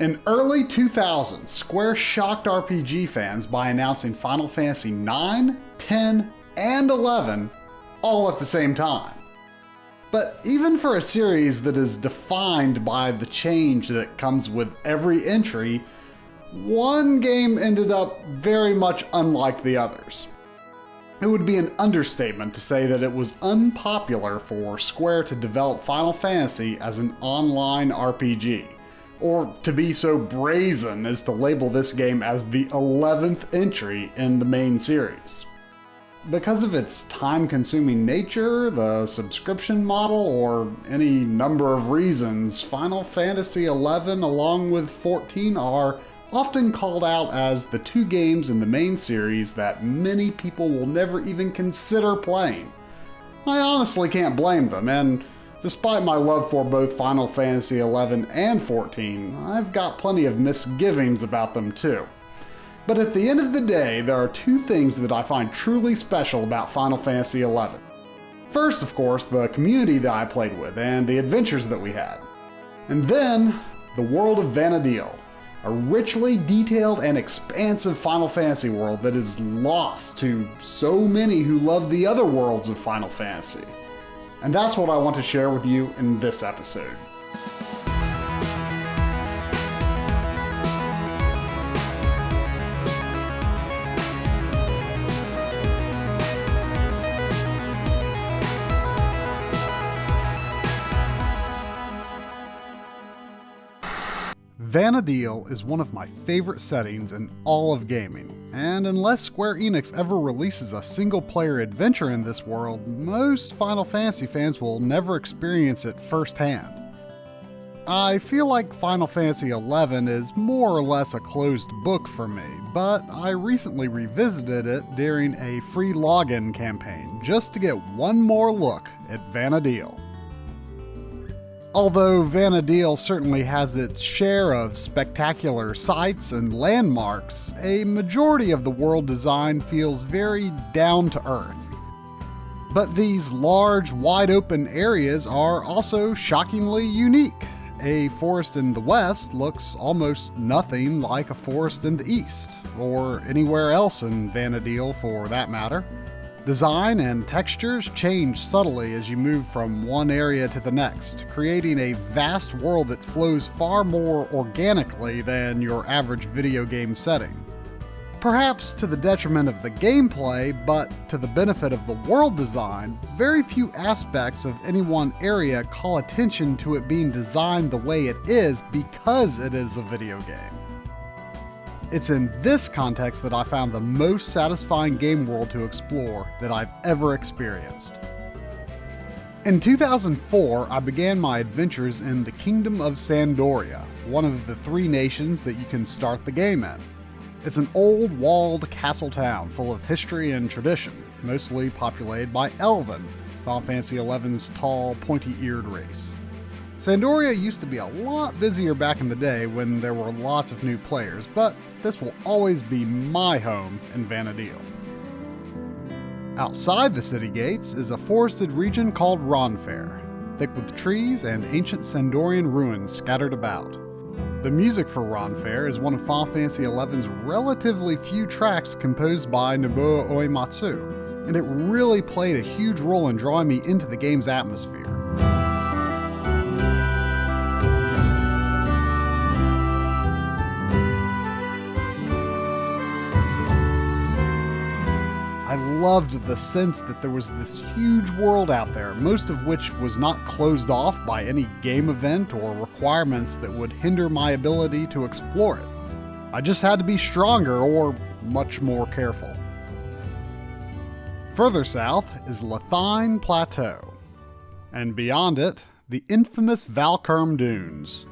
In early 2000s, Square shocked RPG fans by announcing Final Fantasy IX, 10, and 11 all at the same time. But even for a series that is defined by the change that comes with every entry, one game ended up very much unlike the others. It would be an understatement to say that it was unpopular for Square to develop Final Fantasy as an online RPG, or to be so brazen as to label this game as the 11th entry in the main series. Because of its time-consuming nature, the subscription model, or any number of reasons, Final Fantasy XI along with 14 are often called out as the two games in the main series that many people will never even consider playing. I honestly can't blame them, and despite my love for both Final Fantasy XI and 14, I've got plenty of misgivings about them too. But at the end of the day, there are two things that I find truly special about Final Fantasy XI. First, of course, the community that I played with and the adventures that we had. And then, the world of Vana'diel, a richly detailed and expansive Final Fantasy world that is lost to so many who love the other worlds of Final Fantasy. And that's what I want to share with you in this episode. Vana'diel is one of my favorite settings in all of gaming, and unless Square Enix ever releases a single-player adventure in this world, most Final Fantasy fans will never experience it firsthand. I feel like Final Fantasy XI is more or less a closed book for me, but I recently revisited it during a free login campaign just to get one more look at Vana'diel. Although Vana'diel certainly has its share of spectacular sights and landmarks, a majority of the world design feels very down to earth. But these large, wide-open areas are also shockingly unique. A forest in the west looks almost nothing like a forest in the east, or anywhere else in Vana'diel for that matter. Design and textures change subtly as you move from one area to the next, creating a vast world that flows far more organically than your average video game setting. Perhaps to the detriment of the gameplay, but to the benefit of the world design, very few aspects of any one area call attention to it being designed the way it is because it is a video game. It's in this context that I found the most satisfying game world to explore that I've ever experienced. In 2004, I began my adventures in the Kingdom of Sandoria, one of the 3 nations that you can start the game in. It's an old, walled castle town full of history and tradition, mostly populated by Elven, Final Fantasy XI's tall, pointy-eared race. Sandoria used to be a lot busier back in the day when there were lots of new players, but this will always be my home in Vana'diel. Outside the city gates is a forested region called Ronfair, thick with trees and ancient Sandorian ruins scattered about. The music for Ronfair is one of Final Fantasy XI's relatively few tracks composed by Nobuo Uematsu, and it really played a huge role in drawing me into the game's atmosphere. I loved the sense that there was this huge world out there, most of which was not closed off by any game event or requirements that would hinder my ability to explore it. I just had to be stronger or much more careful. Further south is Lethine Plateau, and beyond it, the infamous Valkurm Dunes.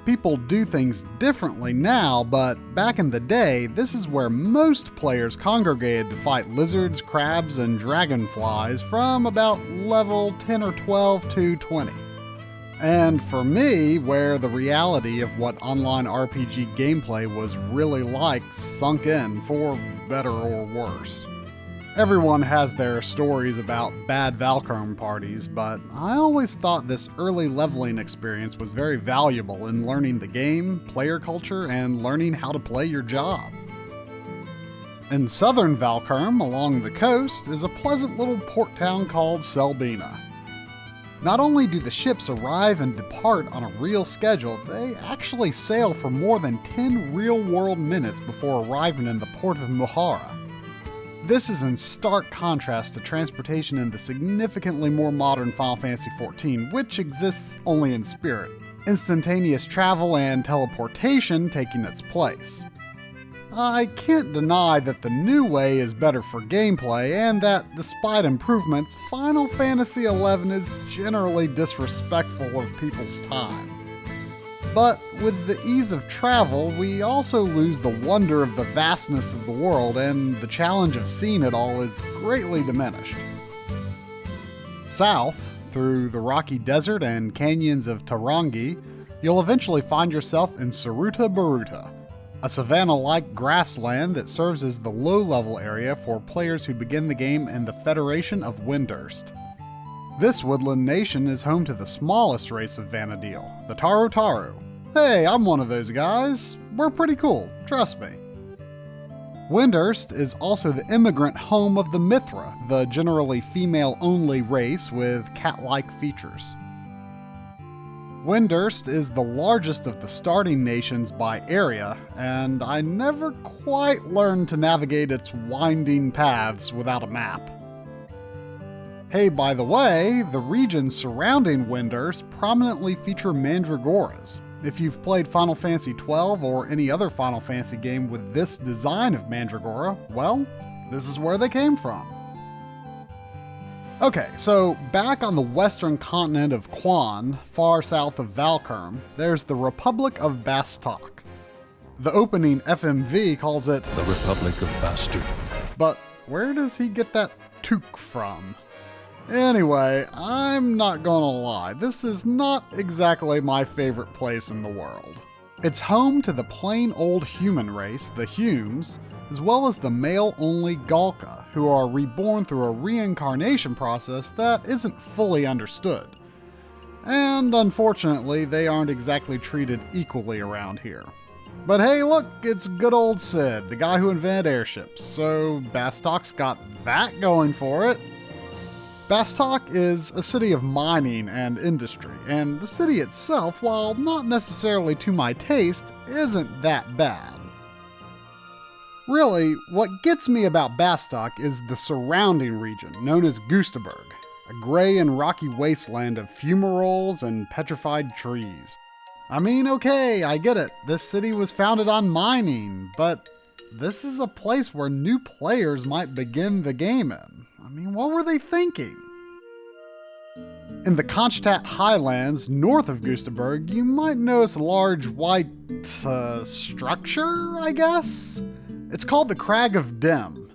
People do things differently now, but back in the day, this is where most players congregated to fight lizards, crabs, and dragonflies from about level 10 or 12 to 20. And for me, where the reality of what online RPG gameplay was really like sunk in, for better or worse. Everyone has their stories about bad Valchrome parties, but I always thought this early leveling experience was very valuable in learning the game, player culture, and learning how to play your job. In southern Valchrome, along the coast, is a pleasant little port town called Selbina. Not only do the ships arrive and depart on a real schedule, they actually sail for more than 10 real-world minutes before arriving in the port of Muhara. This is in stark contrast to transportation in the significantly more modern Final Fantasy XIV, which exists only in spirit, instantaneous travel and teleportation taking its place. I can't deny that the new way is better for gameplay, and that, despite improvements, Final Fantasy XI is generally disrespectful of people's time. But with the ease of travel, we also lose the wonder of the vastness of the world, and the challenge of seeing it all is greatly diminished. South, through the rocky desert and canyons of Tarangi, you'll eventually find yourself in Saruta Baruta, a savanna-like grassland that serves as the low-level area for players who begin the game in the Federation of Windurst. This woodland nation is home to the smallest race of Vana'diel, the Taru Taru. Hey, I'm one of those guys. We're pretty cool, trust me. Windurst is also the immigrant home of the Mithra, the generally female-only race with cat-like features. Windurst is the largest of the starting nations by area, and I never quite learned to navigate its winding paths without a map. Hey, by the way, the regions surrounding Windurst prominently feature mandragoras. If you've played Final Fantasy XII or any other Final Fantasy game with this design of mandragora, well, this is where they came from. Okay, so back on the western continent of Quan, far south of Valchrome, there's the Republic of Bastok. The opening FMV calls it the Republic of Bastard. But where does he get that toque from? Anyway, I'm not gonna lie, this is not exactly my favorite place in the world. It's home to the plain old human race, the Humes, as well as the male-only Galka, who are reborn through a reincarnation process that isn't fully understood. And unfortunately, they aren't exactly treated equally around here. But hey, look, it's good old Sid, the guy who invented airships, so Bastok's got that going for it. Bastok is a city of mining and industry, and the city itself, while not necessarily to my taste, isn't that bad. Really, what gets me about Bastok is the surrounding region, known as Gustaberg, a gray and rocky wasteland of fumaroles and petrified trees. I mean, okay, I get it, this city was founded on mining, but this is a place where new players might begin the game in. I mean, what were they thinking? In the Konstadt Highlands, north of Gustaberg, you might notice a large white structure, I guess? It's called the Crag of Dem.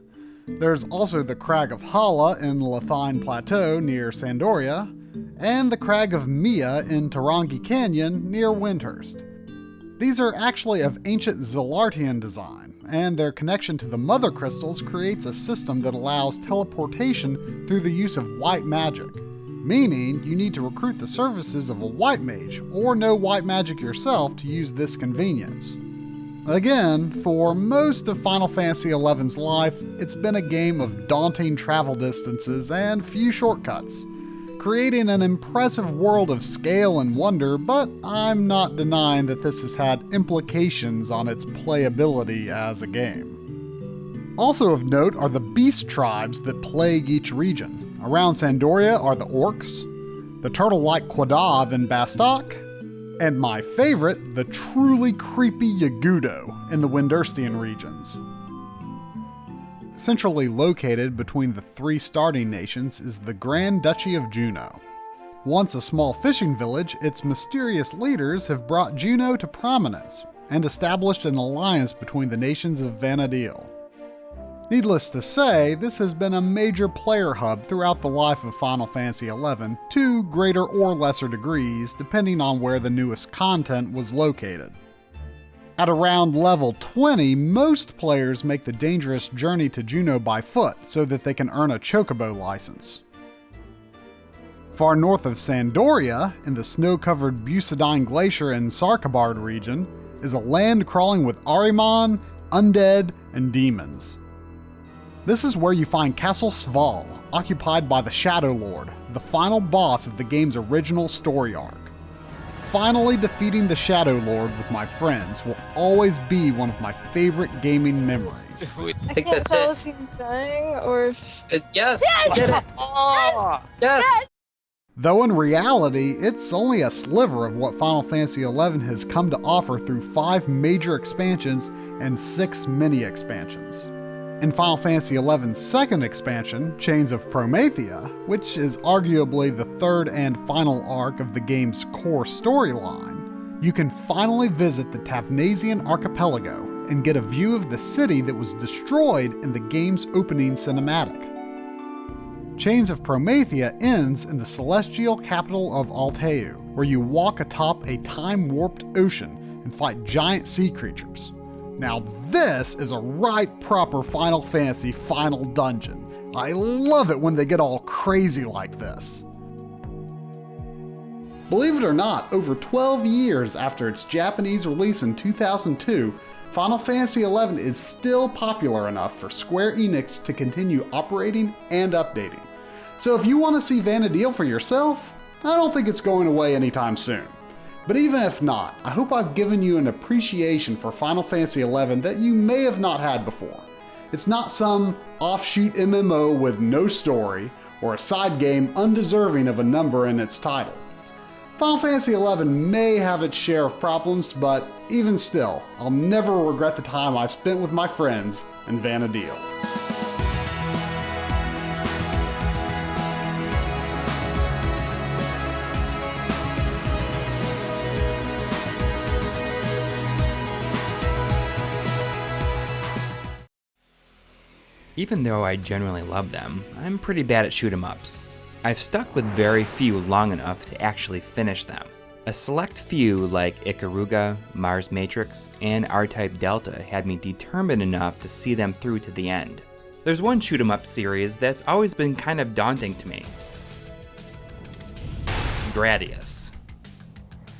There's also the Crag of Hala in Lethine Plateau near Sandoria, and the Crag of Mia in Tarangi Canyon near Windhurst. These are actually of ancient Zilartian design, and their connection to the Mother Crystals creates a system that allows teleportation through the use of white magic, meaning you need to recruit the services of a white mage, or know white magic yourself to use this convenience. Again, for most of Final Fantasy XI's life, it's been a game of daunting travel distances and few shortcuts, creating an impressive world of scale and wonder, but I'm not denying that this has had implications on its playability as a game. Also of note are the beast tribes that plague each region. Around Sandoria are the orcs, the turtle-like Quadav in Bastok, and my favorite, the truly creepy Yagudo in the Windurstian regions. Centrally located between the three starting nations is the Grand Duchy of Juno. Once a small fishing village, its mysterious leaders have brought Juno to prominence and established an alliance between the nations of Vana'diel. Needless to say, this has been a major player hub throughout the life of Final Fantasy XI, to greater or lesser degrees, depending on where the newest content was located. At around level 20, most players make the dangerous journey to Juneau by foot so that they can earn a Chocobo license. Far north of Sandoria, in the snow-covered Bucidine Glacier and Sarkabard region, is a land crawling with Ahriman, undead, and demons. This is where you find Castle Sval, occupied by the Shadow Lord, the final boss of the game's original story arc. Finally defeating the Shadow Lord with my friends will always be one of my favorite gaming memories. I think that's it. If he's dying or if... Yes! Yes! We did it! Oh! Yes! Though in reality, it's only a sliver of what Final Fantasy XI has come to offer through 5 major expansions and 6 mini-expansions. In Final Fantasy XI's second expansion, Chains of Promethea, which is arguably the third and final arc of the game's core storyline, you can finally visit the Tavnasian Archipelago and get a view of the city that was destroyed in the game's opening cinematic. Chains of Promethea ends in the celestial capital of Alteu, where you walk atop a time-warped ocean and fight giant sea creatures. Now this is a right proper Final Fantasy final dungeon. I love it when they get all crazy like this. Believe it or not, over 12 years after its Japanese release in 2002, Final Fantasy XI is still popular enough for Square Enix to continue operating and updating. So if you want to see Vana'diel for yourself, I don't think it's going away anytime soon. But even if not, I hope I've given you an appreciation for Final Fantasy XI that you may have not had before. It's not some offshoot MMO with no story, or a side game undeserving of a number in its title. Final Fantasy XI may have its share of problems, but even still, I'll never regret the time I spent with my friends in Vana'diel. Even though I generally love them, I'm pretty bad at shoot 'em ups. I've stuck with very few long enough to actually finish them. A select few like Ikaruga, Mars Matrix, and R-Type Delta had me determined enough to see them through to the end. There's one shoot 'em up series that's always been kind of daunting to me. Gradius.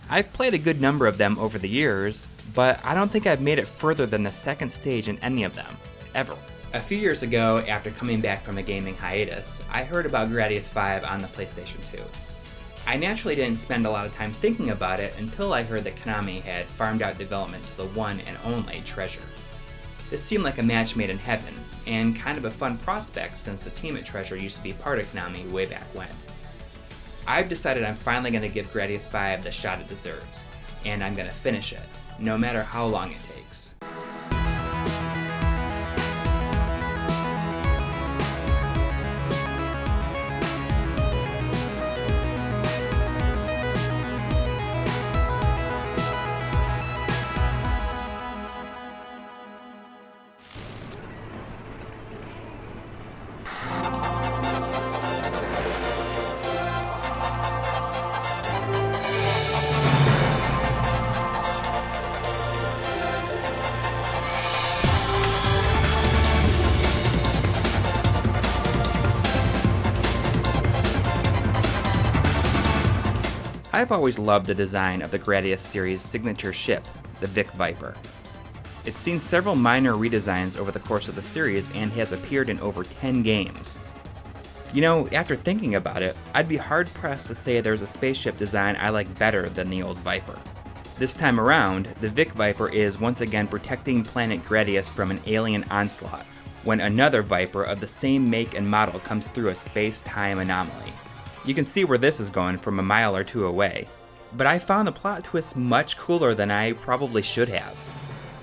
I've played a good number of them over the years, but I don't think I've made it further than the second stage in any of them, ever. A few years ago, after coming back from a gaming hiatus, I heard about Gradius 5 on the PlayStation 2. I naturally didn't spend a lot of time thinking about it until I heard that Konami had farmed out development to the one and only Treasure. This seemed like a match made in heaven, and kind of a fun prospect since the team at Treasure used to be part of Konami way back when. I've decided I'm finally going to give Gradius 5 the shot it deserves, and I'm going to finish it, no matter how long it takes. I've always loved the design of the Gradius series' signature ship, the Vic Viper. It's seen several minor redesigns over the course of the series and has appeared in over 10 games. You know, after thinking about it, I'd be hard-pressed to say there's a spaceship design I like better than the old Viper. This time around, the Vic Viper is once again protecting planet Gradius from an alien onslaught, when another Viper of the same make and model comes through a space-time anomaly. You can see where this is going from a mile or two away, but I found the plot twist much cooler than I probably should have.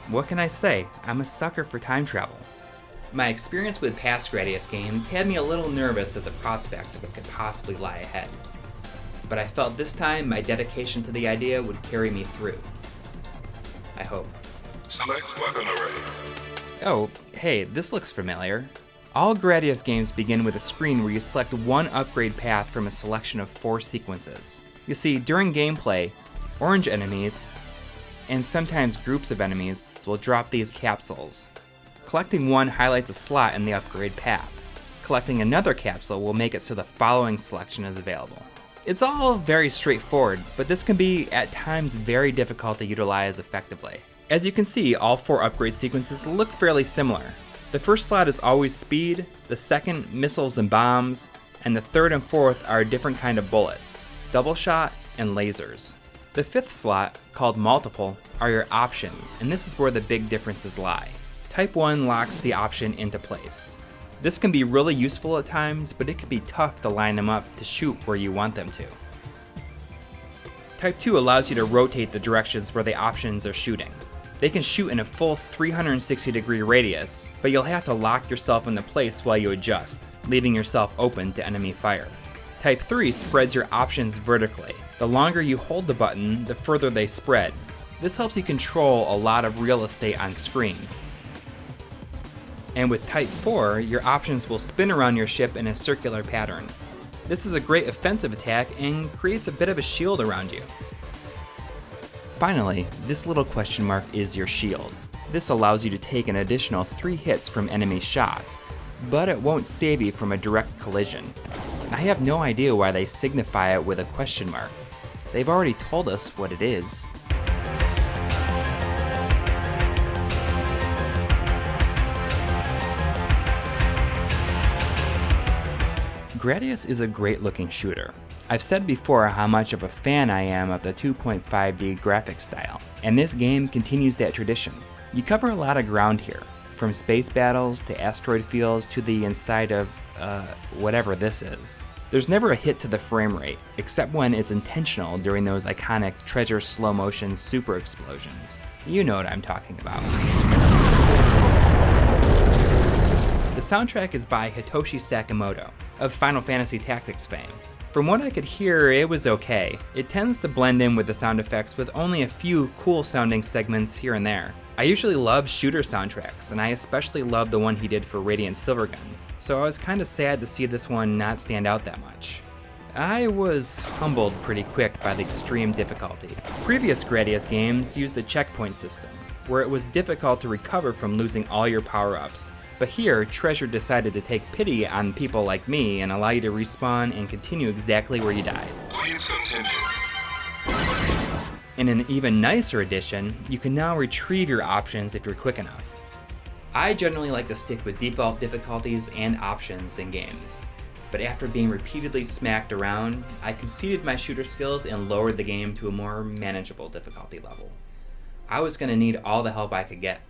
What can I say? I'm a sucker for time travel. My experience with past Gradius games had me a little nervous at the prospect of what could possibly lie ahead, but I felt this time my dedication to the idea would carry me through. I hope. Select weapon array. Oh, hey, this looks familiar. All Gradius games begin with a screen where you select one upgrade path from a selection of 4 sequences. You see, during gameplay, orange enemies and sometimes groups of enemies will drop these capsules. Collecting one highlights a slot in the upgrade path. Collecting another capsule will make it so the following selection is available. It's all very straightforward, but this can be at times very difficult to utilize effectively. As you can see, all 4 upgrade sequences look fairly similar. The first slot is always speed, the second missiles and bombs, and the third and fourth are a different kind of bullets, double shot and lasers. The 5th slot, called multiple, are your options, and this is where the big differences lie. Type 1 locks the option into place. This can be really useful at times, but it can be tough to line them up to shoot where you want them to. Type 2 allows you to rotate the directions where the options are shooting. They can shoot in a full 360-degree radius, but you'll have to lock yourself into place while you adjust, leaving yourself open to enemy fire. Type 3 spreads your options vertically. The longer you hold the button, the further they spread. This helps you control a lot of real estate on screen. And with Type 4, your options will spin around your ship in a circular pattern. This is a great offensive attack and creates a bit of a shield around you. Finally, this little question mark is your shield. This allows you to take an additional 3 hits from enemy shots, but it won't save you from a direct collision. I have no idea why they signify it with a question mark. They've already told us what it is. Gradius is a great looking shooter. I've said before how much of a fan I am of the 2.5D graphics style, and this game continues that tradition. You cover a lot of ground here, from space battles to asteroid fields to the inside of, whatever this is. There's never a hit to the frame rate, except when it's intentional during those iconic treasure slow motion super explosions. You know what I'm talking about. The soundtrack is by Hitoshi Sakamoto, of Final Fantasy Tactics fame. From what I could hear, it was okay. It tends to blend in with the sound effects with only a few cool sounding segments here and there. I usually love shooter soundtracks, and I especially love the one he did for Radiant Silvergun, so I was kinda sad to see this one not stand out that much. I was humbled pretty quick by the extreme difficulty. Previous Gradius games used a checkpoint system, where it was difficult to recover from losing all your power-ups. But here, Treasure decided to take pity on people like me and allow you to respawn and continue exactly where you died. Please continue. In an even nicer addition, you can now retrieve your options if you're quick enough. I generally like to stick with default difficulties and options in games, but after being repeatedly smacked around, I conceded my shooter skills and lowered the game to a more manageable difficulty level. I was going to need all the help I could get.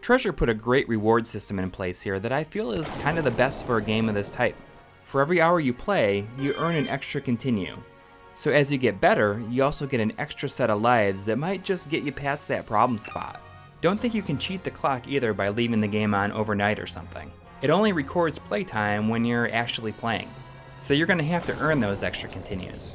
Treasure put a great reward system in place here that I feel is kind of the best for a game of this type. For every hour you play, you earn an extra continue. So as you get better, you also get an extra set of lives that might just get you past that problem spot. Don't think you can cheat the clock either by leaving the game on overnight or something. It only records playtime when you're actually playing. So you're going to have to earn those extra continues.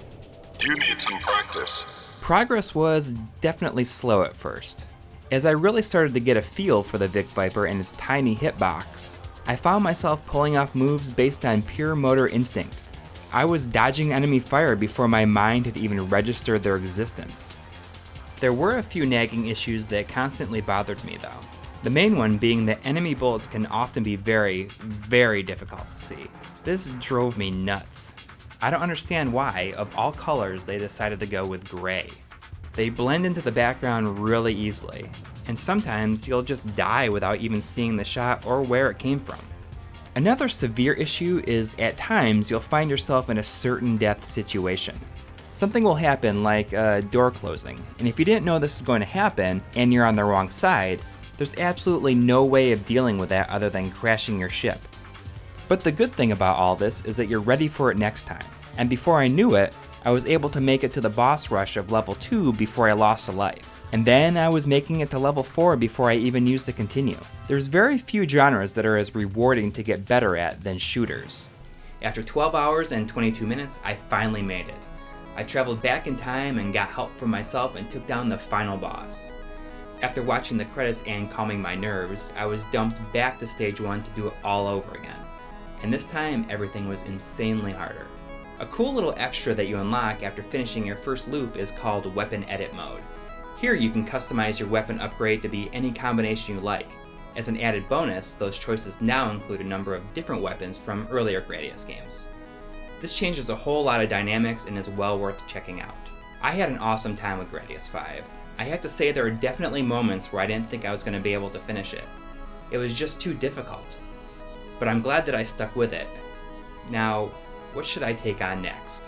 You need some practice. Progress was definitely slow at first. As I really started to get a feel for the Vic Viper and its tiny hitbox, I found myself pulling off moves based on pure motor instinct. I was dodging enemy fire before my mind had even registered their existence. There were a few nagging issues that constantly bothered me though. The main one being that enemy bullets can often be very, very difficult to see. This drove me nuts. I don't understand why, of all colors, they decided to go with gray. They blend into the background really easily, and sometimes you'll just die without even seeing the shot or where it came from. Another severe issue is at times you'll find yourself in a certain death situation. Something will happen like a door closing, and if you didn't know this was going to happen and you're on the wrong side, there's absolutely no way of dealing with that other than crashing your ship. But the good thing about all this is that you're ready for it next time, and before I knew it, I was able to make it to the boss rush of level 2 before I lost a life. And then I was making it to level 4 before I even used to continue. There's very few genres that are as rewarding to get better at than shooters. After 12 hours and 22 minutes, I finally made it. I traveled back in time and got help from myself and took down the final boss. After watching the credits and calming my nerves, I was dumped back to stage 1 to do it all over again. And this time, everything was insanely harder. A cool little extra that you unlock after finishing your first loop is called Weapon Edit Mode. Here you can customize your weapon upgrade to be any combination you like. As an added bonus, those choices now include a number of different weapons from earlier Gradius games. This changes a whole lot of dynamics and is well worth checking out. I had an awesome time with Gradius 5. I have to say there are definitely moments where I didn't think I was going to be able to finish it. It was just too difficult. But I'm glad that I stuck with it. Now, what should I take on next?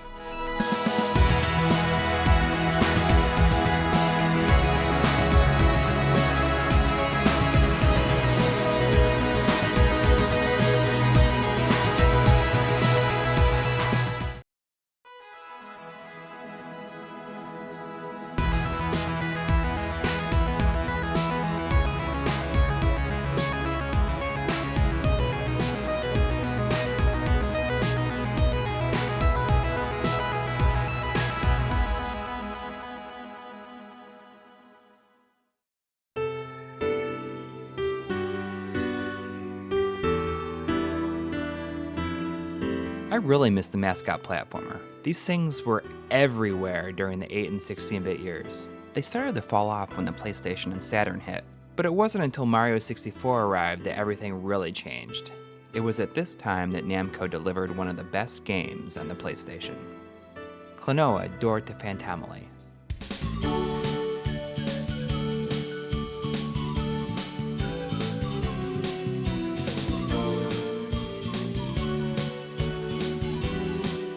I really miss the mascot platformer. These things were everywhere during the 8 and 16-bit years. They started to fall off when the PlayStation and Saturn hit, but it wasn't until Mario 64 arrived that everything really changed. It was at this time that Namco delivered one of the best games on the PlayStation. Klonoa: Door to Phantomile.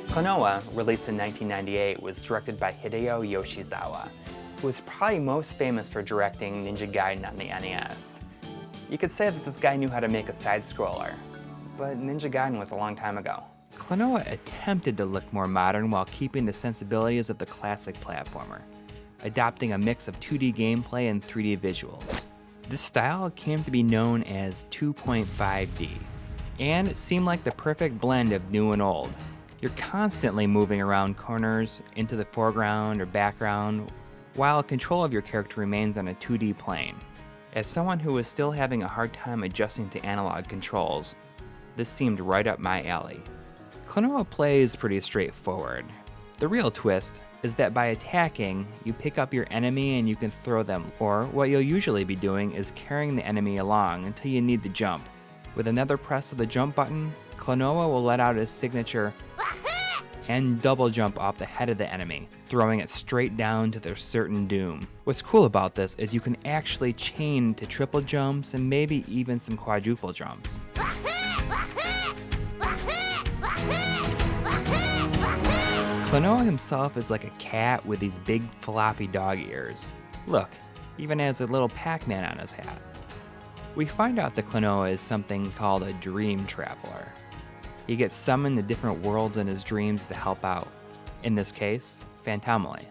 Klonoa, released in 1998, was directed by Hideo Yoshizawa, who is probably most famous for directing Ninja Gaiden on the NES. You could say that this guy knew how to make a side-scroller, but Ninja Gaiden was a long time ago. Klonoa attempted to look more modern while keeping the sensibilities of the classic platformer, adopting a mix of 2D gameplay and 3D visuals. This style came to be known as 2.5D, and it seemed like the perfect blend of new and old. You're constantly moving around corners, into the foreground or background, while control of your character remains on a 2D plane. As someone who was still having a hard time adjusting to analog controls, this seemed right up my alley. Klonoa plays pretty straightforward. The real twist is that by attacking, you pick up your enemy and you can throw them, or what you'll usually be doing is carrying the enemy along until you need to jump. With another press of the jump button, Klonoa will let out his signature and double jump off the head of the enemy, throwing it straight down to their certain doom. What's cool about this is you can actually chain to triple jumps and maybe even some quadruple jumps. Klonoa himself is like a cat with these big floppy dog ears. Look, even has a little Pac-Man on his hat. We find out that Klonoa is something called a dream traveler. He gets summoned to different worlds in his dreams to help out. In this case, Phantomile.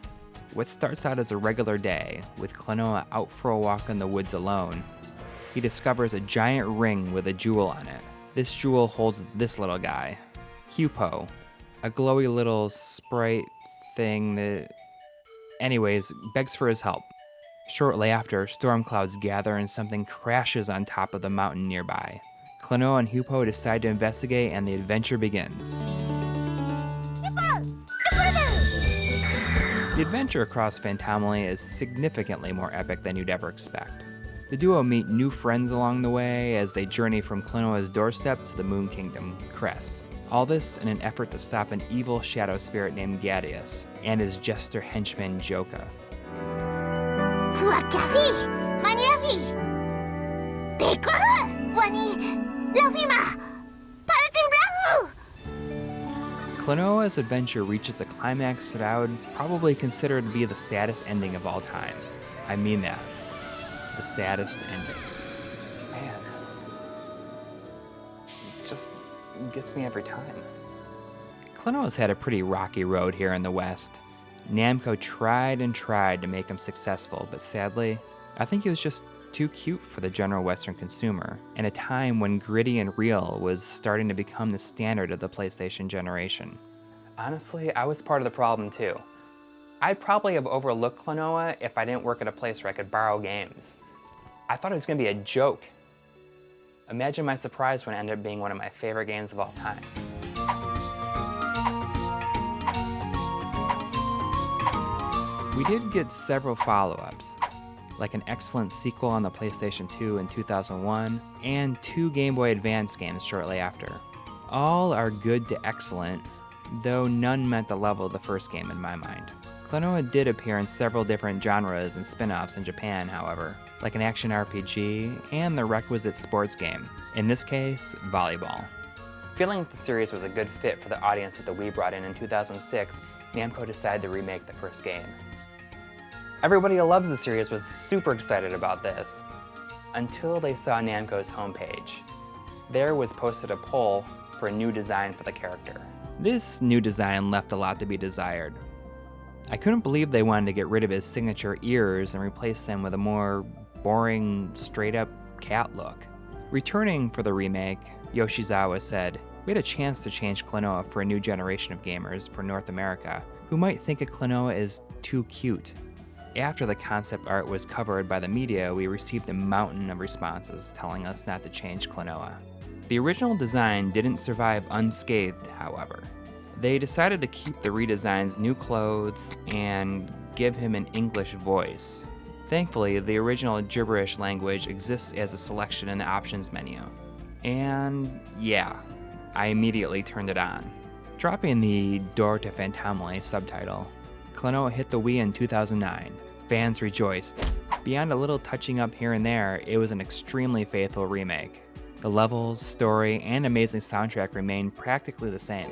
What starts out as a regular day, with Klonoa out for a walk in the woods alone, he discovers a giant ring with a jewel on it. This jewel holds this little guy, Hupo, a glowy little sprite thing that, anyways, begs for his help. Shortly after, storm clouds gather and something crashes on top of the mountain nearby. Klonoa and Hupo decide to investigate and the adventure begins. The adventure across Phantomile is significantly more epic than you'd ever expect. The duo meet new friends along the way as they journey from Klonoa's doorstep to the Moon Kingdom, Cress. All this in an effort to stop an evil shadow spirit named Gradius and his jester henchman Joka. Klonoa's adventure reaches a climax that I would probably consider to be the saddest ending of all time. I mean that. The saddest ending. Man. It just gets me every time. Klonoa's had a pretty rocky road here in the West. Namco tried and tried to make him successful, but sadly, I think he was just too cute for the general Western consumer, in a time when gritty and real was starting to become the standard of the PlayStation generation. Honestly, I was part of the problem too. I'd probably have overlooked Klonoa if I didn't work at a place where I could borrow games. I thought it was gonna be a joke. Imagine my surprise when it ended up being one of my favorite games of all time. We did get several follow-ups, like an excellent sequel on the PlayStation 2 in 2001, and 2 Game Boy Advance games shortly after. All are good to excellent, though none met the level of the first game in my mind. Klonoa did appear in several different genres and spin-offs in Japan, however, like an action RPG and the requisite sports game, in this case, volleyball. Feeling that the series was a good fit for the audience that the Wii brought in 2006, Namco decided to remake the first game. Everybody who loves the series was super excited about this, until they saw Namco's homepage. There was posted a poll for a new design for the character. This new design left a lot to be desired. I couldn't believe they wanted to get rid of his signature ears and replace them with a more boring, straight-up cat look. Returning for the remake, Yoshizawa said, "We had a chance to change Klonoa for a new generation of gamers for North America who might think of Klonoa as too cute." After the concept art was covered by the media, we received a mountain of responses telling us not to change Klonoa. The original design didn't survive unscathed, however. They decided to keep the redesign's new clothes and give him an English voice. Thankfully, the original gibberish language exists as a selection in the options menu. And yeah, I immediately turned it on. Dropping the Door to Phantomile subtitle, Klonoa hit the Wii in 2009. Fans rejoiced. Beyond a little touching up here and there, it was an extremely faithful remake. The levels, story, and amazing soundtrack remain practically the same.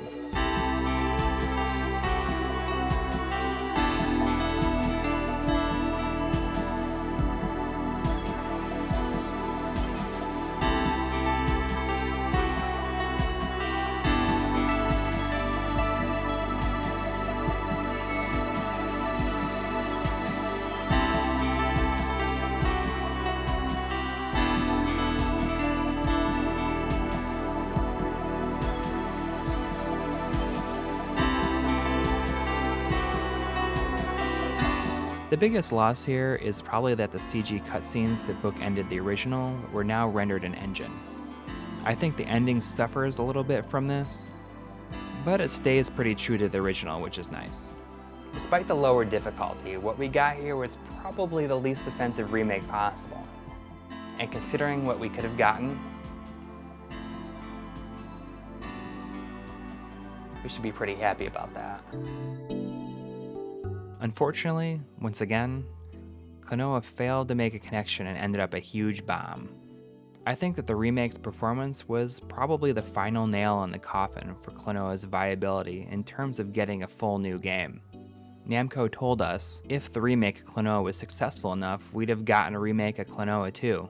The biggest loss here is probably that the CG cutscenes that bookended the original were now rendered in engine. I think the ending suffers a little bit from this, but it stays pretty true to the original, which is nice. Despite the lower difficulty, what we got here was probably the least offensive remake possible. And considering what we could have gotten, we should be pretty happy about that. Unfortunately, once again, Klonoa failed to make a connection and ended up a huge bomb. I think that the remake's performance was probably the final nail in the coffin for Klonoa's viability in terms of getting a full new game. Namco told us if the remake of Klonoa was successful enough, we'd have gotten a remake of Klonoa 2.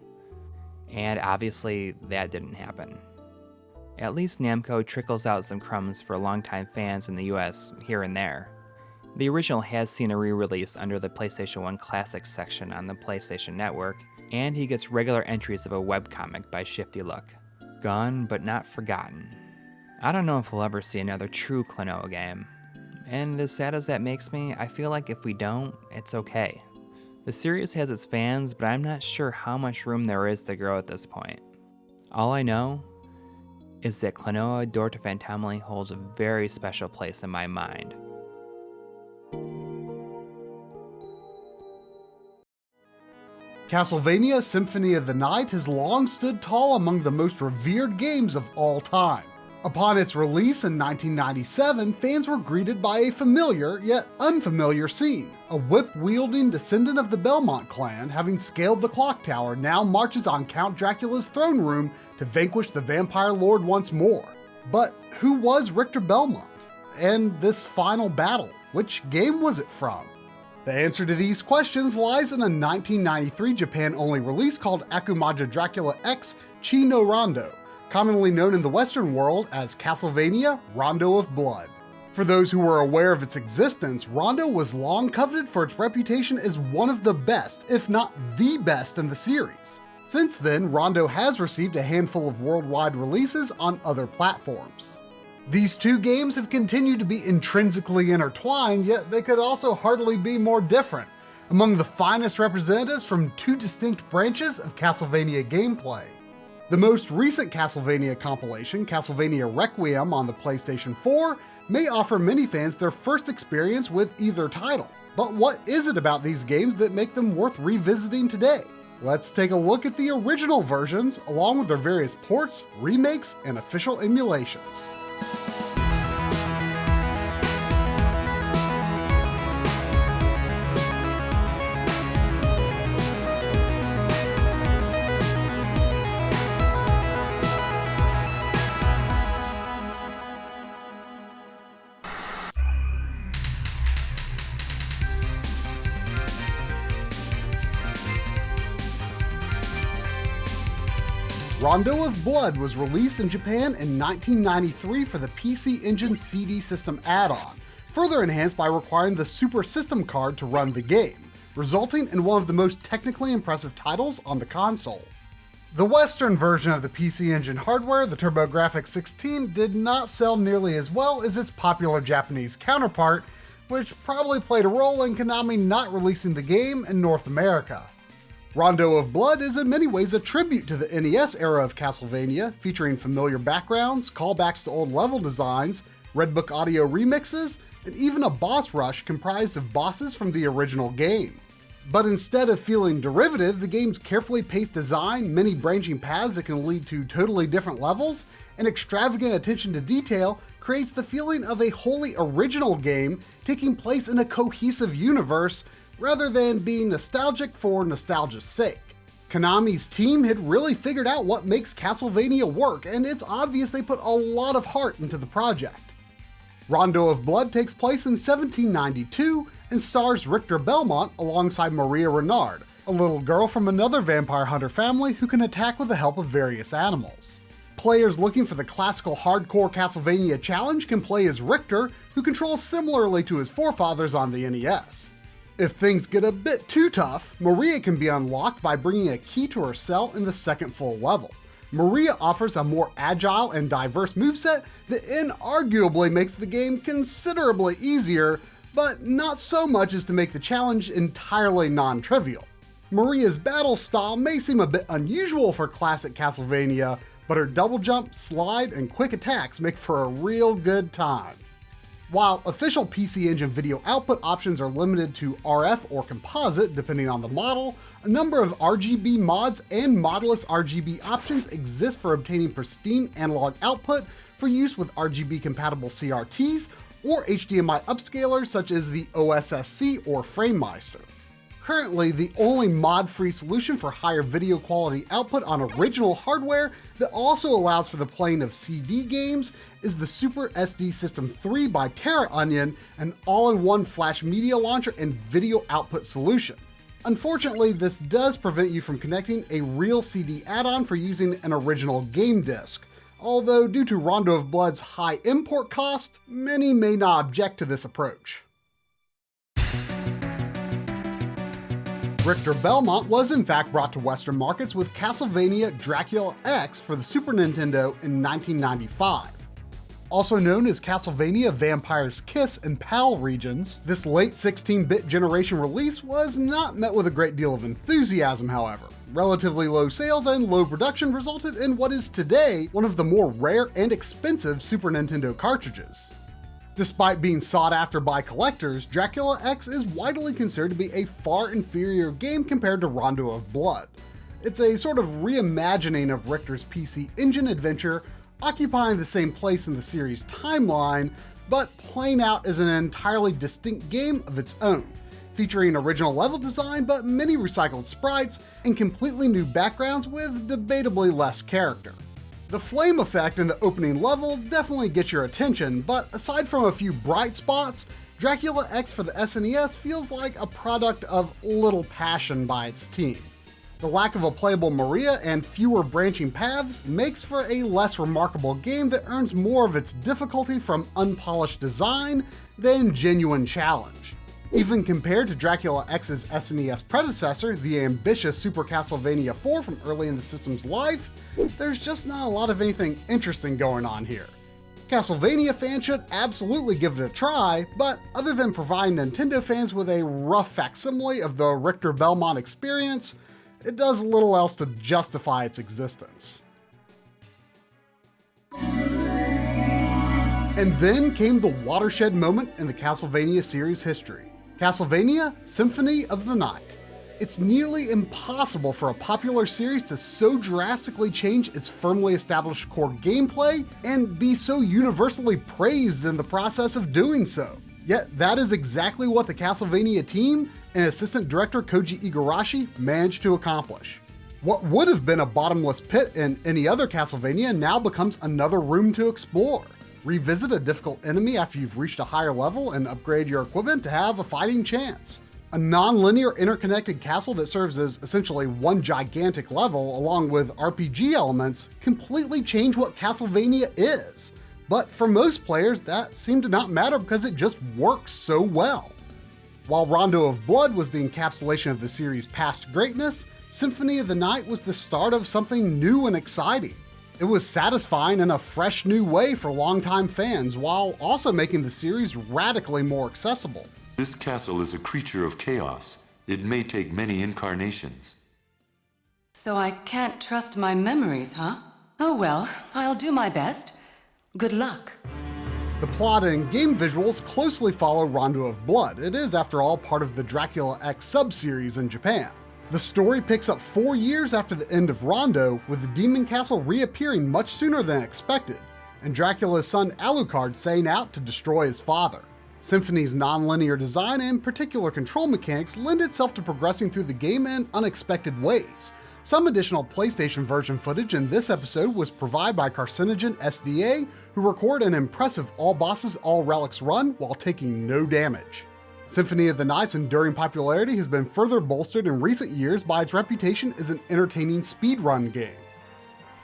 And obviously, that didn't happen. At least Namco trickles out some crumbs for longtime fans in the US here and there. The original has seen a re-release under the PlayStation 1 Classics section on the PlayStation Network, and he gets regular entries of a webcomic by Shifty Look. Gone, but not forgotten. I don't know if we'll ever see another true Klonoa game, and as sad as that makes me, I feel like if we don't, it's okay. The series has its fans, but I'm not sure how much room there is to grow at this point. All I know is that Klonoa Door to Phantomile holds a very special place in my mind. Castlevania Symphony of the Night has long stood tall among the most revered games of all time. Upon its release in 1997, fans were greeted by a familiar yet unfamiliar scene. A whip-wielding descendant of the Belmont clan, having scaled the clock tower, now marches on Count Dracula's throne room to vanquish the vampire lord once more. But who was Richter Belmont? And this final battle, which game was it from? The answer to these questions lies in a 1993 Japan-only release called Akumaja Dracula X Chi no Rondo, commonly known in the Western world as Castlevania Rondo of Blood. For those who were aware of its existence, Rondo was long coveted for its reputation as one of the best, if not the best in the series. Since then, Rondo has received a handful of worldwide releases on other platforms. These two games have continued to be intrinsically intertwined, yet they could also hardly be more different, among the finest representatives from two distinct branches of Castlevania gameplay. The most recent Castlevania compilation, Castlevania Requiem on the PlayStation 4, may offer many fans their first experience with either title. But what is it about these games that make them worth revisiting today? Let's take a look at the original versions, along with their various ports, remakes, and official emulations. Rondo of Blood was released in Japan in 1993 for the PC Engine CD System add-on, further enhanced by requiring the Super System card to run the game, resulting in one of the most technically impressive titles on the console. The Western version of the PC Engine hardware, the TurboGrafx-16, did not sell nearly as well as its popular Japanese counterpart, which probably played a role in Konami not releasing the game in North America. Rondo of Blood is in many ways a tribute to the NES era of Castlevania, featuring familiar backgrounds, callbacks to old level designs, Red Book audio remixes, and even a boss rush comprised of bosses from the original game. But instead of feeling derivative, the game's carefully paced design, many branching paths that can lead to totally different levels, and extravagant attention to detail creates the feeling of a wholly original game taking place in a cohesive universe, rather than being nostalgic for nostalgia's sake. Konami's team had really figured out what makes Castlevania work, and it's obvious they put a lot of heart into the project. Rondo of Blood takes place in 1792 and stars Richter Belmont alongside Maria Renard, a little girl from another vampire hunter family who can attack with the help of various animals. Players looking for the classical hardcore Castlevania challenge can play as Richter, who controls similarly to his forefathers on the NES. If things get a bit too tough, Maria can be unlocked by bringing a key to her cell in the second full level. Maria offers a more agile and diverse moveset that inarguably makes the game considerably easier, but not so much as to make the challenge entirely non-trivial. Maria's battle style may seem a bit unusual for classic Castlevania, but her double jump, slide, and quick attacks make for a real good time. While official PC Engine video output options are limited to RF or composite depending on the model, a number of RGB mods and modless RGB options exist for obtaining pristine analog output for use with RGB compatible CRTs or HDMI upscalers such as the OSSC or FrameMeister. Currently, the only mod-free solution for higher video quality output on original hardware that also allows for the playing of CD games is the Super SD System 3 by Terra Onion, an all-in-one flash media launcher and video output solution. Unfortunately, this does prevent you from connecting a real CD add-on for using an original game disc, although due to Rondo of Blood's high import cost, many may not object to this approach. Richter Belmont was in fact brought to Western markets with Castlevania Dracula X for the Super Nintendo in 1995. Also known as Castlevania Vampire's Kiss and PAL regions, this late 16-bit generation release was not met with a great deal of enthusiasm, however. Relatively low sales and low production resulted in what is today one of the more rare and expensive Super Nintendo cartridges. Despite being sought after by collectors, Dracula X is widely considered to be a far inferior game compared to Rondo of Blood. It's a sort of reimagining of Richter's PC Engine adventure, occupying the same place in the series' timeline, but playing out as an entirely distinct game of its own, featuring original level design but many recycled sprites and completely new backgrounds with debatably less character. The flame effect in the opening level definitely gets your attention, but aside from a few bright spots, Dracula X for the SNES feels like a product of little passion by its team. The lack of a playable Maria and fewer branching paths makes for a less remarkable game that earns more of its difficulty from unpolished design than genuine challenge. Even compared to Dracula X's SNES predecessor, the ambitious Super Castlevania 4 from early in the system's life, there's just not a lot of anything interesting going on here. Castlevania fans should absolutely give it a try, but other than providing Nintendo fans with a rough facsimile of the Richter Belmont experience, it does little else to justify its existence. And then came the watershed moment in the Castlevania series history. Castlevania Symphony of the Night. It's nearly impossible for a popular series to so drastically change its firmly established core gameplay and be so universally praised in the process of doing so. Yet that is exactly what the Castlevania team and assistant director Koji Igarashi managed to accomplish. What would have been a bottomless pit in any other Castlevania now becomes another room to explore. Revisit a difficult enemy after you've reached a higher level and upgrade your equipment to have a fighting chance. A non-linear interconnected castle that serves as essentially one gigantic level along with RPG elements completely change what Castlevania is. But for most players, that seemed to not matter because it just works so well. While Rondo of Blood was the encapsulation of the series' past greatness, Symphony of the Night was the start of something new and exciting. It was satisfying in a fresh new way for longtime fans, while also making the series radically more accessible. This castle is a creature of chaos. It may take many incarnations. So I can't trust my memories, huh? Oh well, I'll do my best. Good luck. The plot and game visuals closely follow Rondo of Blood. It is, after all, part of the Dracula X sub-series in Japan. The story picks up 4 years after the end of Rondo, with the Demon Castle reappearing much sooner than expected, and Dracula's son Alucard setting out to destroy his father. Symphony's non-linear design and particular control mechanics lend itself to progressing through the game in unexpected ways. Some additional PlayStation version footage in this episode was provided by Carcinogen SDA, who record an impressive all bosses, all relics run while taking no damage. Symphony of the Night's enduring popularity has been further bolstered in recent years by its reputation as an entertaining speedrun game.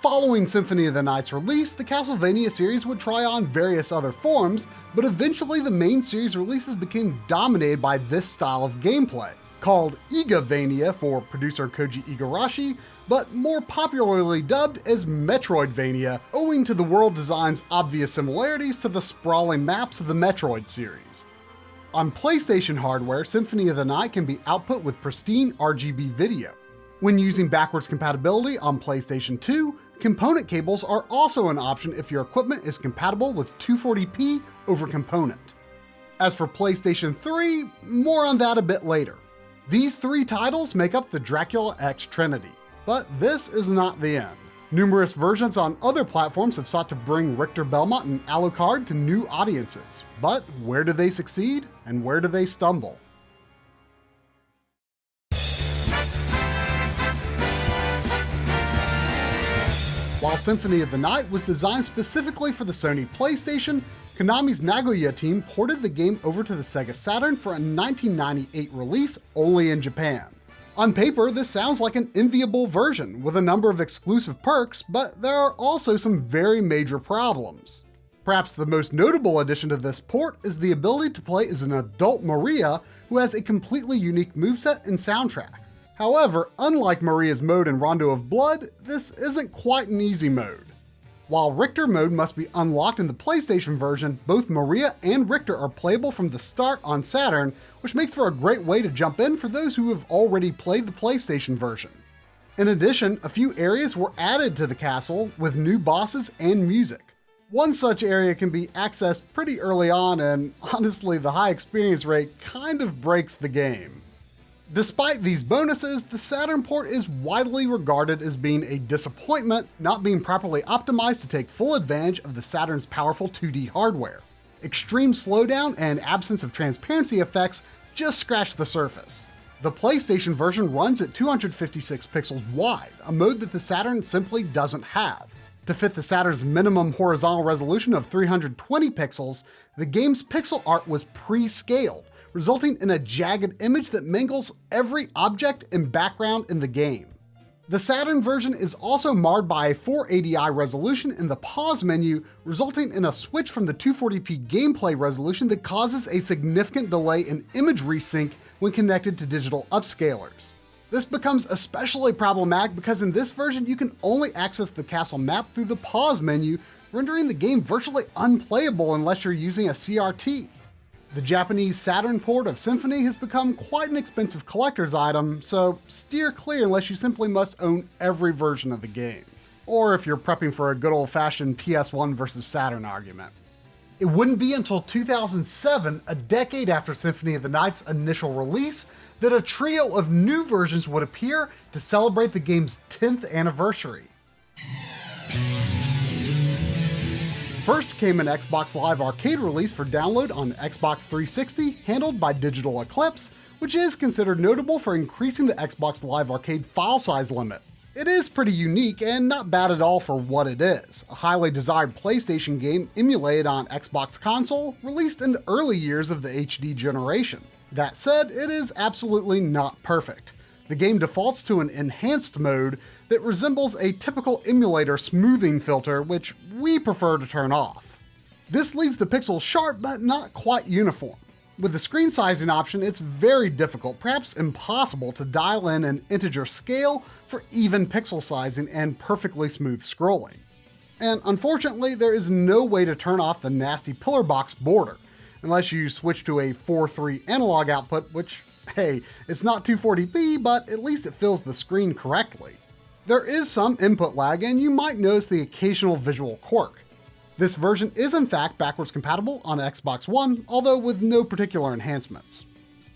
Following Symphony of the Night's release, the Castlevania series would try on various other forms, but eventually the main series releases became dominated by this style of gameplay, called Igavania for producer Koji Igarashi, but more popularly dubbed as Metroidvania, owing to the world design's obvious similarities to the sprawling maps of the Metroid series. On PlayStation hardware, Symphony of the Night can be output with pristine RGB video. When using backwards compatibility on PlayStation 2, component cables are also an option if your equipment is compatible with 240p over component. As for PlayStation 3, more on that a bit later. These 3 titles make up the Dracula X Trinity, but this is not the end. Numerous versions on other platforms have sought to bring Richter Belmont and Alucard to new audiences, but where do they succeed and where do they stumble? While Symphony of the Night was designed specifically for the Sony PlayStation, Konami's Nagoya team ported the game over to the Sega Saturn for a 1998 release only in Japan. On paper, this sounds like an enviable version with a number of exclusive perks, but there are also some very major problems. Perhaps the most notable addition to this port is the ability to play as an adult Maria who has a completely unique moveset and soundtrack. However, unlike Maria's mode in Rondo of Blood, this isn't quite an easy mode. While Richter mode must be unlocked in the PlayStation version, both Maria and Richter are playable from the start on Saturn, which makes for a great way to jump in for those who have already played the PlayStation version. In addition, a few areas were added to the castle with new bosses and music. One such area can be accessed pretty early on, and honestly, the high experience rate kind of breaks the game. Despite these bonuses, the Saturn port is widely regarded as being a disappointment, not being properly optimized to take full advantage of the Saturn's powerful 2D hardware. Extreme slowdown and absence of transparency effects just scratch the surface. The PlayStation version runs at 256 pixels wide, a mode that the Saturn simply doesn't have. To fit the Saturn's minimum horizontal resolution of 320 pixels, the game's pixel art was pre-scaled, resulting in a jagged image that mingles every object and background in the game. The Saturn version is also marred by a 480i resolution in the pause menu, resulting in a switch from the 240p gameplay resolution that causes a significant delay in image resync when connected to digital upscalers. This becomes especially problematic because in this version you can only access the castle map through the pause menu, rendering the game virtually unplayable unless you're using a CRT. The Japanese Saturn port of Symphony has become quite an expensive collector's item, so steer clear unless you simply must own every version of the game. Or if you're prepping for a good old-fashioned PS1 versus Saturn argument. It wouldn't be until 2007, a decade after Symphony of the Night's initial release, that a trio of new versions would appear to celebrate the game's 10th anniversary. First came an Xbox Live Arcade release for download on Xbox 360, handled by Digital Eclipse, which is considered notable for increasing the Xbox Live Arcade file size limit. It is pretty unique and not bad at all for what it is, a highly desired PlayStation game emulated on Xbox console, released in the early years of the HD generation. That said, it is absolutely not perfect. The game defaults to an enhanced mode that resembles a typical emulator smoothing filter, which we prefer to turn off. This leaves the pixels sharp but not quite uniform. With the screen sizing option, it's very difficult, perhaps impossible, to dial in an integer scale for even pixel sizing and perfectly smooth scrolling. And unfortunately, there is no way to turn off the nasty pillar box border, unless you switch to a 4:3 analog output, which, hey, it's not 240p, but at least it fills the screen correctly. There is some input lag, and you might notice the occasional visual quirk. This version is in fact backwards compatible on Xbox One, although with no particular enhancements.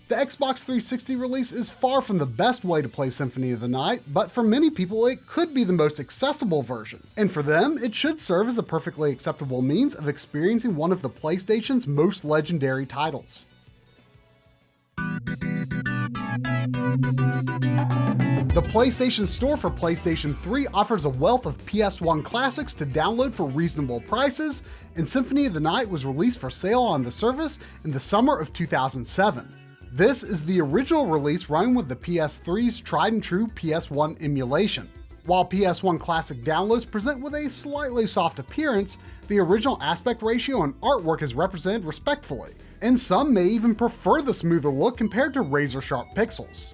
The Xbox 360 release is far from the best way to play Symphony of the Night, but for many people it could be the most accessible version, and for them it should serve as a perfectly acceptable means of experiencing one of the PlayStation's most legendary titles. The PlayStation Store for PlayStation 3 offers a wealth of PS1 classics to download for reasonable prices, and Symphony of the Night was released for sale on the service in the summer of 2007. This is the original release running with the PS3's tried and true PS1 emulation. While PS1 classic downloads present with a slightly soft appearance, the original aspect ratio and artwork is represented respectfully, and some may even prefer the smoother look compared to razor-sharp pixels.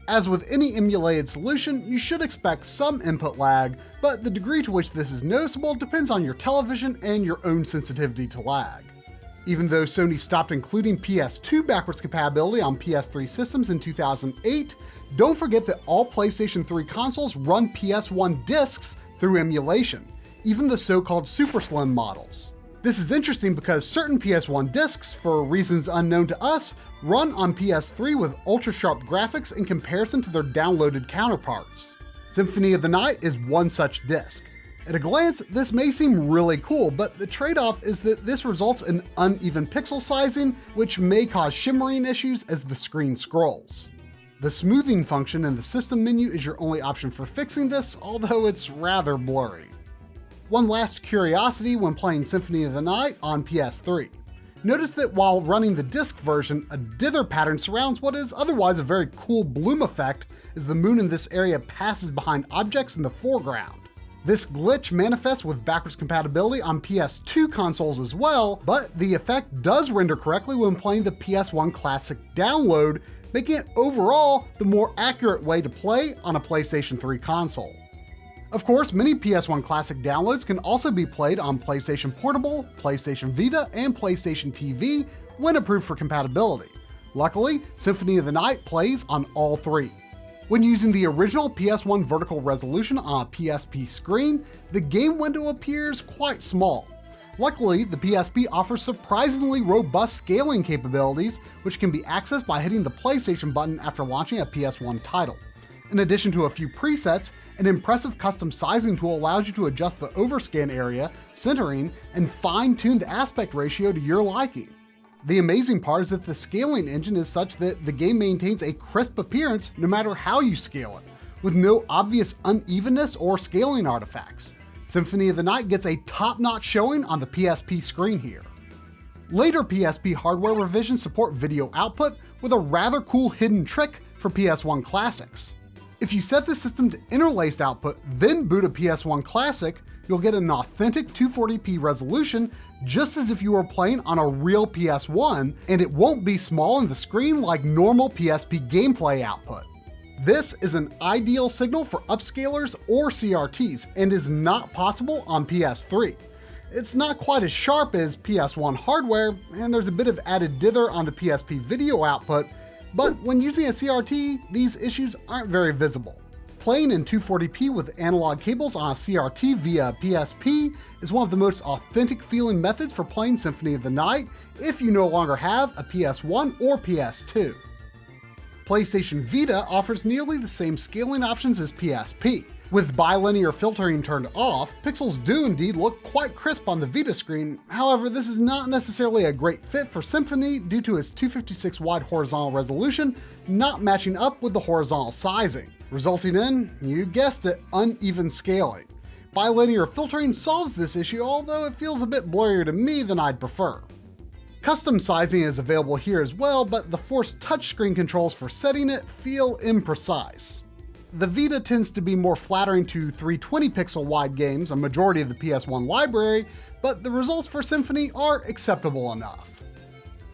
As with any emulated solution, you should expect some input lag, but the degree to which this is noticeable depends on your television and your own sensitivity to lag. Even though Sony stopped including PS2 backwards compatibility on PS3 systems in 2008, don't forget that all PlayStation 3 consoles run PS1 discs through emulation, even the so-called Super Slim models. This is interesting because certain PS1 discs, for reasons unknown to us, run on PS3 with ultra-sharp graphics in comparison to their downloaded counterparts. Symphony of the Night is one such disc. At a glance, this may seem really cool, but the trade-off is that this results in uneven pixel sizing, which may cause shimmering issues as the screen scrolls. The smoothing function in the system menu is your only option for fixing this, although it's rather blurry. One last curiosity when playing Symphony of the Night on PS3. Notice that while running the disc version, a dither pattern surrounds what is otherwise a very cool bloom effect as the moon in this area passes behind objects in the foreground. This glitch manifests with backwards compatibility on PS2 consoles as well, but the effect does render correctly when playing the PS1 Classic download, making it overall the more accurate way to play on a PlayStation 3 console. Of course, many PS1 Classic downloads can also be played on PlayStation Portable, PlayStation Vita, and PlayStation TV when approved for compatibility. Luckily, Symphony of the Night plays on all three. When using the original PS1 vertical resolution on a PSP screen, the game window appears quite small. Luckily, the PSP offers surprisingly robust scaling capabilities, which can be accessed by hitting the PlayStation button after launching a PS1 title. In addition to a few presets, an impressive custom sizing tool allows you to adjust the overscan area, centering, and fine-tune the aspect ratio to your liking. The amazing part is that the scaling engine is such that the game maintains a crisp appearance no matter how you scale it, with no obvious unevenness or scaling artifacts. Symphony of the Night gets a top-notch showing on the PSP screen here. Later PSP hardware revisions support video output with a rather cool hidden trick for PS1 classics. If you set the system to interlaced output, then boot a PS1 Classic, you'll get an authentic 240p resolution just as if you were playing on a real PS1, and it won't be small in the screen like normal PSP gameplay output. This is an ideal signal for upscalers or CRTs and is not possible on PS3. It's not quite as sharp as PS1 hardware, and there's a bit of added dither on the PSP video output, but when using a CRT, these issues aren't very visible. playing in 240p with analog cables on a CRT via PSP is one of the most authentic feeling methods for playing Symphony of the Night if you no longer have a PS1 or PS2. PlayStation Vita offers nearly the same scaling options as PSP. With bilinear filtering turned off, pixels do indeed look quite crisp on the Vita screen. However, this is not necessarily a great fit for Symphony due to its 256 wide horizontal resolution not matching up with the horizontal sizing, resulting in, you guessed it, uneven scaling. Bilinear filtering solves this issue, although it feels a bit blurrier to me than I'd prefer. Custom sizing is available here as well, but the forced touchscreen controls for setting it feel imprecise. The Vita tends to be more flattering to 320 pixel wide games, a majority of the PS1 library, but the results for Symphony are acceptable enough.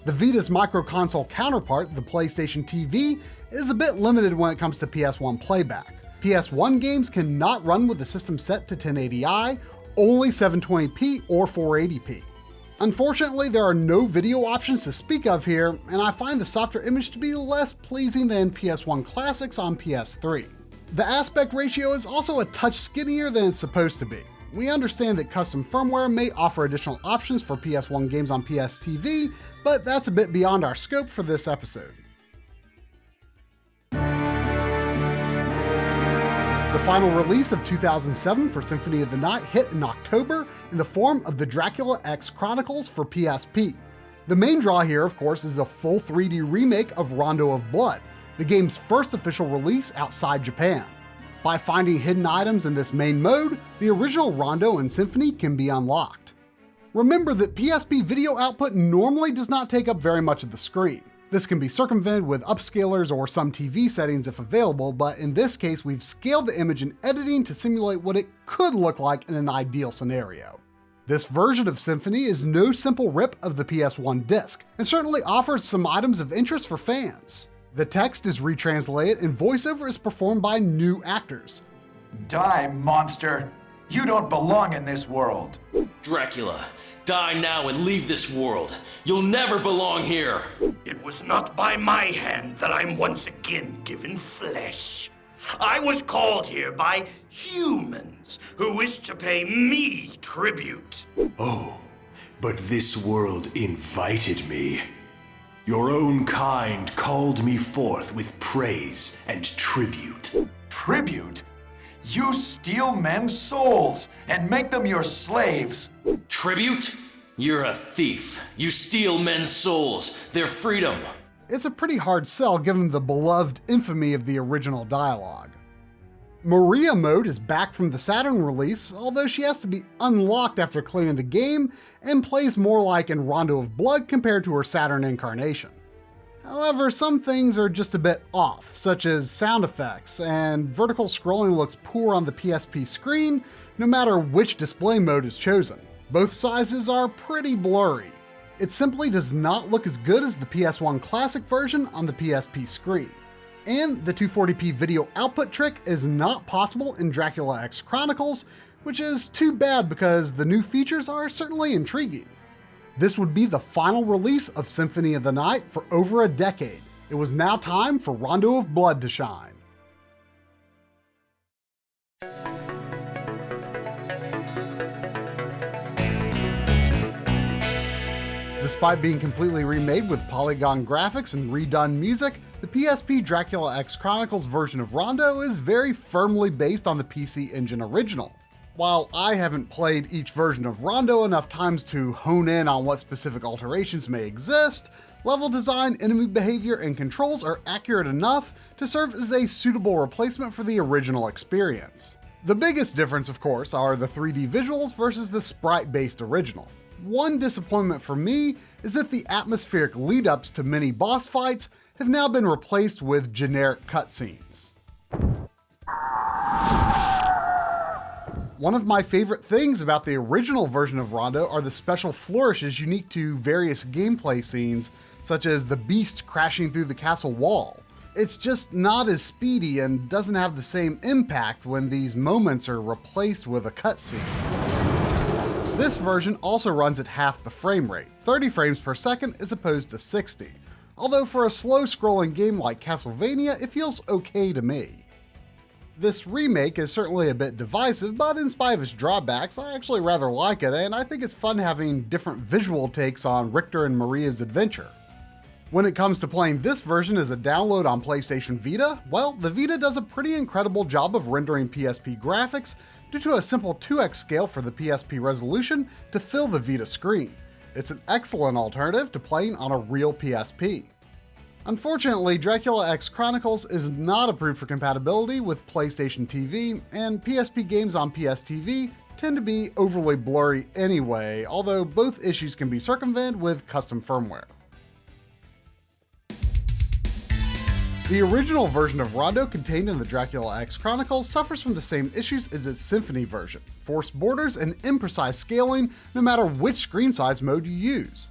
The Vita's micro-console counterpart, the PlayStation TV, is a bit limited when it comes to PS1 playback. PS1 games cannot run with the system set to 1080i, only 720p or 480p. Unfortunately, there are no video options to speak of here, and I find the softer image to be less pleasing than PS1 classics on PS3. The aspect ratio is also a touch skinnier than it's supposed to be. We understand that custom firmware may offer additional options for PS1 games on PSTV, but that's a bit beyond our scope for this episode. The final release of 2007 for Symphony of the Night hit in October in the form of the Dracula X Chronicles for PSP. The main draw here, of course, is a full 3D remake of Rondo of Blood, the game's first official release outside Japan. By finding hidden items in this main mode, the original Rondo and Symphony can be unlocked. Remember that PSP video output normally does not take up very much of the screen. This can be circumvented with upscalers or some TV settings if available, but in this case we've scaled the image in editing to simulate what it could look like in an ideal scenario. This version of Symphony is no simple rip of the PS1 disc, and certainly offers some items of interest for fans. The text is retranslated and voiceover is performed by new actors. Die, monster! You don't belong in this world! Dracula, die now and leave this world. You'll never belong here. It was not by my hand that I'm once again given flesh. I was called here by humans who wish to pay me tribute. Oh, but this world invited me. Your own kind called me forth with praise and tribute. Tribute? You steal men's souls and make them your slaves. Tribute? You're a thief. You steal men's souls, their freedom. It's a pretty hard sell given the beloved infamy of the original dialogue. Maria mode is back from the Saturn release, although she has to be unlocked after clearing the game and plays more like in Rondo of Blood compared to her Saturn incarnation. However, some things are just a bit off, such as sound effects, and vertical scrolling looks poor on the PSP screen no matter which display mode is chosen. Both sizes are pretty blurry. It simply does not look as good as the PS1 Classic version on the PSP screen. And the 240p video output trick is not possible in Dracula X Chronicles, which is too bad because the new features are certainly intriguing. This would be the final release of Symphony of the Night for over a decade. It was now time for Rondo of Blood to shine. Despite being completely remade with polygon graphics and redone music, the PSP Dracula X Chronicles version of Rondo is very firmly based on the PC Engine original. While I haven't played each version of Rondo enough times to hone in on what specific alterations may exist, level design, enemy behavior, and controls are accurate enough to serve as a suitable replacement for the original experience. The biggest difference, of course, are the 3D visuals versus the sprite-based original. One disappointment for me is that the atmospheric lead-ups to many boss fights have now been replaced with generic cutscenes. One of my favorite things about the original version of Rondo are the special flourishes unique to various gameplay scenes, such as the beast crashing through the castle wall. It's just not as speedy and doesn't have the same impact when these moments are replaced with a cutscene. This version also runs at half the frame rate, 30 frames per second as opposed to 60, although for a slow scrolling game like Castlevania, it feels okay to me. This remake is certainly a bit divisive, but in spite of its drawbacks, I actually rather like it, and I think it's fun having different visual takes on Richter and Maria's adventure. When it comes to playing this version as a download on PlayStation Vita, well, the Vita does a pretty incredible job of rendering PSP graphics due to a simple 2x scale for the PSP resolution to fill the Vita screen. It's an excellent alternative to playing on a real PSP. Unfortunately, Dracula X Chronicles is not approved for compatibility with PlayStation TV, and PSP games on PSTV tend to be overly blurry anyway, although both issues can be circumvented with custom firmware. The original version of Rondo contained in the Dracula X Chronicles suffers from the same issues as its Symphony version: forced borders and imprecise scaling no matter which screen size mode you use.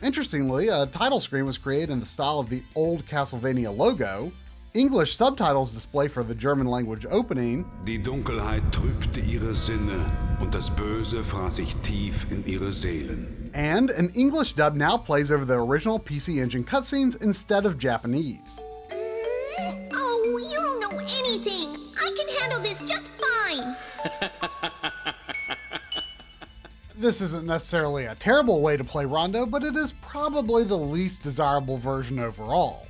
Interestingly, a title screen was created in the style of the old Castlevania logo, English subtitles display for the German language opening, Die Dunkelheit trübte ihre Sinne und das Böse fraß sich tief in ihre Seelen. And an English dub now plays over the original PC Engine cutscenes instead of Japanese. Oh, you don't know anything. I can handle this just fine. This isn't necessarily a terrible way to play Rondo, but it is probably the least desirable version overall.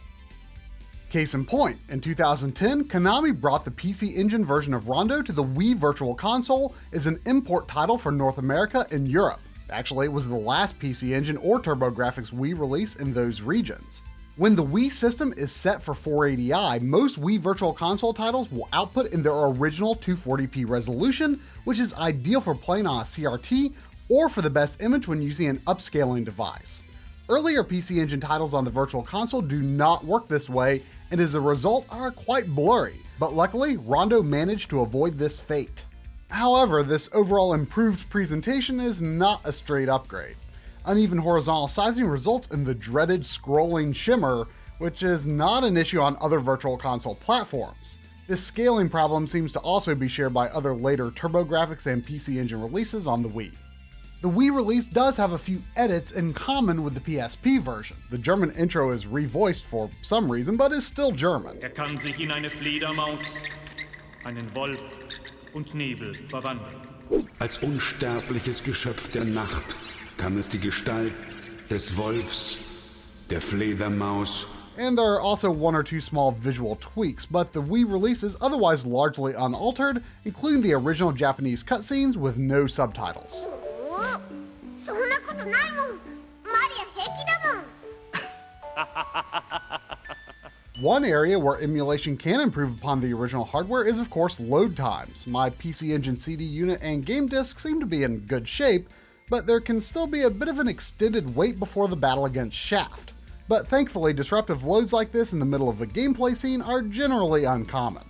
Case in point, in 2010, Konami brought the PC Engine version of Rondo to the Wii Virtual Console as an import title for North America and Europe. Actually, it was the last PC Engine or TurboGrafx Wii release in those regions. When the Wii system is set for 480i, most Wii Virtual Console titles will output in their original 240p resolution, which is ideal for playing on a CRT or for the best image when using an upscaling device. Earlier PC Engine titles on the Virtual Console do not work this way, and as a result are quite blurry, but luckily Rondo managed to avoid this fate. However, this overall improved presentation is not a straight upgrade. Uneven horizontal sizing results in the dreaded scrolling shimmer, which is not an issue on other Virtual Console platforms. This scaling problem seems to also be shared by other later TurboGrafx and PC Engine releases on the Wii. The Wii release does have a few edits in common with the PSP version. The German intro is revoiced for some reason, but is still German. Kann sich in eine Fledermaus, einen Wolf und Nebel verwandeln. Als unsterbliches Geschöpf der Nacht kann es die Gestalt des Wolfs, der Fledermaus. And there are also one or two small visual tweaks, but the Wii release is otherwise largely unaltered, including the original Japanese cutscenes with no subtitles. One area where emulation can improve upon the original hardware is of course load times. My PC Engine CD unit and game disc seem to be in good shape, but there can still be a bit of an extended wait before the battle against Shaft. But thankfully, disruptive loads like this in the middle of a gameplay scene are generally uncommon.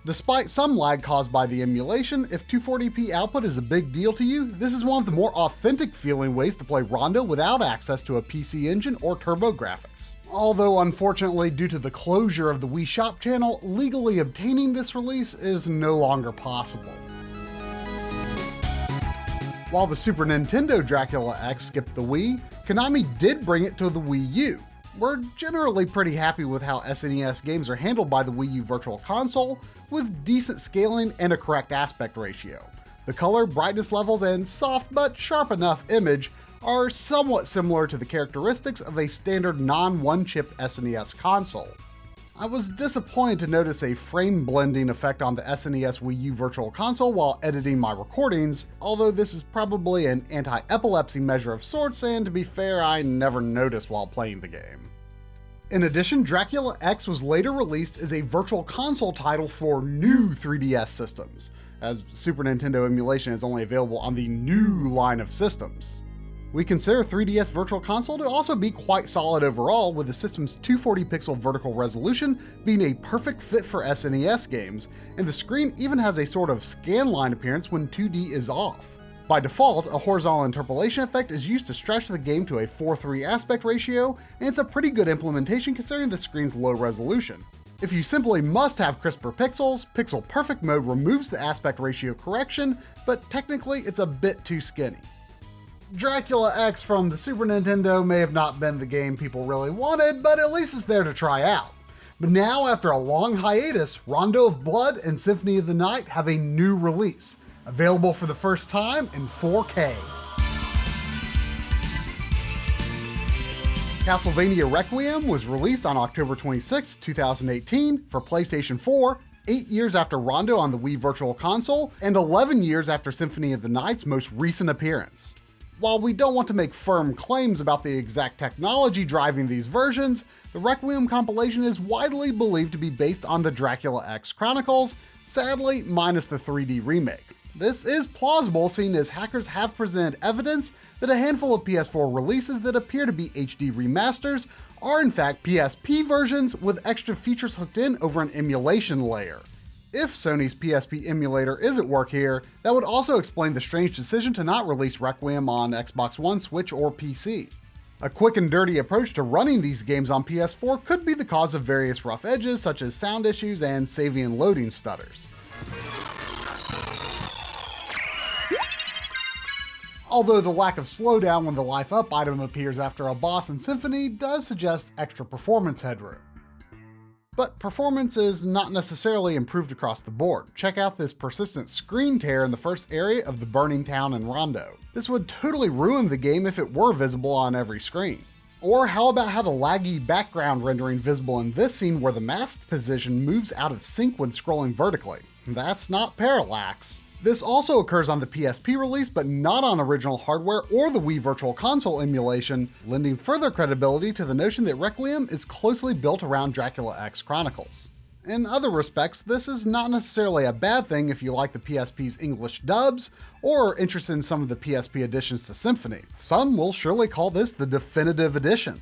Despite some lag caused by the emulation, if 240p output is a big deal to you, this is one of the more authentic feeling ways to play Rondo without access to a PC Engine or TurboGrafx. Although unfortunately, due to the closure of the Wii Shop channel, legally obtaining this release is no longer possible. While the Super Nintendo Dracula X skipped the Wii, Konami did bring it to the Wii U. We're generally pretty happy with how SNES games are handled by the Wii U Virtual Console, with decent scaling and a correct aspect ratio. The color, brightness levels, and soft but sharp enough image are somewhat similar to the characteristics of a standard non-one-chip SNES console. I was disappointed to notice a frame blending effect on the SNES Wii U Virtual Console while editing my recordings, although this is probably an anti-epilepsy measure of sorts, and to be fair, I never noticed while playing the game. In addition, Dracula X was later released as a Virtual Console title for new 3DS systems, as Super Nintendo emulation is only available on the new line of systems. We consider 3DS Virtual Console to also be quite solid overall, with the system's 240 pixel vertical resolution being a perfect fit for SNES games, and the screen even has a sort of scanline appearance when 2D is off. By default, a horizontal interpolation effect is used to stretch the game to a 4:3 aspect ratio, and it's a pretty good implementation considering the screen's low resolution. If you simply must have crisper pixels, Pixel Perfect mode removes the aspect ratio correction, but technically it's a bit too skinny. Dracula X from the Super Nintendo may have not been the game people really wanted, but at least it's there to try out. But now, after a long hiatus, Rondo of Blood and Symphony of the Night have a new release, available for the first time in 4K. Castlevania Requiem was released on October 26, 2018 for PlayStation 4, 8 years after Rondo on the Wii Virtual Console, and 11 years after Symphony of the Night's most recent appearance. While we don't want to make firm claims about the exact technology driving these versions, the Requiem compilation is widely believed to be based on the Dracula X Chronicles, sadly minus the 3D remake. This is plausible, seeing as hackers have presented evidence that a handful of PS4 releases that appear to be HD remasters are in fact PSP versions with extra features hooked in over an emulation layer. If Sony's PSP emulator is at work here, that would also explain the strange decision to not release Requiem on Xbox One, Switch, or PC. A quick and dirty approach to running these games on PS4 could be the cause of various rough edges such as sound issues and saving and loading stutters. Although the lack of slowdown when the life up item appears after a boss in Symphony does suggest extra performance headroom. But performance is not necessarily improved across the board. Check out this persistent screen tear in the first area of the burning town in Rondo. This would totally ruin the game if it were visible on every screen. Or how about how the laggy background rendering visible in this scene where the masked position moves out of sync when scrolling vertically? That's not parallax. This also occurs on the PSP release, but not on original hardware or the Wii Virtual Console emulation, lending further credibility to the notion that Requiem is closely built around Dracula X Chronicles. In other respects, this is not necessarily a bad thing if you like the PSP's English dubs, or are interested in some of the PSP additions to Symphony. Some will surely call this the definitive edition.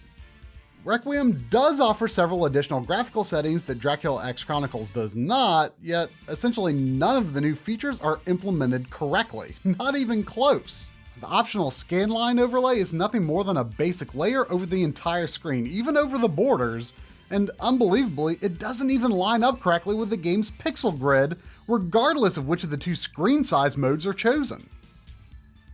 Requiem does offer several additional graphical settings that Dracula X Chronicles does not, yet essentially none of the new features are implemented correctly, not even close. The optional scanline overlay is nothing more than a basic layer over the entire screen, even over the borders, and unbelievably, it doesn't even line up correctly with the game's pixel grid, regardless of which of the two screen size modes are chosen.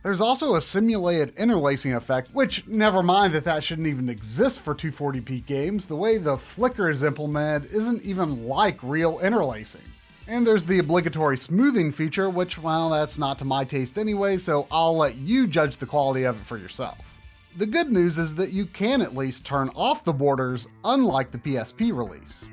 There's also a simulated interlacing effect, which never mind that shouldn't even exist for 240p games, the way the flicker is implemented isn't even like real interlacing. And there's the obligatory smoothing feature, which, well, that's not to my taste anyway, so I'll let you judge the quality of it for yourself. The good news is that you can at least turn off the borders, unlike the PSP release.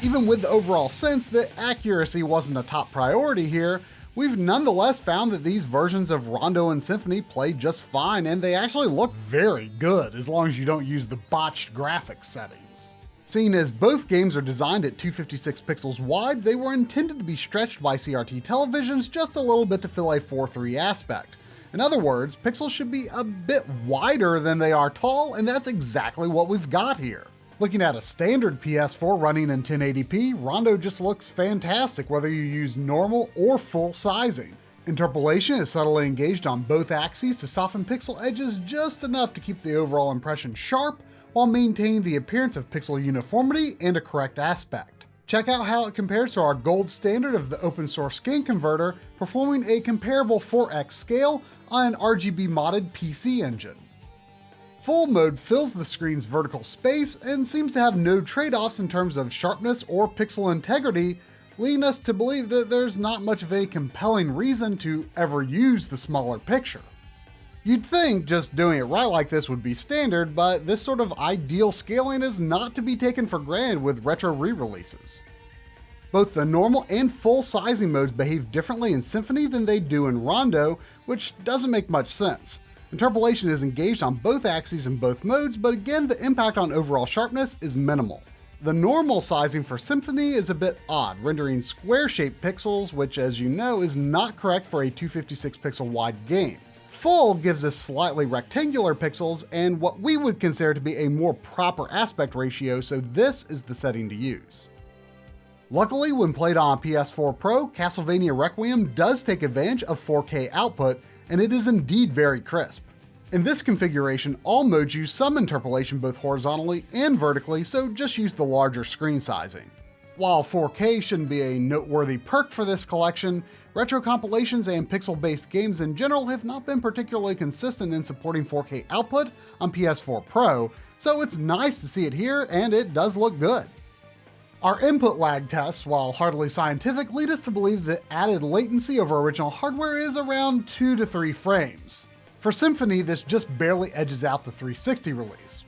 Even with the overall sense that accuracy wasn't a top priority here, we've nonetheless found that these versions of Rondo and Symphony play just fine, and they actually look very good as long as you don't use the botched graphics settings. Seeing as both games are designed at 256 pixels wide, they were intended to be stretched by CRT televisions just a little bit to fill a 4:3 aspect. In other words, pixels should be a bit wider than they are tall, and that's exactly what we've got here. Looking at a standard PS4 running in 1080p, Rondo just looks fantastic whether you use normal or full sizing. Interpolation is subtly engaged on both axes to soften pixel edges just enough to keep the overall impression sharp while maintaining the appearance of pixel uniformity and a correct aspect. Check out how it compares to our gold standard of the open source scan converter, performing a comparable 4x scale on an RGB modded PC engine. Full mode fills the screen's vertical space and seems to have no trade-offs in terms of sharpness or pixel integrity, leading us to believe that there's not much of a compelling reason to ever use the smaller picture. You'd think just doing it right like this would be standard, but this sort of ideal scaling is not to be taken for granted with retro re-releases. Both the normal and full sizing modes behave differently in Symphony than they do in Rondo, which doesn't make much sense. Interpolation is engaged on both axes in both modes, but again, the impact on overall sharpness is minimal. The normal sizing for Symphony is a bit odd, rendering square-shaped pixels, which as you know is not correct for a 256 pixel wide game. Full gives us slightly rectangular pixels and what we would consider to be a more proper aspect ratio, so this is the setting to use. Luckily, when played on a PS4 Pro, Castlevania Requiem does take advantage of 4K output, and it is indeed very crisp. In this configuration, all modes use some interpolation both horizontally and vertically, so just use the larger screen sizing. While 4K shouldn't be a noteworthy perk for this collection, retro compilations and pixel-based games in general have not been particularly consistent in supporting 4K output on PS4 Pro, so it's nice to see it here, and it does look good. Our input lag tests, while hardly scientific, lead us to believe that added latency over original hardware is around 2 to 3 frames. For Symphony, this just barely edges out the 360 release.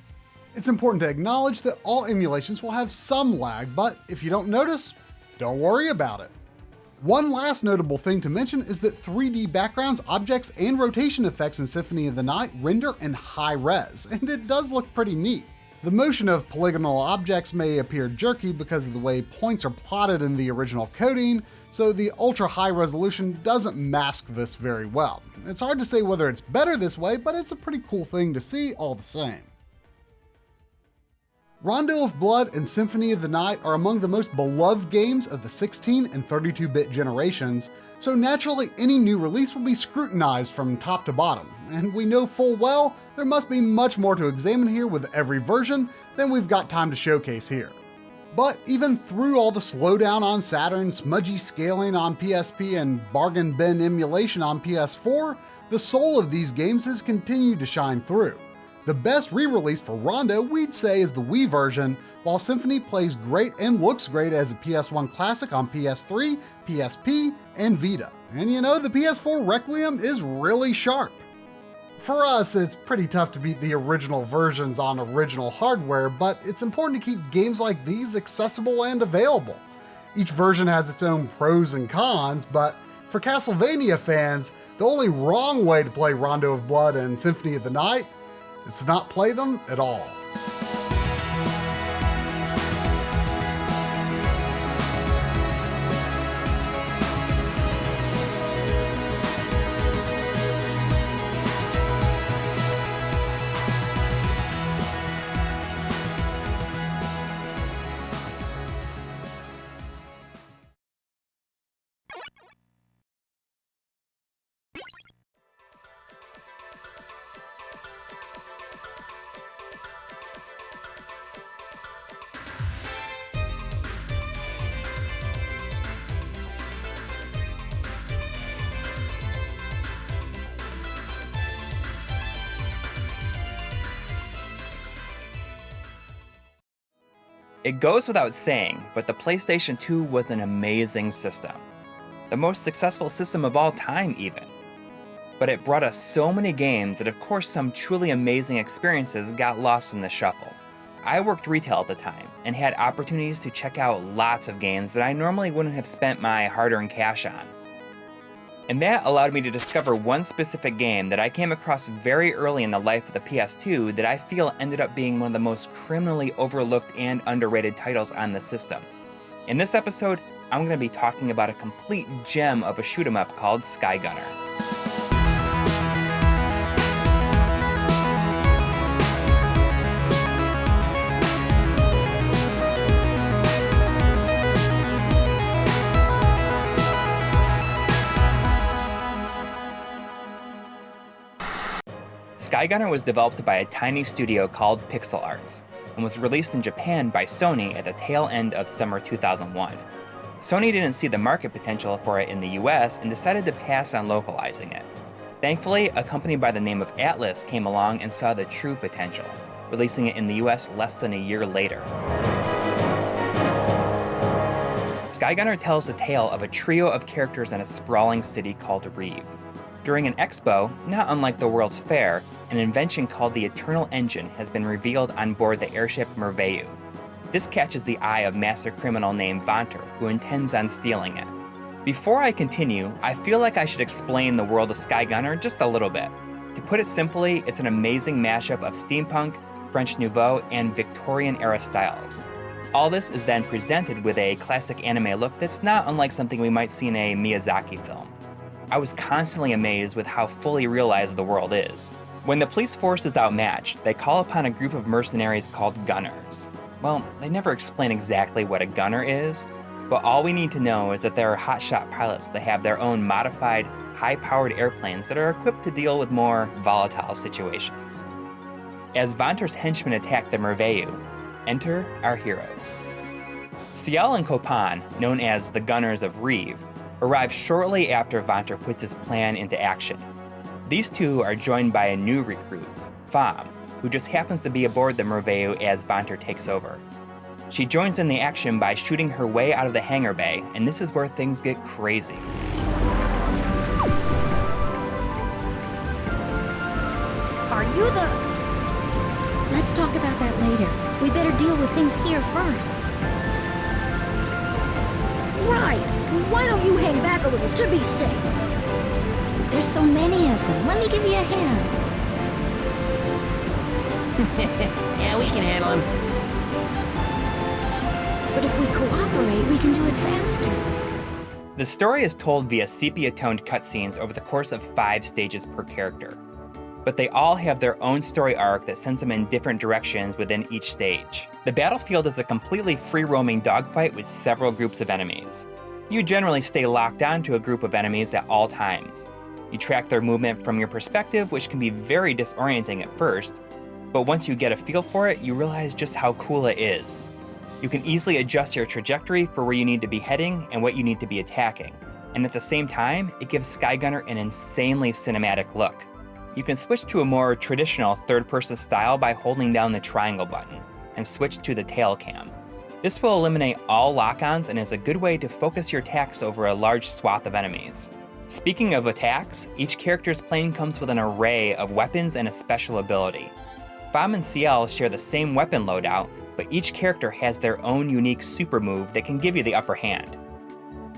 It's important to acknowledge that all emulations will have some lag, but if you don't notice, don't worry about it. One last notable thing to mention is that 3D backgrounds, objects, and rotation effects in Symphony of the Night render in high res, and it does look pretty neat. The motion of polygonal objects may appear jerky because of the way points are plotted in the original coding, so the ultra high resolution doesn't mask this very well. It's hard to say whether it's better this way, but it's a pretty cool thing to see all the same. Rondo of Blood and Symphony of the Night are among the most beloved games of the 16 and 32-bit generations, so naturally any new release will be scrutinized from top to bottom, and we know full well there must be much more to examine here with every version than we've got time to showcase here. But even through all the slowdown on Saturn, smudgy scaling on PSP, and bargain bin emulation on PS4, the soul of these games has continued to shine through. The best re-release for Rondo, we'd say, is the Wii version, while Symphony plays great and looks great as a PS1 classic on PS3, PSP, and Vita. And you know, the PS4 Requiem is really sharp. For us, it's pretty tough to beat the original versions on original hardware, but it's important to keep games like these accessible and available. Each version has its own pros and cons, but for Castlevania fans, the only wrong way to play Rondo of Blood and Symphony of the Night is to not play them at all. It goes without saying, but the PlayStation 2 was an amazing system. The most successful system of all time, even. But it brought us so many games that of course some truly amazing experiences got lost in the shuffle. I worked retail at the time, and had opportunities to check out lots of games that I normally wouldn't have spent my hard-earned cash on. And that allowed me to discover one specific game that I came across very early in the life of the PS2 that I feel ended up being one of the most criminally overlooked and underrated titles on the system. In this episode, I'm going to be talking about a complete gem of a shoot-'em-up called SkyGunner. SkyGunner was developed by a tiny studio called Pixel Arts, and was released in Japan by Sony at the tail end of summer 2001. Sony didn't see the market potential for it in the US and decided to pass on localizing it. Thankfully, a company by the name of Atlas came along and saw the true potential, releasing it in the US less than a year later. SkyGunner tells the tale of a trio of characters in a sprawling city called Reeve. During an expo, not unlike the World's Fair, an invention called the Eternal Engine has been revealed on board the airship Merveille. This catches the eye of master criminal named Vanter, who intends on stealing it. Before I continue, I feel like I should explain the world of SkyGunner just a little bit. To put it simply, it's an amazing mashup of steampunk, French Nouveau, and Victorian-era styles. All this is then presented with a classic anime look that's not unlike something we might see in a Miyazaki film. I was constantly amazed with how fully realized the world is. When the police force is outmatched, they call upon a group of mercenaries called gunners. Well, they never explain exactly what a gunner is, but all we need to know is that there are hotshot pilots that have their own modified, high-powered airplanes that are equipped to deal with more volatile situations. As Vanter's henchmen attack the Merveille, enter our heroes. Ciel and Copan, known as the Gunners of Reeve, arrive shortly after Vanter puts his plan into action. These two are joined by a new recruit, Pham, who just happens to be aboard the Merveu as Vanter takes over. She joins in the action by shooting her way out of the hangar bay, and this is where things get crazy. Are you the... Let's talk about that later. We better deal with things here first. Right. Why don't you hang back a little to be safe? There's so many of them. Let me give you a hand. Yeah, we can handle them. But if we cooperate, we can do it faster. The story is told via sepia-toned cutscenes over the course of 5 stages per character. But they all have their own story arc that sends them in different directions within each stage. The battlefield is a completely free-roaming dogfight with several groups of enemies. You generally stay locked onto a group of enemies at all times. You track their movement from your perspective, which can be very disorienting at first, but once you get a feel for it, you realize just how cool it is. You can easily adjust your trajectory for where you need to be heading and what you need to be attacking, and at the same time, it gives SkyGunner an insanely cinematic look. You can switch to a more traditional third-person style by holding down the triangle button, and switch to the tail cam. This will eliminate all lock-ons and is a good way to focus your attacks over a large swath of enemies. Speaking of attacks, each character's plane comes with an array of weapons and a special ability. Pham and CL share the same weapon loadout, but each character has their own unique super move that can give you the upper hand.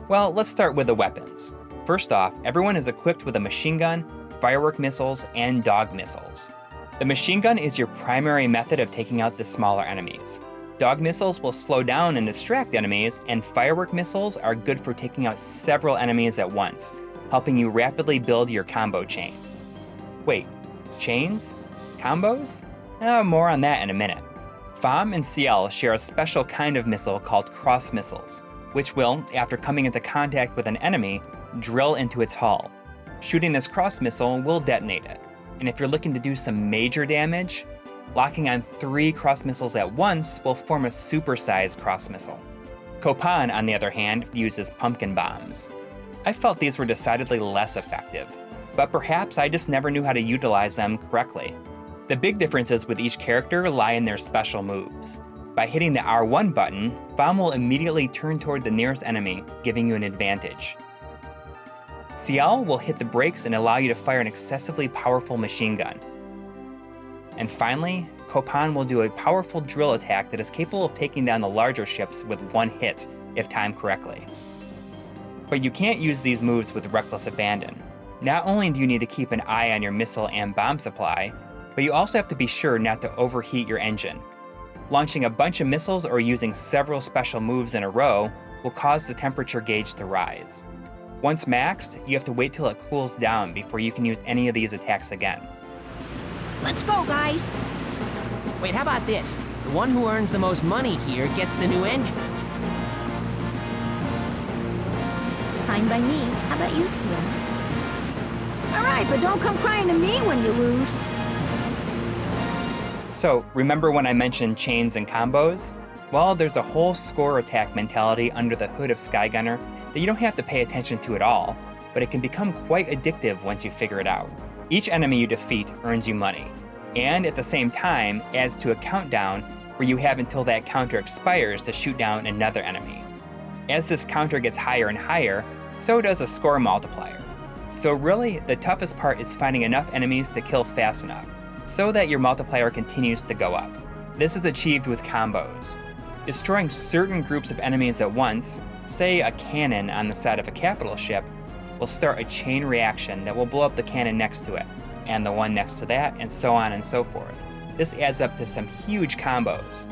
Well, let's start with the weapons. First off, everyone is equipped with a machine gun, firework missiles, and dog missiles. The machine gun is your primary method of taking out the smaller enemies. Dog missiles will slow down and distract enemies, and firework missiles are good for taking out several enemies at once, helping you rapidly build your combo chain. Wait, chains? Combos? More on that in a minute. Pham and CL share a special kind of missile called cross missiles, which will, after coming into contact with an enemy, drill into its hull. Shooting this cross missile will detonate it, and if you're looking to do some major damage, locking on 3 cross missiles at once will form a super-sized cross missile. Copan, on the other hand, uses pumpkin bombs. I felt these were decidedly less effective, but perhaps I just never knew how to utilize them correctly. The big differences with each character lie in their special moves. By hitting the R1 button, Pham will immediately turn toward the nearest enemy, giving you an advantage. CL will hit the brakes and allow you to fire an excessively powerful machine gun. And finally, Copan will do a powerful drill attack that is capable of taking down the larger ships with 1 hit, if timed correctly. But you can't use these moves with reckless abandon. Not only do you need to keep an eye on your missile and bomb supply, but you also have to be sure not to overheat your engine. Launching a bunch of missiles or using several special moves in a row will cause the temperature gauge to rise. Once maxed, you have to wait till it cools down before you can use any of these attacks again. Let's go, guys! Wait, how about this? The one who earns the most money here gets the new engine. Fine by me. How about you, CL? All right, but don't come crying to me when you lose. So, remember when I mentioned chains and combos? Well, there's a whole score attack mentality under the hood of SkyGunner that you don't have to pay attention to at all, but it can become quite addictive once you figure it out. Each enemy you defeat earns you money, and at the same time adds to a countdown where you have until that counter expires to shoot down another enemy. As this counter gets higher and higher, so does a score multiplier. So really, the toughest part is finding enough enemies to kill fast enough, so that your multiplier continues to go up. This is achieved with combos. Destroying certain groups of enemies at once, say a cannon on the side of a capital ship, will start a chain reaction that will blow up the cannon next to it, and the one next to that, and so on and so forth. This adds up to some huge combos.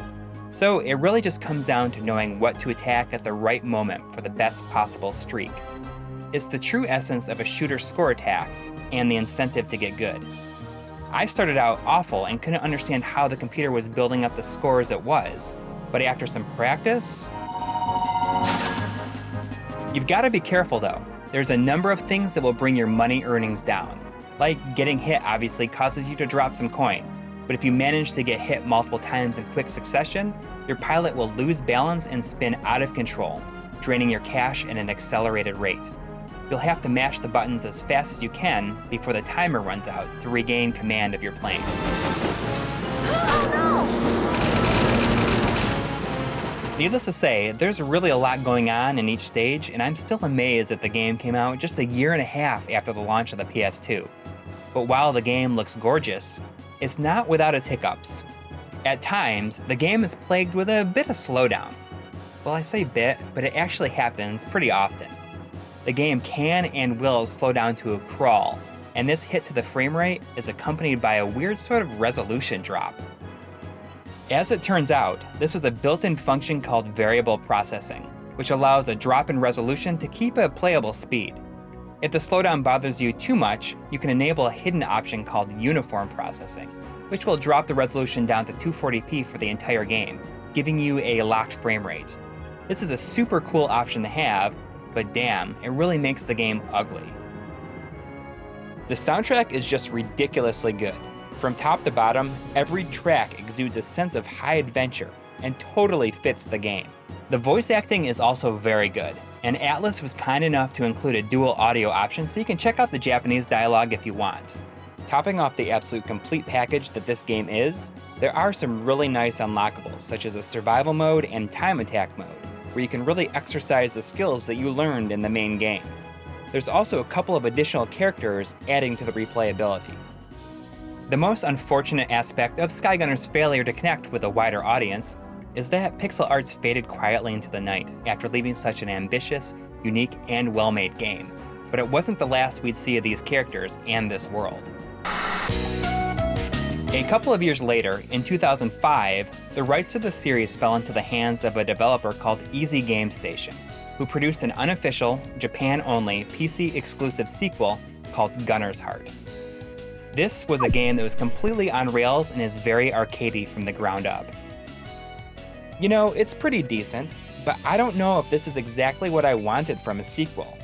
So it really just comes down to knowing what to attack at the right moment for the best possible streak. It's the true essence of a shooter score attack, and the incentive to get good. I started out awful and couldn't understand how the computer was building up the scores it was, but after some practice... You've got to be careful though. There's a number of things that will bring your money earnings down. Like getting hit obviously causes you to drop some coin, but if you manage to get hit multiple times in quick succession, your pilot will lose balance and spin out of control, draining your cash at an accelerated rate. You'll have to mash the buttons as fast as you can before the timer runs out to regain command of your plane. Needless to say, there's really a lot going on in each stage, and I'm still amazed that the game came out just a year and a half after the launch of the PS2. But while the game looks gorgeous, it's not without its hiccups. At times, the game is plagued with a bit of slowdown. Well, I say bit, but it actually happens pretty often. The game can and will slow down to a crawl, and this hit to the frame rate is accompanied by a weird sort of resolution drop. As it turns out, this was a built-in function called variable processing, which allows a drop in resolution to keep a playable speed. If the slowdown bothers you too much, you can enable a hidden option called uniform processing, which will drop the resolution down to 240p for the entire game, giving you a locked frame rate. This is a super cool option to have, but damn, it really makes the game ugly. The soundtrack is just ridiculously good. From top to bottom, every track exudes a sense of high adventure and totally fits the game. The voice acting is also very good, and Atlus was kind enough to include a dual audio option so you can check out the Japanese dialogue if you want. Topping off the absolute complete package that this game is, there are some really nice unlockables, such as a survival mode and time attack mode, where you can really exercise the skills that you learned in the main game. There's also a couple of additional characters adding to the replayability. The most unfortunate aspect of SkyGunner's failure to connect with a wider audience is that pixel arts faded quietly into the night after leaving such an ambitious, unique, and well-made game. But it wasn't the last we'd see of these characters and this world. A couple of years later, in 2005, the rights to the series fell into the hands of a developer called Easy Game Station, who produced an unofficial, Japan-only, PC-exclusive sequel called Gunner's Heart. This was a game that was completely on rails and is very arcadey from the ground up. You know, it's pretty decent, but I don't know if this is exactly what I wanted from a sequel.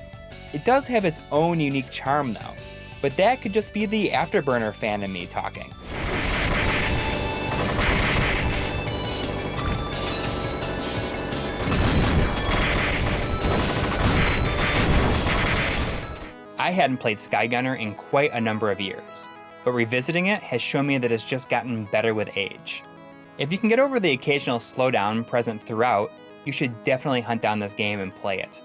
It does have its own unique charm though, but that could just be the Afterburner fan in me talking. I hadn't played SkyGunner in quite a number of years, but revisiting it has shown me that it's just gotten better with age. If you can get over the occasional slowdown present throughout, you should definitely hunt down this game and play it.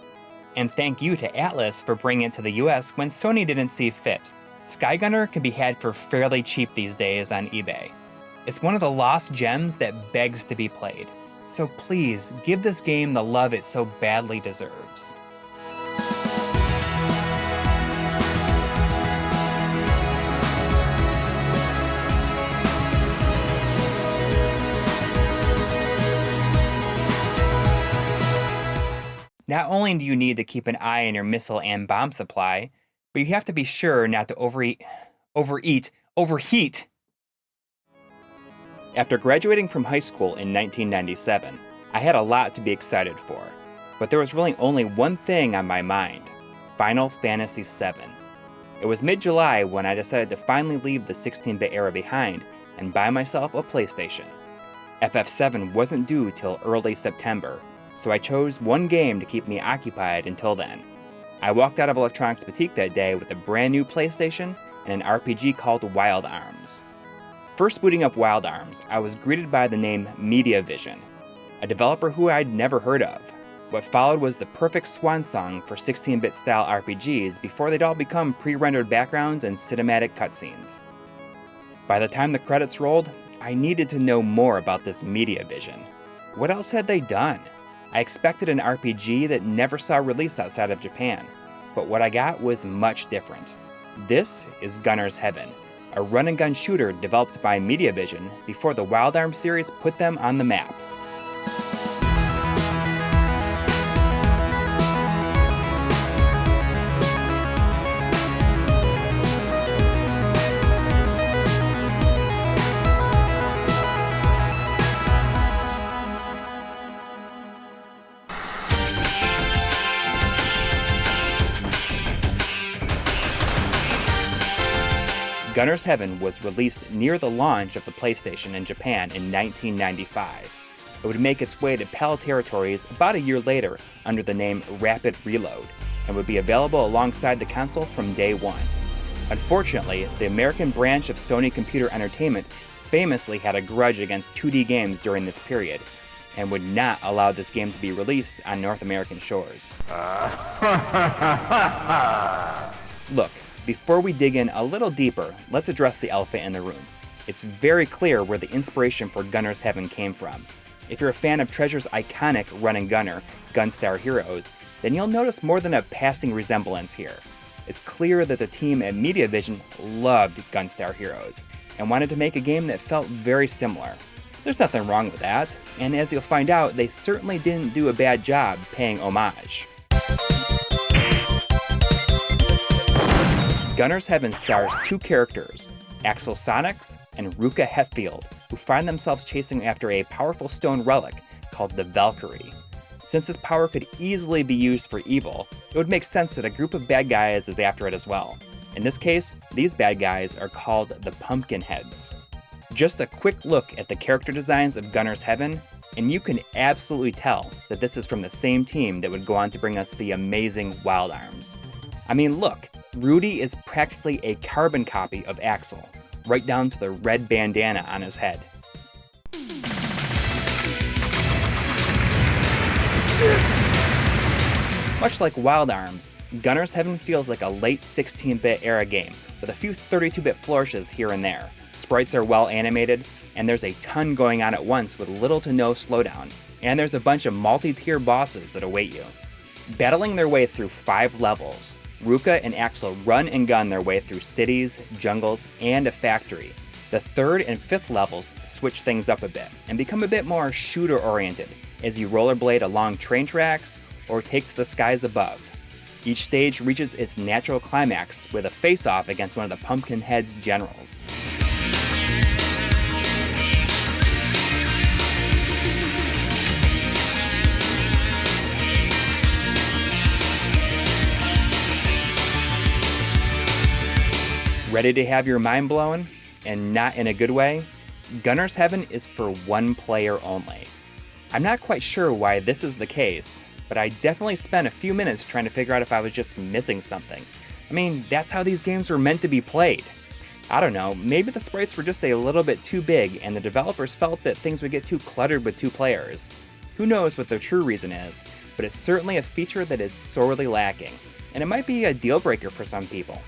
And thank you to Atlus for bringing it to the US when Sony didn't see fit. SkyGunner can be had for fairly cheap these days on eBay. It's one of the lost gems that begs to be played. So please, give this game the love it so badly deserves. Not only do you need to keep an eye on your missile and bomb supply, but you have to be sure not to overheat. After graduating from high school in 1997, I had a lot to be excited for, but there was really only one thing on my mind: Final Fantasy VII. It was mid-July when I decided to finally leave the 16-bit era behind and buy myself a PlayStation. FF7 wasn't due till early September, so I chose one game to keep me occupied until then. I walked out of Electronics Boutique that day with a brand new PlayStation and an RPG called Wild Arms. First booting up Wild Arms, I was greeted by the name MediaVision, a developer who I'd never heard of. What followed was the perfect swan song for 16-bit style RPGs before they'd all become pre-rendered backgrounds and cinematic cutscenes. By the time the credits rolled, I needed to know more about this MediaVision. What else had they done? I expected an RPG that never saw release outside of Japan, but what I got was much different. This is Gunner's Heaven, a run-and-gun shooter developed by MediaVision before the Wild Arms series put them on the map. Gunner's Heaven was released near the launch of the PlayStation in Japan in 1995. It would make its way to PAL territories about a year later under the name Rapid Reload, and would be available alongside the console from day one. Unfortunately, the American branch of Sony Computer Entertainment famously had a grudge against 2D games during this period, and would not allow this game to be released on North American shores. Look, before we dig in a little deeper, let's address the elephant in the room. It's very clear where the inspiration for Gunner's Heaven came from. If you're a fan of Treasure's iconic run and gunner, Gunstar Heroes, then you'll notice more than a passing resemblance here. It's clear that the team at Mediavision loved Gunstar Heroes and wanted to make a game that felt very similar. There's nothing wrong with that, and as you'll find out, they certainly didn't do a bad job paying homage. Gunner's Heaven stars two characters, Axel Sonics and Ruka Hetfield, who find themselves chasing after a powerful stone relic called the Valkyrie. Since this power could easily be used for evil, it would make sense that a group of bad guys is after it as well. In this case, these bad guys are called the Pumpkinheads. Just a quick look at the character designs of Gunner's Heaven, and you can absolutely tell that this is from the same team that would go on to bring us the amazing Wild Arms. I mean, look, Rudy is practically a carbon copy of Axel, right down to the red bandana on his head. Much like Wild Arms, Gunner's Heaven feels like a late 16-bit era game, with a few 32-bit flourishes here and there. Sprites are well animated, and there's a ton going on at once with little to no slowdown, and there's a bunch of multi-tier bosses that await you. Battling their way through 5 levels, Ruka and Axel run and gun their way through cities, jungles, and a factory. The 3rd and 5th levels switch things up a bit and become a bit more shooter-oriented as you rollerblade along train tracks or take to the skies above. Each stage reaches its natural climax with a face-off against one of the Pumpkinhead's generals. Ready to have your mind blown? And not in a good way? Gunner's Heaven is for one player only. I'm not quite sure why this is the case, but I definitely spent a few minutes trying to figure out if I was just missing something. I mean, that's how these games were meant to be played. I don't know, maybe the sprites were just a little bit too big and the developers felt that things would get too cluttered with 2 players. Who knows what the true reason is, but it's certainly a feature that is sorely lacking, and it might be a deal breaker for some people.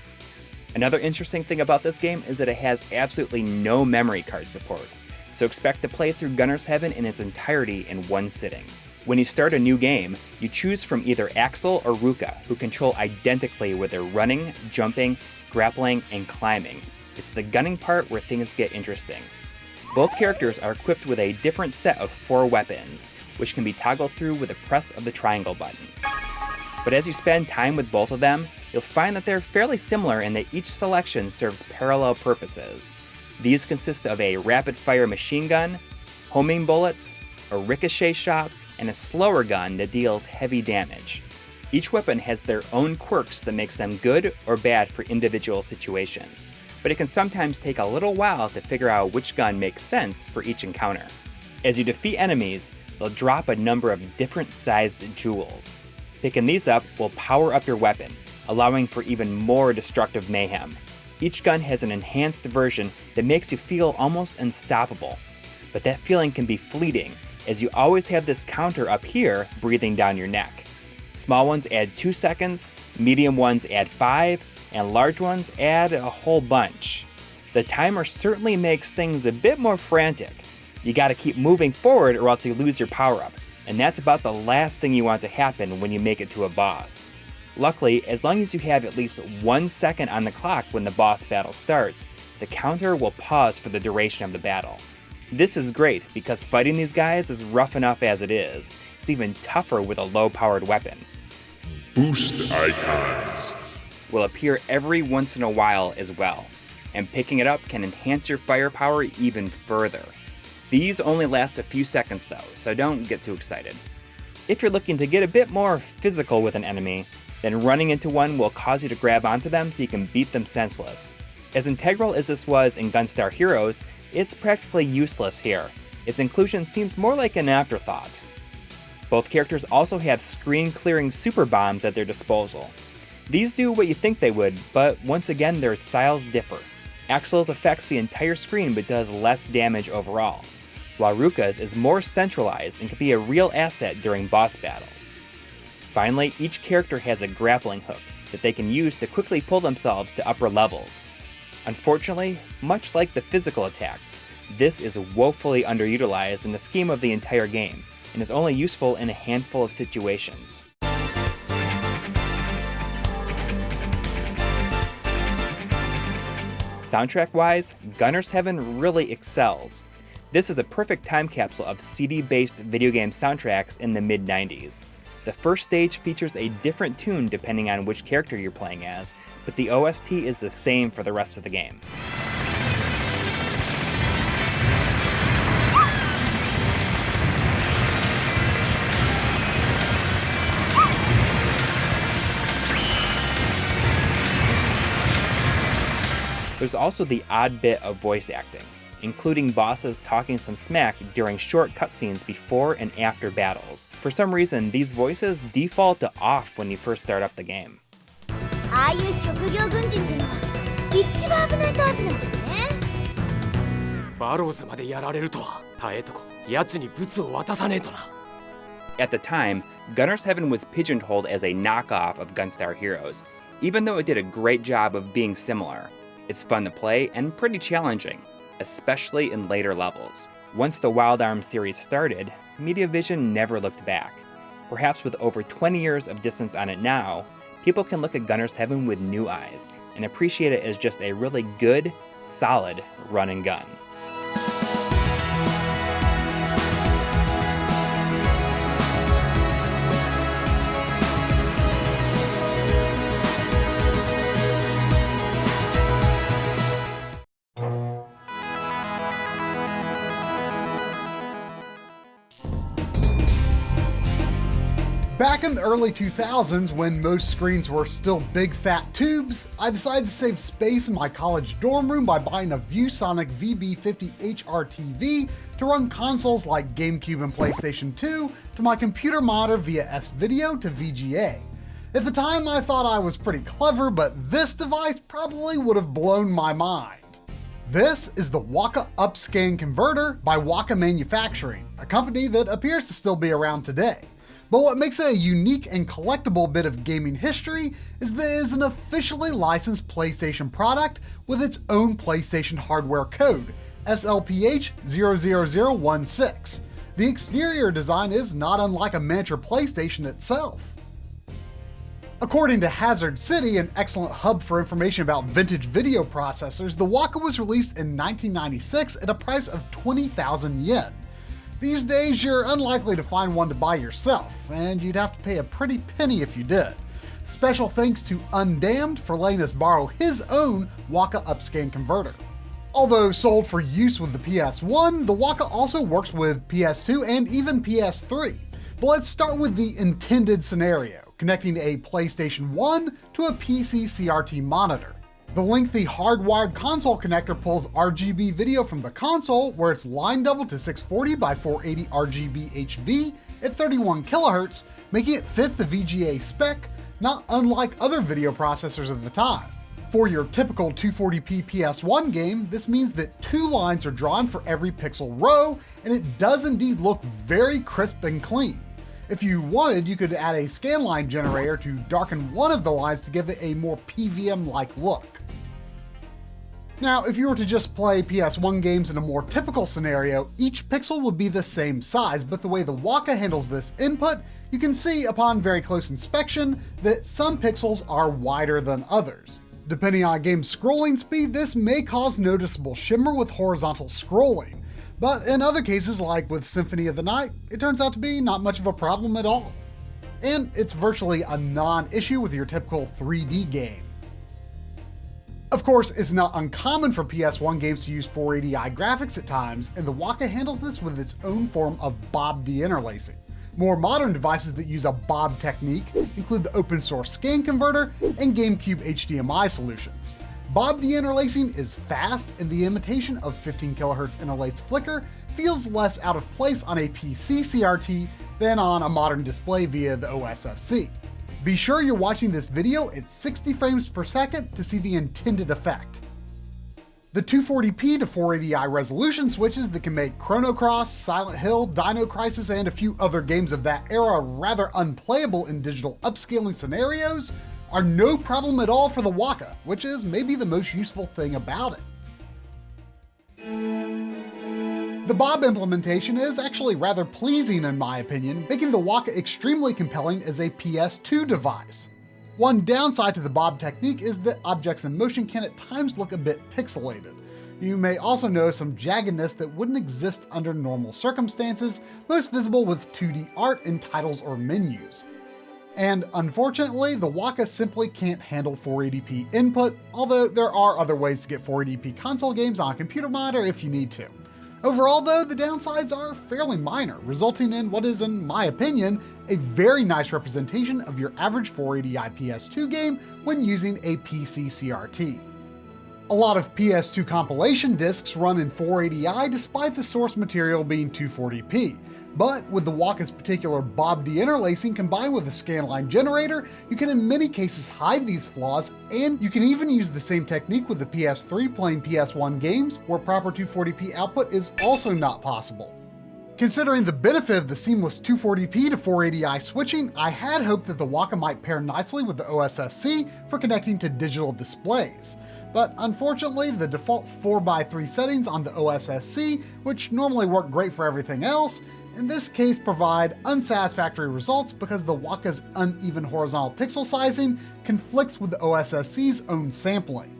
Another interesting thing about this game is that it has absolutely no memory card support, so expect to play through Gunner's Heaven in its entirety in one sitting. When you start a new game, you choose from either Axel or Ruka, who control identically with their running, jumping, grappling, and climbing. It's the gunning part where things get interesting. Both characters are equipped with a different set of 4 weapons, which can be toggled through with a press of the triangle button. But as you spend time with both of them, you'll find that they're fairly similar in that each selection serves parallel purposes. These consist of a rapid-fire machine gun, homing bullets, a ricochet shot, and a slower gun that deals heavy damage. Each weapon has their own quirks that makes them good or bad for individual situations, but it can sometimes take a little while to figure out which gun makes sense for each encounter. As you defeat enemies, they'll drop a number of different sized jewels. Picking these up will power up your weapon, allowing for even more destructive mayhem. Each gun has an enhanced version that makes you feel almost unstoppable, but that feeling can be fleeting, as you always have this counter up here breathing down your neck. Small ones add 2 seconds, medium ones add 5, and large ones add a whole bunch. The timer certainly makes things a bit more frantic. You gotta keep moving forward or else you lose your power-up, and that's about the last thing you want to happen when you make it to a boss. Luckily, as long as you have at least 1 second on the clock when the boss battle starts, the counter will pause for the duration of the battle. This is great because fighting these guys is rough enough as it is. It's even tougher with a low-powered weapon. Boost icons will appear every once in a while as well, and picking it up can enhance your firepower even further. These only last a few seconds though, so don't get too excited. If you're looking to get a bit more physical with an enemy, then running into one will cause you to grab onto them so you can beat them senseless. As integral as this was in Gunstar Heroes, it's practically useless here. Its inclusion seems more like an afterthought. Both characters also have screen-clearing super bombs at their disposal. These do what you think they would, but once again their styles differ. Axel's affects the entire screen but does less damage overall. while Ruka's is more centralized and can be a real asset during boss battles. Finally, each character has a grappling hook that they can use to quickly pull themselves to upper levels. Unfortunately, much like the physical attacks, this is woefully underutilized in the scheme of the entire game, and is only useful in a handful of situations. Soundtrack-wise, Gunner's Heaven really excels. This is a perfect time capsule of CD-based video game soundtracks in the mid-90s. The first stage features a different tune depending on which character you're playing as, but the OST is the same for the rest of the game. There's also the odd bit of voice acting, including bosses talking some smack during short cutscenes before and after battles. For some reason, these voices default to off when you first start up the game. At the time, Gunner's Heaven was pigeonholed as a knockoff of Gunstar Heroes, even though it did a great job of being similar. It's fun to play and pretty challenging, especially in later levels. Once the Wild Arms series started, MediaVision never looked back. Perhaps with over 20 years of distance on it now, people can look at Gunner's Heaven with new eyes and appreciate it as just a really good, solid run and gun. Back in the early 2000s, when most screens were still big fat tubes, I decided to save space in my college dorm room by buying a ViewSonic VB50HR TV to run consoles like GameCube and PlayStation 2 to my computer monitor via S-Video to VGA. At the time, I thought I was pretty clever, but this device probably would have blown my mind. This is the Waka Upscan Converter by Waka Manufacturing, a company that appears to still be around today. But what makes it a unique and collectible bit of gaming history is that it is an officially licensed PlayStation product with its own PlayStation hardware code, SLPH00016. The exterior design is not unlike a miniature PlayStation itself. According to Hazard City, an excellent hub for information about vintage video processors, the Waka was released in 1996 at a price of 20,000 yen. These days, you're unlikely to find one to buy yourself, and you'd have to pay a pretty penny if you did. Special thanks to Undammed for letting us borrow his own Waka Upscan Converter. Although sold for use with the PS1, the Waka also works with PS2 and even PS3. But let's start with the intended scenario, connecting a PlayStation 1 to a PC CRT monitor. The lengthy hardwired console connector pulls RGB video from the console, where it's line doubled to 640 by 480 RGB HV at 31 kHz, making it fit the VGA spec, not unlike other video processors of the time. For your typical 240p PS1 game, this means that 2 lines are drawn for every pixel row, and it does indeed look very crisp and clean. If you wanted, you could add a scanline generator to darken one of the lines to give it a more PVM-like look. Now, if you were to just play PS1 games in a more typical scenario, each pixel would be the same size, but the way the Waka handles this input, you can see upon very close inspection that some pixels are wider than others. Depending on a game's scrolling speed, this may cause noticeable shimmer with horizontal scrolling. But in other cases, like with Symphony of the Night, it turns out to be not much of a problem at all. And it's virtually a non-issue with your typical 3D game. Of course, it's not uncommon for PS1 games to use 480i graphics at times, and the Waka handles this with its own form of Bob deinterlacing. More modern devices that use a Bob technique include the open source scan converter and GameCube HDMI solutions. Bob deinterlacing is fast, and the imitation of 15 kHz interlaced flicker feels less out of place on a PC CRT than on a modern display via the OSSC. Be sure you're watching this video at 60 frames per second to see the intended effect. The 240p to 480i resolution switches that can make Chrono Cross, Silent Hill, Dino Crisis, and a few other games of that era rather unplayable in digital upscaling scenarios are no problem at all for the Waka, which is maybe the most useful thing about it. The Bob implementation is actually rather pleasing in my opinion, making the Waka extremely compelling as a PS2 device. One downside to the Bob technique is that objects in motion can at times look a bit pixelated. You may also notice some jaggedness that wouldn't exist under normal circumstances, most visible with 2D art in titles or menus. And unfortunately, the Waka simply can't handle 480p input, although there are other ways to get 480p console games on a computer monitor if you need to. Overall though, the downsides are fairly minor, resulting in what is, in my opinion, a very nice representation of your average 480i PS2 game when using a PC CRT. A lot of PS2 compilation discs run in 480i despite the source material being 240p, but with the Waka's particular Bob deinterlacing combined with a scanline generator, you can in many cases hide these flaws, and you can even use the same technique with the PS3 playing PS1 games, where proper 240p output is also not possible. Considering the benefit of the seamless 240p to 480i switching, I had hoped that the Waka might pair nicely with the OSSC for connecting to digital displays. But unfortunately, the default 4x3 settings on the OSSC, which normally work great for everything else, in this case provide unsatisfactory results because the Waka's uneven horizontal pixel sizing conflicts with the OSSC's own sampling.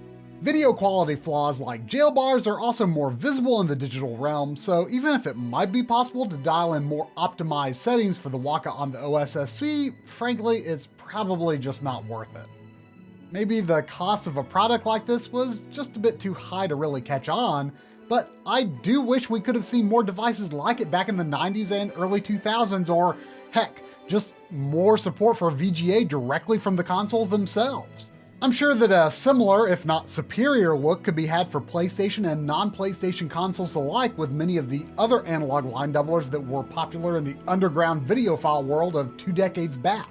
Video quality flaws like jail bars are also more visible in the digital realm, so even if it might be possible to dial in more optimized settings for the Waka on the OSSC, frankly, it's probably just not worth it. Maybe the cost of a product like this was just a bit too high to really catch on, but I do wish we could have seen more devices like it back in the 90s and early 2000s, or heck, just more support for VGA directly from the consoles themselves. I'm sure that a similar, if not superior look could be had for PlayStation and non-PlayStation consoles alike with many of the other analog line doublers that were popular in the underground video file world of 2 decades back.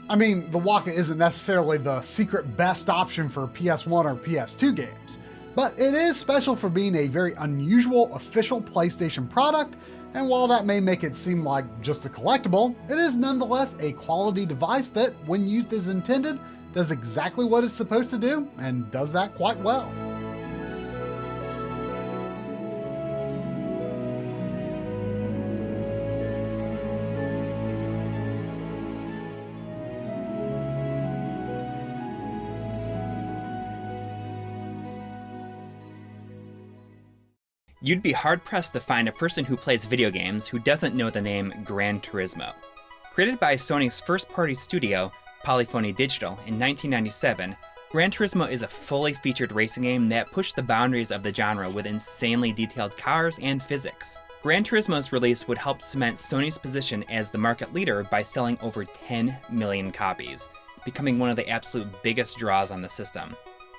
I mean, the Waka isn't necessarily the secret best option for PS1 or PS2 games, but it is special for being a very unusual official PlayStation product, and while that may make it seem like just a collectible, it is nonetheless a quality device that, when used as intended, does exactly what it's supposed to do, and does that quite well. You'd be hard-pressed to find a person who plays video games who doesn't know the name Gran Turismo. Created by Sony's first-party studio, Polyphony Digital, in 1997, Gran Turismo is a fully featured racing game that pushed the boundaries of the genre with insanely detailed cars and physics. Gran Turismo's release would help cement Sony's position as the market leader by selling over 10 million copies, becoming one of the absolute biggest draws on the system.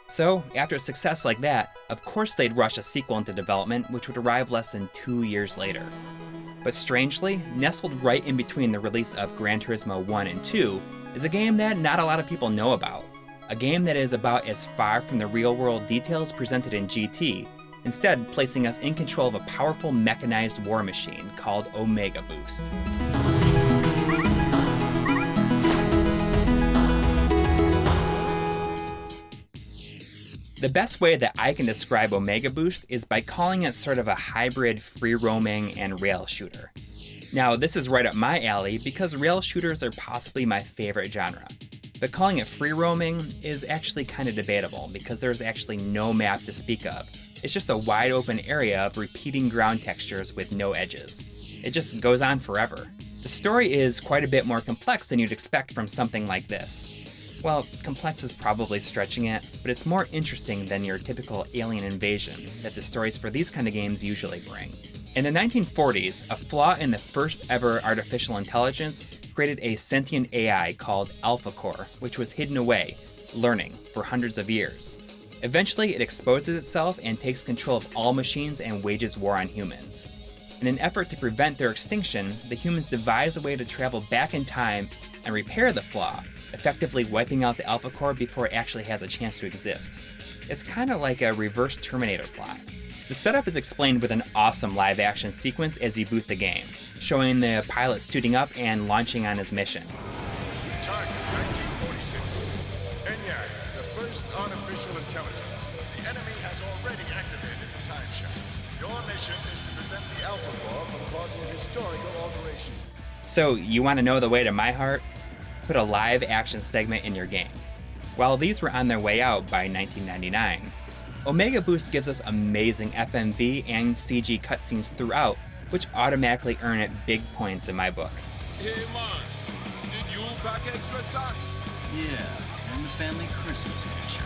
So, after a success like that, of course they'd rush a sequel into development, which would arrive less than 2 years later. But strangely, nestled right in between the release of Gran Turismo 1 and 2 is a game that not a lot of people know about. A game that is about as far from the real-world details presented in GT, instead placing us in control of a powerful mechanized war machine called Omega Boost. The best way that I can describe Omega Boost is by calling it sort of a hybrid free-roaming and rail shooter. Now, this is right up my alley because rail shooters are possibly my favorite genre. But calling it free-roaming is actually kind of debatable because there's actually no map to speak of. It's just a wide open area of repeating ground textures with no edges. It just goes on forever. The story is quite a bit more complex than you'd expect from something like this. Well, complex is probably stretching it, but it's more interesting than your typical alien invasion that the stories for these kind of games usually bring. In the 1940s, a flaw in the first ever artificial intelligence created a sentient AI called AlphaCore, which was hidden away, learning, for hundreds of years. Eventually, it exposes itself and takes control of all machines and wages war on humans. In an effort to prevent their extinction, the humans devise a way to travel back in time and repair the flaw, effectively wiping out the AlphaCore before it actually has a chance to exist. It's kind of like a reverse Terminator plot. The setup is explained with an awesome live-action sequence as you boot the game, showing the pilot suiting up and launching on his mission. Target 1946. ENIAC, the first artificial intelligence. The enemy has already activated the time shaft. Your mission is to prevent the Alpha Core from causing historical alteration. So, you want to know the way to my heart? Put a live-action segment in your game. While these were on their way out by 1999, Omega Boost gives us amazing FMV and CG cutscenes throughout, which automatically earn it big points in my book. Hey man, did you pack extra socks? Yeah, and the family Christmas picture.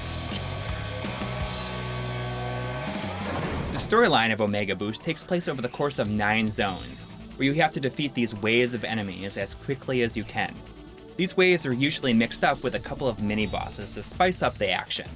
The storyline of Omega Boost takes place over the course of 9 zones, where you have to defeat these waves of enemies as quickly as you can. These waves are usually mixed up with a couple of mini-bosses to spice up the action.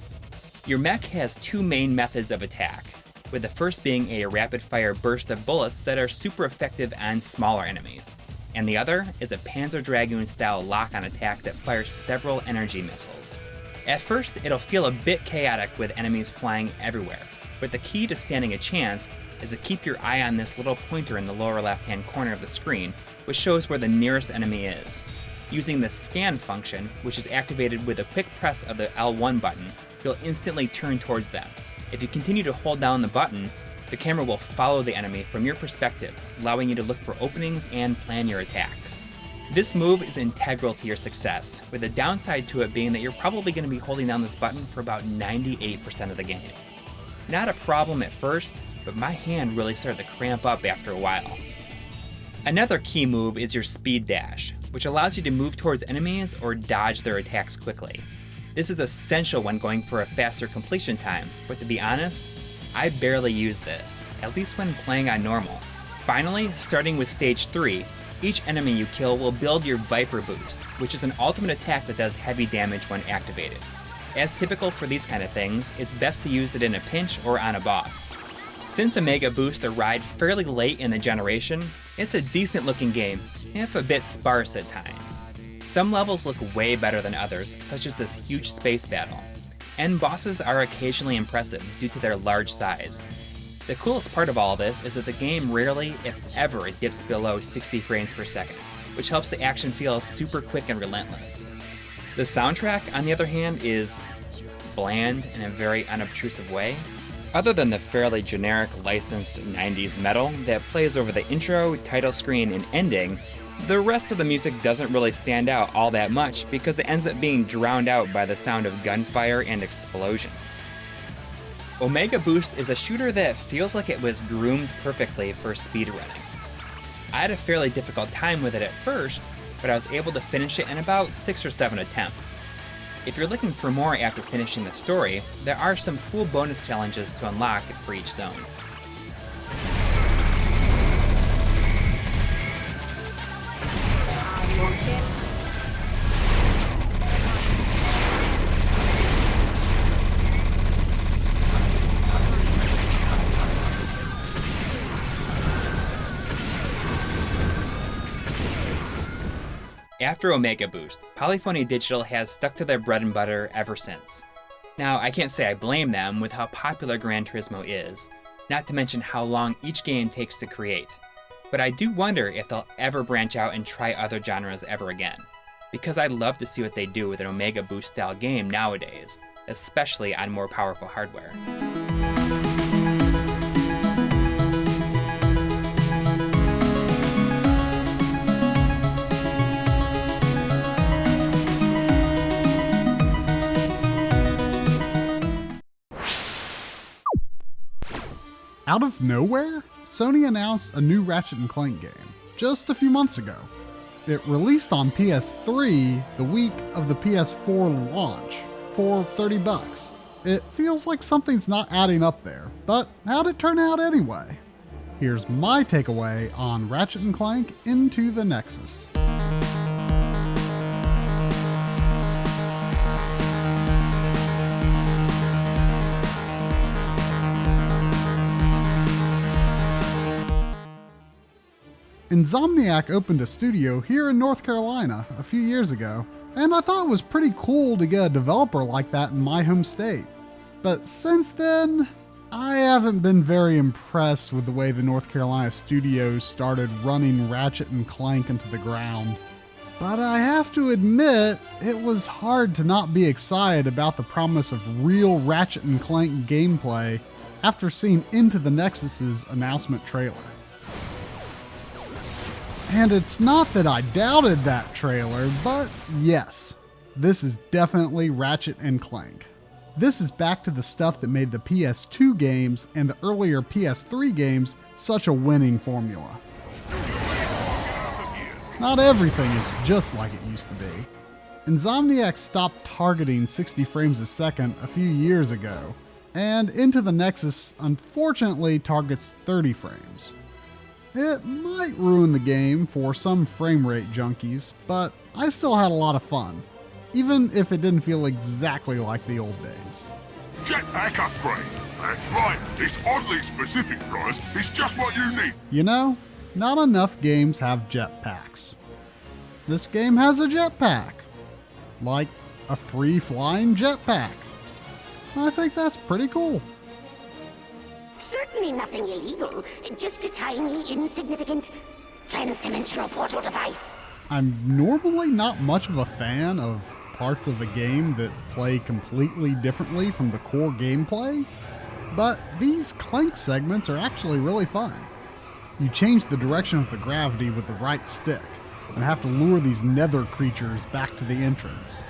Your mech has 2 main methods of attack, with the first being a rapid-fire burst of bullets that are super effective on smaller enemies, and the other is a Panzer Dragoon-style lock-on attack that fires several energy missiles. At first, it'll feel a bit chaotic with enemies flying everywhere, but the key to standing a chance is to keep your eye on this little pointer in the lower left-hand corner of the screen, which shows where the nearest enemy is. Using the scan function, which is activated with a quick press of the L1 button, you'll instantly turn towards them. If you continue to hold down the button, the camera will follow the enemy from your perspective, allowing you to look for openings and plan your attacks. This move is integral to your success, with the downside to it being that you're probably going to be holding down this button for about 98% of the game. Not a problem at first, but my hand really started to cramp up after a while. Another key move is your speed dash, which allows you to move towards enemies or dodge their attacks quickly. This is essential when going for a faster completion time, but to be honest, I barely use this, at least when playing on normal. Finally, starting with stage 3, each enemy you kill will build your Viper boost, which is an ultimate attack that does heavy damage when activated. As typical for these kind of things, it's best to use it in a pinch or on a boss. Since Omega Boost arrived fairly late in the generation, it's a decent looking game, if a bit sparse at times. Some levels look way better than others, such as this huge space battle, and bosses are occasionally impressive due to their large size. The coolest part of all this is that the game rarely, if ever, dips below 60 frames per second, which helps the action feel super quick and relentless. The soundtrack, on the other hand, is bland in a very unobtrusive way. Other than the fairly generic licensed 90s metal that plays over the intro, title screen, and ending, the rest of the music doesn't really stand out all that much because it ends up being drowned out by the sound of gunfire and explosions. Omega Boost is a shooter that feels like it was groomed perfectly for speedrunning. I had a fairly difficult time with it at first, but I was able to finish it in about 6 or 7 attempts. If you're looking for more after finishing the story, there are some cool bonus challenges to unlock for each zone. After Omega Boost, Polyphony Digital has stuck to their bread and butter ever since. Now, I can't say I blame them with how popular Gran Turismo is, not to mention how long each game takes to create. But I do wonder if they'll ever branch out and try other genres ever again, because I'd love to see what they do with an Omega Boost style game nowadays, especially on more powerful hardware. Out of nowhere, Sony announced a new Ratchet & Clank game just a few months ago. It released on PS3 the week of the PS4 launch for $30. It feels like something's not adding up there, but how'd it turn out anyway? Here's my takeaway on Ratchet & Clank Into the Nexus. Insomniac opened a studio here in North Carolina a few years ago, and I thought it was pretty cool to get a developer like that in my home state. But since then, I haven't been very impressed with the way the North Carolina studios started running Ratchet and Clank into the ground. But I have to admit, it was hard to not be excited about the promise of real Ratchet and Clank gameplay after seeing Into the Nexus's announcement trailer. And it's not that I doubted that trailer, but yes, this is definitely Ratchet and Clank. This is back to the stuff that made the PS2 games and the earlier PS3 games such a winning formula. Not everything is just like it used to be. Insomniac stopped targeting 60 frames a second a few years ago, and Into the Nexus unfortunately targets 30 frames. It might ruin the game for some frame rate junkies, but I still had a lot of fun, even if it didn't feel exactly like the old days. Jetpack upgrade. That's right. This oddly specific price is just what you need. You know, not enough games have jetpacks. This game has a jetpack. Like a free flying jetpack. I think that's pretty cool. Certainly nothing illegal, just a tiny, insignificant, trans-dimensional portal device. I'm normally not much of a fan of parts of a game that play completely differently from the core gameplay, but these Clank segments are actually really fun. You change the direction of the gravity with the right stick, and have to lure these nether creatures back to the entrance.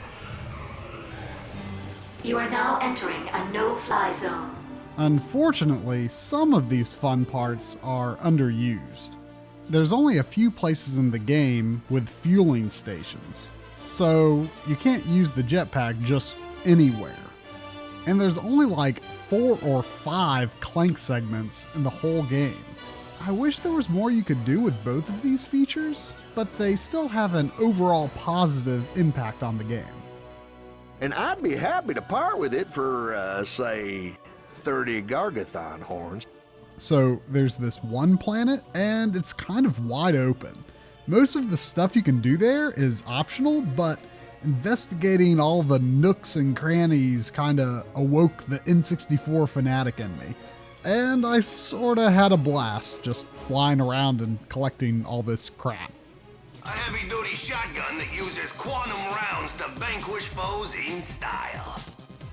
You are now entering a no-fly zone. Unfortunately, some of these fun parts are underused. There's only a few places in the game with fueling stations, so you can't use the jetpack just anywhere. And there's only like 4 or 5 Clank segments in the whole game. I wish there was more you could do with both of these features, but they still have an overall positive impact on the game. And I'd be happy to part with it for, say, 30 Gargathon horns. So there's this one planet, and it's kind of wide open. Most of the stuff you can do there is optional, but investigating all the nooks and crannies kinda awoke the N64 fanatic in me. And I sorta had a blast just flying around and collecting all this crap. A heavy-duty shotgun that uses quantum rounds to vanquish foes in style.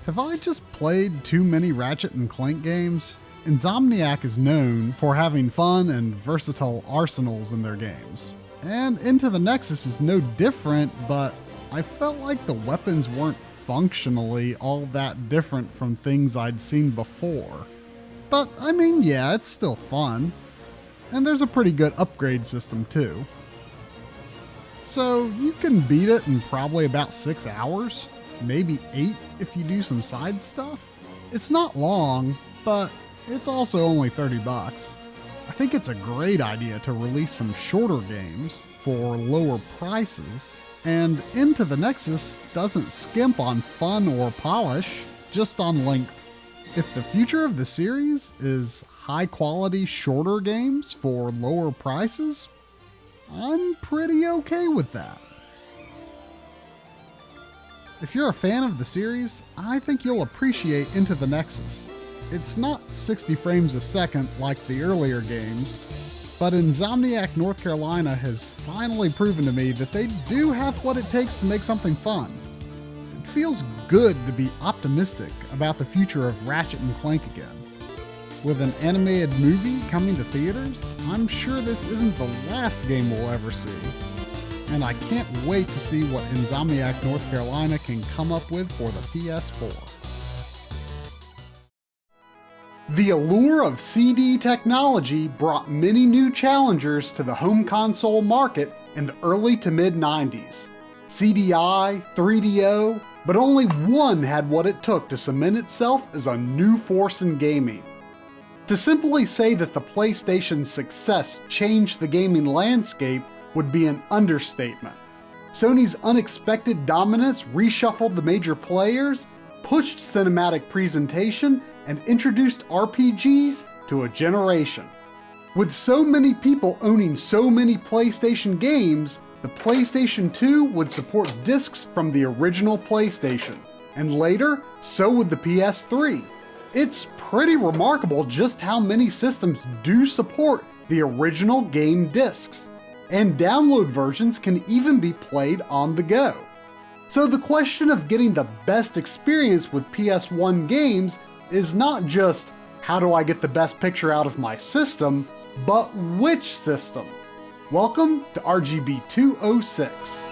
Have I just played too many Ratchet and Clank games? Insomniac is known for having fun and versatile arsenals in their games. And Into the Nexus is no different, but I felt like the weapons weren't functionally all that different from things I'd seen before. But I mean, yeah, it's still fun. And there's a pretty good upgrade system too. So you can beat it in probably about 6 hours, maybe 8 if you do some side stuff. It's not long, but it's also only $30. I think it's a great idea to release some shorter games for lower prices, and Into the Nexus doesn't skimp on fun or polish, just on length. If the future of the series is high quality shorter games for lower prices, I'm pretty okay with that. If you're a fan of the series, I think you'll appreciate Into the Nexus. It's not 60 frames a second like the earlier games, but Insomniac North Carolina has finally proven to me that they do have what it takes to make something fun. It feels good to be optimistic about the future of Ratchet and Clank again. With an animated movie coming to theaters, I'm sure this isn't the last game we'll ever see. And I can't wait to see what Insomniac North Carolina can come up with for the PS4. The allure of CD technology brought many new challengers to the home console market in the early to mid-90s. CDI, 3DO, but only one had what it took to cement itself as a new force in gaming. To simply say that the PlayStation's success changed the gaming landscape would be an understatement. Sony's unexpected dominance reshuffled the major players, pushed cinematic presentation, and introduced RPGs to a generation. With so many people owning so many PlayStation games, the PlayStation 2 would support discs from the original PlayStation, and later, so would the PS3. It's pretty remarkable just how many systems do support the original game discs, and download versions can even be played on the go. So the question of getting the best experience with PS1 games is not just, how do I get the best picture out of my system, but which system? Welcome to RGB 206.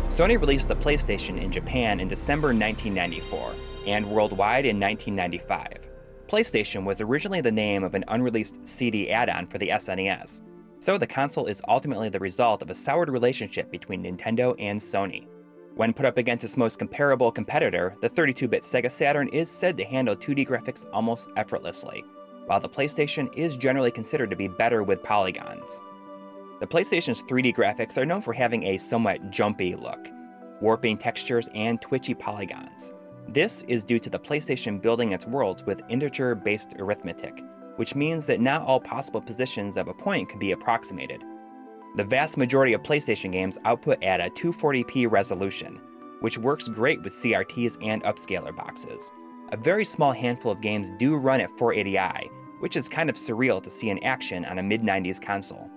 Sony released the PlayStation in Japan in December 1994, and worldwide in 1995. PlayStation was originally the name of an unreleased CD add-on for the SNES, so the console is ultimately the result of a soured relationship between Nintendo and Sony. When put up against its most comparable competitor, the 32-bit Sega Saturn is said to handle 2D graphics almost effortlessly, while the PlayStation is generally considered to be better with polygons. The PlayStation's 3D graphics are known for having a somewhat jumpy look, warping textures and twitchy polygons. This is due to the PlayStation building its worlds with integer-based arithmetic, which means that not all possible positions of a point can be approximated. The vast majority of PlayStation games output at a 240p resolution, which works great with CRTs and upscaler boxes. A very small handful of games do run at 480i, which is kind of surreal to see in action on a mid-90s console.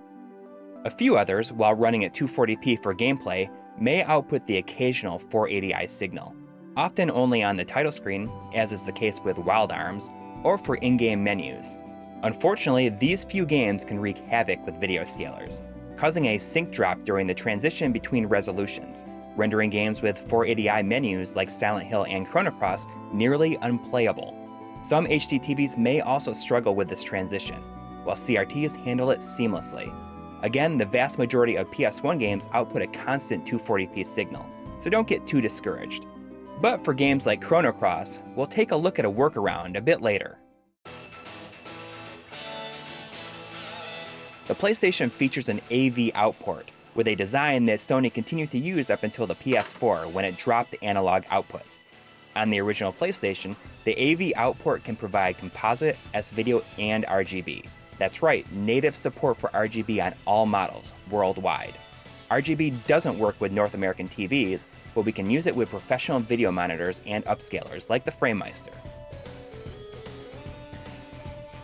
A few others, while running at 240p for gameplay, may output the occasional 480i signal, often only on the title screen, as is the case with Wild Arms, or for in-game menus. Unfortunately, these few games can wreak havoc with video scalers, causing a sync drop during the transition between resolutions, rendering games with 480i menus like Silent Hill and Chrono Cross nearly unplayable. Some HD TVs may also struggle with this transition, while CRTs handle it seamlessly. Again, the vast majority of PS1 games output a constant 240p signal, so don't get too discouraged. But for games like Chrono Cross, we'll take a look at a workaround a bit later. The PlayStation features an AV output, with a design that Sony continued to use up until the PS4 when it dropped analog output. On the original PlayStation, the AV output can provide composite, S-video, and RGB. That's right, native support for RGB on all models, worldwide. RGB doesn't work with North American TVs, but we can use it with professional video monitors and upscalers like the FrameMeister.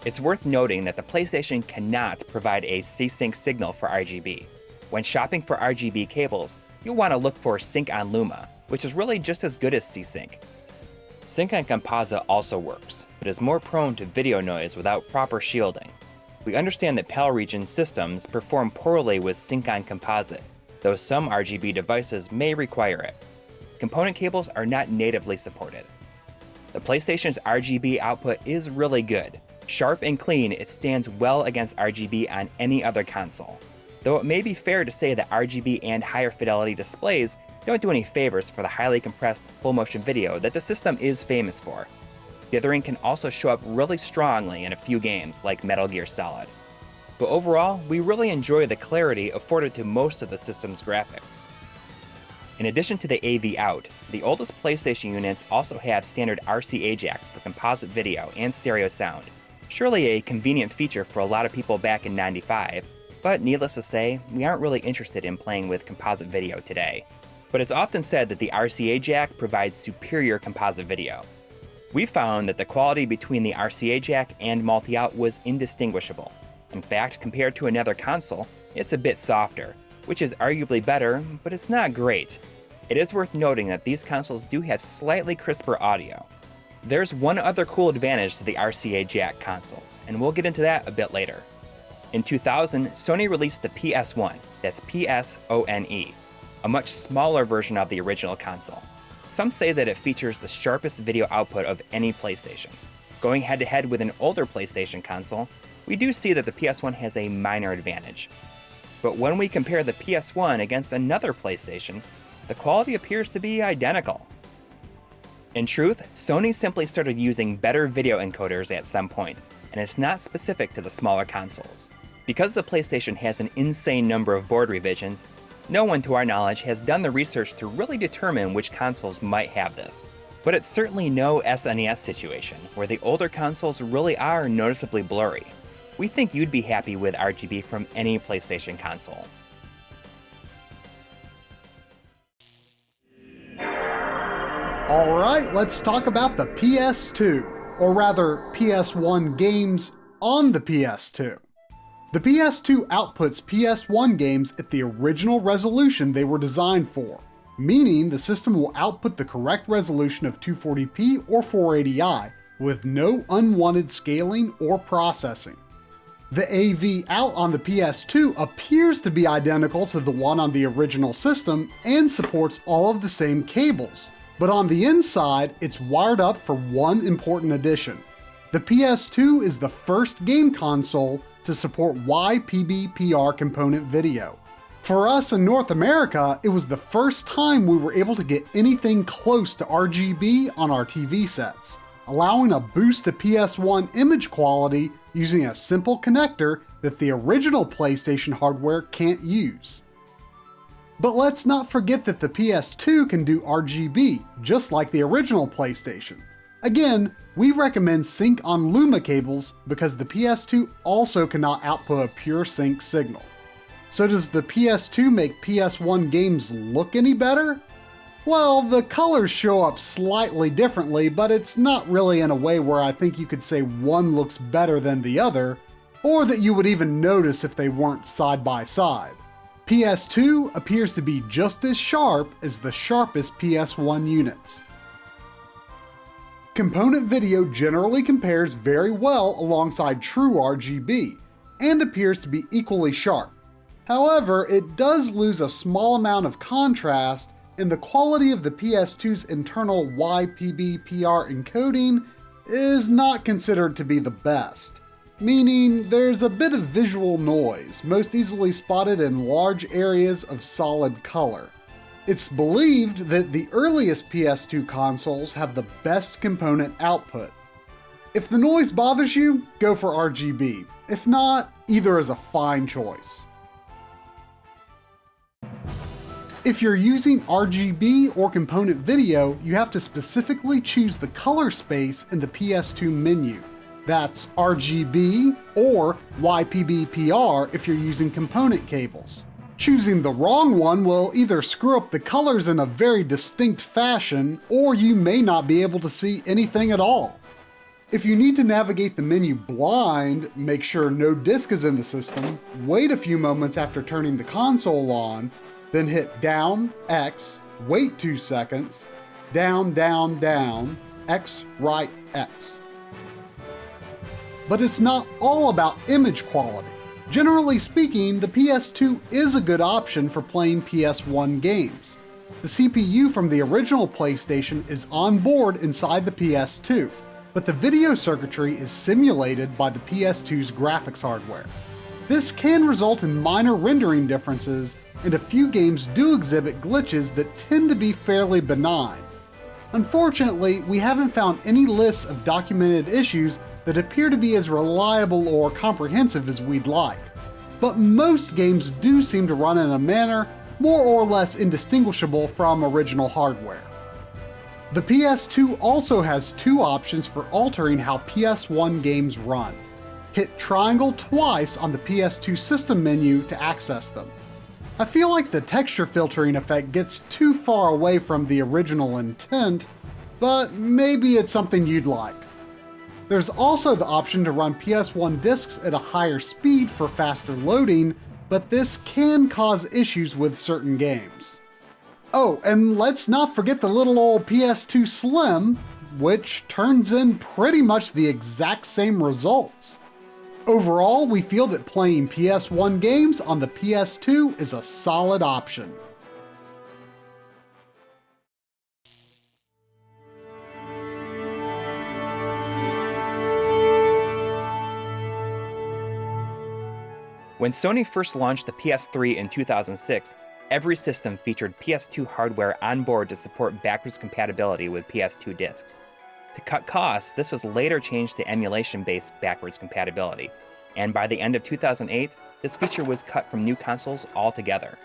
It's worth noting that the PlayStation cannot provide a C-Sync signal for RGB. When shopping for RGB cables, you'll want to look for Sync on Luma, which is really just as good as C-Sync. Sync on Composite also works, but is more prone to video noise without proper shielding. We understand that PAL region systems perform poorly with Sync on Composite, though some RGB devices may require it. Component cables are not natively supported. The PlayStation's RGB output is really good. Sharp and clean, it stands well against RGB on any other console. Though it may be fair to say that RGB and higher fidelity displays don't do any favors for the highly compressed full-motion video that the system is famous for. Dithering can also show up really strongly in a few games like Metal Gear Solid. But overall, we really enjoy the clarity afforded to most of the system's graphics. In addition to the AV out, the oldest PlayStation units also have standard RCA jacks for composite video and stereo sound. Surely a convenient feature for a lot of people back in '95, but needless to say, we aren't really interested in playing with composite video today. But it's often said that the RCA jack provides superior composite video. We found that the quality between the RCA jack and multi-out was indistinguishable. In fact, compared to another console, it's a bit softer, which is arguably better, but it's not great. It is worth noting that these consoles do have slightly crisper audio. There's one other cool advantage to the RCA jack consoles, and we'll get into that a bit later. In 2000, Sony released the PS1, that's PSONE, a much smaller version of the original console. Some say that it features the sharpest video output of any PlayStation. Going head-to-head with an older PlayStation console, we do see that the PS1 has a minor advantage. But when we compare the PS1 against another PlayStation, the quality appears to be identical. In truth, Sony simply started using better video encoders at some point, and it's not specific to the smaller consoles. Because the PlayStation has an insane number of board revisions, no one to our knowledge has done the research to really determine which consoles might have this. But it's certainly no SNES situation, where the older consoles really are noticeably blurry. We think you'd be happy with RGB from any PlayStation console. Alright, let's talk about the PS2, or rather PS1 games on the PS2. The PS2 outputs PS1 games at the original resolution they were designed for, meaning the system will output the correct resolution of 240p or 480i with no unwanted scaling or processing. The AV out on the PS2 appears to be identical to the one on the original system and supports all of the same cables, but on the inside it's wired up for one important addition. The PS2 is the first game console to support YPBPR component video. For us in North America, it was the first time we were able to get anything close to RGB on our TV sets, allowing a boost to PS1 image quality using a simple connector that the original PlayStation hardware can't use. But let's not forget that the PS2 can do RGB, just like the original PlayStation. Again, we recommend sync on Luma cables because the PS2 also cannot output a pure sync signal. So does the PS2 make PS1 games look any better? Well, the colors show up slightly differently, but it's not really in a way where I think you could say one looks better than the other, or that you would even notice if they weren't side by side. PS2 appears to be just as sharp as the sharpest PS1 units. Component video generally compares very well alongside true RGB, and appears to be equally sharp. However, it does lose a small amount of contrast, and the quality of the PS2's internal YPBPR encoding is not considered to be the best, meaning there's a bit of visual noise, most easily spotted in large areas of solid color. It's believed that the earliest PS2 consoles have the best component output. If the noise bothers you, go for RGB. If not, either is a fine choice. If you're using RGB or component video, you have to specifically choose the color space in the PS2 menu. That's RGB or YPBPR if you're using component cables. Choosing the wrong one will either screw up the colors in a very distinct fashion, or you may not be able to see anything at all. If you need to navigate the menu blind, make sure no disk is in the system, wait a few moments after turning the console on, then hit down, X, wait 2 seconds, down, down, down, X, right, X. But it's not all about image quality. Generally speaking, the PS2 is a good option for playing PS1 games. The CPU from the original PlayStation is on board inside the PS2, but the video circuitry is simulated by the PS2's graphics hardware. This can result in minor rendering differences, and a few games do exhibit glitches that tend to be fairly benign. Unfortunately, we haven't found any lists of documented issues that appear to be as reliable or comprehensive as we'd like, but most games do seem to run in a manner more or less indistinguishable from original hardware. The PS2 also has 2 options for altering how PS1 games run. Hit triangle twice on the PS2 system menu to access them. I feel like the texture filtering effect gets too far away from the original intent, but maybe it's something you'd like. There's also the option to run PS1 discs at a higher speed for faster loading, but this can cause issues with certain games. Oh, and let's not forget the little old PS2 Slim, which turns in pretty much the exact same results. Overall, we feel that playing PS1 games on the PS2 is a solid option. When Sony first launched the PS3 in 2006, every system featured PS2 hardware on board to support backwards compatibility with PS2 discs. To cut costs, this was later changed to emulation-based backwards compatibility, and by the end of 2008, this feature was cut from new consoles altogether.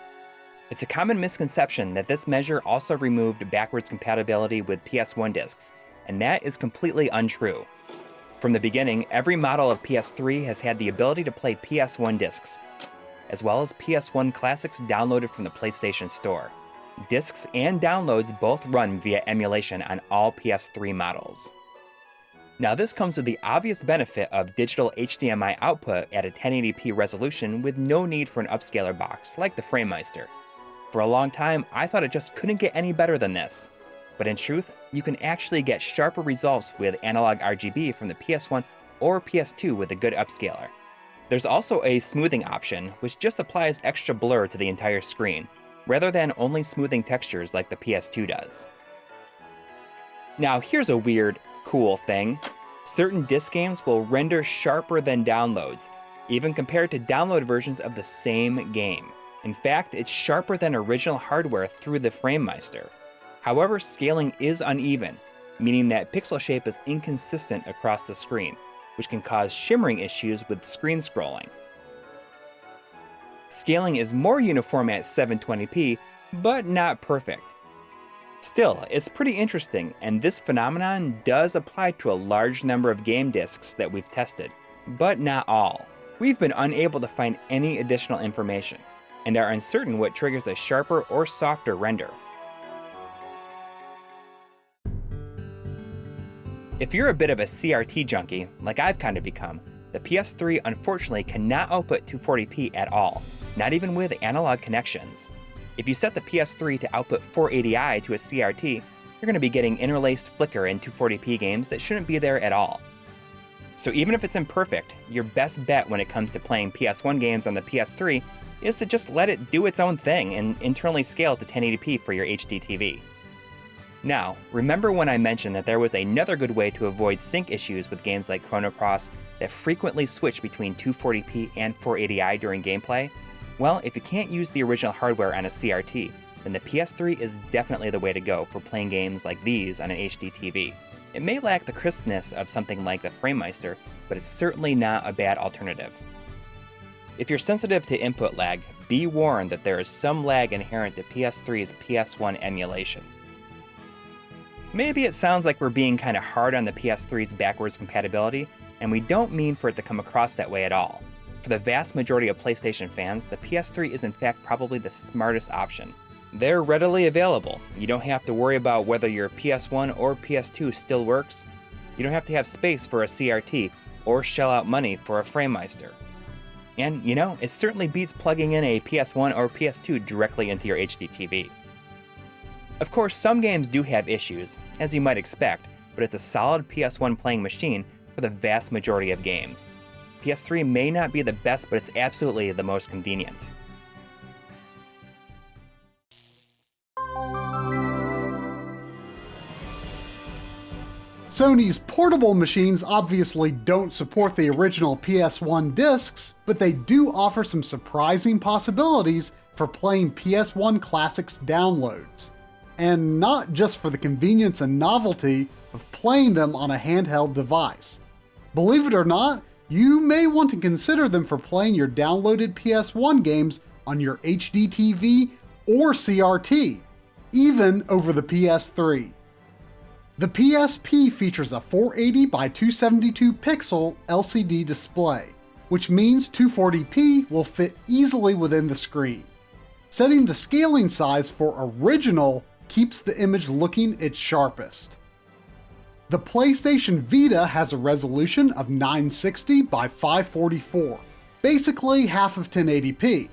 It's a common misconception that this measure also removed backwards compatibility with PS1 discs, and that is completely untrue. From the beginning, every model of PS3 has had the ability to play PS1 discs, as well as PS1 classics downloaded from the PlayStation Store. Discs and downloads both run via emulation on all PS3 models. Now this comes with the obvious benefit of digital HDMI output at a 1080p resolution with no need for an upscaler box, like the FrameMeister. For a long time, I thought it just couldn't get any better than this. But in truth, you can actually get sharper results with analog RGB from the PS1 or PS2 with a good upscaler. There's also a smoothing option, which just applies extra blur to the entire screen, rather than only smoothing textures like the PS2 does. Now here's a weird, cool thing. Certain disc games will render sharper than downloads, even compared to download versions of the same game. In fact, it's sharper than original hardware through the FrameMeister. However, scaling is uneven, meaning that pixel shape is inconsistent across the screen, which can cause shimmering issues with screen scrolling. Scaling is more uniform at 720p, but not perfect. Still, it's pretty interesting, and this phenomenon does apply to a large number of game discs that we've tested, but not all. We've been unable to find any additional information, and are uncertain what triggers a sharper or softer render. If you're a bit of a CRT junkie, like I've kind of become, the PS3 unfortunately cannot output 240p at all, not even with analog connections. If you set the PS3 to output 480i to a CRT, you're going to be getting interlaced flicker in 240p games that shouldn't be there at all. So even if it's imperfect, your best bet when it comes to playing PS1 games on the PS3 is to just let it do its own thing and internally scale to 1080p for your HD TV. Now, remember when I mentioned that there was another good way to avoid sync issues with games like Chrono Cross that frequently switch between 240p and 480i during gameplay? Well, if you can't use the original hardware on a CRT, then the PS3 is definitely the way to go for playing games like these on an HD TV. It may lack the crispness of something like the FrameMeister, but it's certainly not a bad alternative. If you're sensitive to input lag, be warned that there is some lag inherent to PS3's PS1 emulation. Maybe it sounds like we're being kinda hard on the PS3's backwards compatibility, and we don't mean for it to come across that way at all. For the vast majority of PlayStation fans, the PS3 is in fact probably the smartest option. They're readily available. You don't have to worry about whether your PS1 or PS2 still works. You don't have to have space for a CRT or shell out money for a FrameMeister. And, you know, it certainly beats plugging in a PS1 or PS2 directly into your HD TV. Of course, some games do have issues, as you might expect, but it's a solid PS1 playing machine for the vast majority of games. PS3 may not be the best, but it's absolutely the most convenient. Sony's portable machines obviously don't support the original PS1 discs, but they do offer some surprising possibilities for playing PS1 classics downloads. And not just for the convenience and novelty of playing them on a handheld device. Believe it or not, you may want to consider them for playing your downloaded PS1 games on your HD TV or CRT, even over the PS3. The PSP features a 480 by 272 pixel LCD display, which means 240p will fit easily within the screen. Setting the scaling size for original keeps the image looking its sharpest. The PlayStation Vita has a resolution of 960 by 544, basically half of 1080p.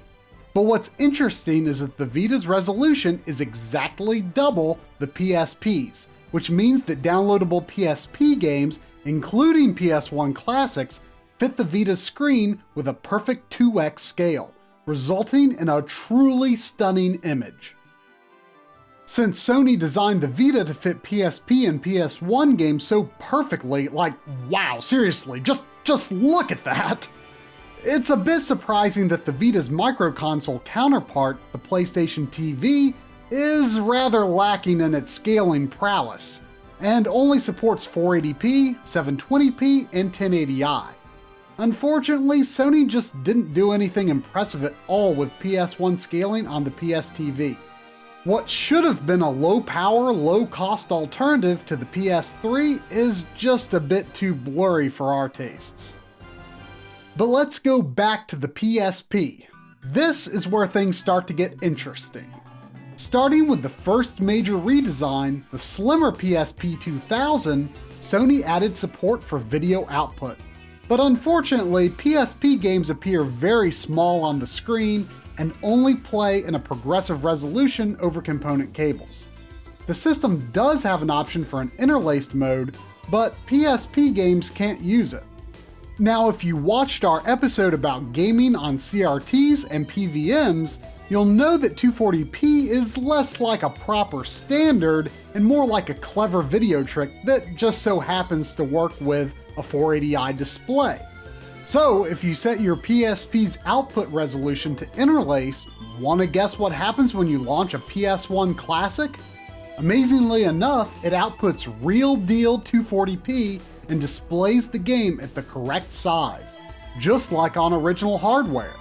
But what's interesting is that the Vita's resolution is exactly double the PSP's, which means that downloadable PSP games, including PS1 classics, fit the Vita's screen with a perfect 2x scale, resulting in a truly stunning image. Since Sony designed the Vita to fit PSP and PS1 games so perfectly, like, wow, seriously, just look at that! It's a bit surprising that the Vita's microconsole counterpart, the PlayStation TV, is rather lacking in its scaling prowess. and only supports 480p, 720p, and 1080i. Unfortunately, Sony just didn't do anything impressive at all with PS1 scaling on the PSTV. What should have been a low-power, low-cost alternative to the PS3 is just a bit too blurry for our tastes. But let's go back to the PSP. This is where things start to get interesting. Starting with the first major redesign, the slimmer PSP 2000, Sony added support for video output. But unfortunately, PSP games appear very small on the screen and only play in a progressive resolution over component cables. The system does have an option for an interlaced mode, but PSP games can't use it. Now, if you watched our episode about gaming on CRTs and PVMs, you'll know that 240p is less like a proper standard and more like a clever video trick that just so happens to work with a 480i display. So if you set your PSP's output resolution to interlace, wanna guess what happens when you launch a PS1 Classic? Amazingly enough, it outputs real deal 240p and displays the game at the correct size, just like on original hardware.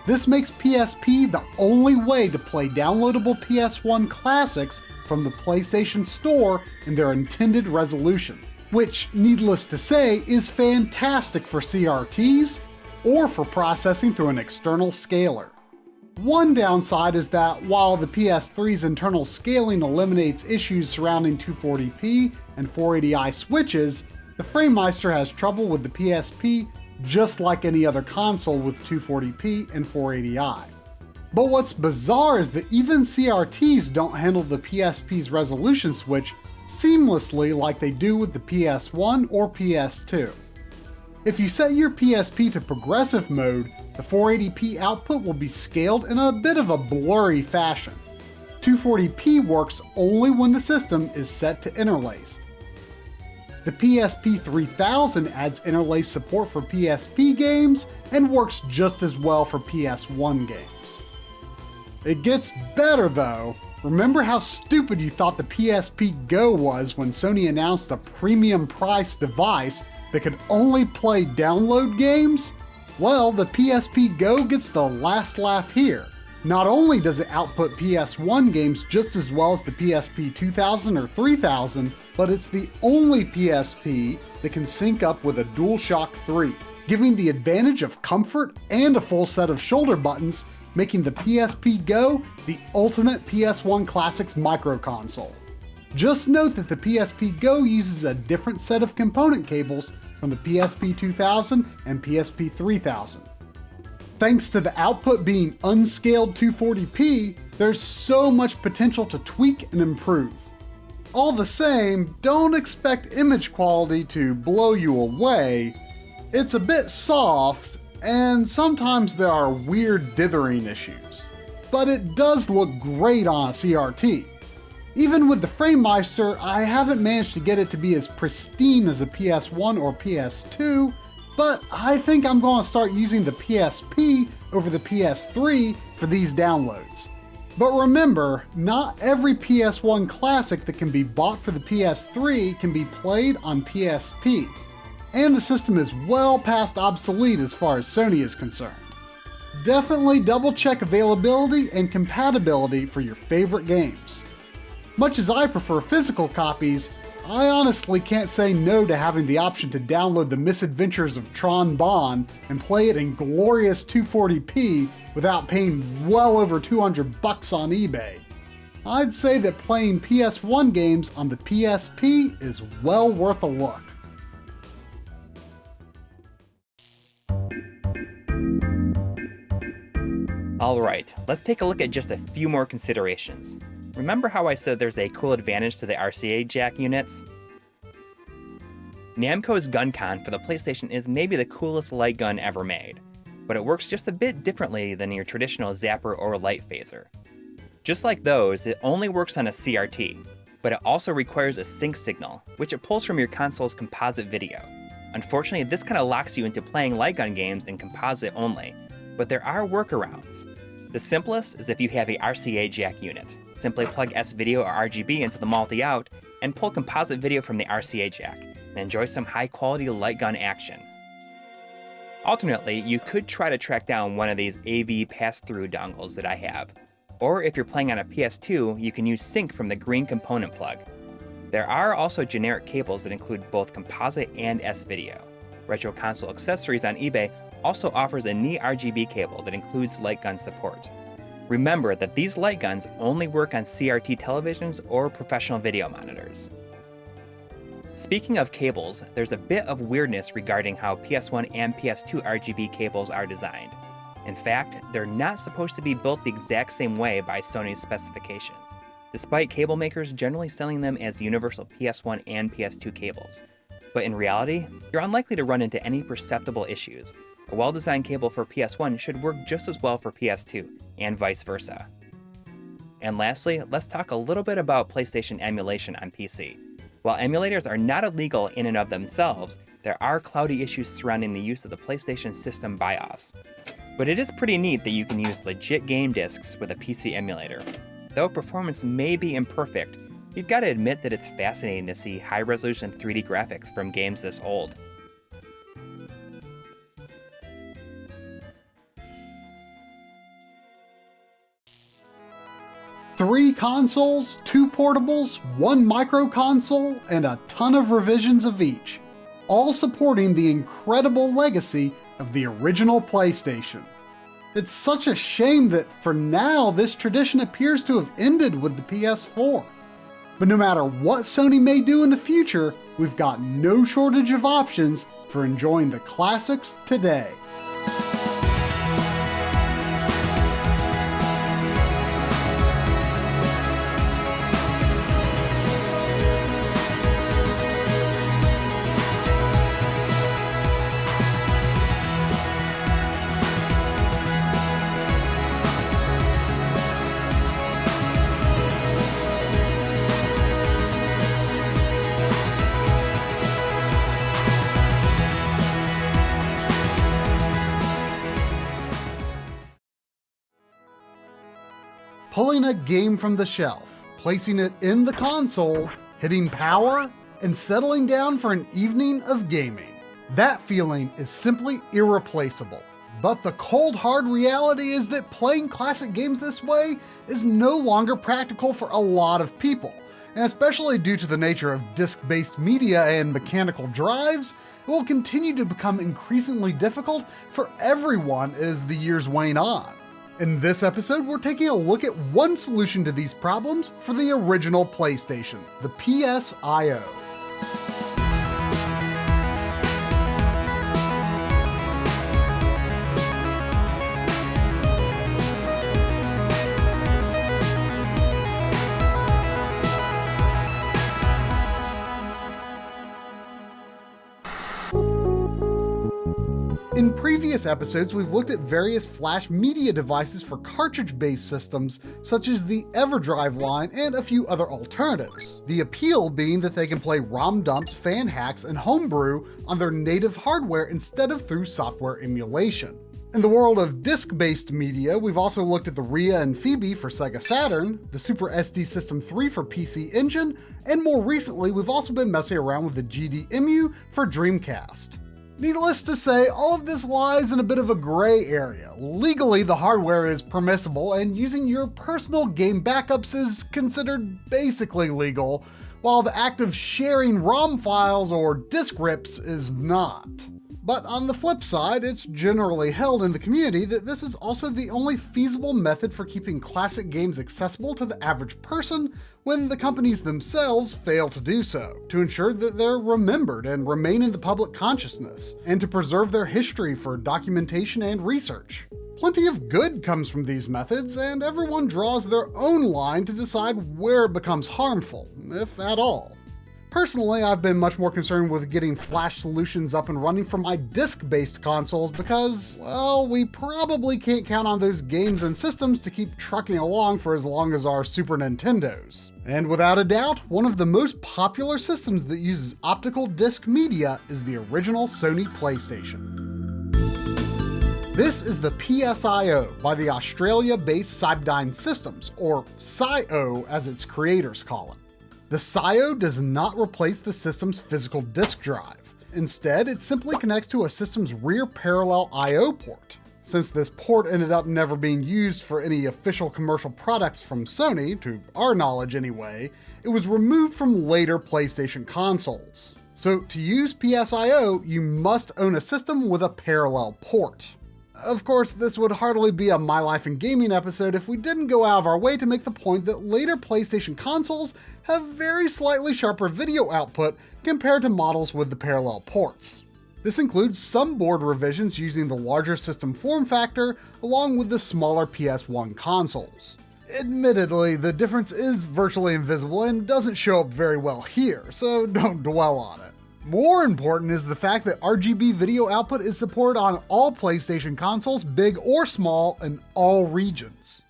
This makes PSP the only way to play downloadable PS1 classics from the PlayStation Store in their intended resolution, which, needless to say, is fantastic for CRTs or for processing through an external scaler. One downside is that while the PS3's internal scaling eliminates issues surrounding 240p and 480i switches, the FrameMeister has trouble with the PSP just like any other console with 240p and 480i. But what's bizarre is that even CRTs don't handle the PSP's resolution switch seamlessly like they do with the PS1 or PS2. If you set your PSP to progressive mode, the 480p output will be scaled in a bit of a blurry fashion. 240p works only when the system is set to interlaced. The PSP 3000 adds interlace support for PSP games and works just as well for PS1 games. It gets better though. Remember how stupid you thought the PSP Go was when Sony announced a premium price device that could only play download games? Well, the PSP Go gets the last laugh here. Not only does it output PS1 games just as well as the PSP 2000 or 3000, but it's the only PSP that can sync up with a DualShock 3, giving the advantage of comfort and a full set of shoulder buttons, making the PSP Go the ultimate PS1 Classics microconsole. Just note that the PSP Go uses a different set of component cables from the PSP 2000 and PSP 3000. Thanks to the output being unscaled 240p, there's so much potential to tweak and improve. All the same, don't expect image quality to blow you away. It's a bit soft, and sometimes there are weird dithering issues. But it does look great on a CRT. Even with the FrameMeister, I haven't managed to get it to be as pristine as a PS1 or PS2, but I think I'm going to start using the PSP over the PS3 for these downloads. But remember, not every PS1 classic that can be bought for the PS3 can be played on PSP, and the system is well past obsolete as far as Sony is concerned. Definitely double check availability and compatibility for your favorite games. Much as I prefer physical copies, I honestly can't say no to having the option to download the misadventures of Tron Bonne and play it in glorious 240p without paying well over $200 on eBay. I'd say that playing PS1 games on the PSP is well worth a look. Alright, let's take a look at just a few more considerations. Remember how I said there's a cool advantage to the RCA jack units? Namco's GunCon for the PlayStation is maybe the coolest light gun ever made, but it works just a bit differently than your traditional zapper or light phaser. Just like those, it only works on a CRT, but it also requires a sync signal, which it pulls from your console's composite video. Unfortunately, this kind of locks you into playing light gun games in composite only, but there are workarounds. The simplest is if you have a RCA jack unit. Simply plug S-Video or RGB into the multi-out, and pull composite video from the RCA jack, and enjoy some high-quality light gun action. Alternately, you could try to track down one of these AV pass-through dongles that I have, or if you're playing on a PS2, you can use sync from the green component plug. There are also generic cables that include both composite and S-video. Retro Console Accessories on eBay also offers a knee RGB cable that includes light gun support. Remember that these light guns only work on CRT televisions or professional video monitors. Speaking of cables, there's a bit of weirdness regarding how PS1 and PS2 RGB cables are designed. In fact, they're not supposed to be built the exact same way by Sony's specifications, despite cable makers generally selling them as universal PS1 and PS2 cables. But in reality, you're unlikely to run into any perceptible issues. A well-designed cable for PS1 should work just as well for PS2, and vice versa. And lastly, let's talk a little bit about PlayStation emulation on PC. While emulators are not illegal in and of themselves, there are cloudy issues surrounding the use of the PlayStation system BIOS. But it is pretty neat that you can use legit game discs with a PC emulator. Though performance may be imperfect, you've got to admit that it's fascinating to see high-resolution 3D graphics from games this old. Three consoles, 2 portables, 1 micro console, and a ton of revisions of each, all supporting the incredible legacy of the original PlayStation. It's such a shame that for now this tradition appears to have ended with the PS4. But no matter what Sony may do in the future, we've got no shortage of options for enjoying the classics today. Pulling a game from the shelf, placing it in the console, hitting power, and settling down for an evening of gaming. That feeling is simply irreplaceable. But the cold hard reality is that playing classic games this way is no longer practical for a lot of people, and especially due to the nature of disc-based media and mechanical drives, it will continue to become increasingly difficult for everyone as the years wane on. In this episode, we're taking a look at one solution to these problems for the original PlayStation, the PSIO. In previous episodes, we've looked at various flash media devices for cartridge-based systems, such as the EverDrive line and a few other alternatives. The appeal being that they can play ROM dumps, fan hacks, and homebrew on their native hardware instead of through software emulation. In the world of disc-based media, we've also looked at the Rhea and Phoebe for Sega Saturn, the Super SD System 3 for PC Engine, and more recently, we've also been messing around with the GD-EMU for Dreamcast. Needless to say, all of this lies in a bit of a gray area. Legally, the hardware is permissible, and using your personal game backups is considered basically legal, while the act of sharing ROM files or disk rips is not. But on the flip side, it's generally held in the community that this is also the only feasible method for keeping classic games accessible to the average person when the companies themselves fail to do so, to ensure that they're remembered and remain in the public consciousness, and to preserve their history for documentation and research. Plenty of good comes from these methods, and everyone draws their own line to decide where it becomes harmful, if at all. Personally, I've been much more concerned with getting flash solutions up and running for my disc-based consoles because, well, we probably can't count on those games and systems to keep trucking along for as long as our Super Nintendos. And without a doubt, one of the most popular systems that uses optical disc media is the original Sony PlayStation. This is the PSIO by the Australia-based Cyberdyne Systems, or PSIO as its creators call it. The The PSIO does not replace the system's physical disk drive. Instead, it simply connects to a system's rear parallel I/O port. Since this port ended up never being used for any official commercial products from Sony, to our knowledge anyway, it was removed from later PlayStation consoles. So to use PSIO, you must own a system with a parallel port. Of course, this would hardly be a My Life in Gaming episode if we didn't go out of our way to make the point that later PlayStation consoles have very slightly sharper video output compared to models with the parallel ports. This includes some board revisions using the larger system form factor along with the smaller PS1 consoles. Admittedly, the difference is virtually invisible and doesn't show up very well here, so don't dwell on it. More important is the fact that RGB video output is supported on all PlayStation consoles, big or small, in all regions.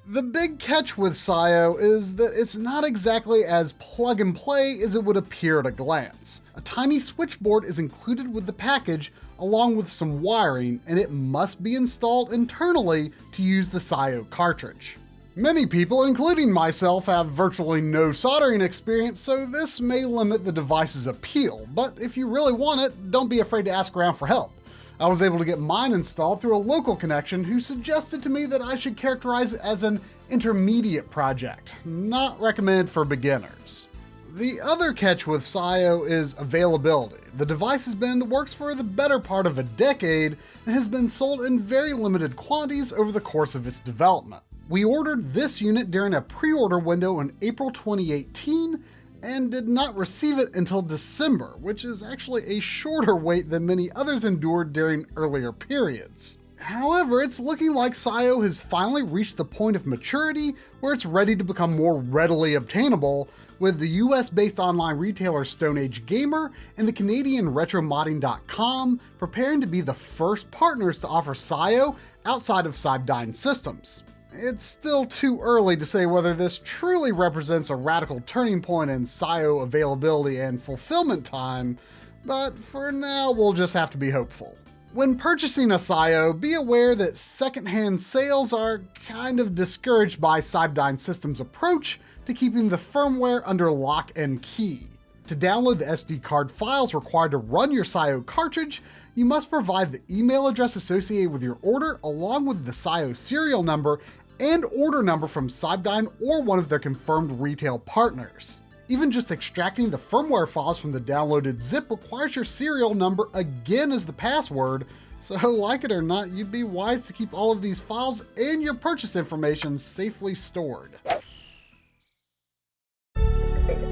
The big catch with PSIO is that it's not exactly as plug and play as it would appear at a glance. A tiny switchboard is included with the package along with some wiring, and it must be installed internally to use the PSIO cartridge. Many people, including myself, have virtually no soldering experience, so this may limit the device's appeal, but if you really want it, don't be afraid to ask around for help. I was able to get mine installed through a local connection who suggested to me that I should characterize it as an intermediate project, not recommended for beginners. The other catch with PSIO is availability. The device has been in the works for the better part of a decade and has been sold in very limited quantities over the course of its development. We ordered this unit during a pre-order window in April 2018 and did not receive it until December, which is actually a shorter wait than many others endured during earlier periods. However, it's looking like PSIO has finally reached the point of maturity where it's ready to become more readily obtainable, with the US-based online retailer Stone Age Gamer and the Canadian RetroModding.com preparing to be the first partners to offer PSIO outside of Cyberdyne systems. It's still too early to say whether this truly represents a radical turning point in PSIO availability and fulfillment time, but for now we'll just have to be hopeful. When purchasing a PSIO, be aware that secondhand sales are kind of discouraged by Cyberdyne Systems' approach to keeping the firmware under lock and key. To download the SD card files required to run your PSIO cartridge, you must provide the email address associated with your order along with the PSIO serial number and order number from Cyberdyne or one of their confirmed retail partners. Even just extracting the firmware files from the downloaded zip requires your serial number again as the password, so like it or not, you'd be wise to keep all of these files and your purchase information safely stored.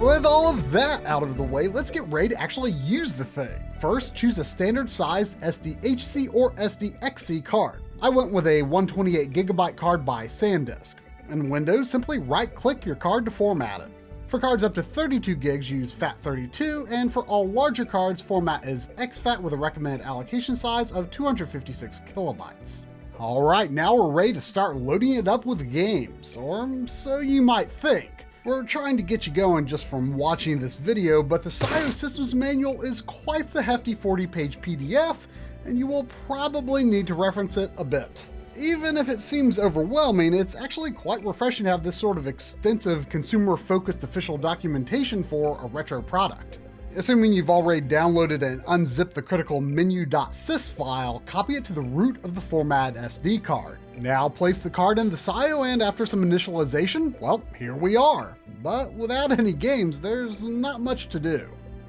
With all of that out of the way, let's get ready to actually use the thing. First, choose a standard sized SDHC or SDXC card. I went with a 128GB card by SanDisk. In Windows, simply right-click your card to format it. For cards up to 32 gigs, use FAT32, and for all larger cards, format is exFAT with a recommended allocation size of 256 kilobytes. Alright, now we're ready to start loading it up with games, or so you might think. We're trying to get you going just from watching this video, but the PSIO Systems Manual is quite the hefty 40-page PDF, and you will probably need to reference it a bit. Even if it seems overwhelming, it's actually quite refreshing to have this sort of extensive consumer-focused official documentation for a retro product. Assuming you've already downloaded and unzipped the critical menu.sys file, copy it to the root of the formatted SD card. Now place the card in the PSIO, and after some initialization, well, here we are. But without any games, there's not much to do.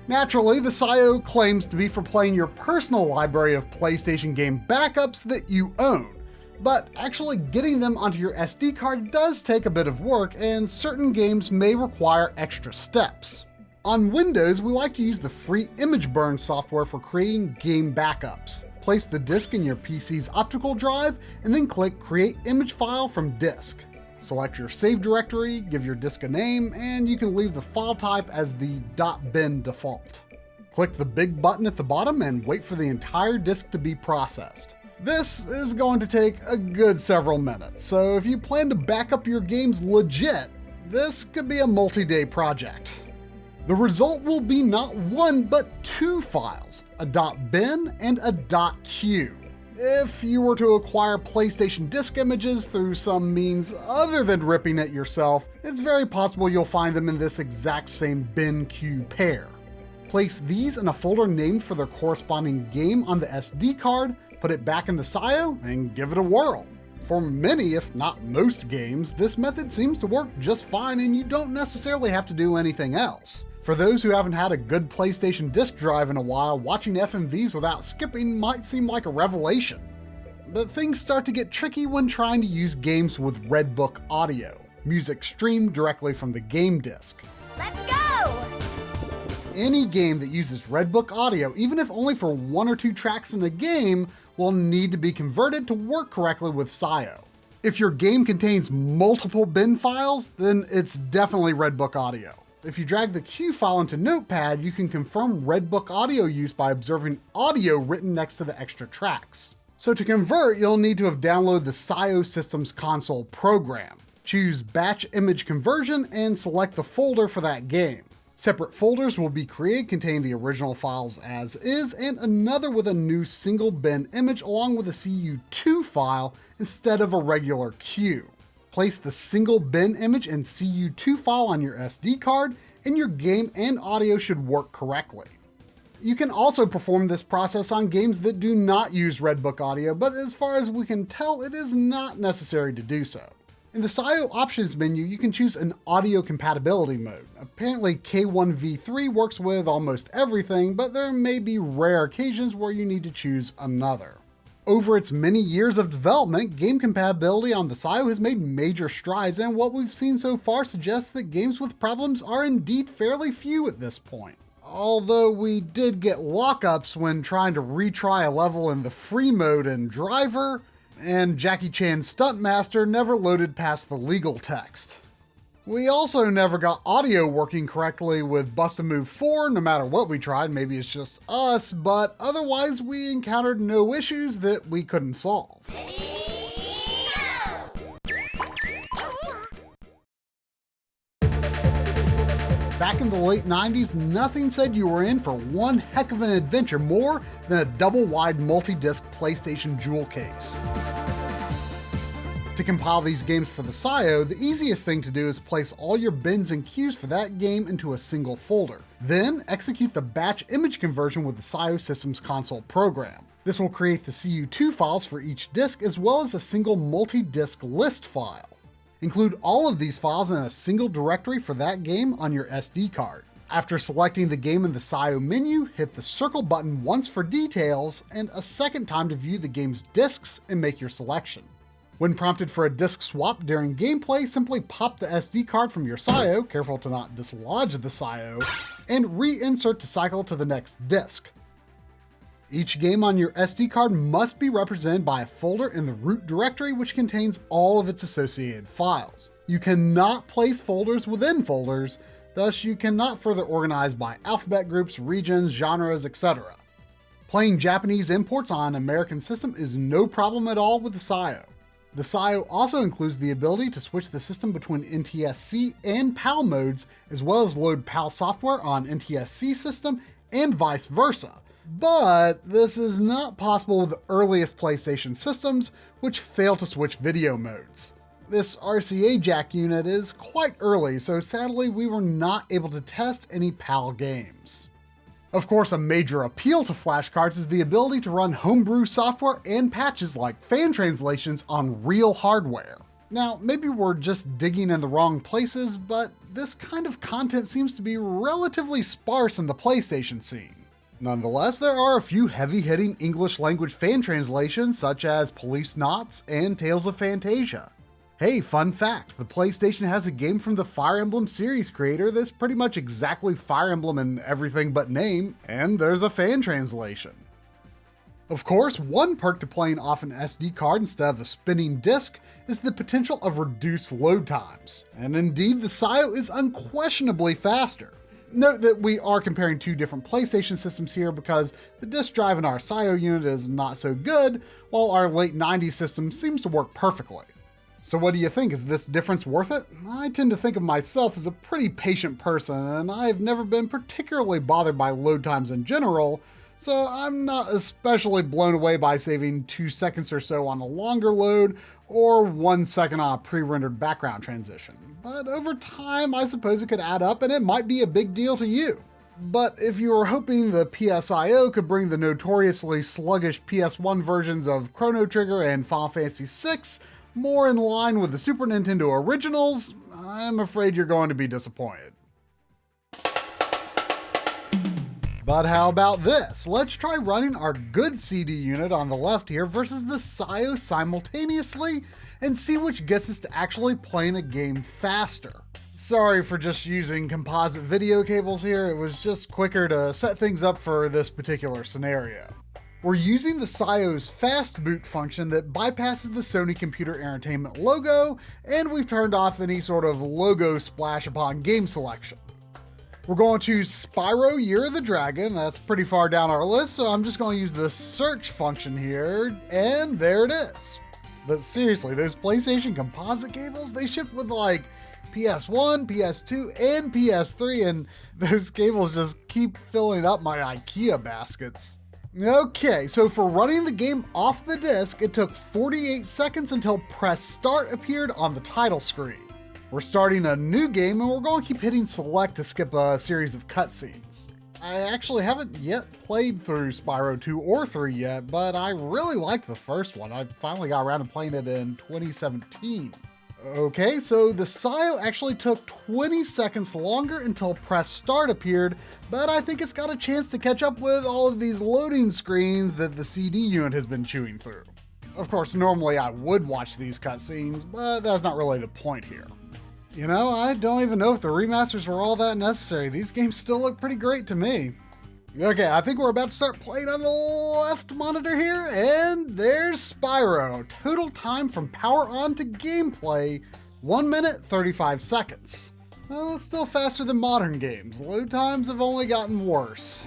Naturally, the PSIO claims to be for playing your personal library of PlayStation game backups that you own. But actually getting them onto your SD card does take a bit of work, and certain games may require extra steps. On Windows, we like to use the free Image Burn software for creating game backups. Place the disk in your PC's optical drive, and then click Create Image File from Disk. Select your save directory, give your disk a name, and you can leave the file type as the .bin default. Click the big button at the bottom and wait for the entire disk to be processed. This is going to take a good several minutes, so if you plan to back up your games legit, this could be a multi-day project. The result will be not one, but two files, a .bin and a .q. If you were to acquire PlayStation disc images through some means other than ripping it yourself, it's very possible you'll find them in this exact same bin queue pair. Place these in a folder named for their corresponding game on the SD card, put it back in the PSIO, and give it a whirl. For many, if not most games, this method seems to work just fine and you don't necessarily have to do anything else. For those who haven't had a good PlayStation disc drive in a while, watching FMVs without skipping might seem like a revelation. But things start to get tricky when trying to use games with Redbook audio, music streamed directly from the game disc. Let's go! Any game that uses Redbook audio, even if only for 1 or 2 tracks in a game, will need to be converted to work correctly with PSIO. If your game contains multiple bin files, then it's definitely Redbook audio. If you drag the Q file into Notepad, you can confirm Redbook audio use by observing audio written next to the extra tracks. So to convert, you'll need to have downloaded the PSIO Systems Console program. Choose Batch Image Conversion and select the folder for that game. Separate folders will be created containing the original files as is, and another with a new single bin image along with a CU2 file instead of a regular Q. Place the single bin image and CU2 file on your SD card, and your game and audio should work correctly. You can also perform this process on games that do not use Redbook audio, but as far as we can tell, it is not necessary to do so. In the PSIO options menu, you can choose an audio compatibility mode. Apparently K1V3 works with almost everything, but there may be rare occasions where you need to choose another. Over its many years of development, game compatibility on the PSIO has made major strides, and what we've seen so far suggests that games with problems are indeed fairly few at this point. Although we did get lockups when trying to retry a level in the free mode in Driver, and Jackie Chan's Stuntmaster never loaded past the legal text. We also never got audio working correctly with Bust-A-Move 4, no matter what we tried. Maybe it's just us, but otherwise we encountered no issues that we couldn't solve. Back in the late 90s, nothing said you were in for one heck of an adventure more than a double-wide multi-disc PlayStation Jewel case. To compile these games for the PSIO, the easiest thing to do is place all your bins and queues for that game into a single folder. Then execute the batch image conversion with the PSIO Systems Console program. This will create the CU2 files for each disk as well as a single multi-disc list file. Include all of these files in a single directory for that game on your SD card. After selecting the game in the PSIO menu, hit the circle button once for details and a second time to view the game's disks and make your selection. When prompted for a disk swap during gameplay, simply pop the SD card from your PSIO, careful to not dislodge the PSIO, and reinsert to cycle to the next disk. Each game on your SD card must be represented by a folder in the root directory which contains all of its associated files. You cannot place folders within folders, thus you cannot further organize by alphabet groups, regions, genres, etc. Playing Japanese imports on an American system is no problem at all with the PSIO. The PSIO also includes the ability to switch the system between NTSC and PAL modes, as well as load PAL software on NTSC system and vice versa. But this is not possible with the earliest PlayStation systems, which fail to switch video modes. This RCA jack unit is quite early, so sadly we were not able to test any PAL games. Of course, a major appeal to flashcards is the ability to run homebrew software and patches like fan translations on real hardware. Now, maybe we're just digging in the wrong places, but this kind of content seems to be relatively sparse in the PlayStation scene. Nonetheless, there are a few heavy-hitting English language fan translations such as Police Knots and Tales of Phantasia. Hey, fun fact, the PlayStation has a game from the Fire Emblem series creator that's pretty much exactly Fire Emblem in everything but name, and there's a fan translation. Of course, one perk to playing off an SD card instead of a spinning disc is the potential of reduced load times, and indeed the PSIO is unquestionably faster. Note that we are comparing two different PlayStation systems here because the disk drive in our PSIO unit is not so good, while our late 90s system seems to work perfectly. So what do you think? Is this difference worth it? I tend to think of myself as a pretty patient person, and I've never been particularly bothered by load times in general, so I'm not especially blown away by saving 2 seconds or so on a longer load or 1 second on a pre-rendered background transition. But over time, I suppose it could add up and it might be a big deal to you. But if you were hoping the PSIO could bring the notoriously sluggish PS1 versions of Chrono Trigger and Final Fantasy VI more in line with the Super Nintendo originals, I'm afraid you're going to be disappointed. But how about this? Let's try running our good CD unit on the left here versus the PSIO simultaneously and see which gets us to actually playing a game faster. Sorry for just using composite video cables here, it was just quicker to set things up for this particular scenario. We're using the PSIO's fast boot function that bypasses the Sony Computer Entertainment logo, and we've turned off any sort of logo splash upon game selection. We're going to Spyro Year of the Dragon, that's pretty far down our list, so I'm just going to use the search function here, and there it is. But seriously, those PlayStation composite cables, they ship with like PS1, PS2, and PS3, and those cables just keep filling up my IKEA baskets. Okay, so for running the game off the disc, it took 48 seconds until press start appeared on the title screen. We're starting a new game and we're going to keep hitting select to skip a series of cutscenes. I actually haven't yet played through Spyro 2 or 3 yet, but I really liked the first one. I finally got around to playing it in 2017. Okay, so the PSIO actually took 20 seconds longer until press start appeared, but I think it's got a chance to catch up with all of these loading screens that the CD unit has been chewing through. Of course, normally I would watch these cutscenes, but that's not really the point here. You know, I don't even know if the remasters were all that necessary. These games still look pretty great to me. Okay, I think we're about to start playing on the left monitor here, and there's Spyro. Total time from power on to gameplay, 1 minute, 35 seconds. Well, it's still faster than modern games. Load times have only gotten worse.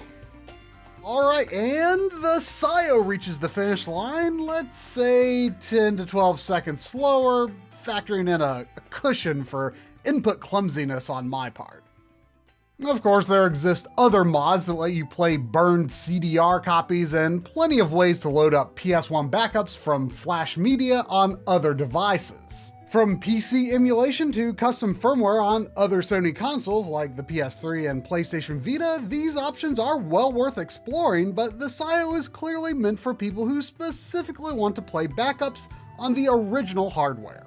Alright, and the PSIO reaches the finish line, let's say 10 to 12 seconds slower, factoring in a cushion for input clumsiness on my part. Of course, there exist other mods that let you play burned CDR copies and plenty of ways to load up PS1 backups from flash media on other devices. From PC emulation to custom firmware on other Sony consoles like the PS3 and PlayStation Vita, these options are well worth exploring, but the PSIO is clearly meant for people who specifically want to play backups on the original hardware.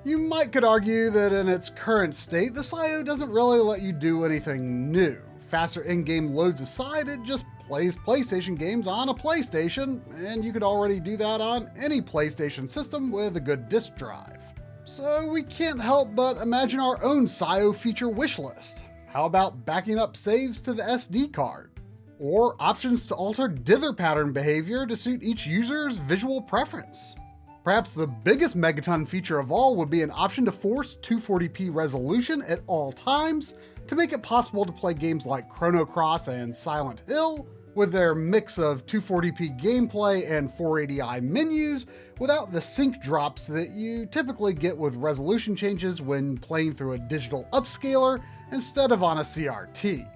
You could argue that in its current state, the PSIO doesn't really let you do anything new. Faster in-game loads aside, it just plays PlayStation games on a PlayStation, and you could already do that on any PlayStation system with a good disk drive. So we can't help but imagine our own PSIO feature wishlist. How about backing up saves to the SD card? Or options to alter dither pattern behavior to suit each user's visual preference? Perhaps the biggest Megaton feature of all would be an option to force 240p resolution at all times to make it possible to play games like Chrono Cross and Silent Hill with their mix of 240p gameplay and 480i menus without the sync drops that you typically get with resolution changes when playing through a digital upscaler instead of on a CRT.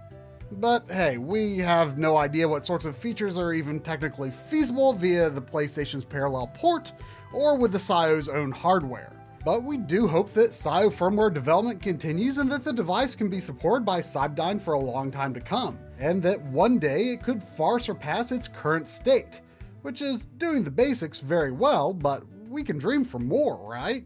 But hey, we have no idea what sorts of features are even technically feasible via the PlayStation's parallel port or with the PSIO's own hardware. But we do hope that PSIO firmware development continues and that the device can be supported by Cyberdyne for a long time to come, and that one day it could far surpass its current state, which is doing the basics very well, but we can dream for more, right?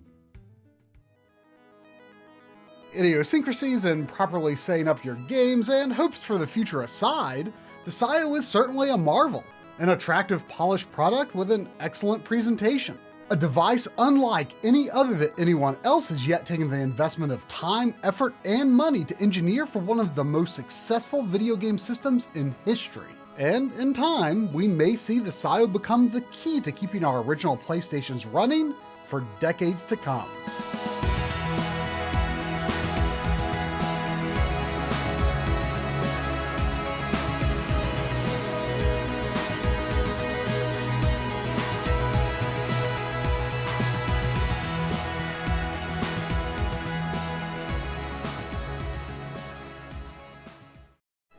Idiosyncrasies in properly setting up your games and hopes for the future aside, the PSIO is certainly a marvel, an attractive polished product with an excellent presentation. A device unlike any other that anyone else has yet taken the investment of time, effort, and money to engineer for one of the most successful video game systems in history. And in time, we may see the PSIO become the key to keeping our original PlayStations running for decades to come.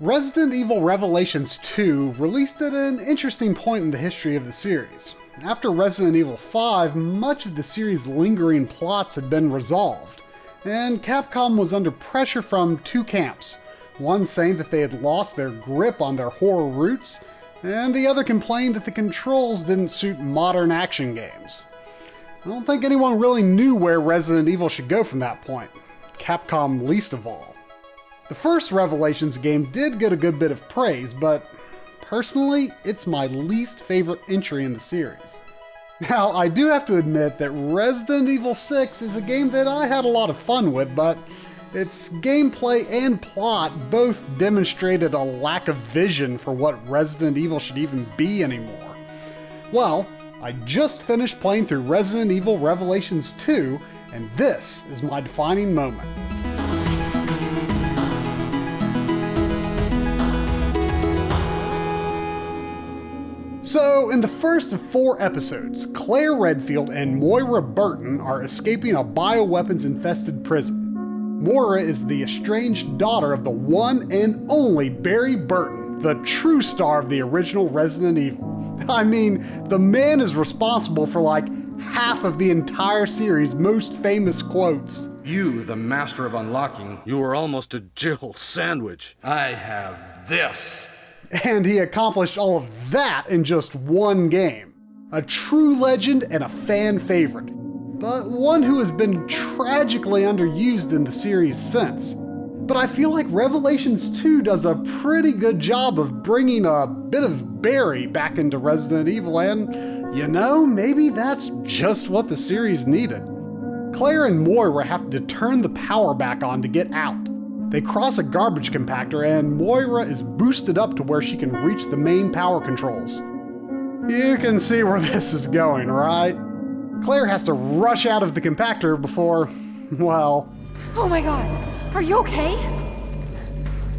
Resident Evil Revelations 2 released at an interesting point in the history of the series. After Resident Evil 5, much of the series' lingering plots had been resolved, and Capcom was under pressure from two camps, one saying that they had lost their grip on their horror roots, and the other complained that the controls didn't suit modern action games. I don't think anyone really knew where Resident Evil should go from that point, Capcom least of all. The first Revelations game did get a good bit of praise, but personally, it's my least favorite entry in the series. Now, I do have to admit that Resident Evil 6 is a game that I had a lot of fun with, but its gameplay and plot both demonstrated a lack of vision for what Resident Evil should even be anymore. Well, I just finished playing through Resident Evil Revelations 2, and this is my defining moment. So, in the first of 4 episodes, Claire Redfield and Moira Burton are escaping a bioweapons-infested prison. Moira is the estranged daughter of the one and only Barry Burton, the true star of the original Resident Evil. I mean, the man is responsible for like half of the entire series' most famous quotes. You, the master of unlocking, you were almost a Jill sandwich. I have this. And he accomplished all of that in just one game. A true legend and a fan favorite, but one who has been tragically underused in the series since. But I feel like Revelations 2 does a pretty good job of bringing a bit of Barry back into Resident Evil, and, you know, maybe that's just what the series needed. Claire and Moira have to turn the power back on to get out. They cross a garbage compactor and Moira is boosted up to where she can reach the main power controls. You can see where this is going, right? Claire has to rush out of the compactor before, well... Oh my god, are you okay?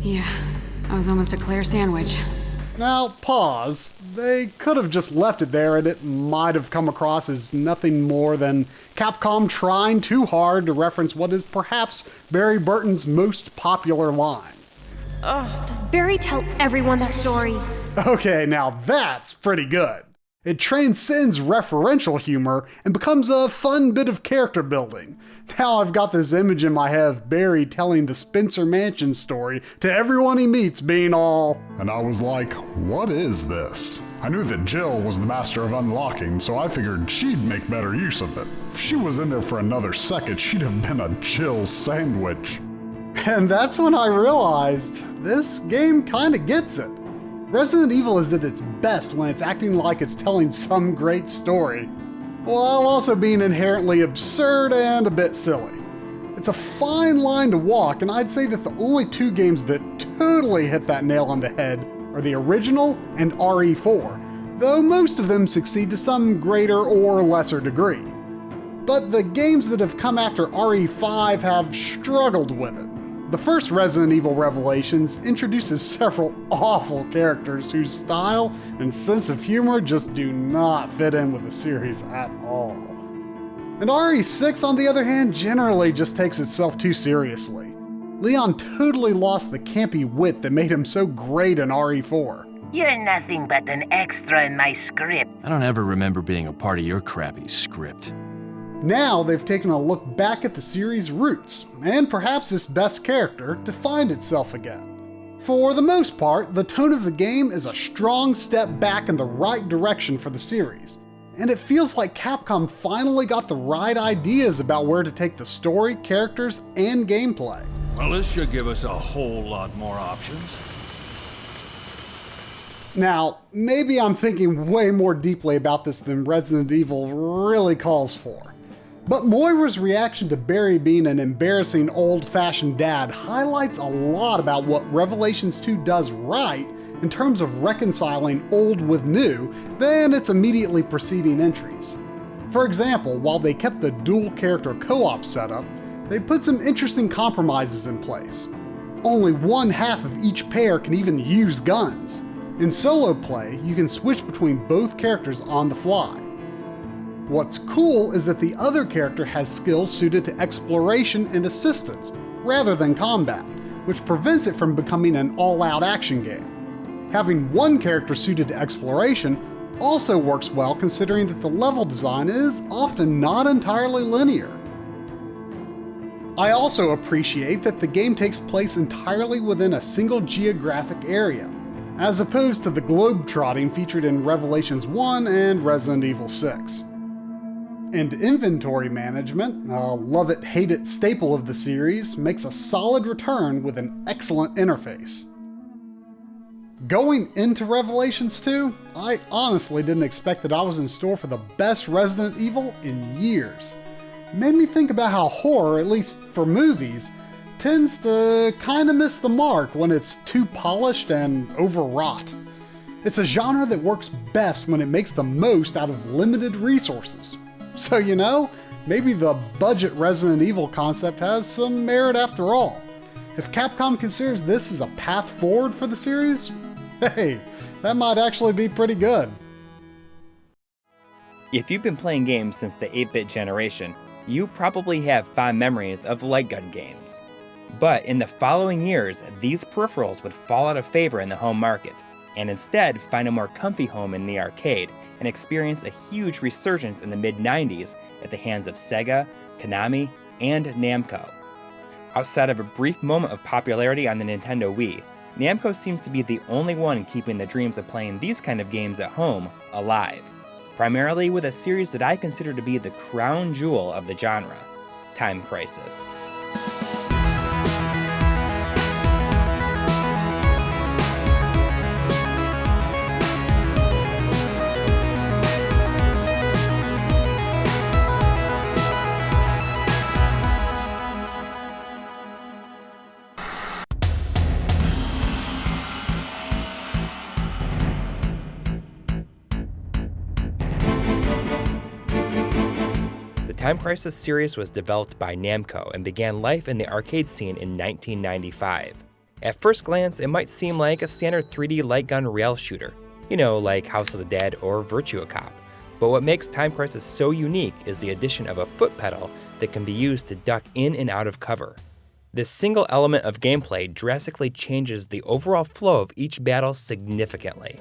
Yeah, I was almost a Claire sandwich. Now, pause. They could have just left it there and it might have come across as nothing more than Capcom trying too hard to reference what is perhaps Barry Burton's most popular line. Ugh, does Barry tell everyone that story? Okay, now that's pretty good. It transcends referential humor and becomes a fun bit of character building. Now I've got this image in my head of Barry telling the Spencer Mansion story to everyone he meets being all... And I was like, what is this? I knew that Jill was the master of unlocking, so I figured she'd make better use of it. If she was in there for another second, she'd have been a Jill sandwich. And that's when I realized this game kinda gets it. Resident Evil is at its best when it's acting like it's telling some great story, while also being inherently absurd and a bit silly. It's a fine line to walk, and I'd say that the only 2 games that totally hit that nail on the head are the original and RE4, though most of them succeed to some greater or lesser degree. But the games that have come after RE5 have struggled with it. The first Resident Evil Revelations introduces several awful characters whose style and sense of humor just do not fit in with the series at all. And RE6, on the other hand, generally just takes itself too seriously. Leon totally lost the campy wit that made him so great in RE4. You're nothing but an extra in my script. I don't ever remember being a part of your crappy script. Now they've taken a look back at the series' roots, and perhaps its best character, to find itself again. For the most part, the tone of the game is a strong step back in the right direction for the series, and it feels like Capcom finally got the right ideas about where to take the story, characters, and gameplay. Well, this should give us a whole lot more options. Now, maybe I'm thinking way more deeply about this than Resident Evil really calls for. But Moira's reaction to Barry being an embarrassing old-fashioned dad highlights a lot about what Revelations 2 does right in terms of reconciling old with new than its immediately preceding entries. For example, while they kept the dual character co-op setup, they put some interesting compromises in place. Only one half of each pair can even use guns. In solo play, you can switch between both characters on the fly. What's cool is that the other character has skills suited to exploration and assistance, rather than combat, which prevents it from becoming an all-out action game. Having one character suited to exploration also works well considering that the level design is often not entirely linear. I also appreciate that the game takes place entirely within a single geographic area, as opposed to the globe-trotting featured in Revelations 1 and Resident Evil 6. And inventory management, a love-it-hate-it staple of the series, makes a solid return with an excellent interface. Going into Revelations 2, I honestly didn't expect that I was in store for the best Resident Evil in years. It made me think about how horror, at least for movies, tends to kinda miss the mark when it's too polished and overwrought. It's a genre that works best when it makes the most out of limited resources. So you know, maybe the budget Resident Evil concept has some merit after all. If Capcom considers this as a path forward for the series, hey, that might actually be pretty good. If you've been playing games since the 8-bit generation, you probably have fond memories of light gun games. But in the following years, these peripherals would fall out of favor in the home market, and instead find a more comfy home in the arcade, and experience a huge resurgence in the mid-90s at the hands of Sega, Konami, and Namco. Outside of a brief moment of popularity on the Nintendo Wii, Namco seems to be the only one keeping the dreams of playing these kind of games at home alive, primarily with a series that I consider to be the crown jewel of the genre, Time Crisis. The Time Crisis series was developed by Namco and began life in the arcade scene in 1995. At first glance, it might seem like a standard 3D light gun rail shooter, you know, like House of the Dead or Virtua Cop. But what makes Time Crisis so unique is the addition of a foot pedal that can be used to duck in and out of cover. This single element of gameplay drastically changes the overall flow of each battle significantly.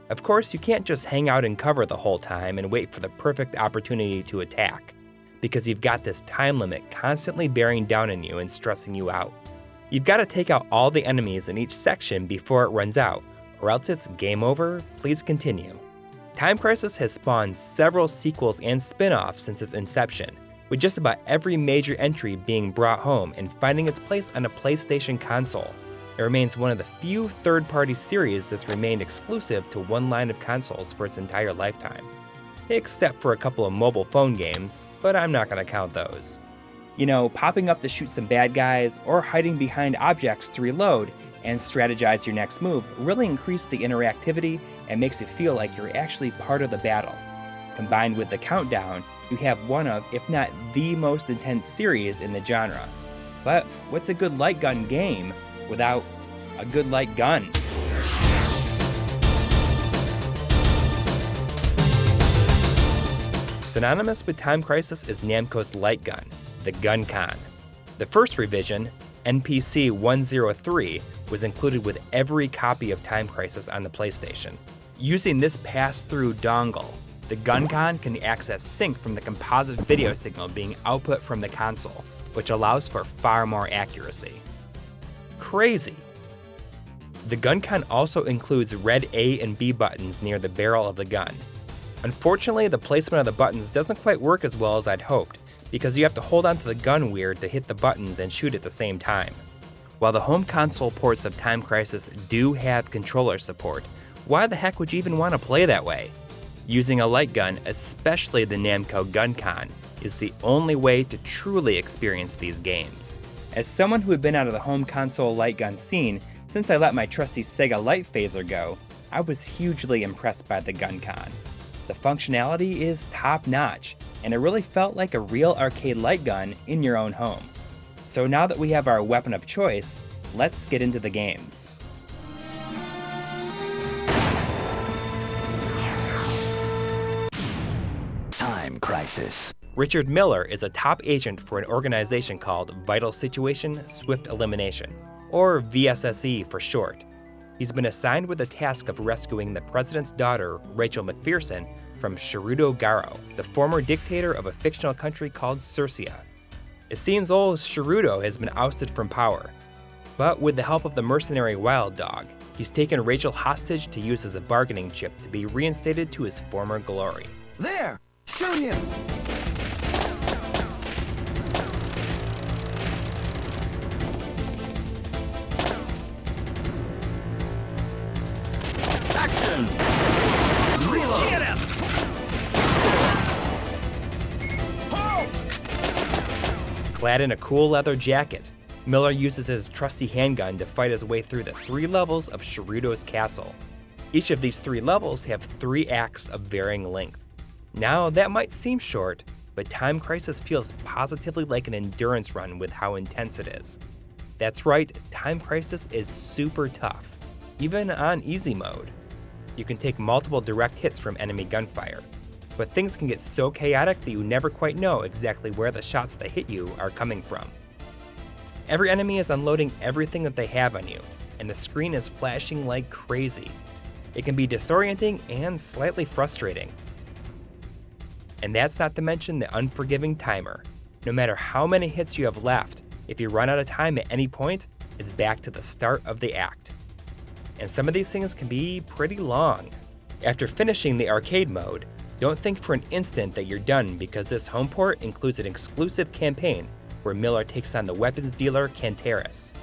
Of course, you can't just hang out in cover the whole time and wait for the perfect opportunity to attack, because you've got this time limit constantly bearing down on you and stressing you out. You've got to take out all the enemies in each section before it runs out, or else it's game over, please continue. Time Crisis has spawned several sequels and spin-offs since its inception, with just about every major entry being brought home and finding its place on a PlayStation console. It remains one of the few third-party series that's remained exclusive to one line of consoles for its entire lifetime. Except for a couple of mobile phone games, but I'm not going to count those. You know, popping up to shoot some bad guys or hiding behind objects to reload and strategize your next move really increase the interactivity and makes you feel like you're actually part of the battle. Combined with the countdown, you have one of, if not the most intense series in the genre. But what's a good light gun game without a good light gun? Synonymous with Time Crisis is Namco's light gun, the Gun Con. The first revision, NPC 103, was included with every copy of Time Crisis on the PlayStation. Using this pass-through dongle, the Gun Con can access sync from the composite video signal being output from the console, which allows for far more accuracy. Crazy! The Gun Con also includes red A and B buttons near the barrel of the gun. Unfortunately, the placement of the buttons doesn't quite work as well as I'd hoped, because you have to hold onto the gun weird to hit the buttons and shoot at the same time. While the home console ports of Time Crisis do have controller support, why the heck would you even want to play that way? Using a light gun, especially the Namco Gun Con, is the only way to truly experience these games. As someone who had been out of the home console light gun scene since I let my trusty Sega Light Phaser go, I was hugely impressed by the Gun Con. The functionality is top-notch, and it really felt like a real arcade light gun in your own home. So now that we have our weapon of choice, let's get into the games. Time Crisis. Richard Miller is a top agent for an organization called Vital Situation Swift Elimination. or VSSE for short. He's been assigned with the task of rescuing the president's daughter, Rachel McPherson, from Sharudo Garo, the former dictator of a fictional country called Circia. It seems old Sharudo has been ousted from power, but with the help of the mercenary Wild Dog, he's taken Rachel hostage to use as a bargaining chip to be reinstated to his former glory. There! Shoot him! Action! Reload! Get him! Clad in a cool leather jacket, Miller uses his trusty handgun to fight his way through the 3 levels of Sharudo's castle. Each of these 3 levels have 3 acts of varying length. Now, that might seem short, but Time Crisis feels positively like an endurance run with how intense it is. That's right, Time Crisis is super tough, even on easy mode. You can take multiple direct hits from enemy gunfire, but things can get so chaotic that you never quite know exactly where the shots that hit you are coming from. Every enemy is unloading everything that they have on you, and the screen is flashing like crazy. It can be disorienting and slightly frustrating. And that's not to mention the unforgiving timer. No matter how many hits you have left, if you run out of time at any point, it's back to the start of the act. And some of these things can be pretty long. After finishing the arcade mode, don't think for an instant that you're done, because this home port includes an exclusive campaign where Miller takes on the weapons dealer Canteris.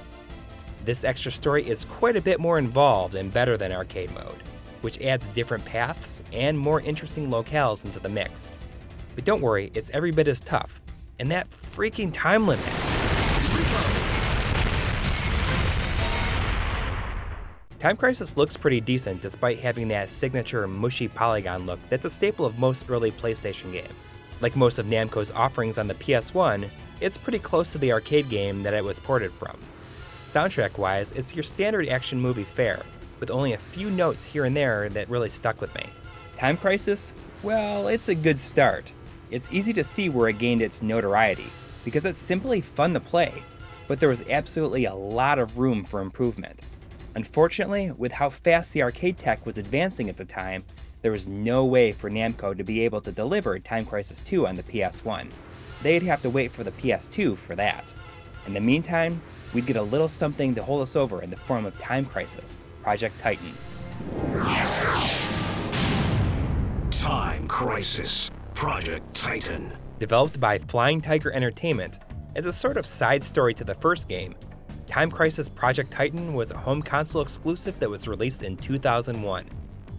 This extra story is quite a bit more involved and better than arcade mode, which adds different paths and more interesting locales into the mix. But don't worry, it's every bit as tough. And that freaking time limit! Time Crisis looks pretty decent despite having that signature mushy polygon look that's a staple of most early PlayStation games. Like most of Namco's offerings on the PS1, it's pretty close to the arcade game that it was ported from. Soundtrack-wise, it's your standard action movie fare, with only a few notes here and there that really stuck with me. Time Crisis? Well, it's a good start. It's easy to see where it gained its notoriety, because it's simply fun to play, but there was absolutely a lot of room for improvement. Unfortunately, with how fast the arcade tech was advancing at the time, there was no way for Namco to be able to deliver Time Crisis 2 on the PS1. They'd have to wait for the PS2 for that. In the meantime, we'd get a little something to hold us over in the form of Time Crisis, Project Titan. Time Crisis, Project Titan. Developed by Flying Tiger Entertainment, as a sort of side story to the first game, Time Crisis Project Titan was a home console exclusive that was released in 2001.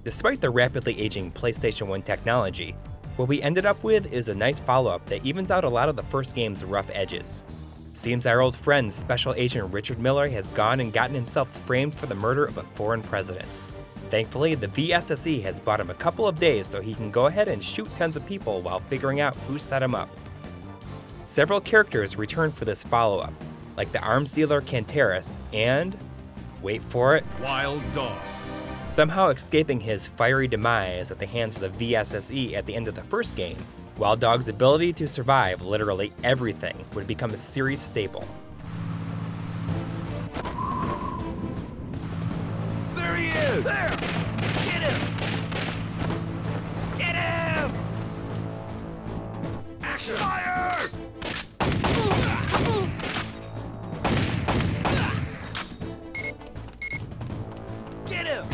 Despite the rapidly aging PlayStation 1 technology, what we ended up with is a nice follow-up that evens out a lot of the first game's rough edges. Seems our old friend Special Agent Richard Miller has gone and gotten himself framed for the murder of a foreign president. Thankfully, the VSSE has bought him a couple of days so he can go ahead and shoot tons of people while figuring out who set him up. Several characters return for this follow-up, like the arms dealer Canteris and, wait for it, Wild Dog. Somehow escaping his fiery demise at the hands of the VSSE at the end of the first game, Wild Dog's ability to survive literally everything would become a series staple. There he is! There! Get him! Get him! Action! Fire! Get him!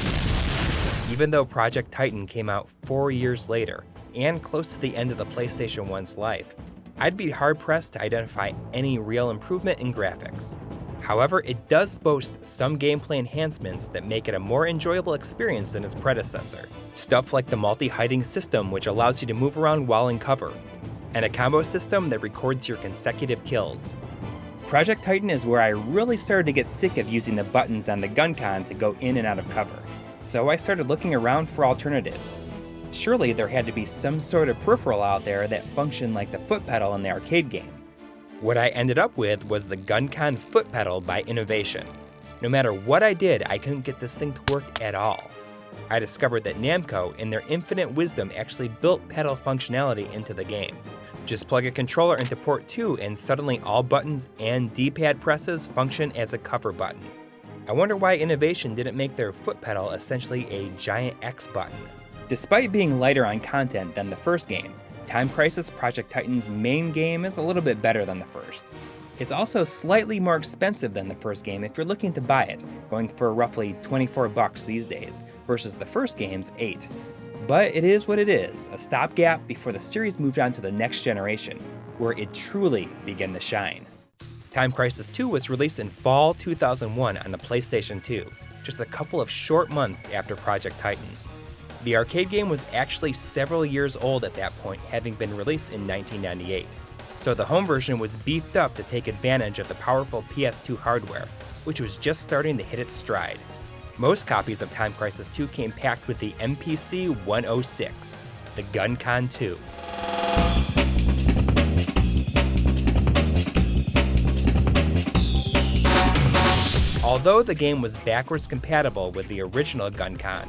Even though Project Titan came out 4 years later, and close to the end of the PlayStation 1's life, I'd be hard-pressed to identify any real improvement in graphics. However, it does boast some gameplay enhancements that make it a more enjoyable experience than its predecessor. Stuff like the multi-hiding system, which allows you to move around while in cover, and a combo system that records your consecutive kills. Project Titan is where I really started to get sick of using the buttons on the gun con to go in and out of cover, so I started looking around for alternatives. Surely there had to be some sort of peripheral out there that functioned like the foot pedal in the arcade game. What I ended up with was the GunCon foot pedal by Innovation. No matter what I did, I couldn't get this thing to work at all. I discovered that Namco, in their infinite wisdom, actually built pedal functionality into the game, Just plug a controller into port 2 and suddenly all buttons and D-pad presses function as a cover button. I wonder why Innovation didn't make their foot pedal essentially a giant X button. Despite being lighter on content than the first game, Time Crisis Project Titan's main game is a little bit better than the first. It's also slightly more expensive than the first game if you're looking to buy it, going for roughly $24 these days, versus the first game's $8. But it is what it is, a stopgap before the series moved on to the next generation, where it truly began to shine. Time Crisis 2 was released in fall 2001 on the PlayStation 2, just a couple of short months after Project Titan. The arcade game was actually several years old at that point, having been released in 1998. So the home version was beefed up to take advantage of the powerful PS2 hardware, which was just starting to hit its stride. Most copies of Time Crisis 2 came packed with the MPC 106, the GunCon 2. Although the game was backwards compatible with the original GunCon,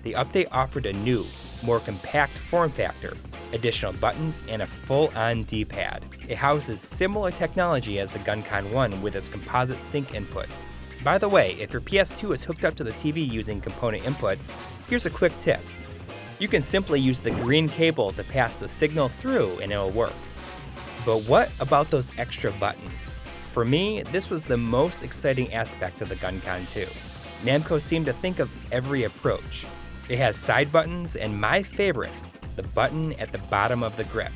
the update offered a new, more compact form factor, additional buttons, and a full-on D-pad. It houses similar technology as the GunCon 1 with its composite sync input. By the way, if your PS2 is hooked up to the TV using component inputs, here's a quick tip. You can simply use the green cable to pass the signal through and it'll work. But what about those extra buttons? For me, this was the most exciting aspect of the GunCon 2. Namco seemed to think of every approach. It has side buttons and my favorite, the button at the bottom of the grip.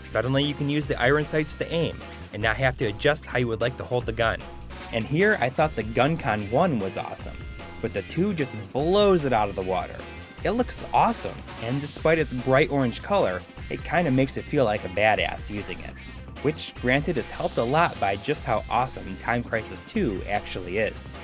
Suddenly you can use the iron sights to aim and not have to adjust how you would like to hold the gun. And here I thought the GunCon 1 was awesome, but the 2 just blows it out of the water. It looks awesome, and despite its bright orange color, it kinda makes it feel like a badass using it. Which, granted, is helped a lot by just how awesome Time Crisis 2 actually is.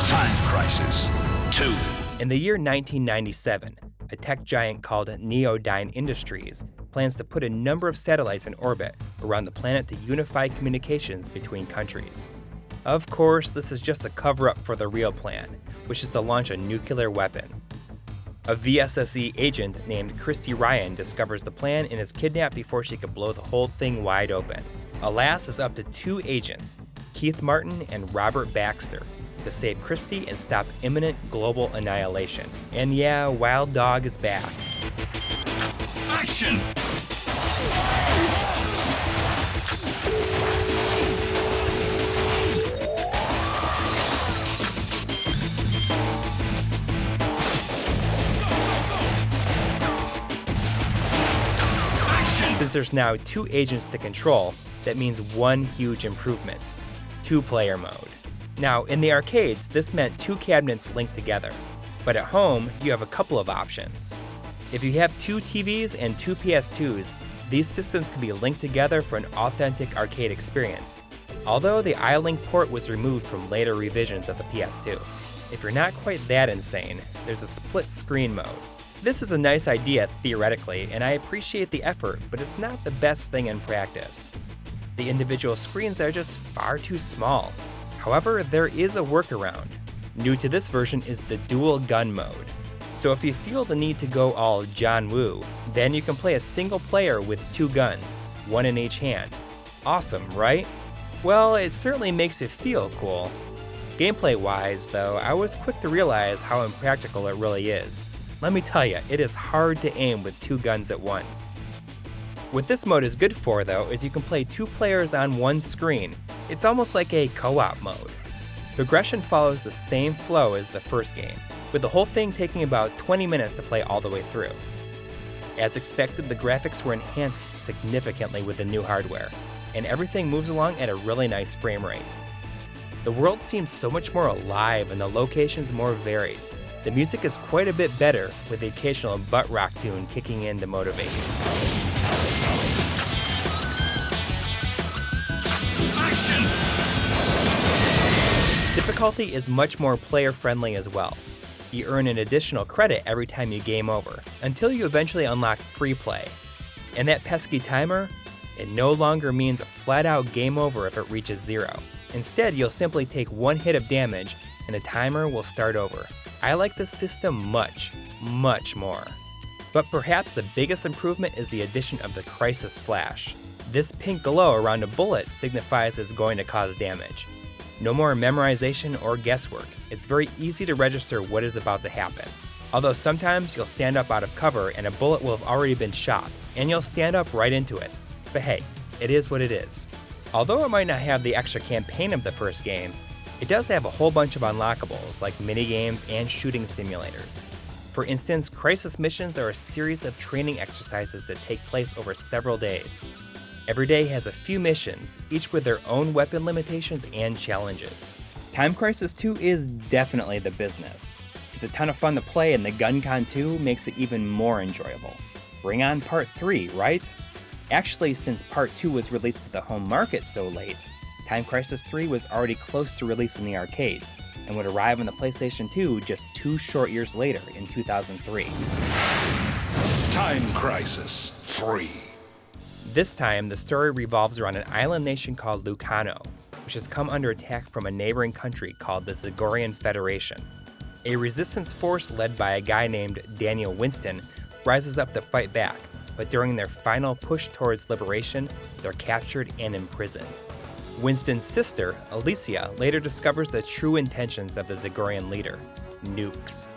Time Crisis 2. In the year 1997, a tech giant called Neodyne Industries plans to put a number of satellites in orbit around the planet to unify communications between countries. Of course, this is just a cover-up for the real plan, which is to launch a nuclear weapon. A VSSE agent named Christy Ryan discovers the plan and is kidnapped before she could blow the whole thing wide open. Alas, it's up to 2 agents, Keith Martin and Robert Baxter, to save Christy and stop imminent global annihilation. And yeah, Wild Dog is back. Action! Since there's now 2 agents to control, that means one huge improvement: 2-player mode. Now, in the arcades, this meant 2 cabinets linked together, but at home, you have a couple of options. If you have 2 TVs and 2 PS2s, these systems can be linked together for an authentic arcade experience, although the iLink port was removed from later revisions of the PS2. If you're not quite that insane, there's a split screen mode. This is a nice idea theoretically, and I appreciate the effort, but it's not the best thing in practice. The individual screens are just far too small. However, there is a workaround. New to this version is the dual gun mode. So if you feel the need to go all John Woo, then you can play a single player with 2 guns, 1 in each hand. Awesome, right? Well, it certainly makes it feel cool. Gameplay-wise, though, I was quick to realize how impractical it really is. Let me tell you, it is hard to aim with 2 guns at once. What this mode is good for, though, is you can play 2 players on one screen. It's almost like a co-op mode. Progression follows the same flow as the first game, with the whole thing taking about 20 minutes to play all the way through. As expected, the graphics were enhanced significantly with the new hardware, and everything moves along at a really nice frame rate. The world seems so much more alive and the locations more varied. The music is quite a bit better, with the occasional butt rock tune kicking in to motivate you. Action! Difficulty is much more player-friendly as well. You earn an additional credit every time you game over, until you eventually unlock free play. And that pesky timer? It no longer means a flat-out game over if it reaches 0. Instead, you'll simply take 1 hit of damage and the timer will start over. I like this system much, much more. But perhaps the biggest improvement is the addition of the Crisis Flash. This pink glow around a bullet signifies it's going to cause damage. No more memorization or guesswork. It's very easy to register what is about to happen. Although sometimes you'll stand up out of cover and a bullet will have already been shot, and you'll stand up right into it. But hey, it is what it is. Although it might not have the extra campaign of the first game, it does have a whole bunch of unlockables like minigames and shooting simulators. For instance, Crisis missions are a series of training exercises that take place over several days. Every day has a few missions, each with their own weapon limitations and challenges. Time Crisis 2 is definitely the business. It's a ton of fun to play, and the GunCon 2 makes it even more enjoyable. Bring on Part 3, right? Actually, since Part 2 was released to the home market so late, Time Crisis 3 was already close to release in the arcades, and would arrive on the PlayStation 2 just 2 short years later in 2003. Time Crisis 3. This time, the story revolves around an island nation called Lucano, which has come under attack from a neighboring country called the Zagorian Federation. A resistance force led by a guy named Daniel Winston rises up to fight back, but during their final push towards liberation, they're captured and imprisoned. Winston's sister, Alicia, later discovers the true intentions of the Zagorian leader, nukes.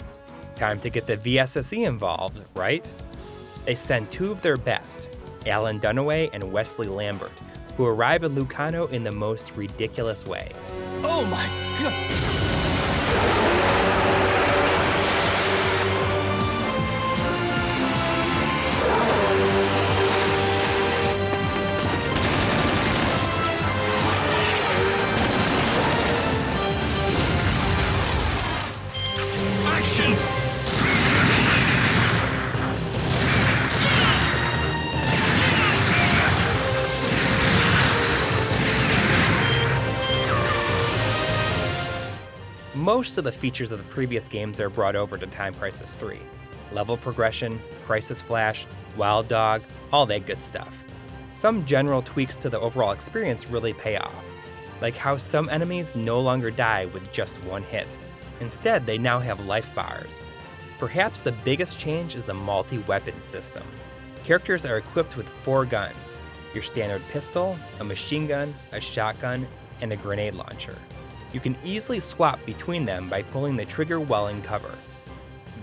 Time to get the VSSE involved, right? They send 2 of their best, Alan Dunaway and Wesley Lambert, who arrive in Lucano in the most ridiculous way. Oh my god! Most of the features of the previous games are brought over to Time Crisis 3. Level progression, Crisis Flash, Wild Dog, all that good stuff. Some general tweaks to the overall experience really pay off, like how some enemies no longer die with just one hit. Instead, they now have life bars. Perhaps the biggest change is the multi-weapon system. Characters are equipped with 4 guns, your standard pistol, a machine gun, a shotgun, and a grenade launcher. You can easily swap between them by pulling the trigger while in cover.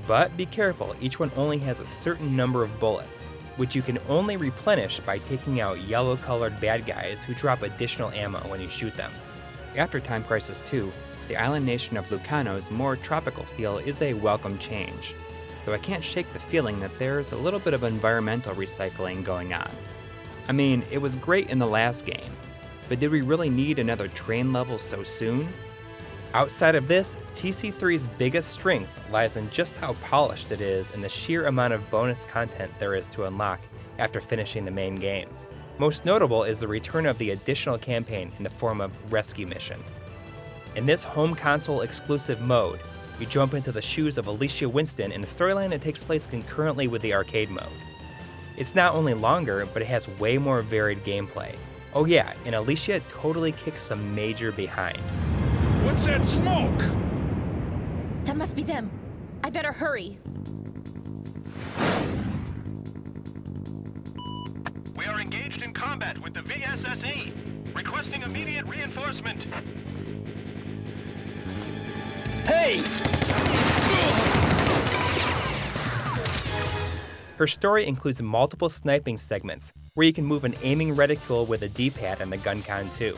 But be careful, each one only has a certain number of bullets, which you can only replenish by taking out yellow-colored bad guys who drop additional ammo when you shoot them. After Time Crisis 2, the island nation of Lucano's more tropical feel is a welcome change, though I can't shake the feeling that there's a little bit of environmental recycling going on. I mean, it was great in the last game, but did we really need another train level so soon? Outside of this, TC3's biggest strength lies in just how polished it is and the sheer amount of bonus content there is to unlock after finishing the main game. Most notable is the return of the additional campaign in the form of Rescue Mission. In this home console exclusive mode, you jump into the shoes of Alicia Winston in a storyline that takes place concurrently with the arcade mode. It's not only longer, but it has way more varied gameplay. Oh yeah, and Alicia totally kicks some major behind. What's that smoke? That must be them. I better hurry. We are engaged in combat with the VSSE. Requesting immediate reinforcement. Hey! Her story includes multiple sniping segments, where you can move an aiming reticule with a D-pad on the GunCon 2.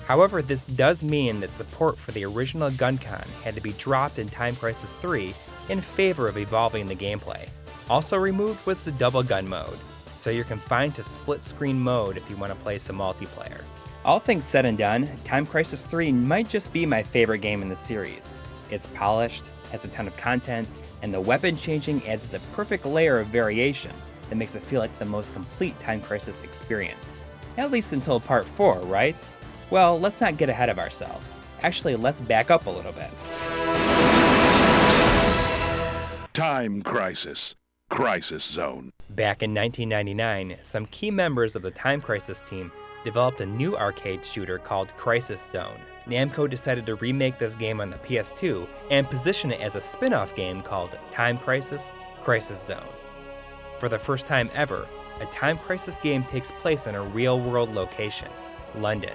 However, this does mean that support for the original GunCon had to be dropped in Time Crisis 3 in favor of evolving the gameplay. Also removed was the double gun mode, so you're confined to split-screen mode if you want to play some multiplayer. All things said and done, Time Crisis 3 might just be my favorite game in the series. It's polished, has a ton of content, and the weapon changing adds the perfect layer of variation that makes it feel like the most complete Time Crisis experience. At least until Part 4, right? Well, let's not get ahead of ourselves. Actually, let's back up a little bit. Time Crisis. Crisis Zone. Back in 1999, some key members of the Time Crisis team developed a new arcade shooter called Crisis Zone. Namco decided to remake this game on the PS2 and position it as a spin-off game called Time Crisis: Crisis Zone. For the first time ever, a Time Crisis game takes place in a real-world location, London.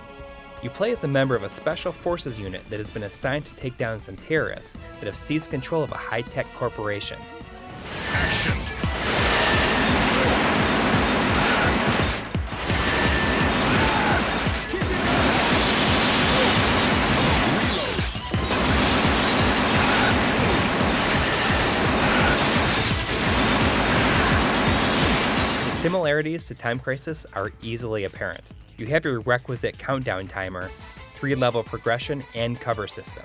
You play as a member of a special forces unit that has been assigned to take down some terrorists that have seized control of a high-tech corporation. The similarities to Time Crisis are easily apparent. You have your requisite countdown timer, 3-level progression, and cover system.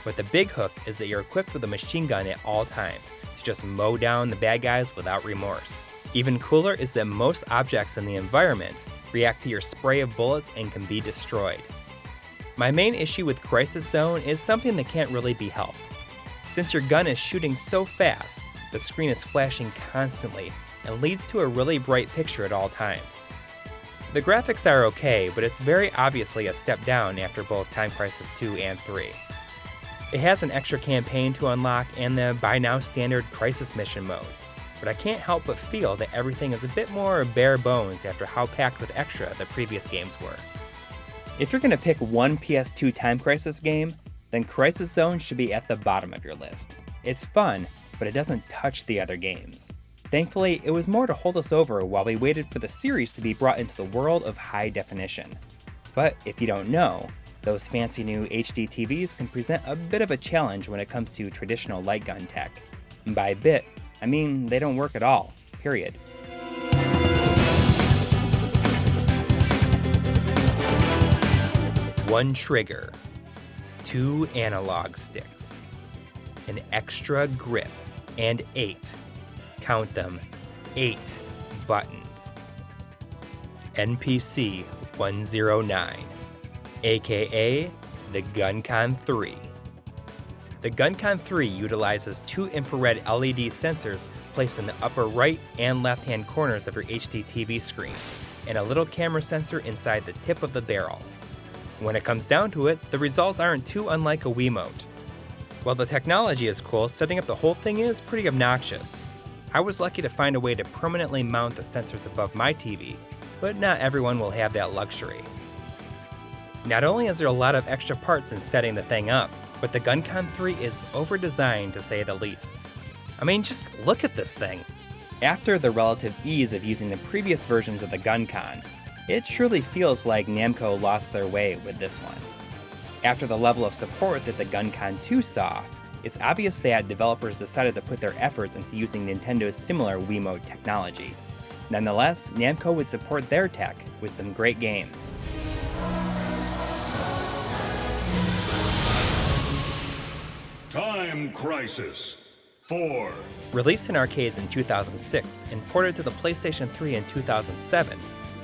But the big hook is that you're equipped with a machine gun at all times to just mow down the bad guys without remorse. Even cooler is that most objects in the environment react to your spray of bullets and can be destroyed. My main issue with Crisis Zone is something that can't really be helped. Since your gun is shooting so fast, the screen is flashing constantly and leads to a really bright picture at all times. The graphics are okay, but it's very obviously a step down after both Time Crisis 2 and 3. It has an extra campaign to unlock and the by now standard Crisis mission mode, but I can't help but feel that everything is a bit more bare bones after how packed with extra the previous games were. If you're going to pick one PS2 Time Crisis game, then Crisis Zone should be at the bottom of your list. It's fun, but it doesn't touch the other games. Thankfully, it was more to hold us over while we waited for the series to be brought into the world of high definition. But if you don't know, those fancy new HD TVs can present a bit of a challenge when it comes to traditional light gun tech. And by bit, I mean they don't work at all, period. One trigger, 2 analog sticks, an extra grip, and 8. Count them, 8 buttons. NPC 109, aka the GunCon 3. The GunCon 3 utilizes 2 infrared LED sensors placed in the upper right and left-hand corners of your HD TV screen, and a little camera sensor inside the tip of the barrel. When it comes down to it, the results aren't too unlike a Wiimote. While the technology is cool, setting up the whole thing is pretty obnoxious. I was lucky to find a way to permanently mount the sensors above my TV, but not everyone will have that luxury. Not only is there a lot of extra parts in setting the thing up, but the GunCon 3 is over-designed to say the least. I mean, just look at this thing. After the relative ease of using the previous versions of the GunCon, it surely feels like Namco lost their way with this one. After the level of support that the GunCon 2 saw, it's obvious that developers decided to put their efforts into using Nintendo's similar Wiimote technology. Nonetheless, Namco would support their tech with some great games. Time Crisis 4. Released in arcades in 2006 and ported to the PlayStation 3 in 2007,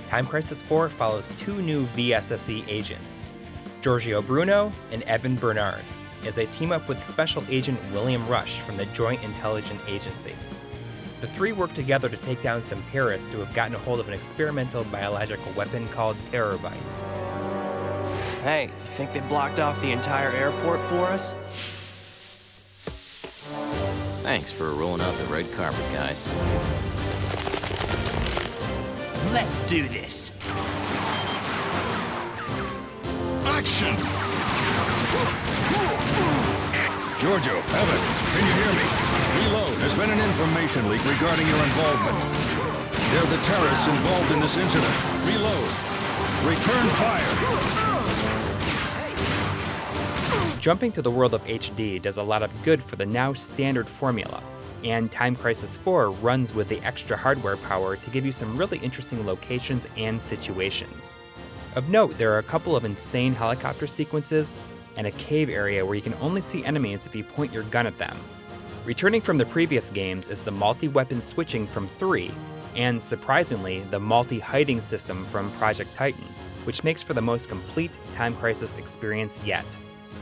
Time Crisis 4 follows 2 new VSSE agents, Giorgio Bruno and Evan Bernard, as they team up with Special Agent William Rush from the Joint Intelligence Agency. The 3 work together to take down some terrorists who have gotten a hold of an experimental biological weapon called Terrorbite. Hey, you think they blocked off the entire airport for us? Thanks for rolling out the red carpet, guys. Let's do this. Action! Giorgio, Evan, can you hear me? Reload. There's been an information leak regarding your involvement. They're the terrorists involved in this incident. Reload. Return fire. Jumping to the world of HD does a lot of good for the now standard formula, and Time Crisis 4 runs with the extra hardware power to give you some really interesting locations and situations. Of note, there are a couple of insane helicopter sequences and a cave area where you can only see enemies if you point your gun at them. Returning from the previous games is the multi-weapon switching from 3, and surprisingly, the multi-hiding system from Project Titan, which makes for the most complete Time Crisis experience yet.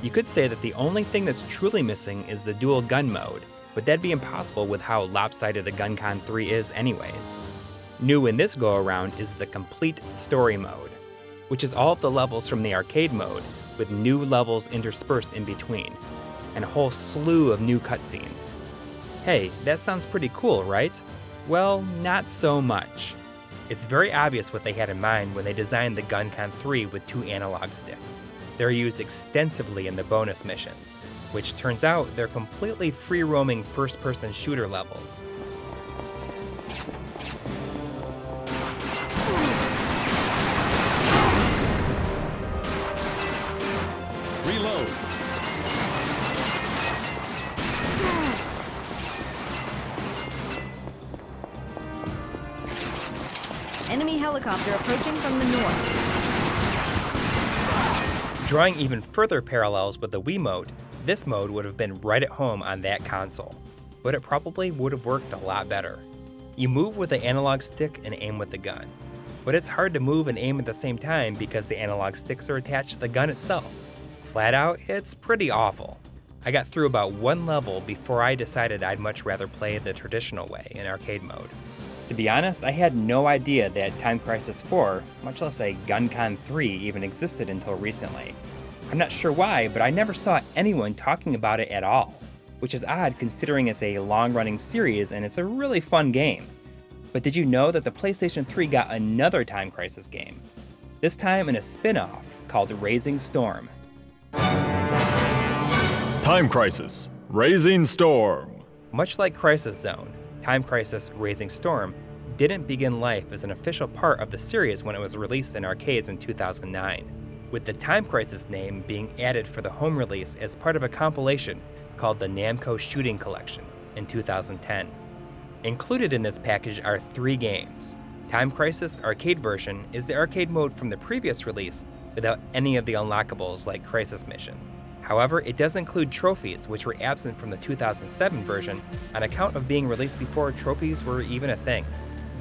You could say that the only thing that's truly missing is the dual gun mode, but that'd be impossible with how lopsided the GunCon 3 is anyways. New in this go-around is the complete story mode, which is all of the levels from the arcade mode, with new levels interspersed in between, and a whole slew of new cutscenes. Hey, that sounds pretty cool, right? Well, not so much. It's very obvious what they had in mind when they designed the GunCon 3 with 2 analog sticks. They're used extensively in the bonus missions, which turns out they're completely free-roaming first-person shooter levels. Reload. Enemy helicopter approaching from the north. Drawing even further parallels with the Wii mode, this mode would have been right at home on that console, but it probably would have worked a lot better. You move with the analog stick and aim with the gun, but it's hard to move and aim at the same time because the analog sticks are attached to the gun itself. Flat out, it's pretty awful. I got through about 1 level before I decided I'd much rather play the traditional way in arcade mode. To be honest, I had no idea that Time Crisis 4, much less a GunCon 3, even existed until recently. I'm not sure why, but I never saw anyone talking about it at all, which is odd considering it's a long-running series and it's a really fun game. But did you know that the PlayStation 3 got another Time Crisis game? This time in a spin-off called Raising Storm. Time Crisis: Raising Storm. Much like Crisis Zone, Time Crisis: Raising Storm didn't begin life as an official part of the series when it was released in arcades in 2009, with the Time Crisis name being added for the home release as part of a compilation called the Namco Shooting Collection in 2010. Included in this package are 3 games. Time Crisis Arcade version is the arcade mode from the previous release without any of the unlockables like Crisis Mission. However, it does include trophies, which were absent from the 2007 version on account of being released before trophies were even a thing.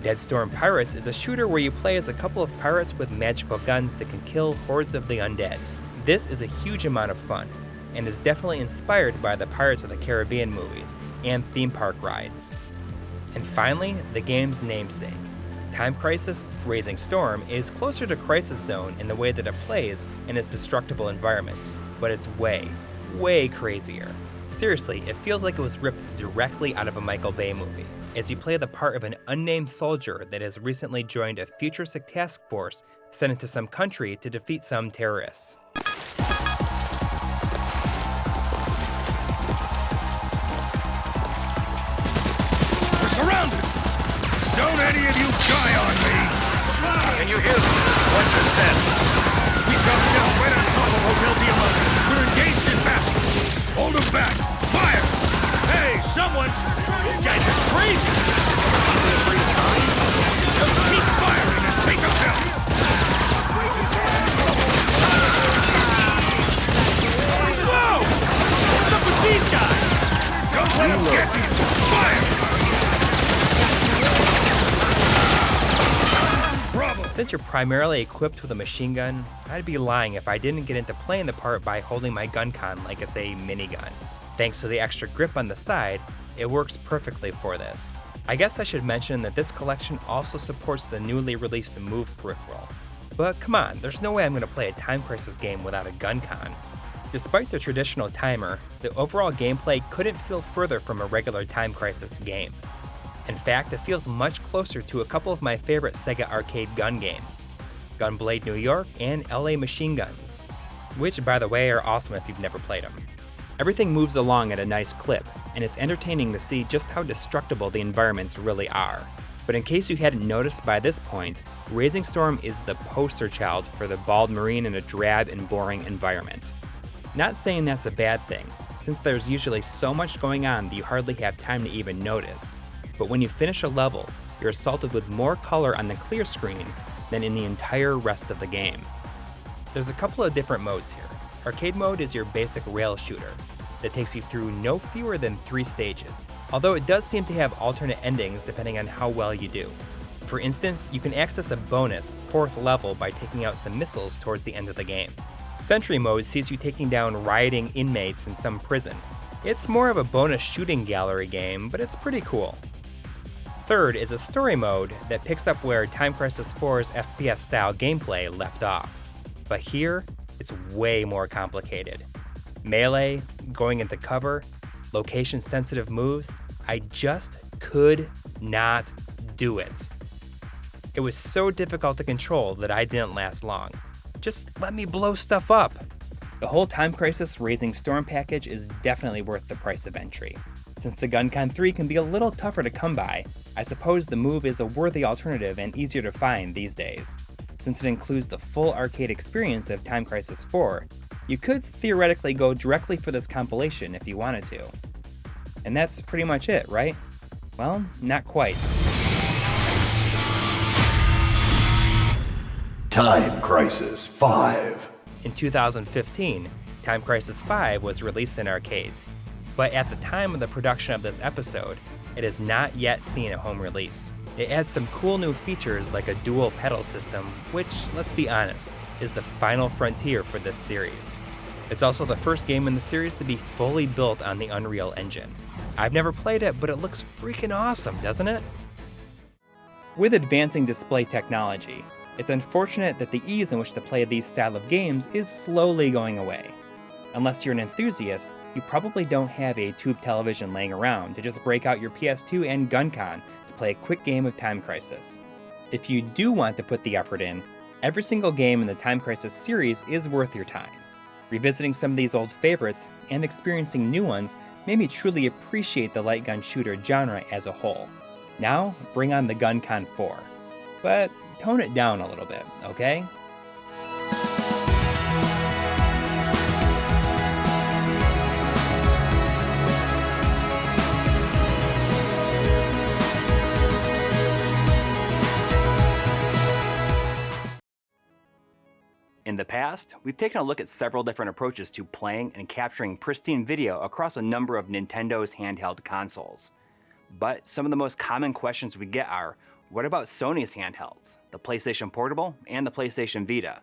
Dead Storm Pirates is a shooter where you play as a couple of pirates with magical guns that can kill hordes of the undead. This is a huge amount of fun, and is definitely inspired by the Pirates of the Caribbean movies and theme park rides. And finally, the game's namesake. Time Crisis: Raising Storm is closer to Crisis Zone in the way that it plays in its destructible environments, but it's way, way crazier. Seriously, it feels like it was ripped directly out of a Michael Bay movie, as you play the part of an unnamed soldier that has recently joined a futuristic task force sent into some country to defeat some terrorists. We're surrounded! Don't any of you die on me! Can you hear them? What's your sense? We dropped down right on top of Hotel Diamante. We're engaged in battle. Hold them back! Fire! Hey, someone's... These guys are crazy! Just keep firing and take them down! Whoa! What's up with these guys? Don't let them get you! Fire! Since you're primarily equipped with a machine gun, I'd be lying if I didn't get into playing the part by holding my GunCon like it's a minigun. Thanks to the extra grip on the side, it works perfectly for this. I guess I should mention that this collection also supports the newly released Move peripheral. But come on, there's no way I'm going to play a Time Crisis game without a GunCon. Despite the traditional timer, the overall gameplay couldn't feel further from a regular Time Crisis game. In fact, it feels much closer to a couple of my favorite Sega arcade gun games, Gunblade New York and LA Machine Guns, which by the way are awesome if you've never played them. Everything moves along at a nice clip, and it's entertaining to see just how destructible the environments really are. But in case you hadn't noticed by this point, Raising Storm is the poster child for the bald marine in a drab and boring environment. Not saying that's a bad thing, since there's usually so much going on that you hardly have time to even notice. But when you finish a level, you're assaulted with more color on the clear screen than in the entire rest of the game. There's a couple of different modes here. Arcade mode is your basic rail shooter that takes you through no fewer than 3 stages, although it does seem to have alternate endings depending on how well you do. For instance, you can access a bonus 4th level by taking out some missiles towards the end of the game. Sentry mode sees you taking down rioting inmates in some prison. It's more of a bonus shooting gallery game, but it's pretty cool. Third is a story mode that picks up where Time Crisis 4's FPS-style gameplay left off. But here, it's way more complicated. Melee, going into cover, location-sensitive moves, I just could not do it. It was so difficult to control that I didn't last long. Just let me blow stuff up. The whole Time Crisis Raising Storm package is definitely worth the price of entry. Since the GunCon 3 can be a little tougher to come by, I suppose the Move is a worthy alternative and easier to find these days. Since it includes the full arcade experience of Time Crisis 4, you could theoretically go directly for this compilation if you wanted to. And that's pretty much it, right? Well, not quite. Time Crisis 5. In 2015, Time Crisis 5 was released in arcades, but at the time of the production of this episode, it is not yet seen a home release. It adds some cool new features like a dual pedal system, which, let's be honest, is the final frontier for this series. It's also the first game in the series to be fully built on the Unreal Engine. I've never played it, but it looks freaking awesome, doesn't it? With advancing display technology, it's unfortunate that the ease in which to play these style of games is slowly going away. Unless you're an enthusiast, you probably don't have a tube television laying around to just break out your PS2 and GunCon to play a quick game of Time Crisis. If you do want to put the effort in, every single game in the Time Crisis series is worth your time. Revisiting some of these old favorites and experiencing new ones made me truly appreciate the light gun shooter genre as a whole. Now, bring on the GunCon 4. But tone it down a little bit, okay? In the past, we've taken a look at several different approaches to playing and capturing pristine video across a number of Nintendo's handheld consoles. But some of the most common questions we get are, what about Sony's handhelds, the PlayStation Portable and the PlayStation Vita?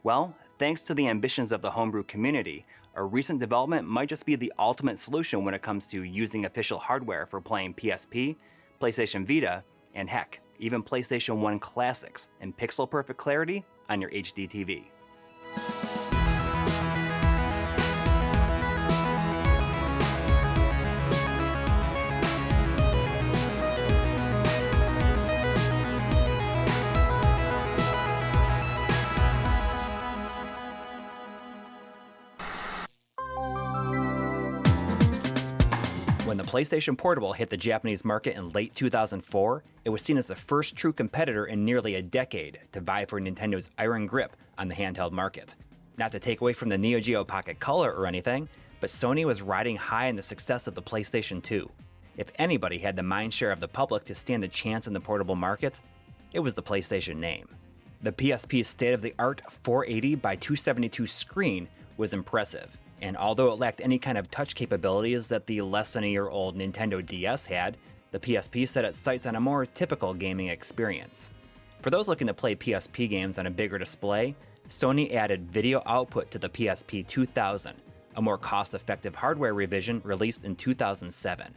Well, thanks to the ambitions of the homebrew community, a recent development might just be the ultimate solution when it comes to using official hardware for playing PSP, PlayStation Vita, and heck, even PlayStation 1 classics in pixel-perfect clarity on your HD TV. When the PlayStation Portable hit the Japanese market in late 2004, it was seen as the first true competitor in nearly a decade to vie for Nintendo's iron grip on the handheld market. Not to take away from the Neo Geo Pocket Color or anything, but Sony was riding high in the success of the PlayStation 2. If anybody had the mindshare of the public to stand a chance in the portable market, it was the PlayStation name. The PSP's state-of-the-art 480 by 272 screen was impressive, and although it lacked any kind of touch capabilities that the less than a year old Nintendo DS had, the PSP set its sights on a more typical gaming experience. For those looking to play PSP games on a bigger display, Sony added video output to the PSP 2000, a more cost-effective hardware revision released in 2007.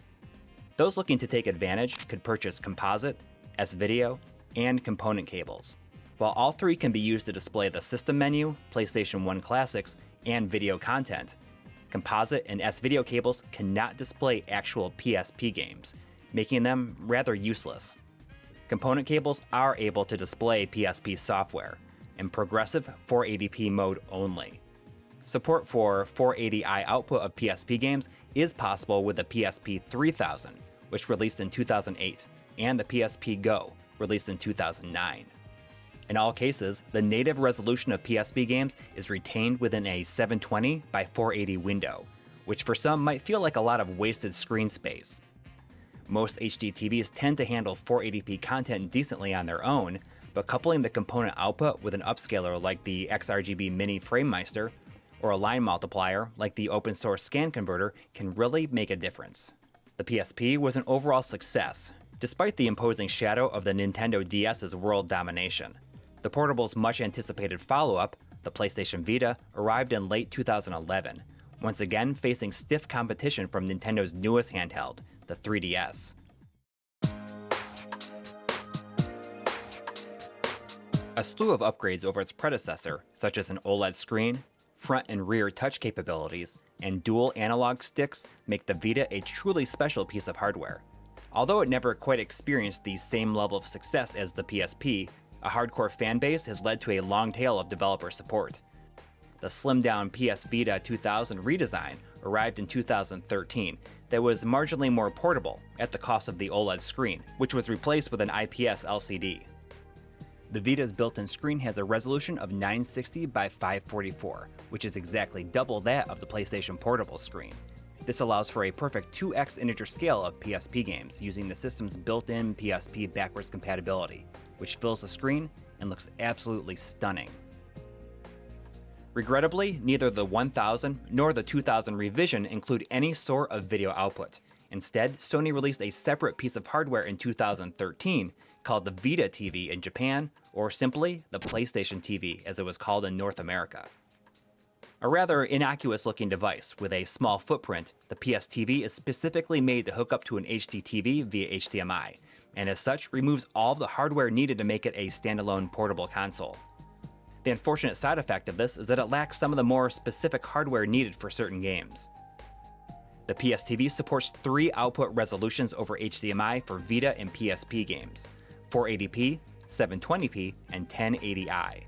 Those looking to take advantage could purchase composite, S-Video, and component cables. While all three can be used to display the system menu, PlayStation 1 classics, and video content, composite and S-Video cables cannot display actual PSP games, making them rather useless. Component cables are able to display PSP software, in progressive 480p mode only. Support for 480i output of PSP games is possible with the PSP 3000, which released in 2008, and the PSP Go, released in 2009. In all cases, the native resolution of PSP games is retained within a 720 by 480 window, which for some might feel like a lot of wasted screen space. Most HD TVs tend to handle 480p content decently on their own, but coupling the component output with an upscaler like the XRGB Mini FrameMeister, or a line multiplier like the open source scan converter can really make a difference. The PSP was an overall success, despite the imposing shadow of the Nintendo DS's world domination. The portable's much anticipated follow-up, the PlayStation Vita, arrived in late 2011, once again facing stiff competition from Nintendo's newest handheld, the 3DS. A slew of upgrades over its predecessor, such as an OLED screen, front and rear touch capabilities, and dual analog sticks make the Vita a truly special piece of hardware. Although it never quite experienced the same level of success as the PSP, a hardcore fanbase has led to a long tail of developer support. The slimmed-down PS Vita 2000 redesign arrived in 2013 that was marginally more portable at the cost of the OLED screen, which was replaced with an IPS LCD. The Vita's built-in screen has a resolution of 960 by 544, which is exactly double that of the PlayStation Portable screen. This allows for a perfect 2x integer scale of PSP games using the system's built-in PSP backwards compatibility, which fills the screen and looks absolutely stunning. Regrettably, neither the 1000 nor the 2000 revision include any sort of video output. Instead, Sony released a separate piece of hardware in 2013 called the Vita TV in Japan, or simply the PlayStation TV as it was called in North America. A rather innocuous-looking device with a small footprint, the PSTV is specifically made to hook up to an HDTV via HDMI, and as such removes all of the hardware needed to make it a standalone portable console. The unfortunate side effect of this is that it lacks some of the more specific hardware needed for certain games. The PSTV supports 3 output resolutions over HDMI for Vita and PSP games: 480p, 720p, and 1080i.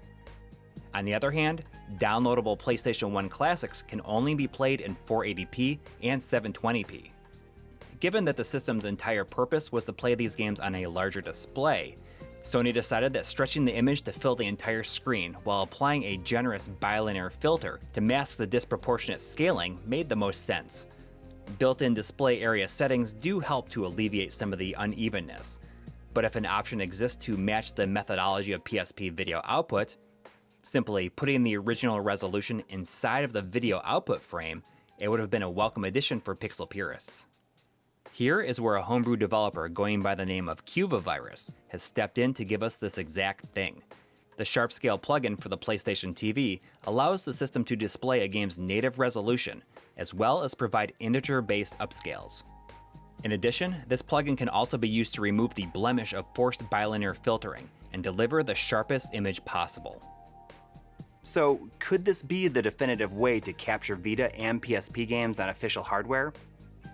On the other hand, downloadable PlayStation 1 classics can only be played in 480p and 720p. Given that the system's entire purpose was to play these games on a larger display, Sony decided that stretching the image to fill the entire screen while applying a generous bilinear filter to mask the disproportionate scaling made the most sense. Built-in display area settings do help to alleviate some of the unevenness, but if an option exists to match the methodology of PSP video output, simply putting the original resolution inside of the video output frame, it would have been a welcome addition for pixel purists. Here is where a homebrew developer going by the name of Cuvavirus has stepped in to give us this exact thing. The Sharpscale plugin for the PlayStation TV allows the system to display a game's native resolution, as well as provide integer-based upscales. In addition, this plugin can also be used to remove the blemish of forced bilinear filtering and deliver the sharpest image possible. So, could this be the definitive way to capture Vita and PSP games on official hardware?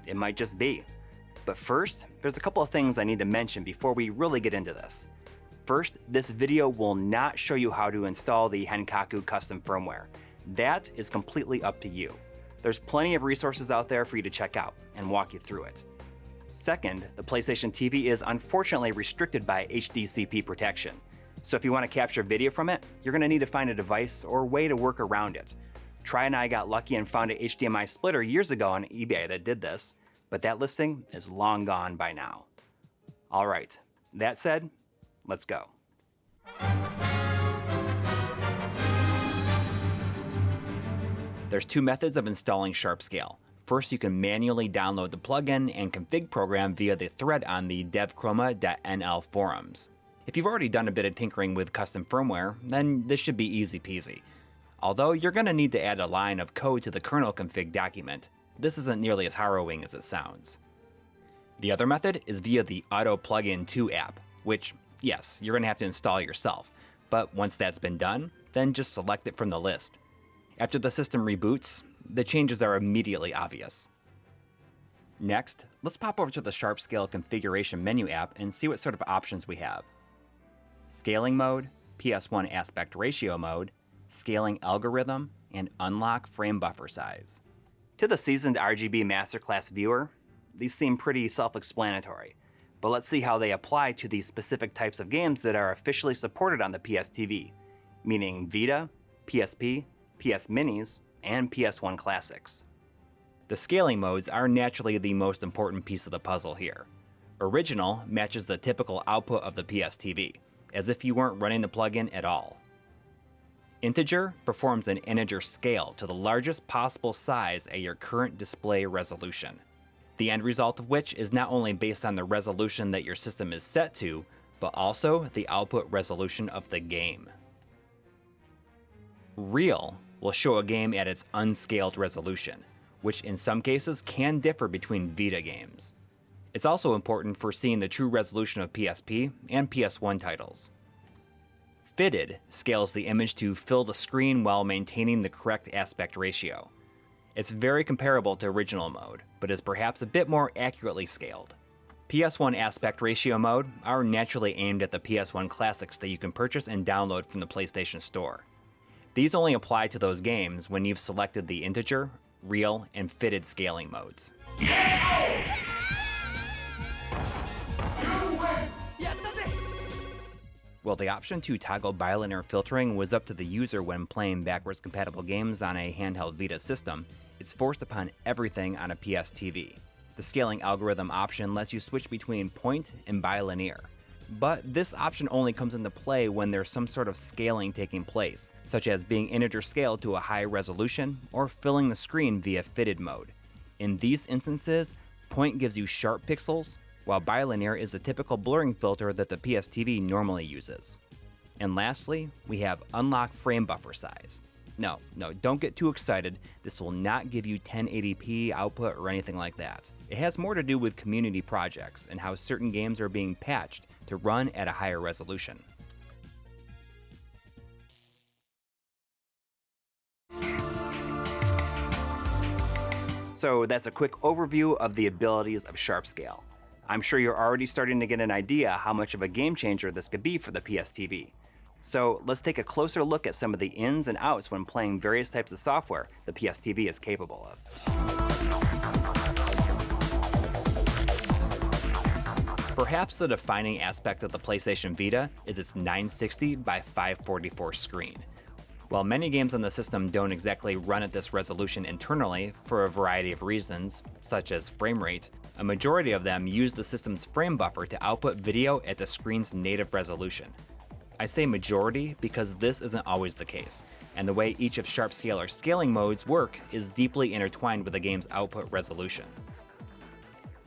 It might just be. But first, there's a couple of things I need to mention before we really get into this. First, this video will not show you how to install the Henkaku custom firmware. That is completely up to you. There's plenty of resources out there for you to check out and walk you through it. Second, the PlayStation TV is unfortunately restricted by HDCP protection. So if you want to capture video from it, you're going to need to find a device or way to work around it. Tri and I got lucky and found an HDMI splitter years ago on eBay that did this, but that listing is long gone by now. Alright, that said, let's go. There's 2 methods of installing Sharpscale. First, you can manually download the plugin and config program via the thread on the devchroma.nl forums. If you've already done a bit of tinkering with custom firmware, then this should be easy peasy. Although you're going to need to add a line of code to the kernel config document, this isn't nearly as harrowing as it sounds. The other method is via the Auto Plugin 2 app, which, yes, you're going to have to install yourself, but once that's been done, then just select it from the list. After the system reboots, the changes are immediately obvious. Next, let's pop over to the Sharpscale configuration menu app and see what sort of options we have. Scaling mode, PS1 aspect ratio mode, scaling algorithm, and unlock frame buffer size. To the seasoned RGB Masterclass viewer, these seem pretty self-explanatory, but let's see how they apply to the specific types of games that are officially supported on the PSTV, meaning Vita, PSP, PS Minis, and PS1 classics. The scaling modes are naturally the most important piece of the puzzle here. Original matches the typical output of the PSTV, as if you weren't running the plugin at all. Integer performs an integer scale to the largest possible size at your current display resolution, the end result of which is not only based on the resolution that your system is set to, but also the output resolution of the game. Real will show a game at its unscaled resolution, which in some cases can differ between Vita games. It's also important for seeing the true resolution of PSP and PS1 titles. Fitted scales the image to fill the screen while maintaining the correct aspect ratio. It's very comparable to original mode, but is perhaps a bit more accurately scaled. PS1 aspect ratio mode are naturally aimed at the PS1 classics that you can purchase and download from the PlayStation Store. These only apply to those games when you've selected the integer, real, and fitted scaling modes. Well, the option to toggle bilinear filtering was up to the user when playing backwards compatible games on a handheld Vita system. It's forced upon everything on a PSTV. The scaling algorithm option lets you switch between point and bilinear. But this option only comes into play when there's some sort of scaling taking place, such as being integer scaled to a high resolution or filling the screen via fitted mode. In these instances, point gives you sharp pixels, while bilinear is the typical blurring filter that the PSTV normally uses. And lastly, we have unlock frame buffer size. No, don't get too excited. This will not give you 1080p output or anything like that. It has more to do with community projects and how certain games are being patched to run at a higher resolution. So that's a quick overview of the abilities of Sharpscale. I'm sure you're already starting to get an idea how much of a game changer this could be for the PSTV. So let's take a closer look at some of the ins and outs when playing various types of software the PSTV is capable of. Perhaps the defining aspect of the PlayStation Vita is its 960 by 544 screen. While many games on the system don't exactly run at this resolution internally for a variety of reasons, such as frame rate, a majority of them use the system's frame buffer to output video at the screen's native resolution. I say majority because this isn't always the case, and the way each of Sharpscale or scaling modes work is deeply intertwined with the game's output resolution.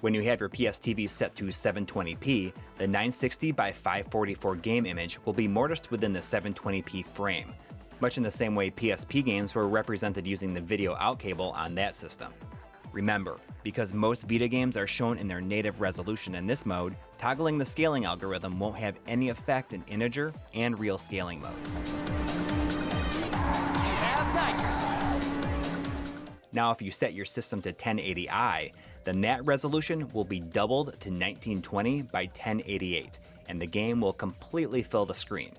When you have your PSTV set to 720p, the 960 by 544 game image will be mortised within the 720p frame, much in the same way PSP games were represented using the video out cable on that system. Remember, because most Vita games are shown in their native resolution in this mode, toggling the scaling algorithm won't have any effect in integer and real scaling modes. Now if you set your system to 1080i, the nat resolution will be doubled to 1920 by 1088, and the game will completely fill the screen,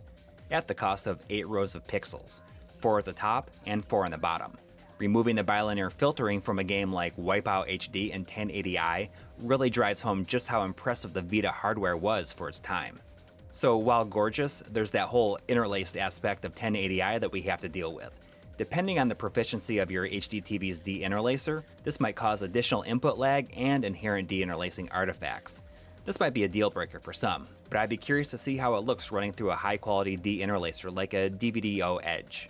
at the cost of 8 rows of pixels, 4 at the top and 4 on the bottom. Removing the bilinear filtering from a game like Wipeout HD and 1080i really drives home just how impressive the Vita hardware was for its time. So while gorgeous, there's that whole interlaced aspect of 1080i that we have to deal with. Depending on the proficiency of your HD TV's deinterlacer, this might cause additional input lag and inherent deinterlacing artifacts. This might be a deal breaker for some, but I'd be curious to see how it looks running through a high quality deinterlacer like a DVD-O Edge.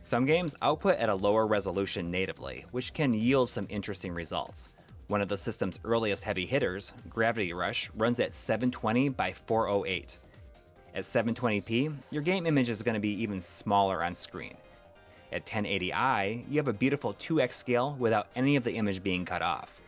Some games output at a lower resolution natively, which can yield some interesting results. One of the system's earliest heavy hitters, Gravity Rush, runs at 720 by 408. At 720p, your game image is going to be even smaller on screen. At 1080i, you have a beautiful 2x scale without any of the image being cut off.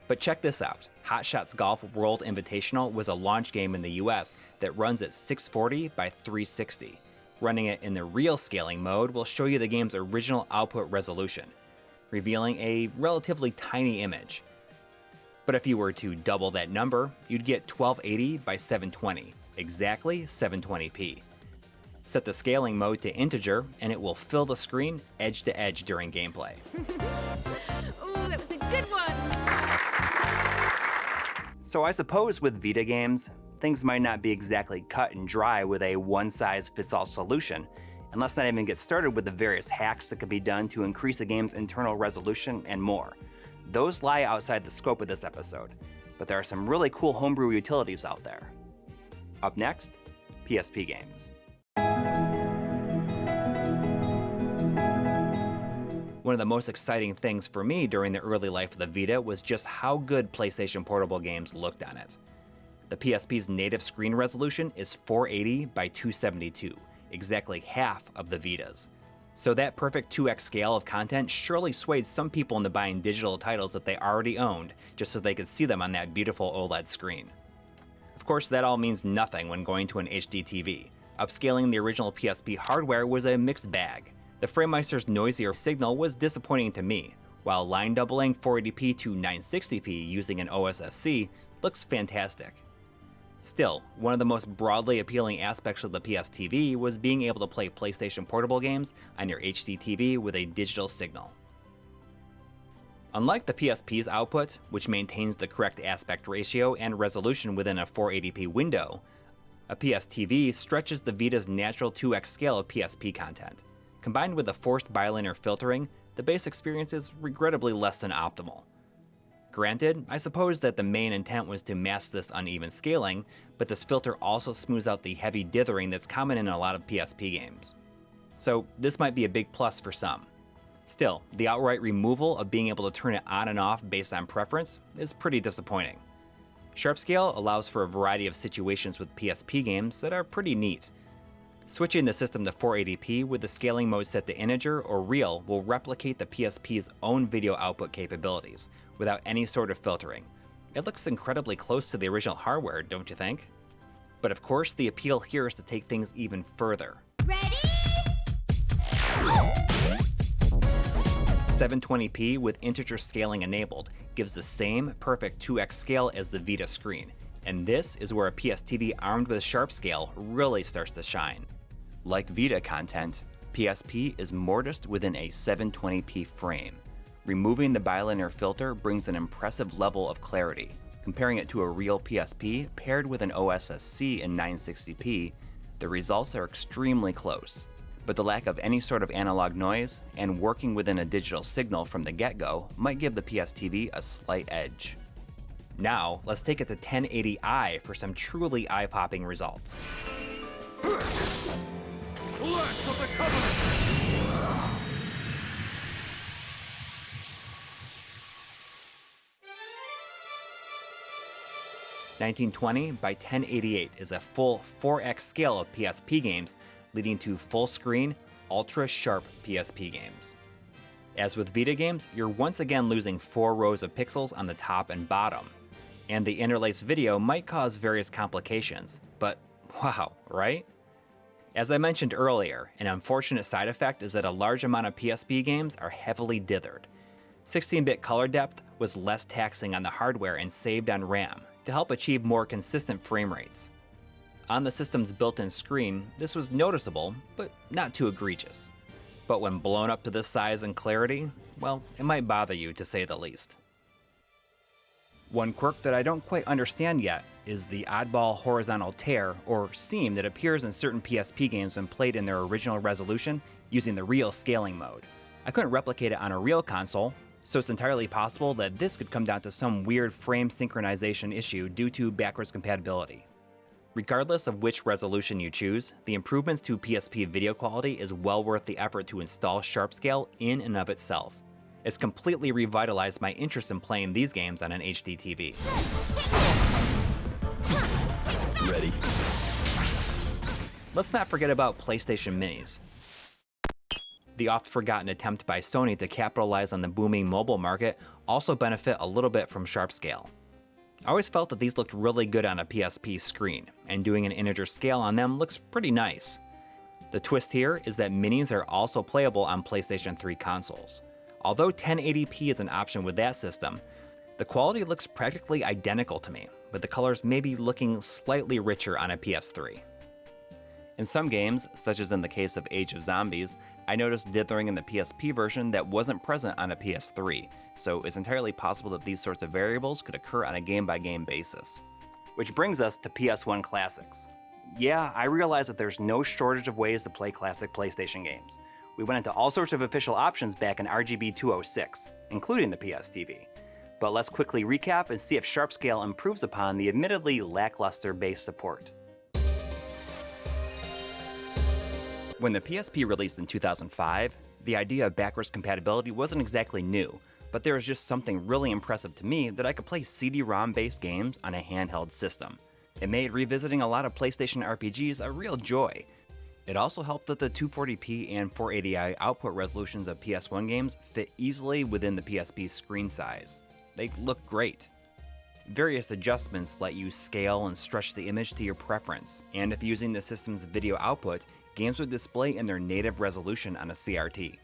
But check this out, Hot Shots Golf World Invitational was a launch game in the US that runs at 640 by 360. Running it in the real scaling mode will show you the game's original output resolution, revealing a relatively tiny image. But if you were to double that number, you'd get 1280 by 720, exactly 720p. Set the scaling mode to integer, and it will fill the screen edge to edge during gameplay. Ooh, that was a good one! So I suppose with Vita games, things might not be exactly cut and dry with a one-size-fits-all solution, and let's not even get started with the various hacks that can be done to increase a game's internal resolution and more. Those lie outside the scope of this episode, but there are some really cool homebrew utilities out there. Up next, PSP games. One of the most exciting things for me during the early life of the Vita was just how good PlayStation Portable games looked on it. The PSP's native screen resolution is 480 by 272, exactly half of the Vita's. So that perfect 2x scale of content surely swayed some people into buying digital titles that they already owned just so they could see them on that beautiful OLED screen. Of course, that all means nothing when going to an HD TV. Upscaling the original PSP hardware was a mixed bag. The FrameMeister's noisier signal was disappointing to me, while line doubling 480p to 960p using an OSSC looks fantastic. Still, one of the most broadly appealing aspects of the PSTV was being able to play PlayStation Portable games on your HD TV with a digital signal. Unlike the PSP's output, which maintains the correct aspect ratio and resolution within a 480p window, a PSTV stretches the Vita's natural 2x scale of PSP content. Combined with the forced bilinear filtering, the base experience is regrettably less than optimal. Granted, I suppose that the main intent was to mask this uneven scaling, but this filter also smooths out the heavy dithering that's common in a lot of PSP games. So this might be a big plus for some. Still, the outright removal of being able to turn it on and off based on preference is pretty disappointing. Sharpscale allows for a variety of situations with PSP games that are pretty neat. Switching the system to 480p with the scaling mode set to integer or real will replicate the PSP's own video output capabilities, without any sort of filtering. It looks incredibly close to the original hardware, don't you think? But of course, the appeal here is to take things even further. Ready? 720p with integer scaling enabled gives the same perfect 2x scale as the Vita screen, and this is where a PSTV armed with Sharpscale really starts to shine. Like Vita content, PSP is mortised within a 720p frame. Removing the bilinear filter brings an impressive level of clarity. Comparing it to a real PSP paired with an OSSC in 960p, the results are extremely close. But the lack of any sort of analog noise and working within a digital signal from the get-go might give the PSTV a slight edge. Now, let's take it to 1080i for some truly eye-popping results. Bullets of the Covenant! 1920 by 1088 is a full 4x scale of PSP games, leading to full-screen, ultra-sharp PSP games. As with Vita games, you're once again losing 4 rows of pixels on the top and bottom, and the interlaced video might cause various complications, but wow, right? As I mentioned earlier, an unfortunate side effect is that a large amount of PSP games are heavily dithered. 16-bit color depth was less taxing on the hardware and saved on RAM to help achieve more consistent frame rates. On the system's built-in screen, this was noticeable, but not too egregious. But when blown up to this size and clarity, well, it might bother you to say the least. One quirk that I don't quite understand yet is the oddball horizontal tear or seam that appears in certain PSP games when played in their original resolution using the real scaling mode. I couldn't replicate it on a real console, so it's entirely possible that this could come down to some weird frame synchronization issue due to backwards compatibility. Regardless of which resolution you choose, the improvements to PSP video quality is well worth the effort to install Sharpscale in and of itself. It's completely revitalized my interest in playing these games on an HD TV. Ready? Let's not forget about PlayStation Minis. The oft-forgotten attempt by Sony to capitalize on the booming mobile market also benefit a little bit from Sharpscale. I always felt that these looked really good on a PSP screen, and doing an integer scale on them looks pretty nice. The twist here is that minis are also playable on PlayStation 3 consoles. Although 1080p is an option with that system, the quality looks practically identical to me, with the colors maybe looking slightly richer on a PS3. In some games, such as in the case of Age of Zombies, I noticed dithering in the PSP version that wasn't present on a PS3, so it's entirely possible that these sorts of variables could occur on a game-by-game basis. Which brings us to PS1 classics. Yeah, I realize that there's no shortage of ways to play classic PlayStation games. We went into all sorts of official options back in RGB 206, including the PSTV. But let's quickly recap and see if Sharpscale improves upon the admittedly lackluster base support. When the PSP released in 2005, the idea of backwards compatibility wasn't exactly new, but there was just something really impressive to me that I could play CD-ROM based games on a handheld system. It made revisiting a lot of PlayStation RPGs a real joy. It also helped that the 240p and 480i output resolutions of PS1 games fit easily within the PSP's screen size. They look great. Various adjustments let you scale and stretch the image to your preference, and if using the system's video output, games would display in their native resolution on a CRT.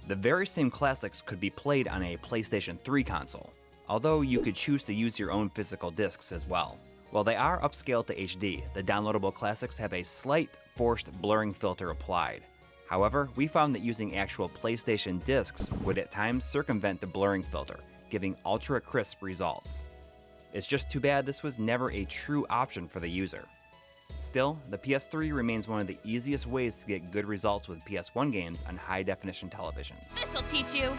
The very same classics could be played on a PlayStation 3 console, although you could choose to use your own physical discs as well. While they are upscaled to HD, the downloadable classics have a slight forced blurring filter applied. However, we found that using actual PlayStation discs would at times circumvent the blurring filter, giving ultra crisp results. It's just too bad this was never a true option for the user. Still, the PS3 remains one of the easiest ways to get good results with PS1 games on high-definition televisions. This'll teach you.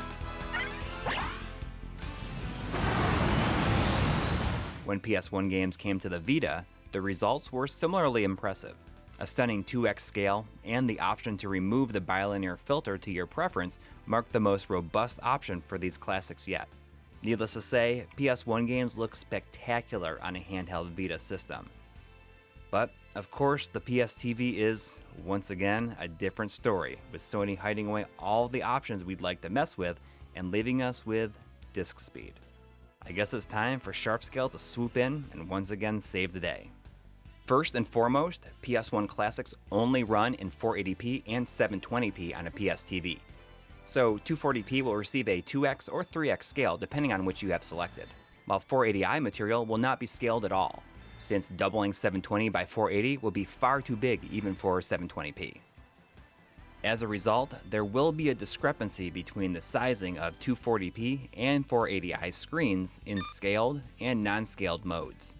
When PS1 games came to the Vita, the results were similarly impressive. A stunning 2x scale and the option to remove the bilinear filter to your preference marked the most robust option for these classics yet. Needless to say, PS1 games look spectacular on a handheld Vita system. But, of course, the PSTV is, once again, a different story, with Sony hiding away all the options we'd like to mess with and leaving us with disk speed. I guess it's time for Sharpscale to swoop in and once again save the day. First and foremost, PS1 classics only run in 480p and 720p on a PSTV. So 240p will receive a 2x or 3x scale depending on which you have selected, while 480i material will not be scaled at all, since doubling 720 by 480 will be far too big even for 720p. As a result, there will be a discrepancy between the sizing of 240p and 480i screens in scaled and non-scaled modes.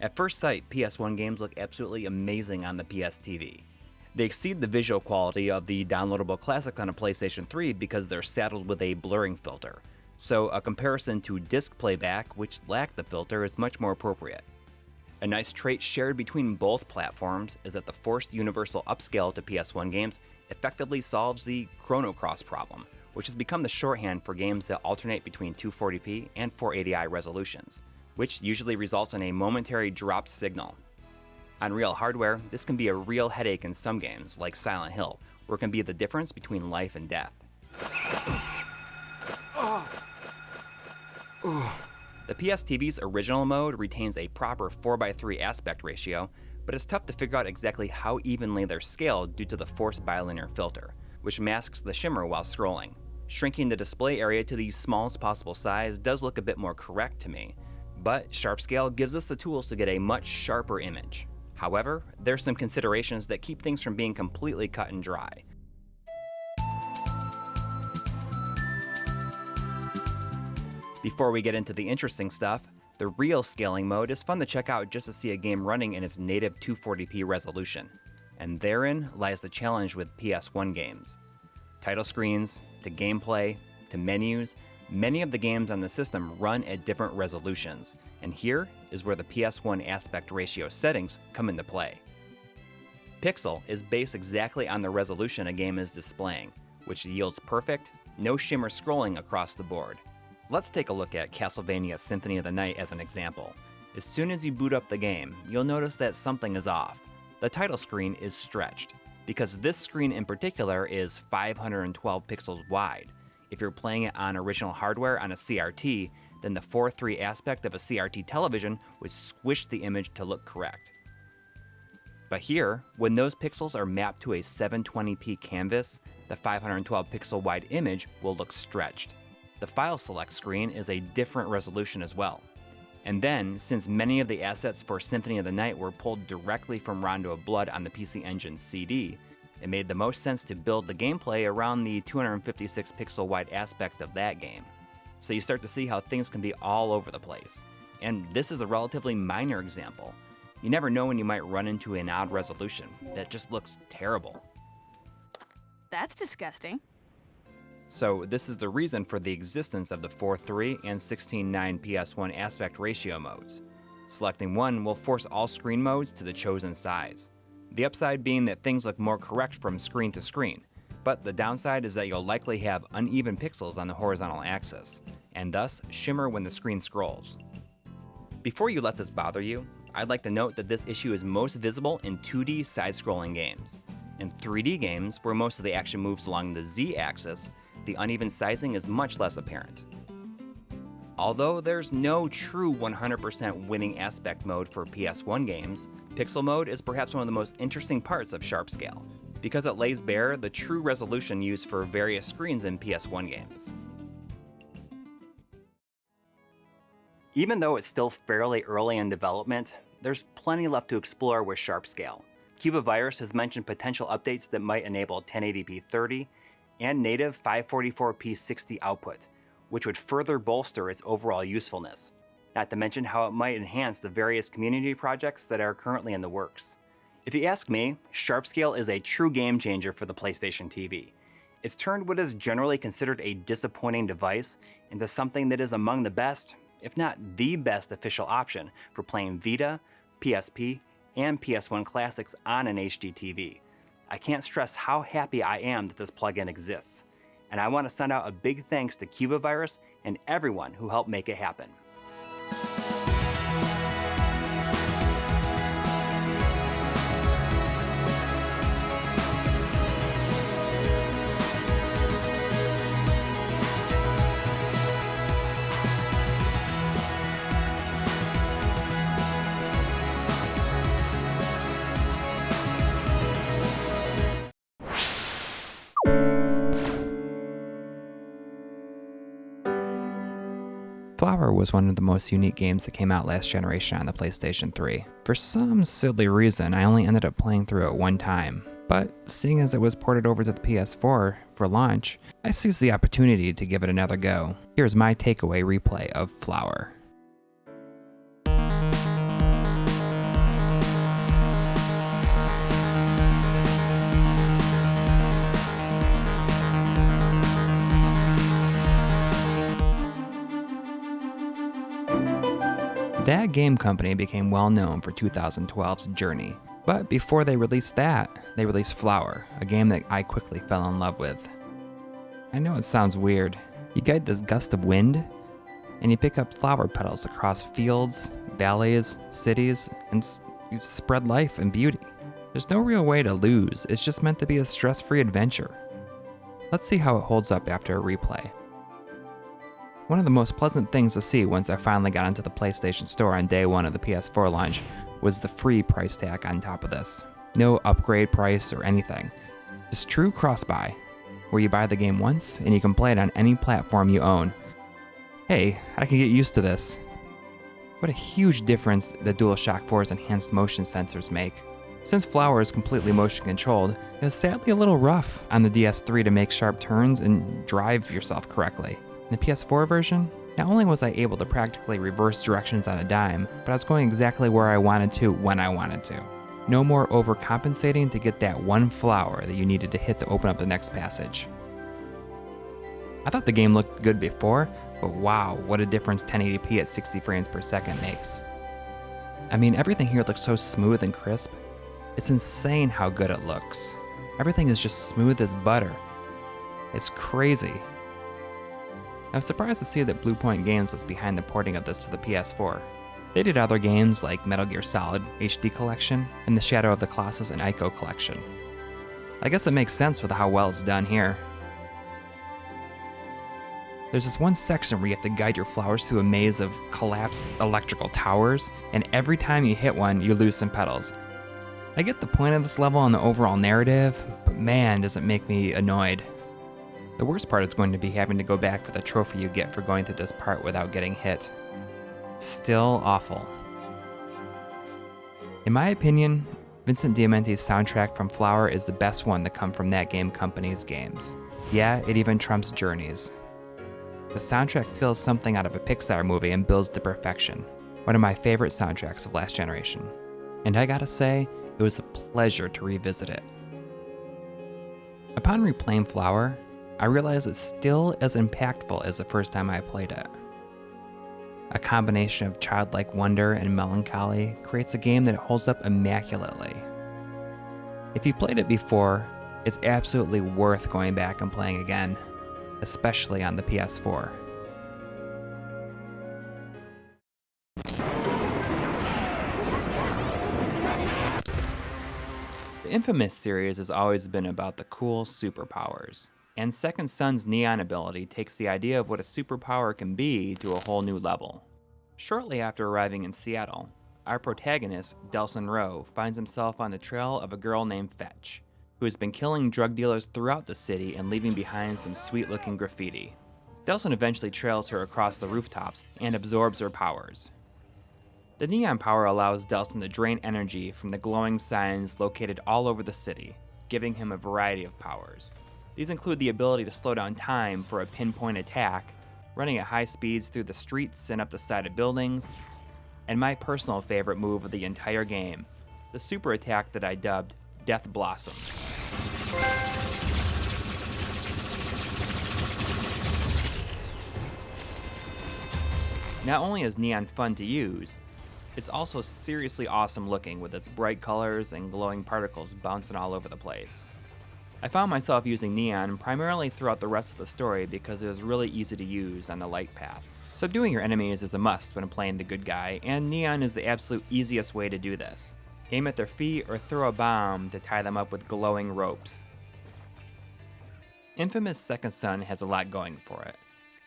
At first sight, PS1 games look absolutely amazing on the PSTV. They exceed the visual quality of the downloadable classics on a PlayStation 3 because they're saddled with a blurring filter, so a comparison to disc playback, which lacked the filter, is much more appropriate. A nice trait shared between both platforms is that the forced universal upscale to PS1 games effectively solves the Chrono Cross problem, which has become the shorthand for games that alternate between 240p and 480i resolutions, which usually results in a momentary dropped signal. On real hardware, this can be a real headache in some games, like Silent Hill, where it can be the difference between life and death. The PSTV's original mode retains a proper 4:3 aspect ratio, but it's tough to figure out exactly how evenly they're scaled due to the forced bilinear filter, which masks the shimmer while scrolling. Shrinking the display area to the smallest possible size does look a bit more correct to me, but Sharpscale gives us the tools to get a much sharper image. However, there's some considerations that keep things from being completely cut and dry. Before we get into the interesting stuff, the real scaling mode is fun to check out just to see a game running in its native 240p resolution. And therein lies the challenge with PS1 games. Title screens, to gameplay, to menus, many of the games on the system run at different resolutions, and here is where the PS1 aspect ratio settings come into play. Pixel is based exactly on the resolution a game is displaying, which yields perfect, no shimmer scrolling across the board. Let's take a look at Castlevania Symphony of the Night as an example. As soon as you boot up the game, you'll notice that something is off. The title screen is stretched, because this screen in particular is 512 pixels wide. If you're playing it on original hardware on a CRT, then the 4:3 aspect of a CRT television would squish the image to look correct. But here, when those pixels are mapped to a 720p canvas, the 512 pixel wide image will look stretched. The file select screen is a different resolution as well. And then, since many of the assets for Symphony of the Night were pulled directly from Rondo of Blood on the PC Engine CD, it made the most sense to build the gameplay around the 256 pixel wide aspect of that game. So you start to see how things can be all over the place. And this is a relatively minor example. You never know when you might run into an odd resolution that just looks terrible. That's disgusting. So this is the reason for the existence of the 4:3 and 16:9 PS1 aspect ratio modes. Selecting one will force all screen modes to the chosen size. The upside being that things look more correct from screen to screen, but the downside is that you'll likely have uneven pixels on the horizontal axis, and thus shimmer when the screen scrolls. Before you let this bother you, I'd like to note that this issue is most visible in 2D side-scrolling games. In 3D games, where most of the action moves along the Z-axis, the uneven sizing is much less apparent. Although there's no true 100% winning aspect mode for PS1 games, Pixel Mode is perhaps one of the most interesting parts of Sharpscale. because it lays bare the true resolution used for various screens in PS1 games. Even though it's still fairly early in development, there's plenty left to explore with Sharpscale. Cubavirus has mentioned potential updates that might enable 1080p 30 and native 544p 60 output, which would further bolster its overall usefulness, not to mention how it might enhance the various community projects that are currently in the works. If you ask me, Sharpscale is a true game changer for the PlayStation TV. It's turned what is generally considered a disappointing device into something that is among the best, if not the best official option for playing Vita, PSP, and PS1 classics on an HD TV. I can't stress how happy I am that this plugin exists, and I want to send out a big thanks to Cubavirus and everyone who helped make it happen. Flower was one of the most unique games that came out last generation on the PlayStation 3. For some silly reason, I only ended up playing through it one time. But seeing as it was ported over to the PS4 for launch, I seized the opportunity to give it another go. Here's my takeaway replay of Flower. That game company became well known for 2012's Journey, but before they released that, they released Flower, a game that I quickly fell in love with. I know it sounds weird. You guide this gust of wind, and you pick up flower petals across fields, valleys, cities, and you spread life and beauty. There's no real way to lose, it's just meant to be a stress-free adventure. Let's see how it holds up after a replay. One of the most pleasant things to see once I finally got into the PlayStation Store on day one of the PS4 launch was the free price tag on top of this. No upgrade price or anything. Just true cross-buy, where you buy the game once and you can play it on any platform you own. Hey, I can get used to this. What a huge difference the DualShock 4's enhanced motion sensors make. Since Flower is completely motion controlled, it was sadly a little rough on the DS3 to make sharp turns and drive yourself correctly. In the PS4 version, not only was I able to practically reverse directions on a dime, but I was going exactly where I wanted to when I wanted to. No more overcompensating to get that one flower that you needed to hit to open up the next passage. I thought the game looked good before, but wow, what a difference 1080p at 60 frames per second makes. I mean, everything here looks so smooth and crisp. It's insane how good it looks. Everything is just smooth as butter. It's crazy. I was surprised to see that Bluepoint Games was behind the porting of this to the PS4. They did other games like Metal Gear Solid HD Collection and the Shadow of the Colossus and Ico Collection. I guess it makes sense with how well it's done here. There's this one section where you have to guide your flowers through a maze of collapsed electrical towers, and every time you hit one, you lose some petals. I get the point of this level and the overall narrative, but man, does it make me annoyed. The worst part is going to be having to go back for the trophy you get for going through this part without getting hit. It's still awful. In my opinion, Vincent Diamante's soundtrack from Flower is the best one to come from that game company's games. Yeah, it even trumps Journey's. The soundtrack feels something out of a Pixar movie and builds to perfection. One of my favorite soundtracks of last generation. And I gotta say, it was a pleasure to revisit it. Upon replaying Flower, I realized it's still as impactful as the first time I played it. A combination of childlike wonder and melancholy creates a game that holds up immaculately. If you played it before, it's absolutely worth going back and playing again, especially on the PS4. The Infamous series has always been about the cool superpowers, and Second Son's Neon ability takes the idea of what a superpower can be to a whole new level. Shortly after arriving in Seattle, our protagonist, Delson Rowe, finds himself on the trail of a girl named Fetch, who has been killing drug dealers throughout the city and leaving behind some sweet-looking graffiti. Delsin eventually trails her across the rooftops and absorbs her powers. The neon power allows Delsin to drain energy from the glowing signs located all over the city, giving him a variety of powers. These include the ability to slow down time for a pinpoint attack, running at high speeds through the streets and up the side of buildings, and my personal favorite move of the entire game, the super attack that I dubbed Death Blossom. Not only is neon fun to use, it's also seriously awesome looking with its bright colors and glowing particles bouncing all over the place. I found myself using neon primarily throughout the rest of the story because it was really easy to use on the light path. Subduing your enemies is a must when playing the good guy, and neon is the absolute easiest way to do this. Aim at their feet or throw a bomb to tie them up with glowing ropes. Infamous Second Son has a lot going for it.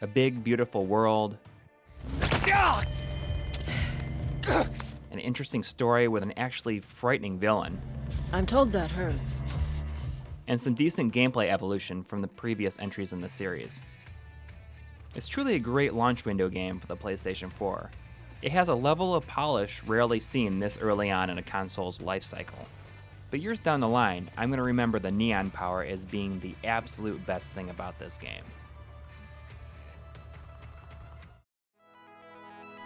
A big, beautiful world, an interesting story with an actually frightening villain, I'm told that hurts. and some decent gameplay evolution from the previous entries in the series. It's truly a great launch window game for the PlayStation 4. It has a level of polish rarely seen this early on in a console's life cycle. But years down the line, I'm going to remember the neon power as being the absolute best thing about this game.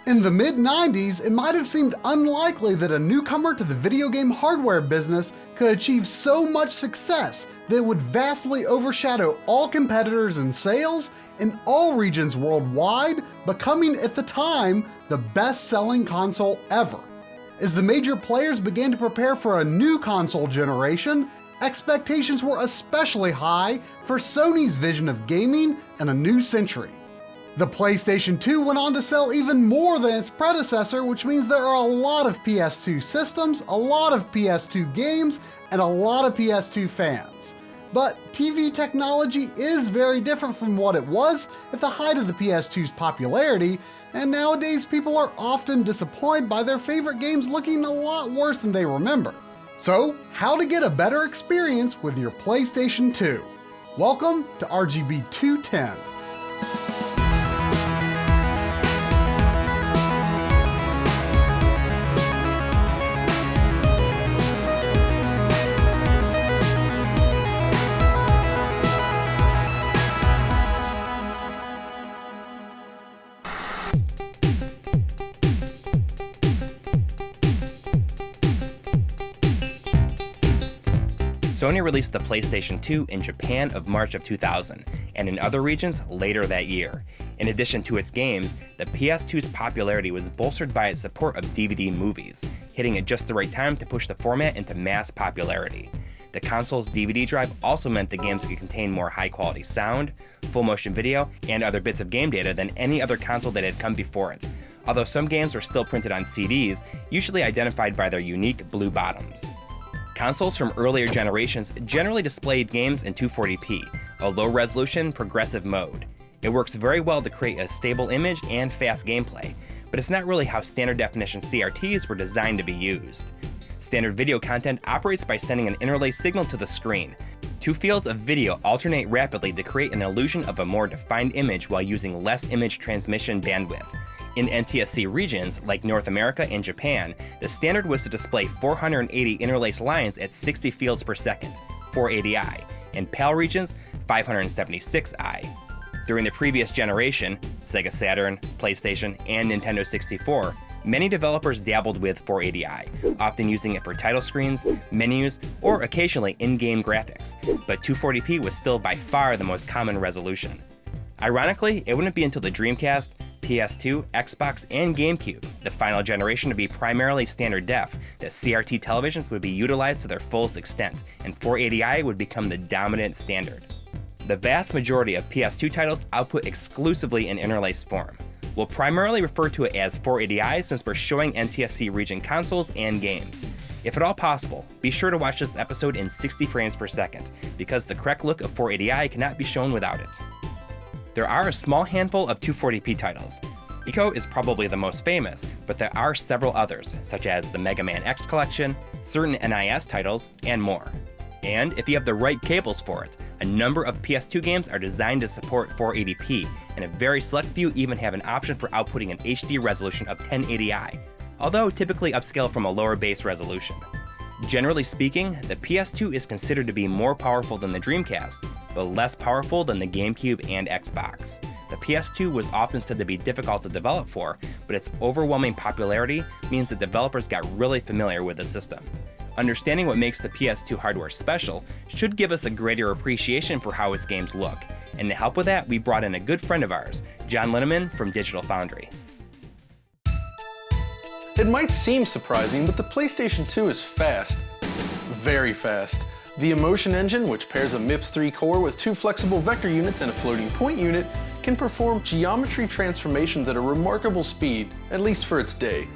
In the mid-90s, it might have seemed unlikely that a newcomer to the video game hardware business could achieve so much success that it would vastly overshadow all competitors in sales in all regions worldwide, becoming at the time the best-selling console ever. As the major players began to prepare for a new console generation, expectations were especially high for Sony's vision of gaming in a new century. The PlayStation 2 went on to sell even more than its predecessor, which means there are a lot of PS2 systems, a lot of PS2 games, and a lot of PS2 fans. But TV technology is very different from what it was at the height of the PS2's popularity, and nowadays people are often disappointed by their favorite games looking a lot worse than they remember. So, how to get a better experience with your PlayStation 2? Welcome to RGB 210. Sony released the PlayStation 2 in Japan of March of 2000, and in other regions later that year. In addition to its games, the PS2's popularity was bolstered by its support of DVD movies, hitting at just the right time to push the format into mass popularity. The console's DVD drive also meant the games could contain more high-quality sound, full motion video, and other bits of game data than any other console that had come before it, although some games were still printed on CDs, usually identified by their unique blue bottoms. Consoles from earlier generations generally displayed games in 240p, a low-resolution, progressive mode. It works very well to create a stable image and fast gameplay, but it's not really how standard definition CRTs were designed to be used. Standard video content operates by sending an interlaced signal to the screen. Two fields of video alternate rapidly to create an illusion of a more defined image while using less image transmission bandwidth. In NTSC regions, like North America and Japan, the standard was to display 480 interlaced lines at 60 fields per second, 480i. In PAL regions, 576i. During the previous generation, Sega Saturn, PlayStation, and Nintendo 64, many developers dabbled with 480i, often using it for title screens, menus, or occasionally in-game graphics, but 240p was still by far the most common resolution. Ironically, it wouldn't be until the Dreamcast, PS2, Xbox, and GameCube, the final generation to be primarily standard def, that CRT televisions would be utilized to their fullest extent, and 480i would become the dominant standard. The vast majority of PS2 titles output exclusively in interlaced form. We'll primarily refer to it as 480i since we're showing NTSC region consoles and games. If at all possible, be sure to watch this episode in 60 frames per second, because the correct look of 480i cannot be shown without it. There are a small handful of 240p titles. Ico is probably the most famous, but there are several others, such as the Mega Man X collection, certain NIS titles, and more. And if you have the right cables for it, a number of PS2 games are designed to support 480p, and a very select few even have an option for outputting an HD resolution of 1080i, although typically upscale from a lower base resolution. Generally speaking, the PS2 is considered to be more powerful than the Dreamcast, but less powerful than the GameCube and Xbox. The PS2 was often said to be difficult to develop for, but its overwhelming popularity means that developers got really familiar with the system. Understanding what makes the PS2 hardware special should give us a greater appreciation for how its games look, and to help with that, we brought in a good friend of ours, John Linneman from Digital Foundry. It might seem surprising, but the PlayStation 2 is fast. Very fast. The Emotion Engine, which pairs a MIPS 3 core with 2 flexible vector units and a floating point unit, can perform geometry transformations at a remarkable speed, at least for its day.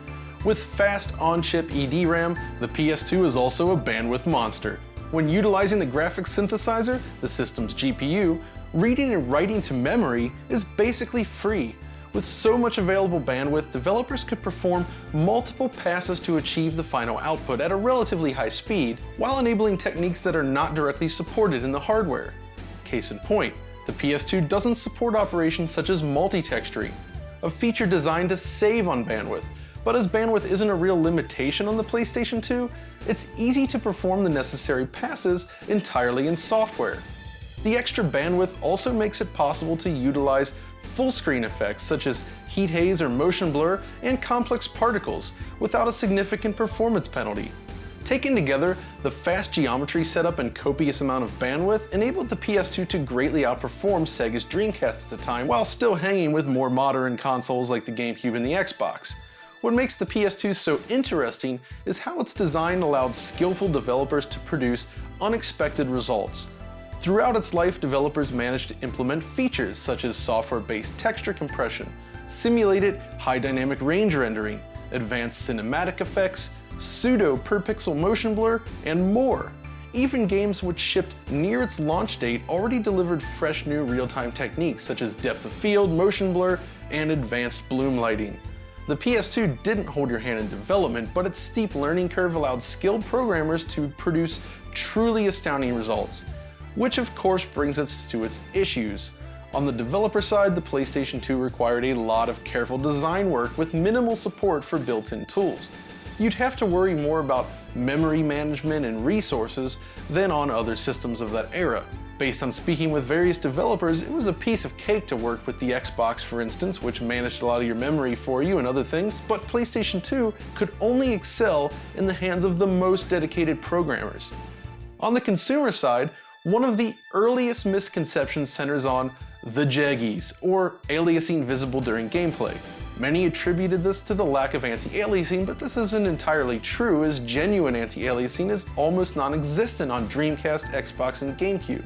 With fast on-chip EDRAM, the PS2 is also a bandwidth monster. When utilizing the graphics synthesizer, the system's GPU, reading and writing to memory is basically free. With so much available bandwidth, developers could perform multiple passes to achieve the final output at a relatively high speed, while enabling techniques that are not directly supported in the hardware. Case in point, the PS2 doesn't support operations such as multi-texturing, a feature designed to save on bandwidth. But as bandwidth isn't a real limitation on the PlayStation 2, it's easy to perform the necessary passes entirely in software. The extra bandwidth also makes it possible to utilize full-screen effects such as heat haze or motion blur and complex particles without a significant performance penalty. Taken together, the fast geometry setup and copious amount of bandwidth enabled the PS2 to greatly outperform Sega's Dreamcast at the time, while still hanging with more modern consoles like the GameCube and the Xbox. What makes the PS2 so interesting is how its design allowed skillful developers to produce unexpected results. Throughout its life, developers managed to implement features such as software-based texture compression, simulated high dynamic range rendering, advanced cinematic effects, pseudo per-pixel motion blur, and more. Even games which shipped near its launch date already delivered fresh new real-time techniques such as depth of field, motion blur, and advanced bloom lighting. The PS2 didn't hold your hand in development, but its steep learning curve allowed skilled programmers to produce truly astounding results, which of course brings us to its issues. On the developer side, the PlayStation 2 required a lot of careful design work with minimal support for built-in tools. You'd have to worry more about memory management and resources than on other systems of that era. Based on speaking with various developers, it was a piece of cake to work with the Xbox, for instance, which managed a lot of your memory for you and other things, but PlayStation 2 could only excel in the hands of the most dedicated programmers. On the consumer side, one of the earliest misconceptions centers on the jaggies, or aliasing visible during gameplay. Many attributed this to the lack of anti-aliasing, but this isn't entirely true, as genuine anti-aliasing is almost non-existent on Dreamcast, Xbox, and GameCube.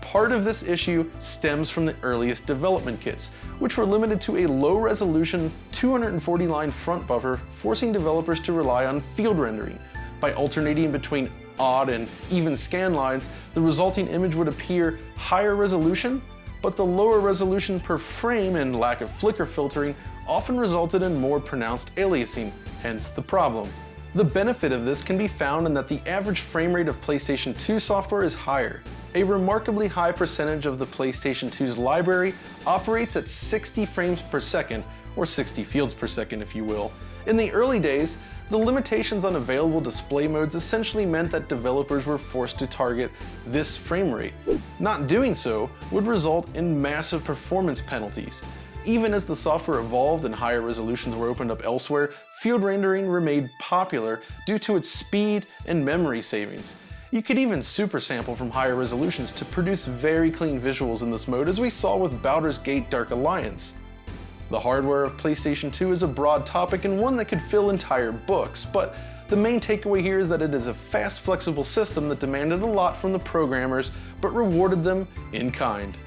Part of this issue stems from the earliest development kits, which were limited to a low-resolution 240-line front buffer, forcing developers to rely on field rendering. By alternating between odd and even scan lines, the resulting image would appear higher resolution, but the lower resolution per frame and lack of flicker filtering often resulted in more pronounced aliasing, hence the problem. The benefit of this can be found in that the average frame rate of PlayStation 2 software is higher. A remarkably high percentage of the PlayStation 2's library operates at 60 frames per second, or 60 fields per second if you will. In the early days, the limitations on available display modes essentially meant that developers were forced to target this frame rate. Not doing so would result in massive performance penalties. Even as the software evolved and higher resolutions were opened up elsewhere, field rendering remained popular due to its speed and memory savings. You could even super sample from higher resolutions to produce very clean visuals in this mode, as we saw with Baldur's Gate Dark Alliance. The hardware of PlayStation 2 is a broad topic and one that could fill entire books, but the main takeaway here is that it is a fast, flexible system that demanded a lot from the programmers, but rewarded them in kind.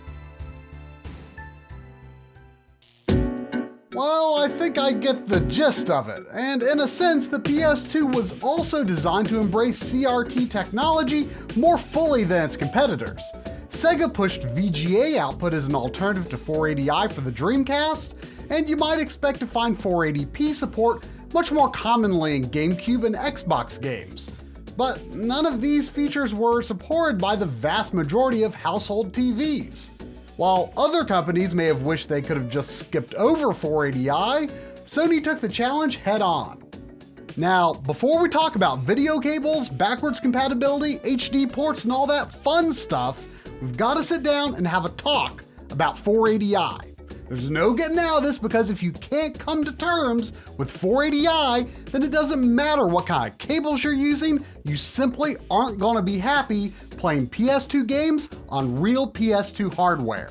Well, I think I get the gist of it, and in a sense, the PS2 was also designed to embrace CRT technology more fully than its competitors. Sega pushed VGA output as an alternative to 480i for the Dreamcast, and you might expect to find 480p support much more commonly in GameCube and Xbox games. but none of these features were supported by the vast majority of household TVs. While other companies may have wished they could have just skipped over 480i, Sony took the challenge head on. Now, before we talk about video cables, backwards compatibility, HD ports, and all that fun stuff, we've got to sit down and have a talk about 480i. There's no getting out of this, because if you can't come to terms with 480i, then it doesn't matter what kind of cables you're using, you simply aren't going to be happy playing PS2 games on real PS2 hardware.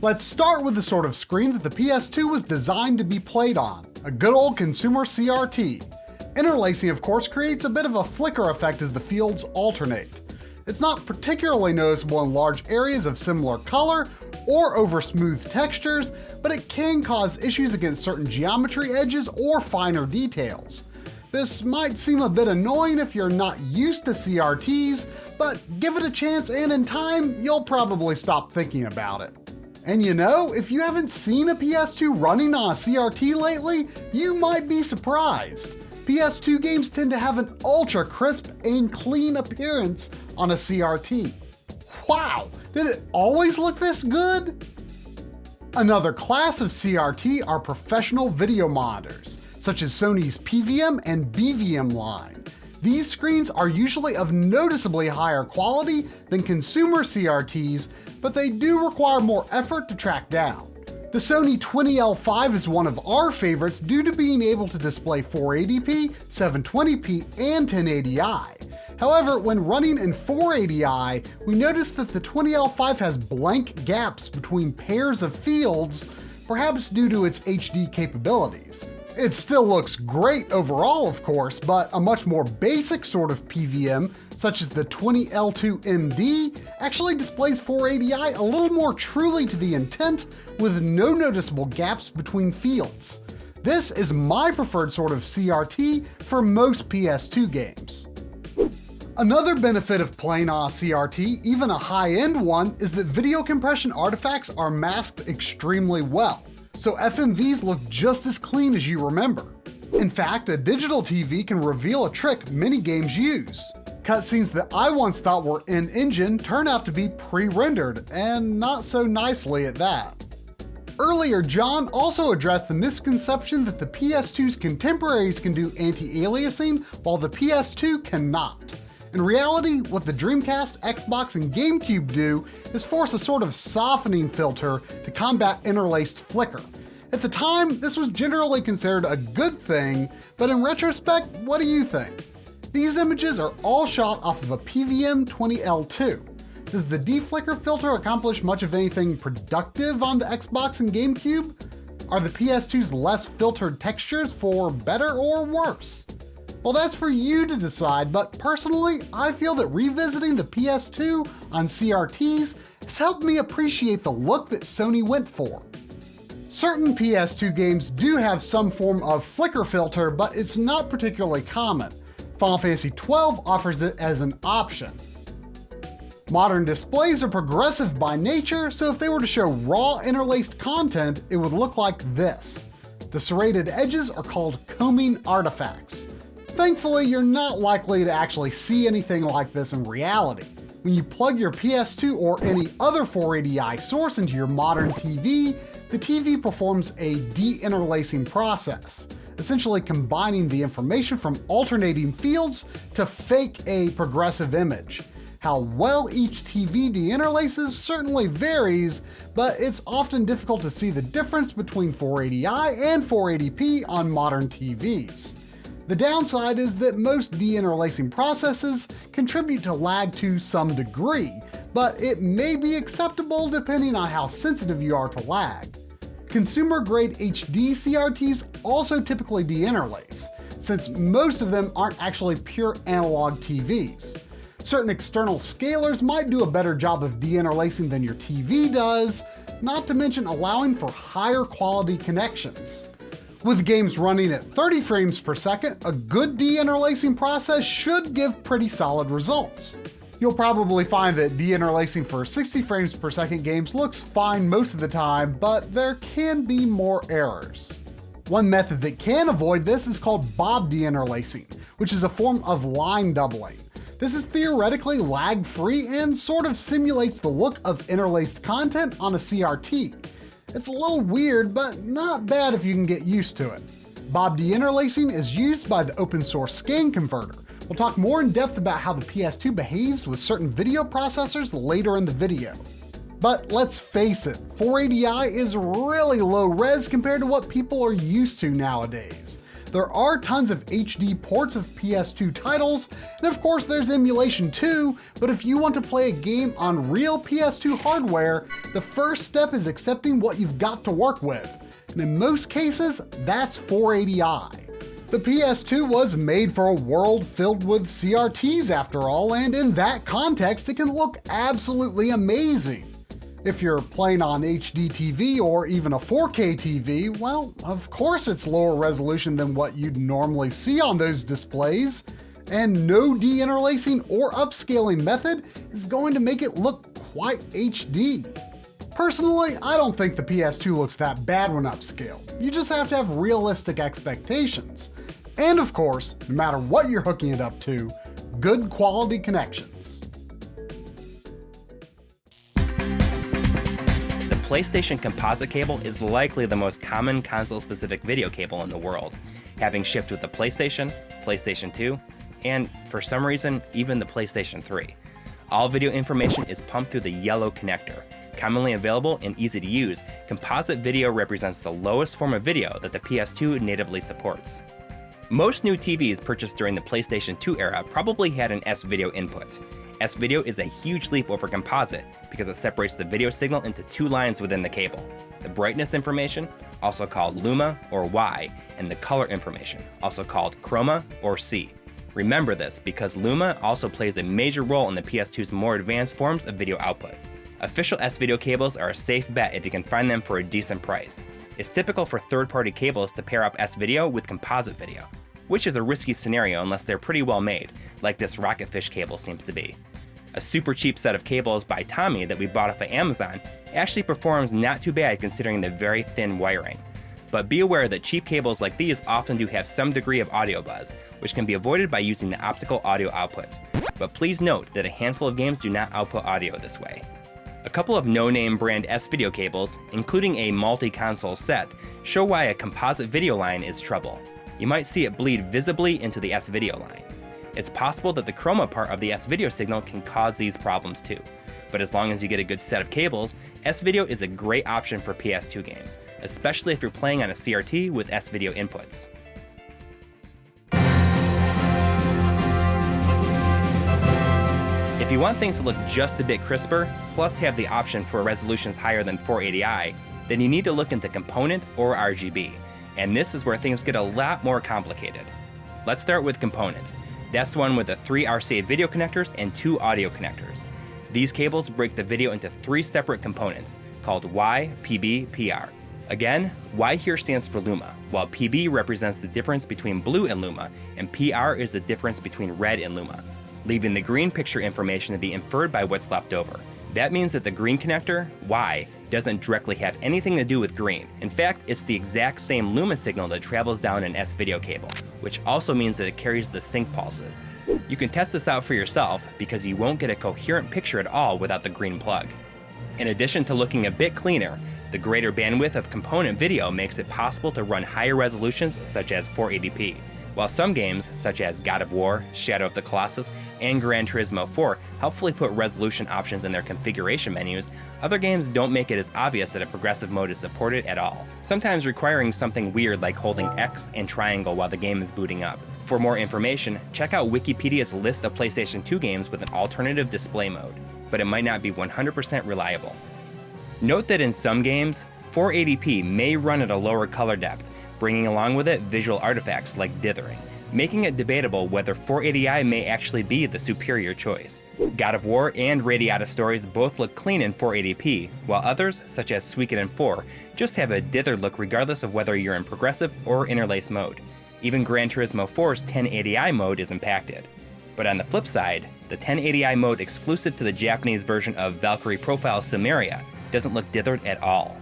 Let's start with the sort of screen that the PS2 was designed to be played on, a good old consumer CRT. Interlacing, of course, creates a bit of a flicker effect as the fields alternate. It's not particularly noticeable in large areas of similar color or over smooth textures, but it can cause issues against certain geometry edges or finer details. This might seem a bit annoying if you're not used to CRTs, but give it a chance and in time, you'll probably stop thinking about it. And you know, if you haven't seen a PS2 running on a CRT lately, you might be surprised. PS2 games tend to have an ultra crisp and clean appearance on a CRT. Wow, did it always look this good? Another class of CRT are professional video monitors, such as Sony's PVM and BVM line. These screens are usually of noticeably higher quality than consumer CRTs, but they do require more effort to track down. The Sony 20L5 is one of our favorites due to being able to display 480p, 720p, and 1080i. However, when running in 480i, we notice that the 20L5 has blank gaps between pairs of fields, perhaps due to its HD capabilities. It still looks great overall, of course, but a much more basic sort of PVM, such as the 20L2MD, actually displays 480i a little more truly to the intent, with no noticeable gaps between fields. This is my preferred sort of CRT for most PS2 games. Another benefit of playing on a CRT, even a high-end one, is that video compression artifacts are masked extremely well, so FMVs look just as clean as you remember. In fact, a digital TV can reveal a trick many games use. Cutscenes that I once thought were in-engine turn out to be pre-rendered, and not so nicely at that. Earlier, John also addressed the misconception that the PS2's contemporaries can do anti-aliasing while the PS2 cannot. In reality, what the Dreamcast, Xbox, and GameCube do is force a sort of softening filter to combat interlaced flicker. At the time, this was generally considered a good thing, but in retrospect, what do you think? These images are all shot off of a PVM 20L2. Does the deflicker filter accomplish much of anything productive on the Xbox and GameCube? Are the PS2's less filtered textures for better or worse? Well, that's for you to decide, but personally, I feel that revisiting the PS2 on CRTs has helped me appreciate the look that Sony went for. Certain PS2 games do have some form of flicker filter, but it's not particularly common. Final Fantasy XII offers it as an option. Modern displays are progressive by nature, so if they were to show raw interlaced content, it would look like this. The serrated edges are called combing artifacts. Thankfully, you're not likely to actually see anything like this in reality. When you plug your PS2 or any other 480i source into your modern TV, the TV performs a de-interlacing process, essentially combining the information from alternating fields to fake a progressive image. How well each TV de-interlaces certainly varies, but it's often difficult to see the difference between 480i and 480p on modern TVs. The downside is that most de-interlacing processes contribute to lag to some degree, but it may be acceptable depending on how sensitive you are to lag. Consumer-grade HD CRTs also typically de-interlace, since most of them aren't actually pure analog TVs. Certain external scalers might do a better job of de-interlacing than your TV does, not to mention allowing for higher quality connections. With games running at 30 frames per second, a good de-interlacing process should give pretty solid results. You'll probably find that de-interlacing for 60 frames per second games looks fine most of the time, but there can be more errors. One method that can avoid this is called Bob deinterlacing, which is a form of line doubling. This is theoretically lag-free and sort of simulates the look of interlaced content on a CRT. It's a little weird, but not bad if you can get used to it. Bob deinterlacing is used by the open source scan converter. We'll talk more in depth about how the PS2 behaves with certain video processors later in the video. But let's face it, 480i is really low res compared to what people are used to nowadays. There are tons of HD ports of PS2 titles, and of course there's emulation too, but if you want to play a game on real PS2 hardware, the first step is accepting what you've got to work with, and in most cases, that's 480i. The PS2 was made for a world filled with CRTs after all, and in that context, it can look absolutely amazing. If you're playing on HD TV or even a 4K TV, well, of course it's lower resolution than what you'd normally see on those displays, and no deinterlacing or upscaling method is going to make it look quite HD. Personally, I don't think the PS2 looks that bad when upscaled. You just have to have realistic expectations. And of course, no matter what you're hooking it up to, good quality connections. The PlayStation composite cable is likely the most common console-specific video cable in the world, having shipped with the PlayStation, PlayStation 2, and, for some reason, even the PlayStation 3. All video information is pumped through the yellow connector. Commonly available and easy to use, composite video represents the lowest form of video that the PS2 natively supports. Most new TVs purchased during the PlayStation 2 era probably had an S-video input. S-video is a huge leap over composite because it separates the video signal into two lines within the cable. The brightness information, also called luma or Y, and the color information, also called chroma or C. Remember this because luma also plays a major role in the PS2's more advanced forms of video output. Official S-video cables are a safe bet if you can find them for a decent price. It's typical for third-party cables to pair up S-video with composite video, which is a risky scenario unless they're pretty well made, like this Rocketfish cable seems to be. A super cheap set of cables by Tommy that we bought off of Amazon actually performs not too bad considering the very thin wiring. But be aware that cheap cables like these often do have some degree of audio buzz, which can be avoided by using the optical audio output. But please note that a handful of games do not output audio this way. A couple of no-name brand S-video cables, including a multi-console set, show why a composite video line is trouble. You might see it bleed visibly into the S-video line. It's possible that the chroma part of the S-video signal can cause these problems too. But as long as you get a good set of cables, S-video is a great option for PS2 games, especially if you're playing on a CRT with S-video inputs. If you want things to look just a bit crisper, plus have the option for resolutions higher than 480i, then you need to look into component or RGB, and this is where things get a lot more complicated. Let's start with component. That's the one with the 3 RCA video connectors and 2 audio connectors. These cables break the video into 3 separate components, called Y, PB, PR. Again, Y here stands for luma, while PB represents the difference between blue and luma, and PR is the difference between red and luma, leaving the green picture information to be inferred by what's left over. That means that the green connector, Y, doesn't directly have anything to do with green. In fact, it's the exact same luma signal that travels down an S-video cable, which also means that it carries the sync pulses. You can test this out for yourself because you won't get a coherent picture at all without the green plug. In addition to looking a bit cleaner, the greater bandwidth of component video makes it possible to run higher resolutions such as 480p. While some games, such as God of War, Shadow of the Colossus, and Gran Turismo 4, helpfully put resolution options in their configuration menus, other games don't make it as obvious that a progressive mode is supported at all, sometimes requiring something weird like holding X and triangle while the game is booting up. For more information, check out Wikipedia's list of PlayStation 2 games with an alternative display mode, but it might not be 100% reliable. Note that in some games, 480p may run at a lower color depth, bringing along with it visual artifacts like dithering, making it debatable whether 480i may actually be the superior choice. God of War and Radiata Stories both look clean in 480p, while others, such as Suikoden 4, just have a dithered look regardless of whether you're in progressive or interlace mode. Even Gran Turismo 4's 1080i mode is impacted. But on the flip side, the 1080i mode exclusive to the Japanese version of Valkyrie Profile Cimmeria doesn't look dithered at all.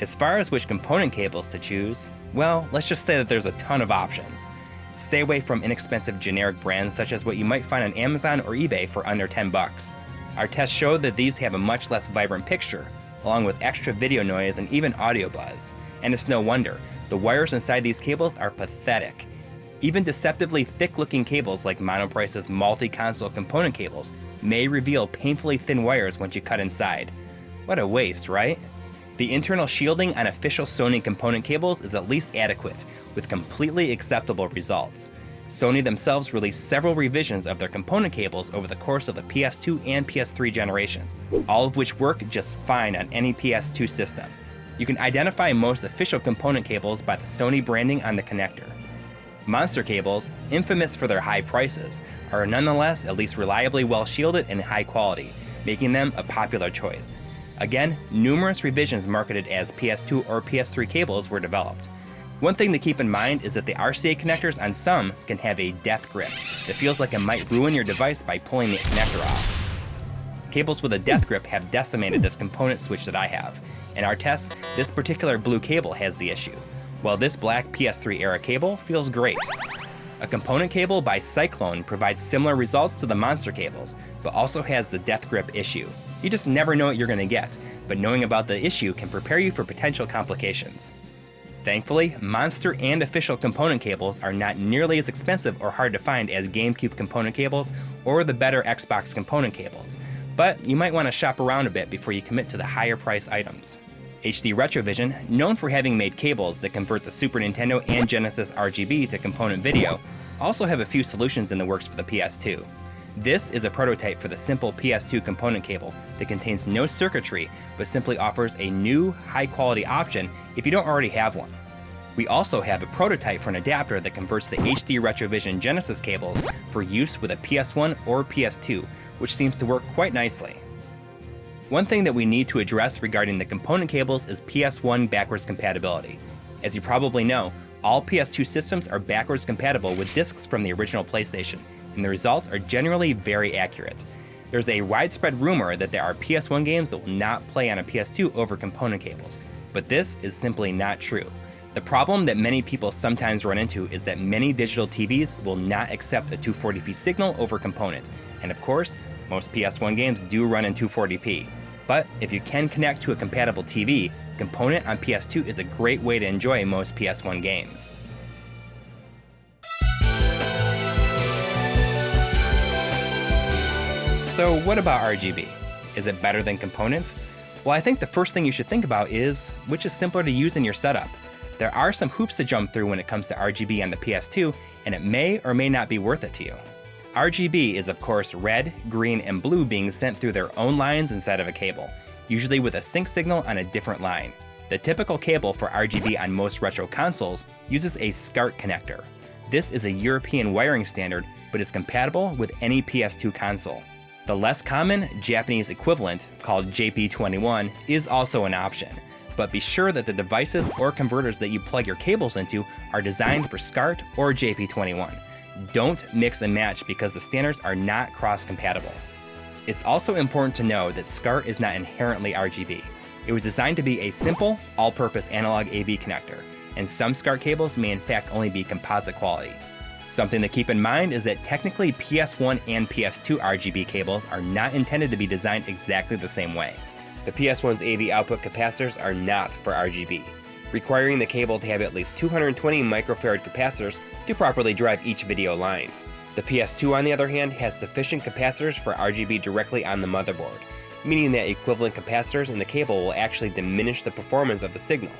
As far as which component cables to choose, Well, let's just say that there's a ton of options. Stay away from inexpensive generic brands such as what you might find on Amazon or eBay for under $10. Our tests showed that these have a much less vibrant picture, along with extra video noise and even audio buzz. And it's no wonder, the wires inside these cables are pathetic. Even deceptively thick-looking cables like Monoprice's multi-console component cables may reveal painfully thin wires once you cut inside. What a waste, right? The internal shielding on official Sony component cables is at least adequate, with completely acceptable results. Sony themselves released several revisions of their component cables over the course of the PS2 and PS3 generations, all of which work just fine on any PS2 system. You can identify most official component cables by the Sony branding on the connector. Monster cables, infamous for their high prices, are nonetheless at least reliably well shielded and high quality, making them a popular choice. Again, numerous revisions marketed as PS2 or PS3 cables were developed. One thing to keep in mind is that the RCA connectors on some can have a death grip that feels like it might ruin your device by pulling the connector off. Cables with a death grip have decimated this component switch that I have. In our tests, this particular blue cable has the issue, while this black PS3 era cable feels great. A component cable by Cyclone provides similar results to the Monster cables, but also has the death grip issue. You just never know what you're going to get, but knowing about the issue can prepare you for potential complications. Thankfully, Monster and official component cables are not nearly as expensive or hard to find as GameCube component cables or the better Xbox component cables, but you might want to shop around a bit before you commit to the higher price items. HD Retrovision, known for having made cables that convert the Super Nintendo and Genesis RGB to component video, also have a few solutions in the works for the PS2. This is a prototype for the simple PS2 component cable that contains no circuitry but simply offers a new, high-quality option if you don't already have one. We also have a prototype for an adapter that converts the HD Retrovision Genesis cables for use with a PS1 or PS2, which seems to work quite nicely. One thing that we need to address regarding the component cables is PS1 backwards compatibility. As you probably know, all PS2 systems are backwards compatible with discs from the original PlayStation, and the results are generally very accurate. There's a widespread rumor that there are PS1 games that will not play on a PS2 over component cables, but this is simply not true. The problem that many people sometimes run into is that many digital TVs will not accept a 240p signal over component, and of course, most PS1 games do run in 240p. But if you can connect to a compatible TV, component on PS2 is a great way to enjoy most PS1 games. So what about RGB? Is it better than component? Well, I think the first thing you should think about is which is simpler to use in your setup. There are some hoops to jump through when it comes to RGB on the PS2, and it may or may not be worth it to you. RGB is of course red, green, and blue being sent through their own lines inside of a cable, usually with a sync signal on a different line. The typical cable for RGB on most retro consoles uses a SCART connector. This is a European wiring standard, but is compatible with any PS2 console. The less common Japanese equivalent, called JP21, is also an option, but be sure that the devices or converters that you plug your cables into are designed for SCART or JP21. Don't mix and match because the standards are not cross-compatible. It's also important to know that SCART is not inherently RGB. It was designed to be a simple, all-purpose analog AV connector, and some SCART cables may in fact only be composite quality. Something to keep in mind is that technically PS1 and PS2 RGB cables are not intended to be designed exactly the same way. The PS1's AV output capacitors are not for RGB, requiring the cable to have at least 220 microfarad capacitors to properly drive each video line. The PS2, on the other hand, has sufficient capacitors for RGB directly on the motherboard, meaning that equivalent capacitors in the cable will actually diminish the performance of the signal.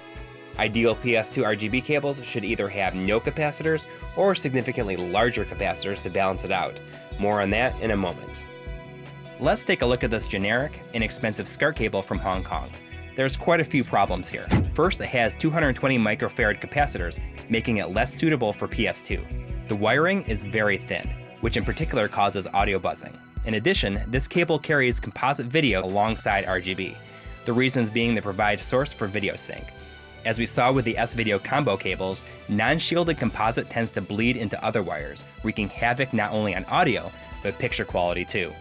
Ideal PS2 RGB cables should either have no capacitors or significantly larger capacitors to balance it out. More on that in a moment. Let's take a look at this generic, inexpensive SCART cable from Hong Kong. There's quite a few problems here. First, it has 220 microfarad capacitors, making it less suitable for PS2. The wiring is very thin, which in particular causes audio buzzing. In addition, this cable carries composite video alongside RGB, the reasons being they provide source for video sync. As we saw with the S-Video combo cables, non-shielded composite tends to bleed into other wires, wreaking havoc not only on audio, but picture quality too.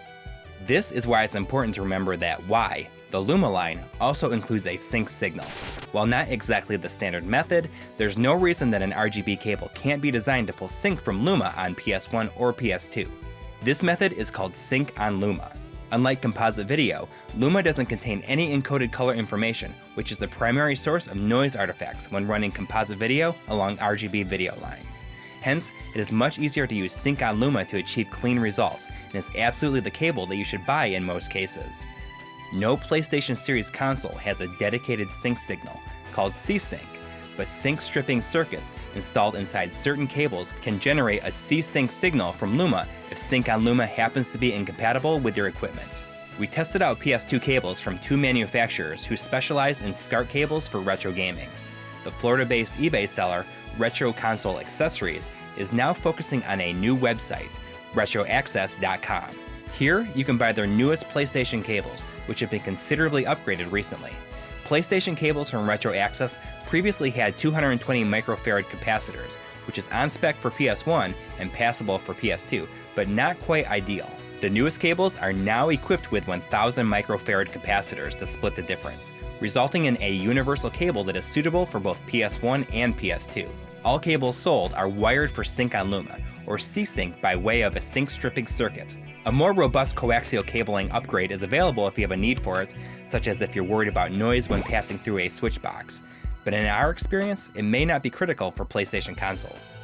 This is why it's important to remember that Y, The Luma line also includes a sync signal. While not exactly the standard method, there's no reason that an RGB cable can't be designed to pull sync from Luma on PS1 or PS2. This method is called Sync on Luma. Unlike composite video, Luma doesn't contain any encoded color information, which is the primary source of noise artifacts when running composite video along RGB video lines. Hence, it is much easier to use Sync on Luma to achieve clean results, and is absolutely the cable that you should buy in most cases. No PlayStation Series console has a dedicated sync signal, called C-Sync, but sync stripping circuits installed inside certain cables can generate a C-Sync signal from Luma if Sync on Luma happens to be incompatible with your equipment. We tested out PS2 cables from 2 manufacturers who specialize in SCART cables for retro gaming. The Florida-based eBay seller, Retro Console Accessories, is now focusing on a new website, retroaccess.com. Here, you can buy their newest PlayStation cables, which have been considerably upgraded recently. PlayStation cables from Retro Access previously had 220 microfarad capacitors, which is on spec for PS1 and passable for PS2, but not quite ideal. The newest cables are now equipped with 1000 microfarad capacitors to split the difference, resulting in a universal cable that is suitable for both PS1 and PS2. All cables sold are wired for Sync on Luma, or C-Sync by way of a sync stripping circuit. A more robust coaxial cabling upgrade is available if you have a need for it, such as if you're worried about noise when passing through a switch box. But in our experience, it may not be critical for PlayStation consoles.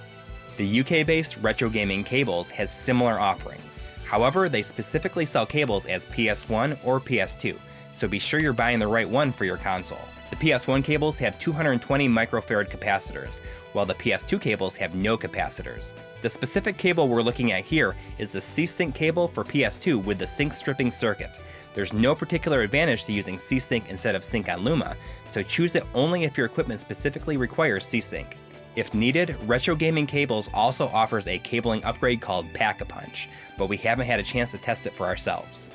The UK-based Retro Gaming Cables has similar offerings. However, they specifically sell cables as PS1 or PS2, so be sure you're buying the right one for your console. The PS1 cables have 220 microfarad capacitors, while the PS2 cables have no capacitors. The specific cable we're looking at here is the C-Sync cable for PS2 with the sync stripping circuit. There's no particular advantage to using C-Sync instead of Sync on Luma, so choose it only if your equipment specifically requires C-Sync. If needed, Retro Gaming Cables also offers a cabling upgrade called Pack-a-Punch, but we haven't had a chance to test it for ourselves.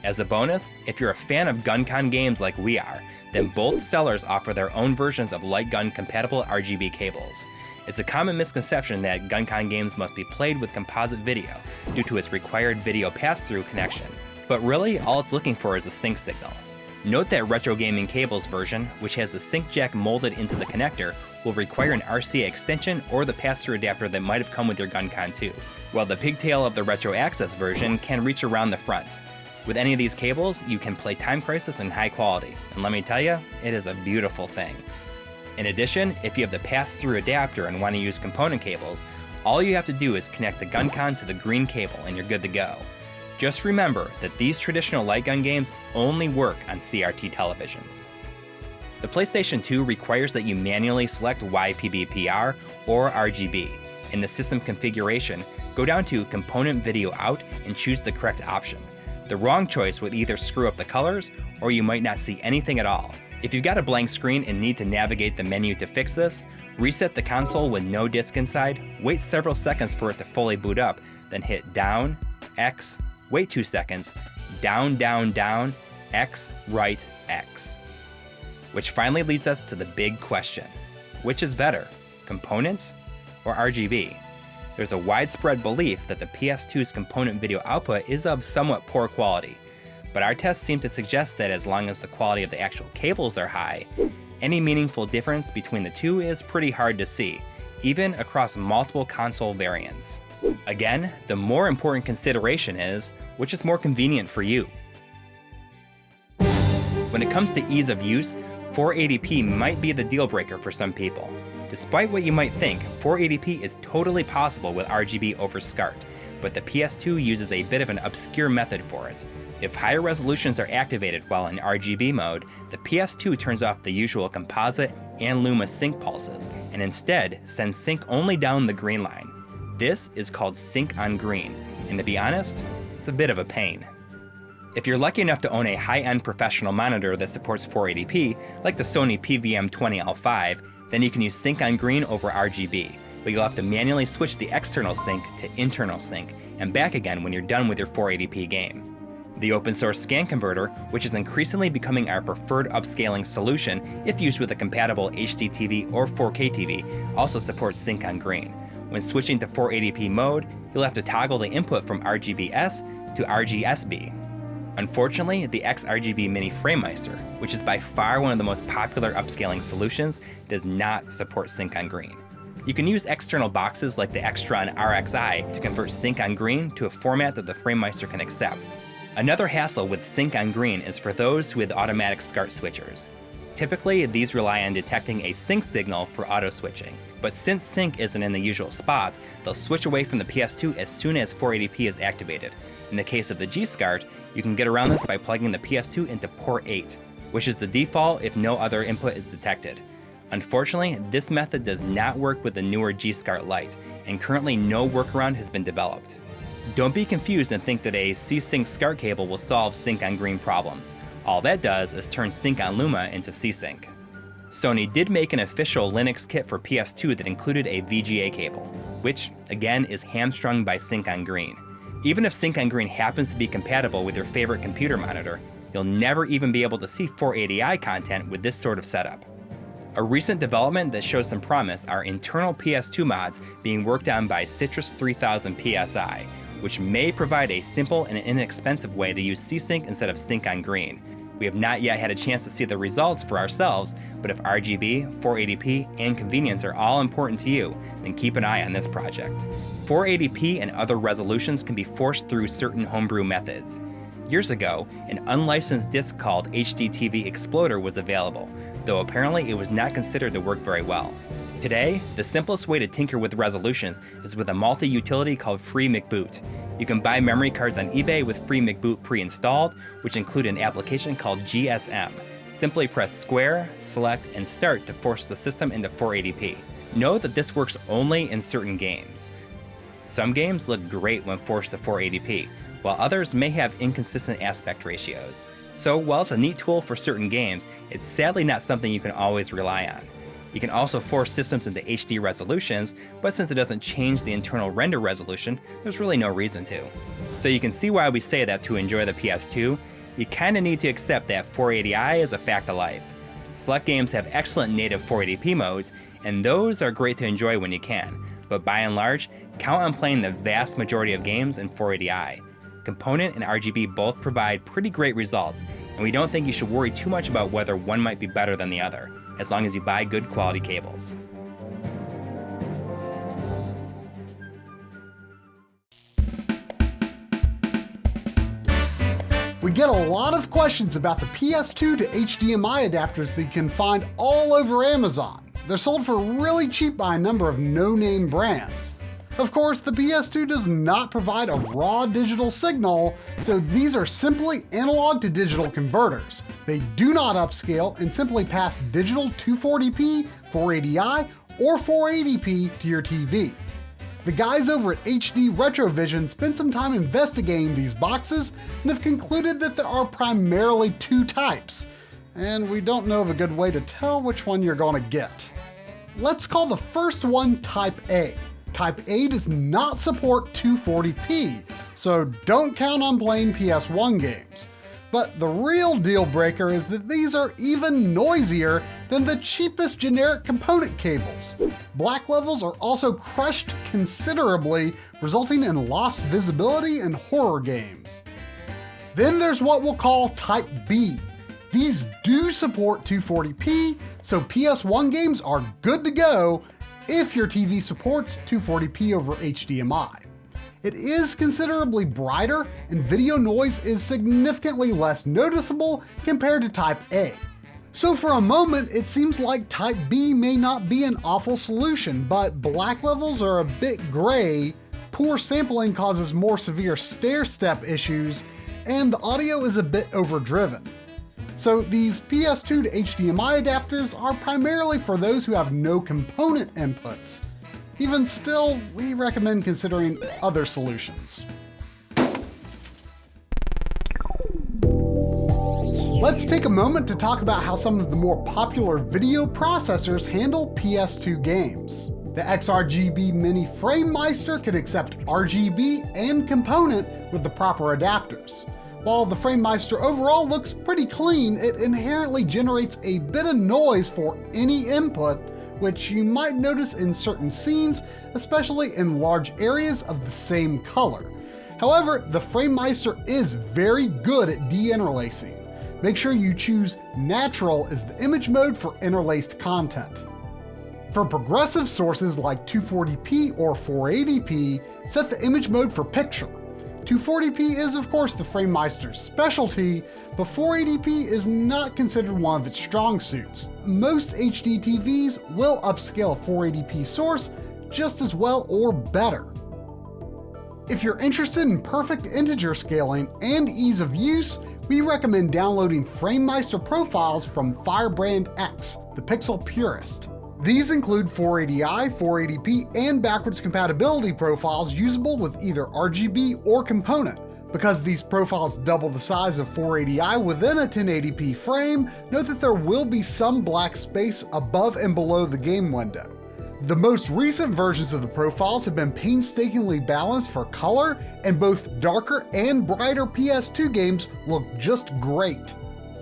As a bonus, if you're a fan of GunCon games like we are, then both sellers offer their own versions of light gun compatible RGB cables. It's a common misconception that GunCon games must be played with composite video due to its required video pass-through connection, but really all it's looking for is a sync signal. Note that Retro Gaming Cables version, which has a sync jack molded into the connector, will require an RCA extension or the pass-through adapter that might have come with your GunCon 2, while the pigtail of the Retro Access version can reach around the front. With any of these cables, you can play Time Crisis in high quality, and let me tell you, it is a beautiful thing. In addition, if you have the pass-through adapter and want to use component cables, all you have to do is connect the GunCon to the green cable and you're good to go. Just remember that these traditional light gun games only work on CRT televisions. The PlayStation 2 requires that you manually select YPBPR or RGB. In the system configuration, go down to Component Video Out and choose the correct option. The wrong choice would either screw up the colors, or you might not see anything at all. If you've got a blank screen and need to navigate the menu to fix this, reset the console with no disc inside, wait several seconds for it to fully boot up, then hit down, X, wait 2 seconds, down, down, down, X, right, X. Which finally leads us to the big question. Which is better, component or RGB? There's a widespread belief that the PS2's component video output is of somewhat poor quality, but our tests seem to suggest that as long as the quality of the actual cables are high, any meaningful difference between the two is pretty hard to see, even across multiple console variants. Again, the more important consideration is, which is more convenient for you? When it comes to ease of use, 480p might be the deal breaker for some people. Despite what you might think, 480p is totally possible with RGB over SCART, but the PS2 uses a bit of an obscure method for it. If higher resolutions are activated while in RGB mode, the PS2 turns off the usual composite and Luma sync pulses, and instead sends sync only down the green line. This is called sync on green, and to be honest, it's a bit of a pain. If you're lucky enough to own a high-end professional monitor that supports 480p, like the Sony PVM-20L5, then you can use sync on green over RGB, but you'll have to manually switch the external sync to internal sync, and back again when you're done with your 480p game. The open source scan converter, which is increasingly becoming our preferred upscaling solution if used with a compatible HDTV or 4K TV, also supports sync on green. When switching to 480p mode, you'll have to toggle the input from RGBS to RGSB. Unfortunately, the XRGB Mini FrameMeister, which is by far one of the most popular upscaling solutions, does not support Sync on Green. You can use external boxes like the Extron RXi to convert Sync on Green to a format that the FrameMeister can accept. Another hassle with Sync on Green is for those with automatic SCART switchers. Typically, these rely on detecting a sync signal for auto switching, but since sync isn't in the usual spot, they'll switch away from the PS2 as soon as 480p is activated. In the case of the G-SCART, you can get around this by plugging the PS2 into port 8, which is the default if no other input is detected. Unfortunately, this method does not work with the newer G-SCART Lite, and currently no workaround has been developed. Don't be confused and think that a C-Sync SCART cable will solve Sync on Green problems. All that does is turn Sync on Luma into C-Sync. Sony did make an official Linux kit for PS2 that included a VGA cable, which, again, is hamstrung by Sync on Green. Even if Sync on Green happens to be compatible with your favorite computer monitor, you'll never even be able to see 480i content with this sort of setup. A recent development that shows some promise are internal PS2 mods being worked on by Citrus 3000 PSI, which may provide a simple and inexpensive way to use C-Sync instead of Sync on Green. We have not yet had a chance to see the results for ourselves, but if RGB, 480p, and convenience are all important to you, then keep an eye on this project. 480p and other resolutions can be forced through certain homebrew methods. Years ago, an unlicensed disc called HDTV Exploder was available, though apparently it was not considered to work very well. Today, the simplest way to tinker with resolutions is with a multi-utility called FreeMcBoot. You can buy memory cards on eBay with FreeMcBoot pre-installed, which include an application called GSM. Simply press square, select, and start to force the system into 480p. Note that this works only in certain games. Some games look great when forced to 480p, while others may have inconsistent aspect ratios. So while it's a neat tool for certain games, it's sadly not something you can always rely on. You can also force systems into HD resolutions, but since it doesn't change the internal render resolution, there's really no reason to. So you can see why we say that to enjoy the PS2, you kinda need to accept that 480i is a fact of life. Select games have excellent native 480p modes, and those are great to enjoy when you can, but by and large, count on playing the vast majority of games in 480i. Component and RGB both provide pretty great results, and we don't think you should worry too much about whether one might be better than the other, as long as you buy good quality cables. We get a lot of questions about the PS2 to HDMI adapters that you can find all over Amazon. They're sold for really cheap by a number of no-name brands. Of course, the PS2 does not provide a raw digital signal, so these are simply analog to digital converters. They do not upscale and simply pass digital 240p, 480i, or 480p to your TV. The guys over at HD Retrovision spent some time investigating these boxes and have concluded that there are primarily two types, and we don't know of a good way to tell which one you're going to get. Let's call the first one Type A. Type A does not support 240p, so don't count on playing PS1 games. But the real deal breaker is that these are even noisier than the cheapest generic component cables. Black levels are also crushed considerably, resulting in lost visibility in horror games. Then there's what we'll call Type B. These do support 240p, so PS1 games are good to go if your TV supports 240p over HDMI. It is considerably brighter, and video noise is significantly less noticeable compared to Type A. So for a moment, it seems like Type B may not be an awful solution, but black levels are a bit gray, poor sampling causes more severe stair-step issues, and the audio is a bit overdriven. So these PS2 to HDMI adapters are primarily for those who have no component inputs. Even still, we recommend considering other solutions. Let's take a moment to talk about how some of the more popular video processors handle PS2 games. The XRGB Mini FrameMeister could accept RGB and component with the proper adapters. While the FrameMeister overall looks pretty clean, it inherently generates a bit of noise for any input, which you might notice in certain scenes, especially in large areas of the same color. However, the FrameMeister is very good at de-interlacing. Make sure you choose Natural as the image mode for interlaced content. For progressive sources like 240p or 480p, set the image mode for Picture. 240p is of course the FrameMeister's specialty, but 480p is not considered one of its strong suits. Most HD TVs will upscale a 480p source just as well or better. If you're interested in perfect integer scaling and ease of use, we recommend downloading FrameMeister profiles from Firebrand X, the Pixel Purist. These include 480i, 480p, and backwards compatibility profiles usable with either RGB or component. Because these profiles double the size of 480i within a 1080p frame, note that there will be some black space above and below the game window. The most recent versions of the profiles have been painstakingly balanced for color, and both darker and brighter PS2 games look just great.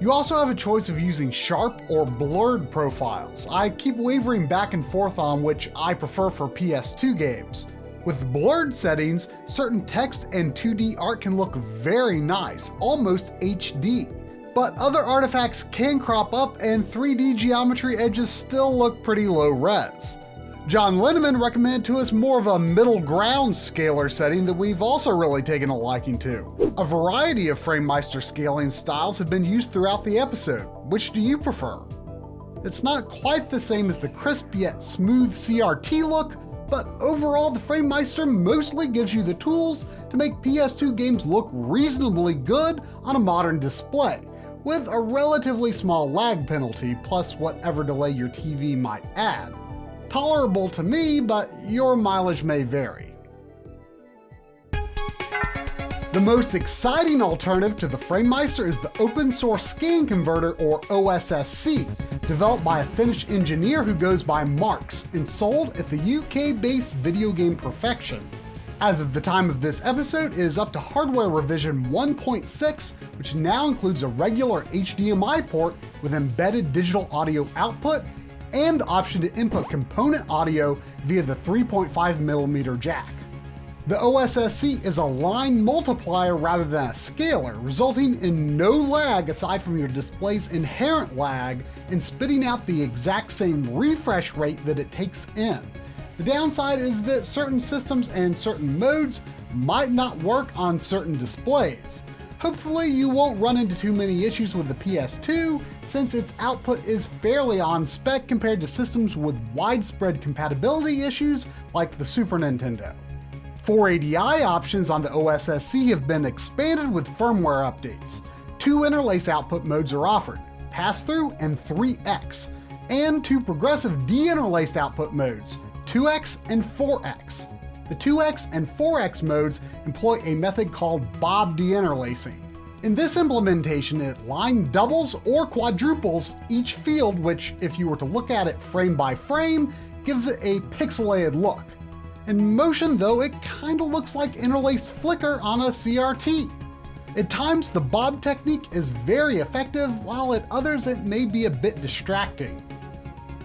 You also have a choice of using sharp or blurred profiles. I keep wavering back and forth on which I prefer for PS2 games. With blurred settings, certain text and 2D art can look very nice, almost HD. But other artifacts can crop up and 3D geometry edges still look pretty low res. John Linneman recommended to us more of a middle ground scaler setting that we've also really taken a liking to. A variety of FrameMeister scaling styles have been used throughout the episode. Which do you prefer? It's not quite the same as the crisp yet smooth CRT look, but overall the FrameMeister mostly gives you the tools to make PS2 games look reasonably good on a modern display, with a relatively small lag penalty plus whatever delay your TV might add. Tolerable to me, but your mileage may vary. The most exciting alternative to the FrameMeister is the open source scan converter, or OSSC, developed by a Finnish engineer who goes by Marks and sold at the UK-based Video Game Perfection. As of the time of this episode, it is up to hardware revision 1.6, which now includes a regular HDMI port with embedded digital audio output and the option to input component audio via the 3.5mm jack. The OSSC is a line multiplier rather than a scaler, resulting in no lag aside from your display's inherent lag and spitting out the exact same refresh rate that it takes in. The downside is that certain systems and certain modes might not work on certain displays. Hopefully you won't run into too many issues with the PS2, since its output is fairly on spec compared to systems with widespread compatibility issues like the Super Nintendo. 480i options on the OSSC have been expanded with firmware updates. 2 interlace output modes are offered, pass-through and 3x, and 2 progressive de-interlaced output modes, 2x and 4x. The 2x and 4x modes employ a method called Bob de-interlacing. In this implementation, it line doubles or quadruples each field, which, if you were to look at it frame by frame, gives it a pixelated look. In motion, though, it kinda looks like interlaced flicker on a CRT. At times, the Bob technique is very effective, while at others it may be a bit distracting.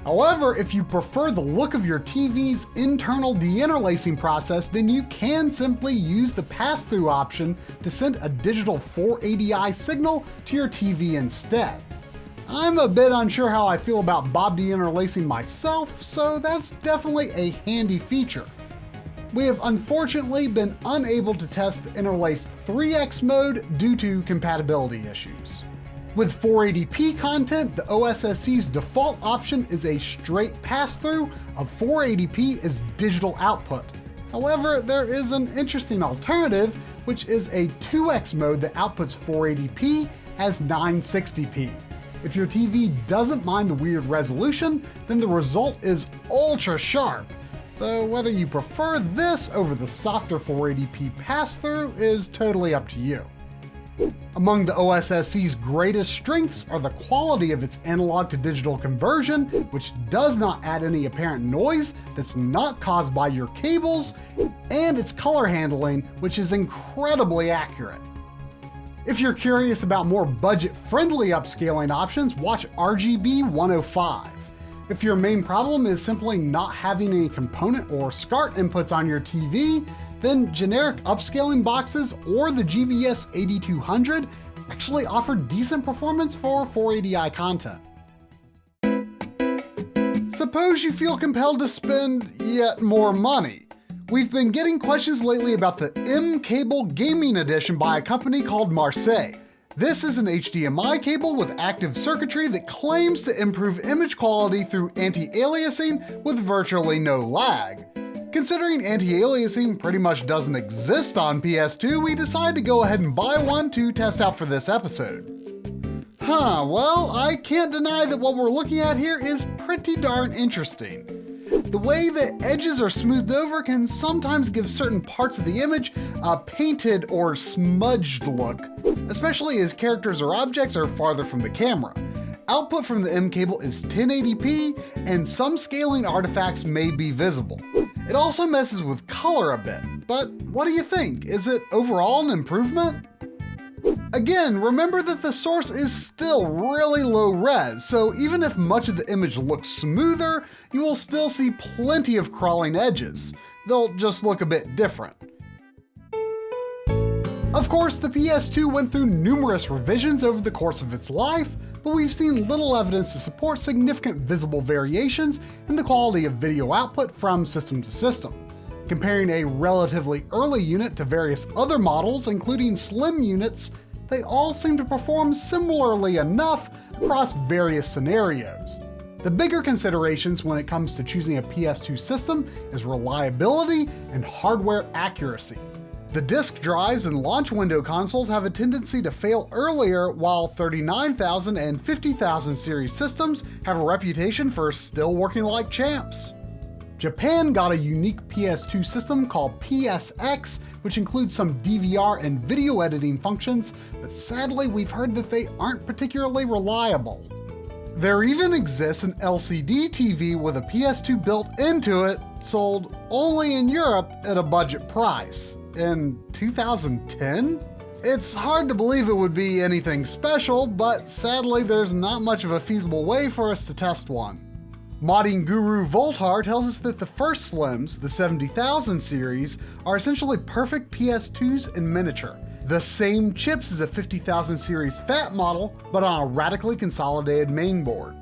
However, if you prefer the look of your TV's internal de-interlacing process, then you can simply use the pass-through option to send a digital 480i signal to your TV instead. I'm a bit unsure how I feel about Bob de-interlacing myself, so that's definitely a handy feature. We have unfortunately been unable to test the interlaced 3x mode due to compatibility issues. With 480p content, the OSSC's default option is a straight pass-through of 480p as digital output. However, there is an interesting alternative, which is a 2x mode that outputs 480p as 960p. If your TV doesn't mind the weird resolution, then the result is ultra sharp. Though whether you prefer this over the softer 480p pass-through is totally up to you. Among the OSSC's greatest strengths are the quality of its analog to digital conversion, which does not add any apparent noise that's not caused by your cables, and its color handling, which is incredibly accurate. If you're curious about more budget-friendly upscaling options, watch RGB 105. If your main problem is simply not having any component or SCART inputs on your TV, then generic upscaling boxes or the GBS 8200 actually offer decent performance for 480i content. Suppose you feel compelled to spend yet more money. We've been getting questions lately about the M-Cable Gaming Edition by a company called Marseille. This is an HDMI cable with active circuitry that claims to improve image quality through anti-aliasing with virtually no lag. Considering anti-aliasing pretty much doesn't exist on PS2, we decided to go ahead and buy one to test out for this episode. Well, I can't deny that what we're looking at here is pretty darn interesting. The way that edges are smoothed over can sometimes give certain parts of the image a painted or smudged look, especially as characters or objects are farther from the camera. Output from the M-Cable is 1080p, and some scaling artifacts may be visible. It also messes with color a bit, but what do you think? Is it overall an improvement? Again, remember that the source is still really low res, so even if much of the image looks smoother, you will still see plenty of crawling edges. They'll just look a bit different. Of course, the PS2 went through numerous revisions over the course of its life, but we've seen little evidence to support significant visible variations in the quality of video output from system to system. Comparing a relatively early unit to various other models, including slim units, they all seem to perform similarly enough across various scenarios. The bigger considerations when it comes to choosing a PS2 system is reliability and hardware accuracy. The disk drives and launch window consoles have a tendency to fail earlier, while 39,000 and 50,000 series systems have a reputation for still working like champs. Japan got a unique PS2 system called PSX, which includes some DVR and video editing functions, but sadly we've heard that they aren't particularly reliable. There even exists an LCD TV with a PS2 built into it, sold only in Europe at a budget price. In 2010? It's hard to believe it would be anything special, but sadly there's not much of a feasible way for us to test one. Modding guru Voltar tells us that the first Slims, the 70,000 series, are essentially perfect PS2s in miniature. The same chips as a 50,000 series fat model, but on a radically consolidated mainboard.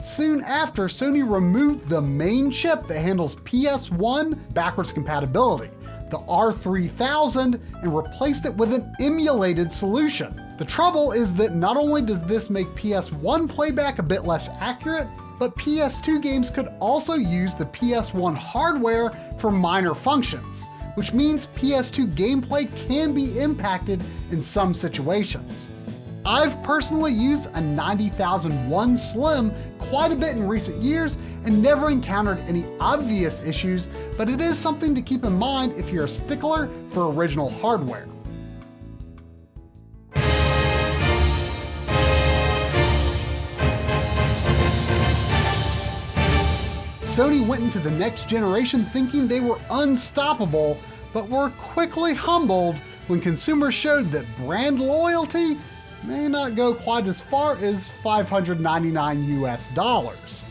Soon after, Sony removed the main chip that handles PS1 backwards compatibility, the R3000, and replaced it with an emulated solution. The trouble is that not only does this make PS1 playback a bit less accurate, but PS2 games could also use the PS1 hardware for minor functions, which means PS2 gameplay can be impacted in some situations. I've personally used a 90,001 Slim quite a bit in recent years and never encountered any obvious issues, but it is something to keep in mind if you're a stickler for original hardware. Sony went into the next generation thinking they were unstoppable, but were quickly humbled when consumers showed that brand loyalty may not go quite as far as $599 US.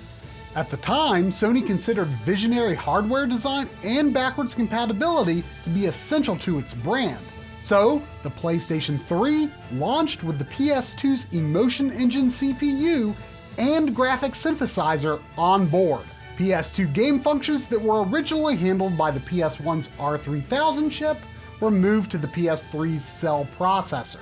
At the time, Sony considered visionary hardware design and backwards compatibility to be essential to its brand. So, the PlayStation 3 launched with the PS2's Emotion Engine CPU and graphics synthesizer on board. PS2 game functions that were originally handled by the PS1's R3000 chip were moved to the PS3's Cell processor.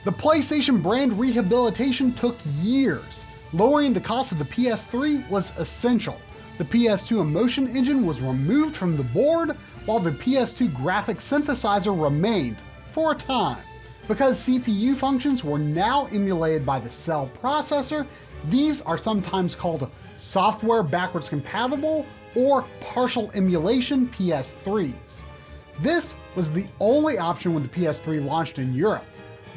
The PlayStation brand rehabilitation took years. Lowering the cost of the PS3 was essential. The PS2 Emotion Engine was removed from the board, while the PS2 graphics synthesizer remained, for a time. Because CPU functions were now emulated by the Cell processor, these are sometimes called software backwards compatible or partial emulation PS3s. This was the only option when the PS3 launched in Europe,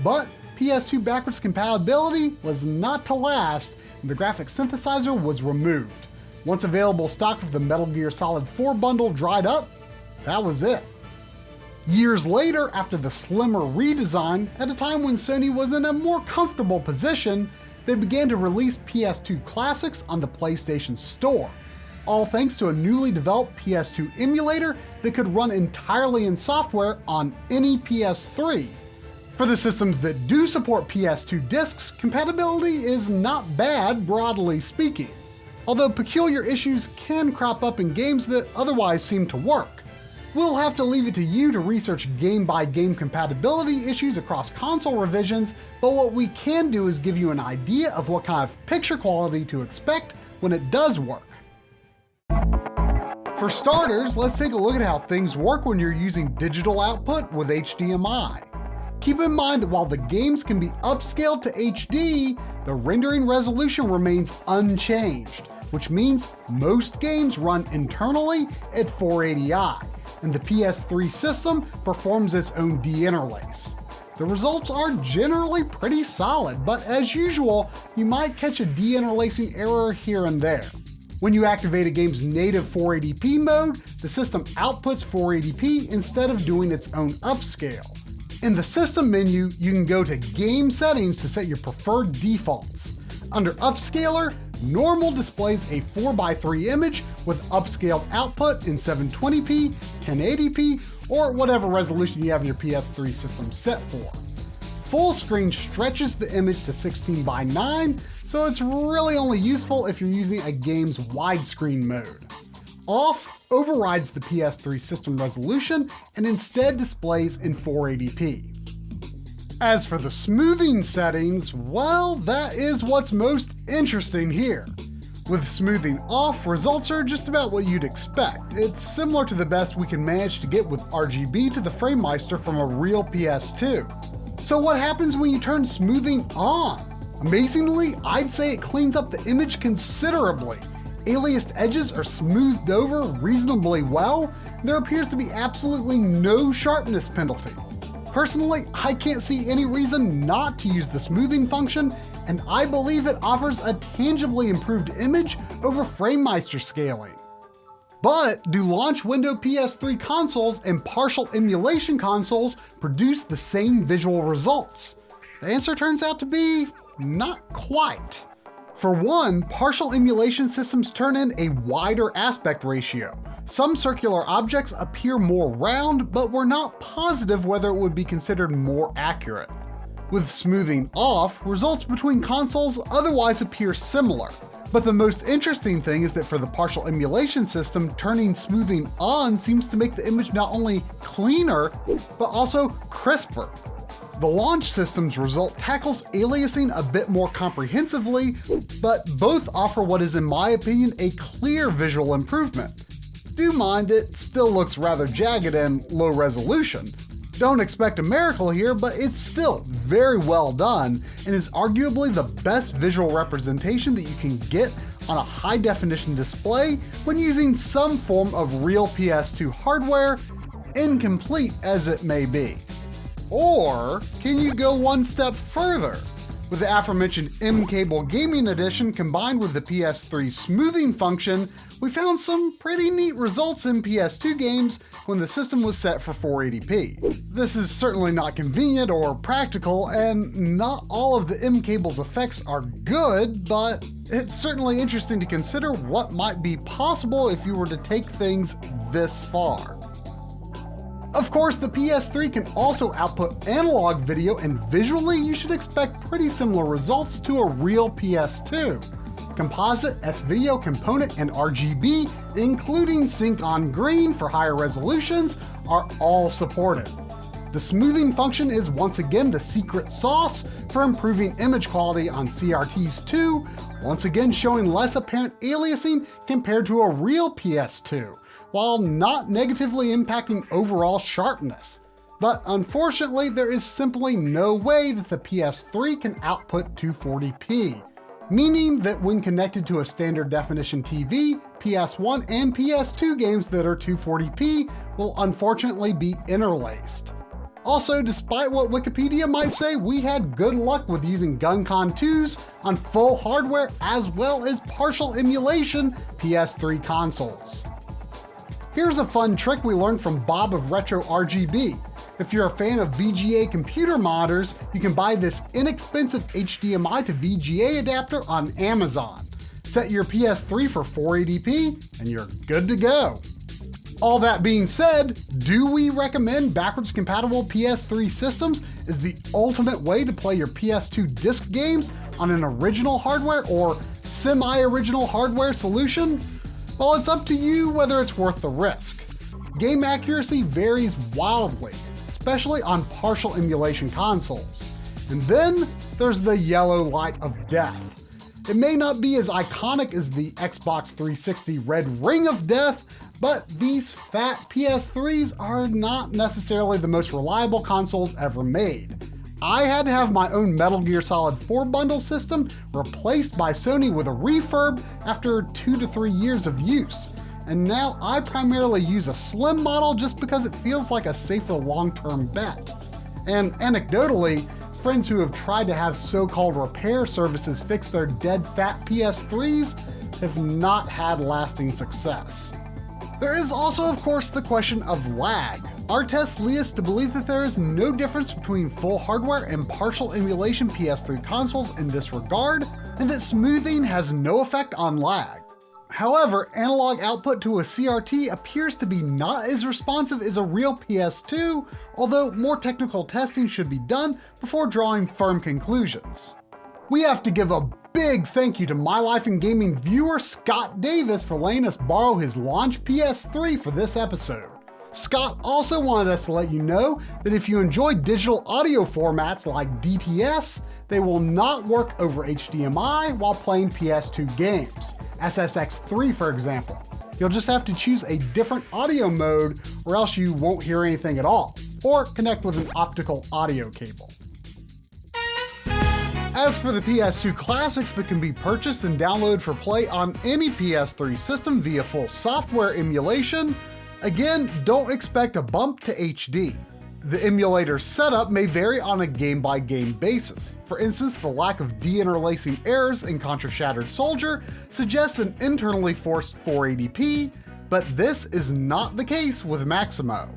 but PS2 backwards compatibility was not to last, and the graphics synthesizer was removed. Once available stock of the Metal Gear Solid 4 bundle dried up, that was it. Years later, after the slimmer redesign, at a time when Sony was in a more comfortable position, they began to release PS2 classics on the PlayStation Store. all thanks to a newly developed PS2 emulator that could run entirely in software on any PS3. For the systems that do support PS2 discs, compatibility is not bad, broadly speaking, although peculiar issues can crop up in games that otherwise seem to work. We'll have to leave it to you to research game-by-game compatibility issues across console revisions, but what we can do is give you an idea of what kind of picture quality to expect when it does work. For starters, let's take a look at how things work when you're using digital output with HDMI. Keep in mind that while the games can be upscaled to HD, the rendering resolution remains unchanged, which means most games run internally at 480i, and the PS3 system performs its own deinterlace. The results are generally pretty solid, but as usual, you might catch a deinterlacing error here and there. When you activate a game's native 480p mode, the system outputs 480p instead of doing its own upscale. In the system menu, you can go to Game Settings to set your preferred defaults. Under Upscaler, Normal displays a 4:3 image with upscaled output in 720p, 1080p, or whatever resolution you have your PS3 system set for. Full screen stretches the image to 16:9, so it's really only useful if you're using a game's widescreen mode. Off overrides the PS3 system resolution and instead displays in 480p. As for the smoothing settings, well, that is what's most interesting here. With smoothing off, results are just about what you'd expect. It's similar to the best we can manage to get with RGB to the FrameMeister from a real PS2. So what happens when you turn smoothing on? Amazingly, I'd say it cleans up the image considerably. Aliased edges are smoothed over reasonably well. There appears to be absolutely no sharpness penalty. Personally, I can't see any reason not to use the smoothing function, and I believe it offers a tangibly improved image over FrameMeister scaling. But do launch window PS3 consoles and partial emulation consoles produce the same visual results? The answer turns out to be not quite. For one, partial emulation systems turn in a wider aspect ratio. Some circular objects appear more round, but we're not positive whether it would be considered more accurate. With smoothing off, results between consoles otherwise appear similar. But the most interesting thing is that for the partial emulation system, turning smoothing on seems to make the image not only cleaner, but also crisper. The launch system's result tackles aliasing a bit more comprehensively, but both offer what is in my opinion a clear visual improvement. Do mind it still looks rather jagged and low resolution. Don't expect a miracle here, but it's still very well done and is arguably the best visual representation that you can get on a high definition display when using some form of real PS2 hardware, incomplete as it may be. Or can you go one step further? With the aforementioned M-Cable Gaming Edition combined with the PS3 smoothing function, we found some pretty neat results in PS2 games when the system was set for 480p. This is certainly not convenient or practical, and not all of the M-Cable's effects are good, but it's certainly interesting to consider what might be possible if you were to take things this far. Of course, the PS3 can also output analog video, and visually you should expect pretty similar results to a real PS2. Composite, S-Video, component, and RGB, including sync on green for higher resolutions, are all supported. The smoothing function is once again the secret sauce for improving image quality on CRTs too, once again showing less apparent aliasing compared to a real PS2. While not negatively impacting overall sharpness. But unfortunately, there is simply no way that the PS3 can output 240p, meaning that when connected to a standard definition TV, PS1 and PS2 games that are 240p will unfortunately be interlaced. Also, despite what Wikipedia might say, we had good luck with using GunCon 2s on full hardware as well as partial emulation PS3 consoles. Here's a fun trick we learned from Bob of Retro RGB. If you're a fan of VGA computer monitors, you can buy this inexpensive HDMI to VGA adapter on Amazon. set your PS3 for 480p, and you're good to go. All that being said, do we recommend backwards compatible PS3 systems as the ultimate way to play your PS2 disc games on an original hardware or semi-original hardware solution? Well, it's up to you whether it's worth the risk. Game accuracy varies wildly, especially on partial emulation consoles. And then there's the yellow light of death. It may not be as iconic as the Xbox 360 red ring of death, but these fat PS3s are not necessarily the most reliable consoles ever made. I had to have my own Metal Gear Solid 4 bundle system replaced by Sony with a refurb after 2 to 3 years of use, and now I primarily use a slim model just because it feels like a safer long-term bet. And anecdotally, friends who have tried to have so-called repair services fix their dead fat PS3s have not had lasting success. There is also, of course, the question of lag. Our tests lead us to believe that there is no difference between full hardware and partial emulation PS3 consoles in this regard, and that smoothing has no effect on lag. However, analog output to a CRT appears to be not as responsive as a real PS2, although more technical testing should be done before drawing firm conclusions. We have to give a big thank you to My Life in Gaming viewer Scott Davis for letting us borrow his launch PS3 for this episode. Scott also wanted us to let you know that if you enjoy digital audio formats like DTS, they will not work over HDMI while playing PS2 games. SSX3, for example. You'll just have to choose a different audio mode or else you won't hear anything at all, or connect with an optical audio cable. As for the PS2 classics that can be purchased and downloaded for play on any PS3 system via full software emulation, again, don't expect a bump to HD. The emulator setup may vary on a game-by-game basis. For instance, the lack of deinterlacing errors in Contra Shattered Soldier suggests an internally forced 480p, but this is not the case with Maximo.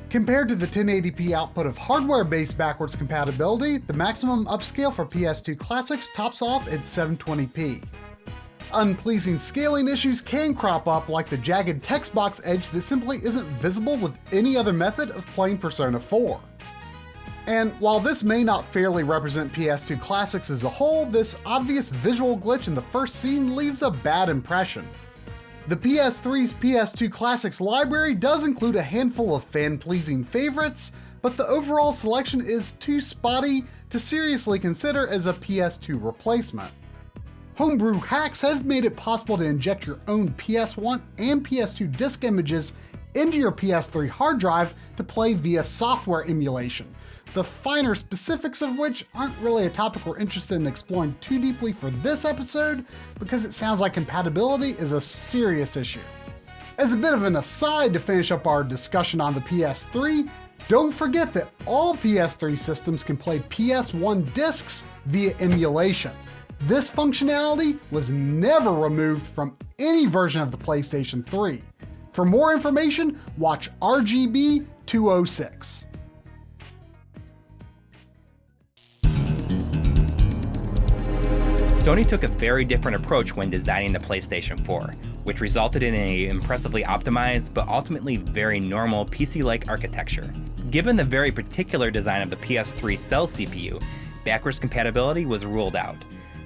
Compared to the 1080p output of hardware-based backwards compatibility, the maximum upscale for PS2 classics tops off at 720p. Unpleasing scaling issues can crop up, like the jagged text box edge that simply isn't visible with any other method of playing Persona 4. And while this may not fairly represent PS2 classics as a whole, this obvious visual glitch in the first scene leaves a bad impression. The PS3's PS2 Classics library does include a handful of fan-pleasing favorites, but the overall selection is too spotty to seriously consider as a PS2 replacement. Homebrew hacks have made it possible to inject your own PS1 and PS2 disc images into your PS3 hard drive to play via software emulation, the finer specifics of which aren't really a topic we're interested in exploring too deeply for this episode, because it sounds like compatibility is a serious issue. As a bit of an aside to finish up our discussion on the PS3, don't forget that all PS3 systems can play PS1 discs via emulation. This functionality was never removed from any version of the PlayStation 3. For more information, watch RGB 206. Sony took a very different approach when designing the PlayStation 4, which resulted in an impressively optimized but ultimately very normal PC-like architecture. Given the very particular design of the PS3 Cell CPU, backwards compatibility was ruled out.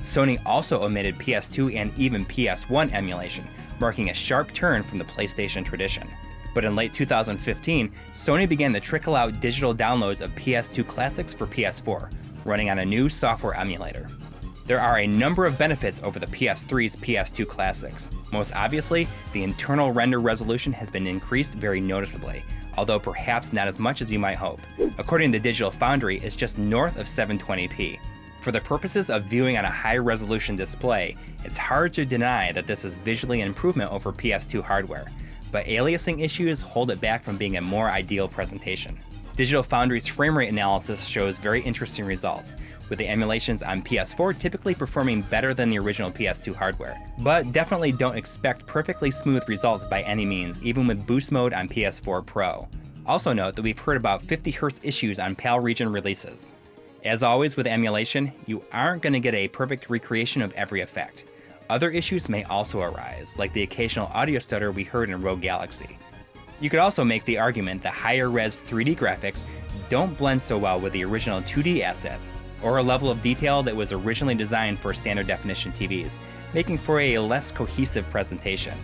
Sony also omitted PS2 and even PS1 emulation, marking a sharp turn from the PlayStation tradition. But in late 2015, Sony began to trickle out digital downloads of PS2 classics for PS4, running on a new software emulator. There are a number of benefits over the PS3's PS2 classics. Most obviously, the internal render resolution has been increased very noticeably, although perhaps not as much as you might hope. According to Digital Foundry, it's just north of 720p. For the purposes of viewing on a high-resolution display, it's hard to deny that this is visually an improvement over PS2 hardware, but aliasing issues hold it back from being a more ideal presentation. Digital Foundry's frame rate analysis shows very interesting results, with the emulations on PS4 typically performing better than the original PS2 hardware. But definitely don't expect perfectly smooth results by any means, even with boost mode on PS4 Pro. Also note that we've heard about 50Hz issues on PAL region releases. As always with emulation, you aren't going to get a perfect recreation of every effect. Other issues may also arise, like the occasional audio stutter we heard in Rogue Galaxy. You could also make the argument that higher res 3D graphics don't blend so well with the original 2D assets, or a level of detail that was originally designed for standard definition TVs, making for a less cohesive presentation.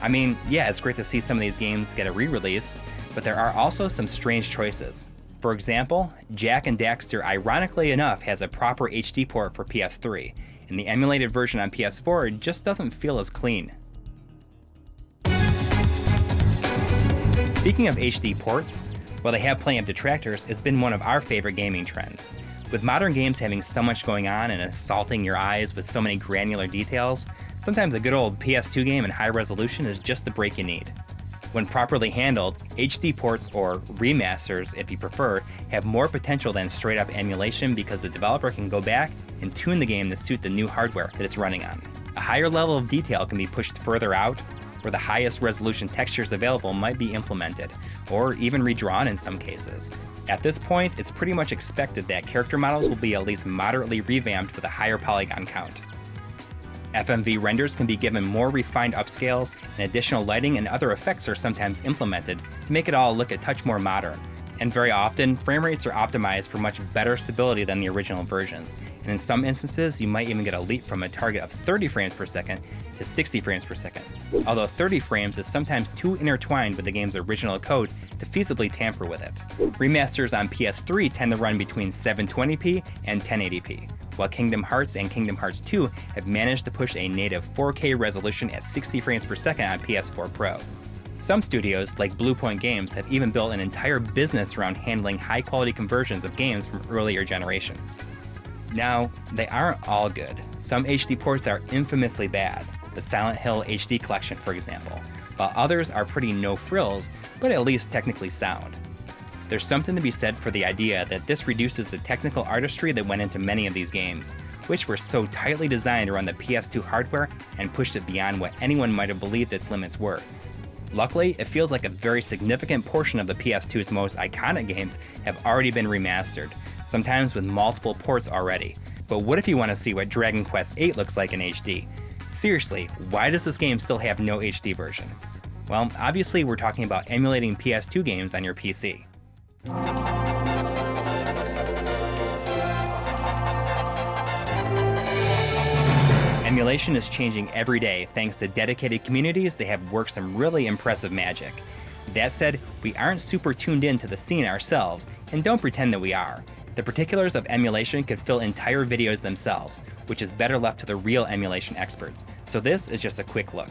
I mean, yeah, it's great to see some of these games get a re-release, but there are also some strange choices. For example, Jak and Daxter ironically enough has a proper HD port for PS3, and the emulated version on PS4 just doesn't feel as clean. Speaking of HD ports, while they have plenty of detractors, it's been one of our favorite gaming trends. With modern games having so much going on and assaulting your eyes with so many granular details, sometimes a good old PS2 game in high resolution is just the break you need. When properly handled, HD ports, or remasters if you prefer, have more potential than straight up emulation because the developer can go back and tune the game to suit the new hardware that it's running on. A higher level of detail can be pushed further out, where the highest resolution textures available might be implemented, or even redrawn in some cases. At this point, it's pretty much expected that character models will be at least moderately revamped with a higher polygon count. FMV renders can be given more refined upscales, and additional lighting and other effects are sometimes implemented to make it all look a touch more modern. And very often, frame rates are optimized for much better stability than the original versions, and in some instances, you might even get a leap from a target of 30 frames per second to 60 frames per second, although 30 frames is sometimes too intertwined with the game's original code to feasibly tamper with it. Remasters on PS3 tend to run between 720p and 1080p, while Kingdom Hearts and Kingdom Hearts 2 have managed to push a native 4K resolution at 60 frames per second on PS4 Pro. Some studios, like Bluepoint Games, have even built an entire business around handling high-quality conversions of games from earlier generations. Now, they aren't all good. Some HD ports are infamously bad, the Silent Hill HD collection for example, while others are pretty no-frills, but at least technically sound. There's something to be said for the idea that this reduces the technical artistry that went into many of these games, which were so tightly designed around the PS2 hardware and pushed it beyond what anyone might have believed its limits were. Luckily, it feels like a very significant portion of the PS2's most iconic games have already been remastered, sometimes with multiple ports already. But what if you want to see what Dragon Quest VIII looks like in HD? Seriously, why does this game still have no HD version? Well, obviously we're talking about emulating PS2 games on your PC. Emulation is changing every day thanks to dedicated communities that have worked some really impressive magic. That said, we aren't super tuned in to the scene ourselves, and don't pretend that we are. The particulars of emulation could fill entire videos themselves, which is better left to the real emulation experts, so this is just a quick look.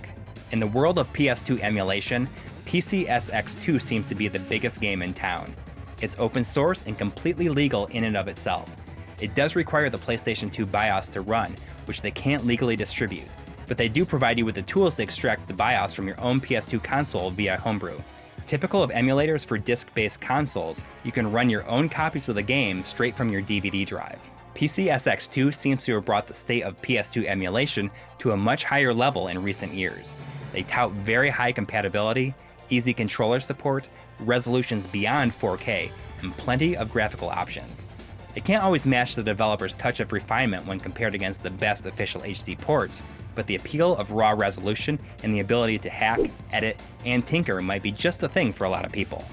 In the world of PS2 emulation, PCSX2 seems to be the biggest game in town. It's open source and completely legal in and of itself. It does require the PlayStation 2 BIOS to run, which they can't legally distribute, but they do provide you with the tools to extract the BIOS from your own PS2 console via homebrew. Typical of emulators for disc-based consoles, you can run your own copies of the game straight from your DVD drive. PCSX2 seems to have brought the state of PS2 emulation to a much higher level in recent years. They tout very high compatibility, easy controller support, resolutions beyond 4K, and plenty of graphical options. It can't always match the developer's touch of refinement when compared against the best official HD ports, but the appeal of raw resolution and the ability to hack, edit, and tinker might be just the thing for a lot of people.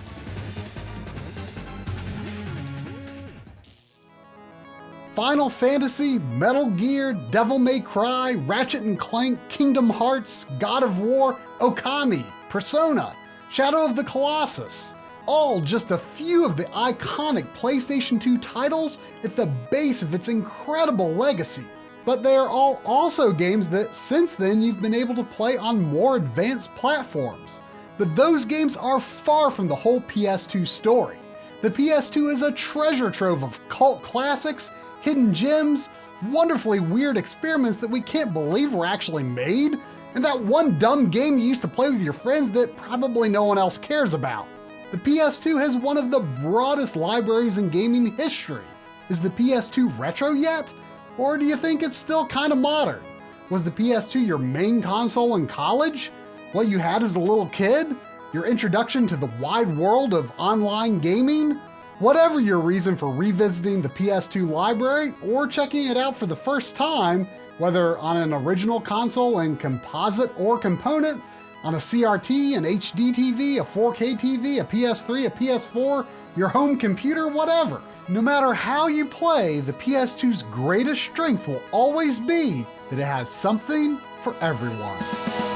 Final Fantasy, Metal Gear, Devil May Cry, Ratchet and Clank, Kingdom Hearts, God of War, Okami, Persona, Shadow of the Colossus. All just a few of the iconic PlayStation 2 titles at the base of its incredible legacy. But they are all also games that since then you've been able to play on more advanced platforms. But those games are far from the whole PS2 story. The PS2 is a treasure trove of cult classics, hidden gems, wonderfully weird experiments that we can't believe were actually made, and that one dumb game you used to play with your friends that probably no one else cares about. The PS2 has one of the broadest libraries in gaming history. Is the PS2 retro yet? Or do you think it's still kind of modern? Was the PS2 your main console in college? What you had as a little kid? Your introduction to the wide world of online gaming? Whatever your reason for revisiting the PS2 library or checking it out for the first time, Whether on an original console in composite or component, on a CRT, an HD TV, a 4K TV, a PS3, a PS4, your home computer, whatever. No matter how you play, the PS2's greatest strength will always be that it has something for everyone.